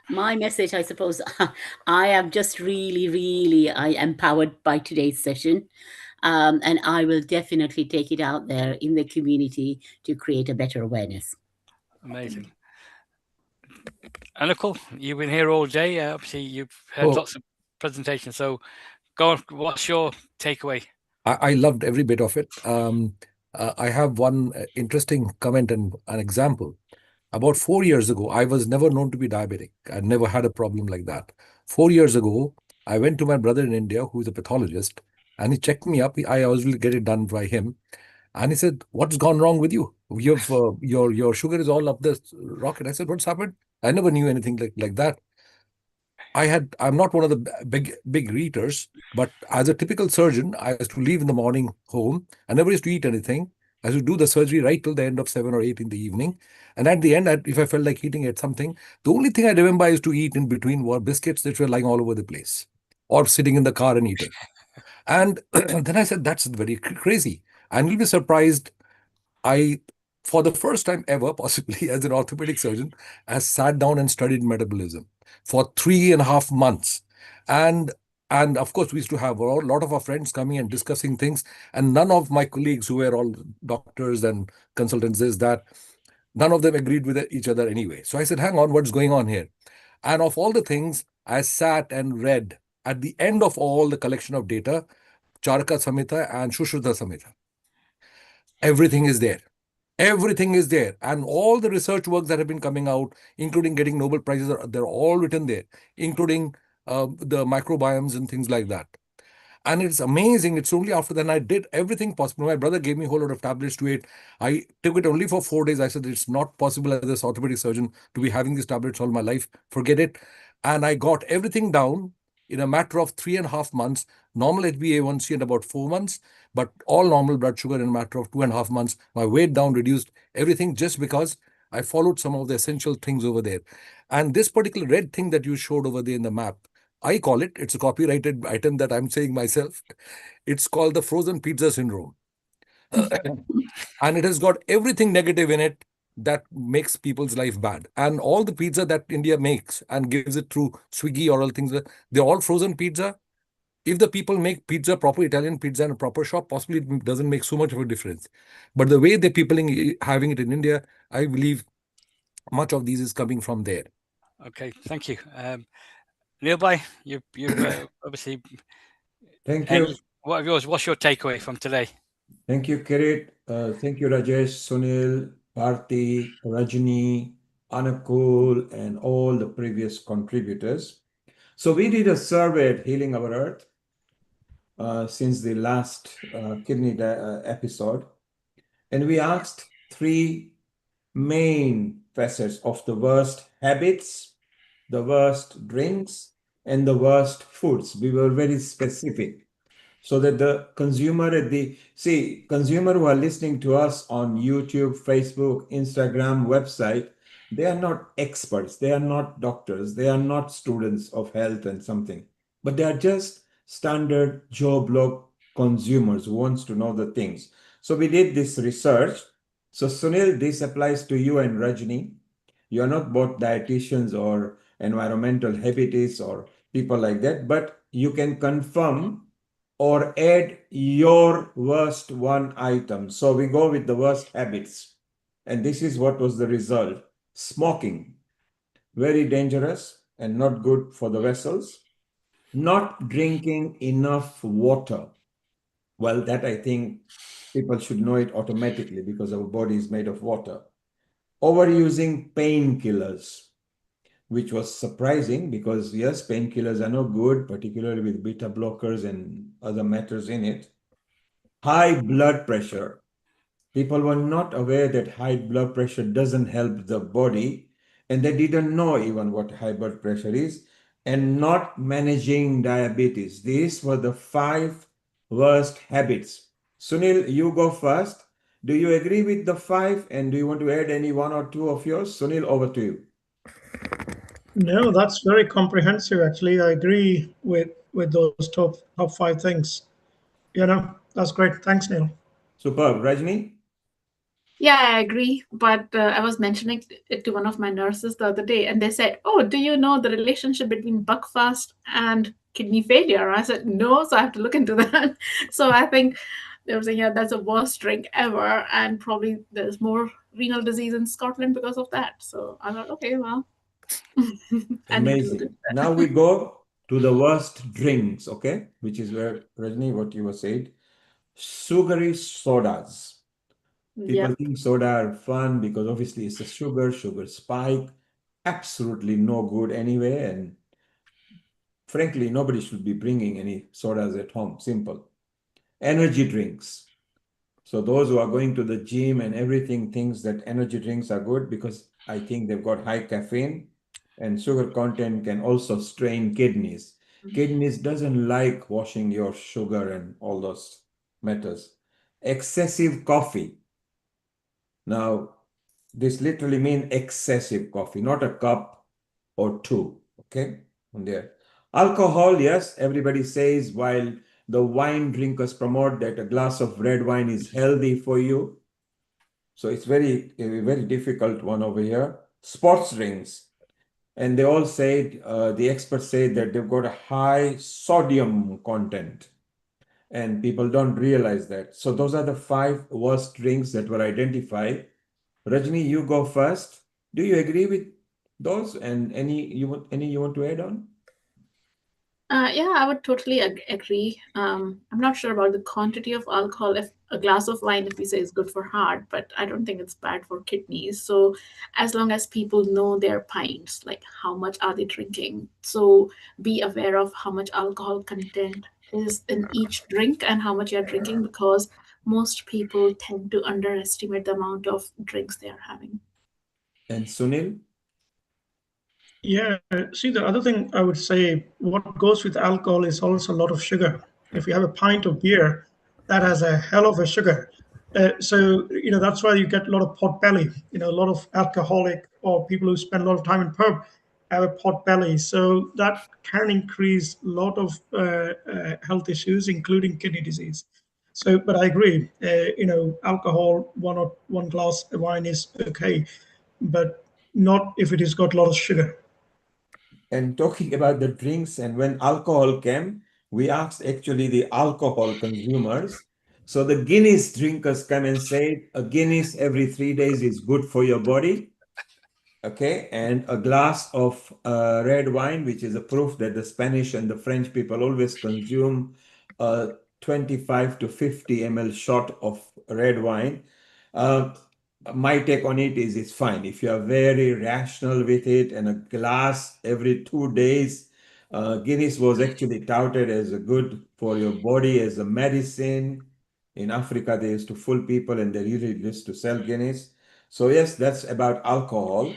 My message, I suppose, I am just really empowered by today's session. And I will definitely take it out there in the community to create a better awareness. Amazing. Anukul, you've been here all day. Obviously, you've heard lots of presentations. So go on, what's your takeaway? I loved every bit of it. I have one interesting comment and an example. About 4 years ago, I was never known to be diabetic. I never had a problem like that. 4 years ago, I went to my brother in India, who is a pathologist, and he checked me up. I always will get it done by him. And he said, "What's gone wrong with you? You have, your sugar is all up the rocket." I said, "What's happened?" I never knew anything like that. I'm not one of the big eaters, but as a typical surgeon, I used to leave in the morning home. I never used to eat anything. I used to do the surgery right till the end of 7 or 8 in the evening. And at the end, if I felt like eating at something, the only thing I remember I used to eat in between were biscuits that were lying all over the place, or sitting in the car and eating. And then I said, that's very crazy. And you'll be surprised, for the first time ever, possibly as an orthopedic surgeon, I sat down and studied metabolism for 3.5 months. And of course, we used to have a lot of our friends coming and discussing things. And none of my colleagues, who were all doctors and consultants, None of them agreed with each other anyway. So I said, hang on, what's going on here? And of all the things, I sat and read at the end of all the collection of data, Charaka Samhita and Sushruta Samhita. Everything is there. Everything is there. And all the research works that have been coming out, including getting Nobel Prizes, they're all written there, including the microbiomes and things like that. And it's amazing. It's only after then I did everything possible. My brother gave me a whole lot of tablets to eat. I took it only for 4 days. I said, it's not possible as this orthopedic surgeon to be having these tablets all my life. Forget it. And I got everything down in a matter of 3.5 months. Normal HbA1c in about 4 months, but all normal blood sugar in a matter of 2.5 months. My weight down, reduced, everything just because I followed some of the essential things over there. And this particular red thing that you showed over there in the map, I call it, it's a copyrighted item that I'm saying myself. It's called the frozen pizza syndrome. And it has got everything negative in it that makes people's life bad. And all the pizza that India makes and gives it through Swiggy or all things, they're all frozen pizza. If the people make pizza, proper Italian pizza in a proper shop, possibly it doesn't make so much of a difference. But the way the people having it in India, I believe much of these is coming from there. Okay, thank you. Neil Bhai, you obviously. Thank you. What's your takeaway from today? Thank you, Kirit. Thank you, Rajesh, Sunil, Bharti, Rajni, Anukul, and all the previous contributors. So we did a survey at Healing Our Earth since the last kidney episode. And we asked 3 main facets of the worst habits, the worst drinks, and the worst foods. We were very specific so that the consumer consumer who are listening to us on YouTube, Facebook, Instagram, website, they are not experts. They are not doctors. They are not students of health and something, but they are just standard Joe Block consumers who wants to know the things. So we did this research. So Sunil, this applies to you and Rajni. You are not both dietitians or environmental habitists or people like that, but you can confirm or add your worst one item. So we go with the worst habits. And this is what was the result. Smoking, very dangerous and not good for the vessels. Not drinking enough water. Well, that I think people should know it automatically because our body is made of water. Overusing painkillers, which was surprising because yes, painkillers are not good, particularly with beta blockers and other matters in it. High blood pressure. People were not aware that high blood pressure doesn't help the body, and they didn't know even what high blood pressure is, and not managing diabetes. These were the 5 worst habits. Sunil, you go first. Do you agree with the 5, and do you want to add any 1 or 2 of yours? Sunil, over to you. No, that's very comprehensive. Actually, I agree with those top 5 things. That's great. Thanks, Neil. Superb. Rajni? Yeah, I agree. But I was mentioning it to one of my nurses the other day, and they said, "Oh, do you know the relationship between buckfast and kidney failure?" I said, "No," so I have to look into that. So I think they were saying, "Yeah, that's the worst drink ever, and probably there's more renal disease in Scotland because of that." So I thought, okay, well. Amazing. Now we go to the worst drinks, okay? Which is where, Rajni, what you were saying. Sugary sodas. People think soda are fun because obviously it's a sugar spike. Absolutely no good anyway. And frankly, nobody should be bringing any sodas at home. Simple. Energy drinks. So those who are going to the gym and everything thinks that energy drinks are good because I think they've got high caffeine and sugar content can also strain kidneys. Kidneys doesn't like washing your sugar and all those matters. Excessive coffee. Now, this literally means excessive coffee, not a cup or 2, okay? On there. Alcohol, yes, everybody says while the wine drinkers promote that a glass of red wine is healthy for you. So it's very, very difficult one over here. Sports drinks. And they all say, the experts say that they've got a high sodium content. And people don't realize that. So those are the 5 worst drinks that were identified. Rajni, you go first. Do you agree with those? And any you want to add on? Yeah, I would totally agree. I'm not sure about the quantity of alcohol. If a glass of wine, if we say, is good for heart, but I don't think it's bad for kidneys. So as long as people know their pints, like how much are they drinking, so be aware of how much alcohol content is in each drink and how much you're drinking, because most people tend to underestimate the amount of drinks they are having. And Sunil? Yeah, see, the other thing I would say, what goes with alcohol is also a lot of sugar. If you have a pint of beer, that has a hell of a sugar. So, that's why you get a lot of pot belly. A lot of alcoholic or people who spend a lot of time in pub have a pot belly. So that can increase a lot of health issues, including kidney disease. So, but I agree, alcohol, one glass of wine is okay, but not if it has got a lot of sugar. And talking about the drinks, and when alcohol came, we asked actually the alcohol consumers. So the Guinness drinkers come and say a Guinness every 3 days is good for your body. Okay, and a glass of red wine, which is a proof that the Spanish and the French people always consume 25 to 50 ml shot of red wine. My take on it is it's fine. If you are very rational with it, and a glass every 2 days, Guinness was actually touted as a good for your body, as a medicine. In Africa, they used to fool people and they really used to sell Guinness. So yes, that's about alcohol.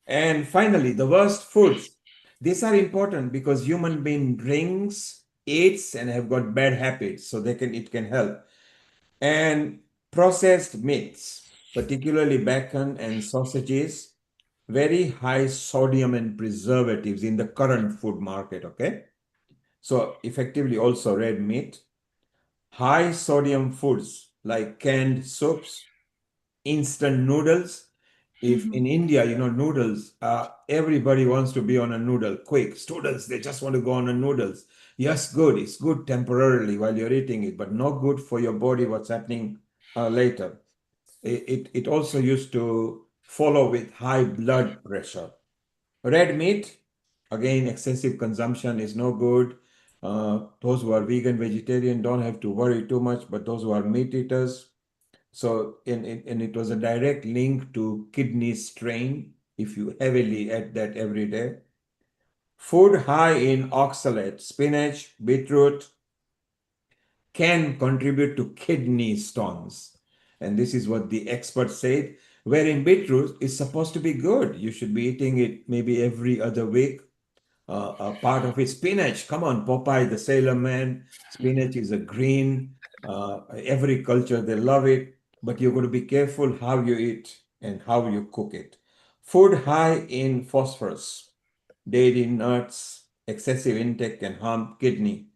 And finally, the worst foods. These are important because human being drinks, eats, and have got bad habits, so it can help. And processed meats, particularly bacon and sausages, very high sodium and preservatives in the current food market, okay? So effectively also red meat, high sodium foods like canned soups, instant noodles. If in India, noodles, everybody wants to be on a noodle, quick. Students, they just want to go on a noodles. Yes, good. It's good temporarily while you're eating it, but not good for your body, what's happening later. It also used to follow with high blood pressure. Red meat, again, excessive consumption is no good. Those who are vegan, vegetarian don't have to worry too much, but those who are meat eaters. So, and it was a direct link to kidney strain if you heavily ate that every day. Food high in oxalate, spinach, beetroot, can contribute to kidney stones. And this is what the experts said, wherein beetroot is supposed to be good. You should be eating it maybe every other week. A part of it, spinach. Come on, Popeye the Sailor Man. Spinach is a green. Every culture, they love it. But you're going to be careful how you eat and how you cook it. Food high in phosphorus, dairy, nuts, excessive intake can harm kidney.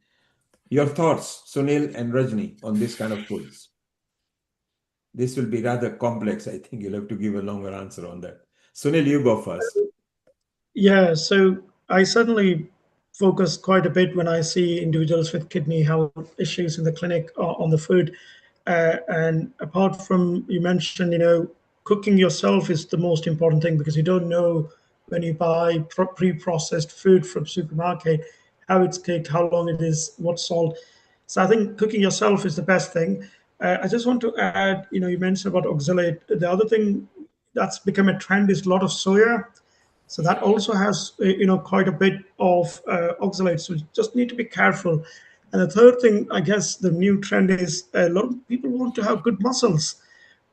Your thoughts, Sunil and Rajni, on this kind of foods? This will be rather complex. I think you'll have to give a longer answer on that. Sunil, you go first. Yeah, so I certainly focus quite a bit when I see individuals with kidney health issues in the clinic on the food. And apart from, you mentioned, cooking yourself is the most important thing, because you don't know when you buy pre-processed food from supermarket, how it's cooked, how long it is, what salt. So I think cooking yourself is the best thing. I just want to add, you mentioned about oxalate. The other thing that's become a trend is a lot of soya. So that also has, quite a bit of oxalate. So you just need to be careful. And the third thing, I guess, the new trend is a lot of people want to have good muscles,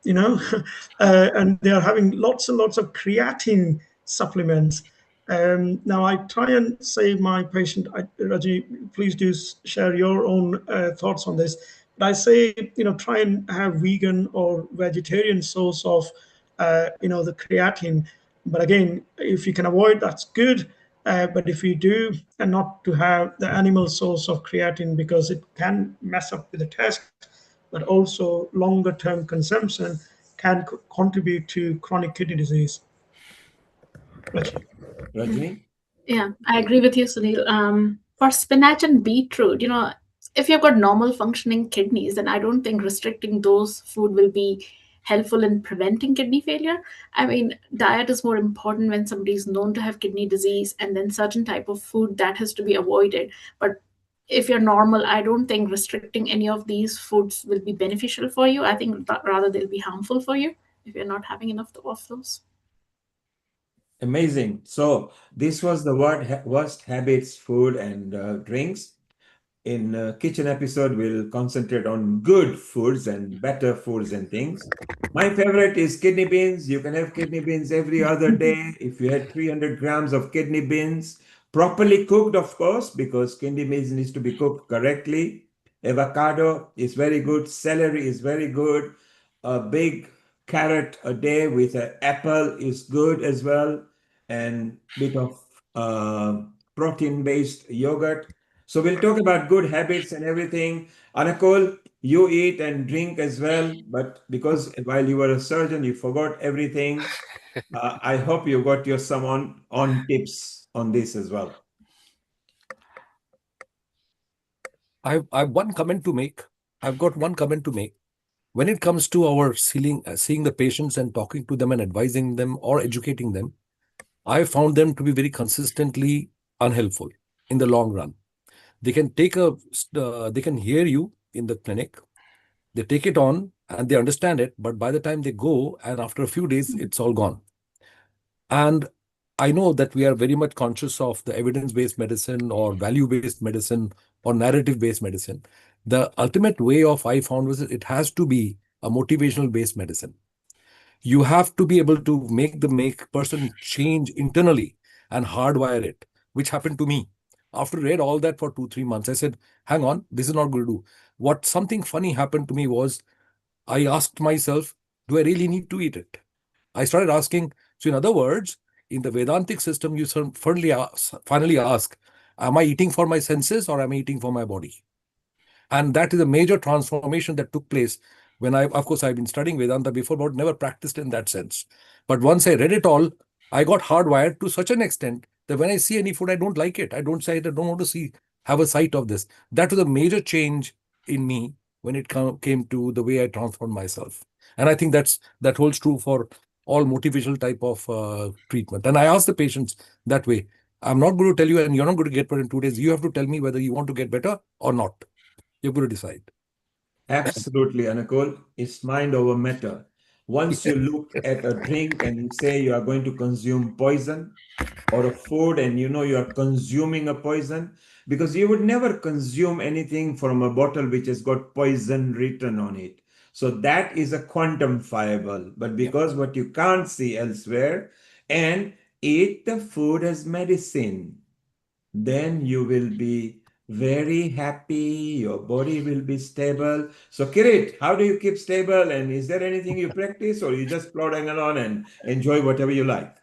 and they are having lots and lots of creatine supplements. Now, I try and say my patient, Raji, please do share your own thoughts on this. But I say, try and have vegan or vegetarian source of, the creatine. But again, if you can avoid, that's good. But if you do, and not to have the animal source of creatine, because it can mess up with the test, but also longer term consumption can contribute to chronic kidney disease. Rajni? Yeah, I agree with you, Sunil. For spinach and beetroot, if you've got normal functioning kidneys, then I don't think restricting those food will be helpful in preventing kidney failure. I mean, diet is more important when somebody is known to have kidney disease, and then certain type of food that has to be avoided. But if you're normal, I don't think restricting any of these foods will be beneficial for you. I think rather they'll be harmful for you if you're not having enough of those. Amazing. So this was the worst habits, food and drinks. In kitchen episode, we'll concentrate on good foods and better foods and things. My favorite is kidney beans. You can have kidney beans every other day. If you had 300 grams of kidney beans, properly cooked, of course, because kidney beans needs to be cooked correctly. Avocado is very good. Celery is very good. A big carrot a day with an apple is good as well. And bit of protein-based yogurt. So we'll talk about good habits and everything. Anakul, you eat and drink as well, but because while you were a surgeon, you forgot everything. I hope you got your some on tips on this as well. I've one comment to make. I've got one comment to make. When it comes to our seeing the patients and talking to them and advising them or educating them, I found them to be very consistently unhelpful in the long run. They can they can hear you in the clinic, they take it on and they understand it, but by the time they go and after a few days, it's all gone. And I know that we are very much conscious of the evidence-based medicine or value-based medicine or narrative-based medicine. The ultimate way of I found was it has to be a motivational-based medicine. You have to be able to make the person change internally and hardwire it, which happened to me. After read all that for 2-3 months, I said, hang on, this is not going to do. Something funny happened to me was I asked myself, do I really need to eat it? I started asking. So in other words, in the Vedantic system, you finally ask, am I eating for my senses or am I eating for my body? And that is a major transformation that took place when of course, I've been studying Vedanta before, but never practiced in that sense. But once I read it all, I got hardwired to such an extent that when I see any food, I don't like it. I don't want to have a sight of this. That was a major change in me when it came to the way I transformed myself. And I think that holds true for all motivational type of treatment. And I ask the patients that way. I'm not going to tell you, and you're not going to get better in 2 days. You have to tell me whether you want to get better or not. You're going to decide. Absolutely, Anakul. It's mind over matter. Once you look at a drink and you say you are going to consume poison, or a food and you know you are consuming a poison, because you would never consume anything from a bottle which has got poison written on it. So that is a quantifiable, but because what you can't see elsewhere, and eat the food as medicine, then you will be very happy, your body will be stable. So Kirit, how do you keep stable? And is there anything you practice or you just plodding along and enjoy whatever you like?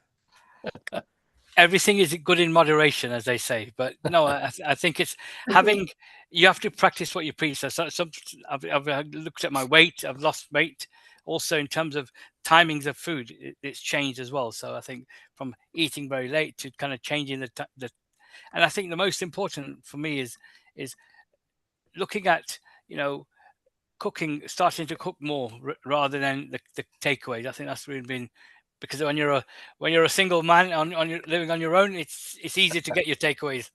Everything is good in moderation, as they say. But no, I think it's you have to practice what you preach. So I've looked at my weight, I've lost weight. Also, in terms of timings of food, it's changed as well. So I think from eating very late to kind of changing and I think the most important for me is looking at, cooking, starting to cook more rather than the takeaways. I think that's really been, because when you're a single man living on your own, it's easy to get your takeaways,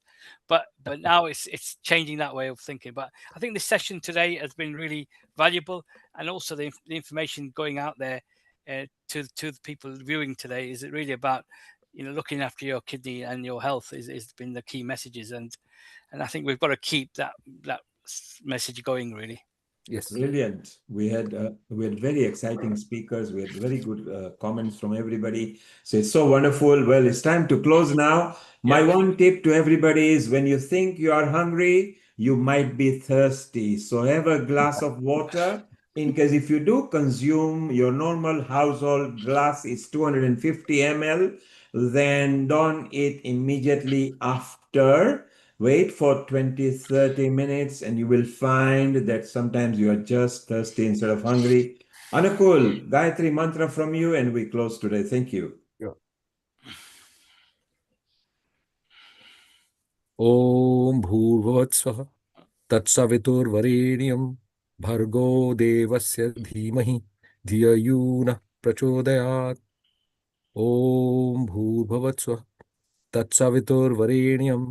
but now it's changing that way of thinking. But I think this session today has been really valuable, and also the information going out there to the people viewing today is really about looking after your kidney and your health is been the key messages, and I think we've got to keep that message going, really. Yes, brilliant. We had very exciting speakers. We had very good comments from everybody. So it's so wonderful. Well, it's time to close now. My one tip to everybody is when you think you are hungry, you might be thirsty. So have a glass of water. In case if you do consume your normal household glass is 250 ml, then don't eat immediately after. Wait for 20-30 minutes and you will find that sometimes you are just thirsty instead of hungry. Anakul, Gayatri mantra from you and we close today. Thank you. Om Bhurvatsvaha Tatsavitur Varenyam Bhargo Devasya Dhimahi धिययूनः प्रचोदयात्. ॐ भूर्भुवः स्वः तत्सवितुर्वरेण्यं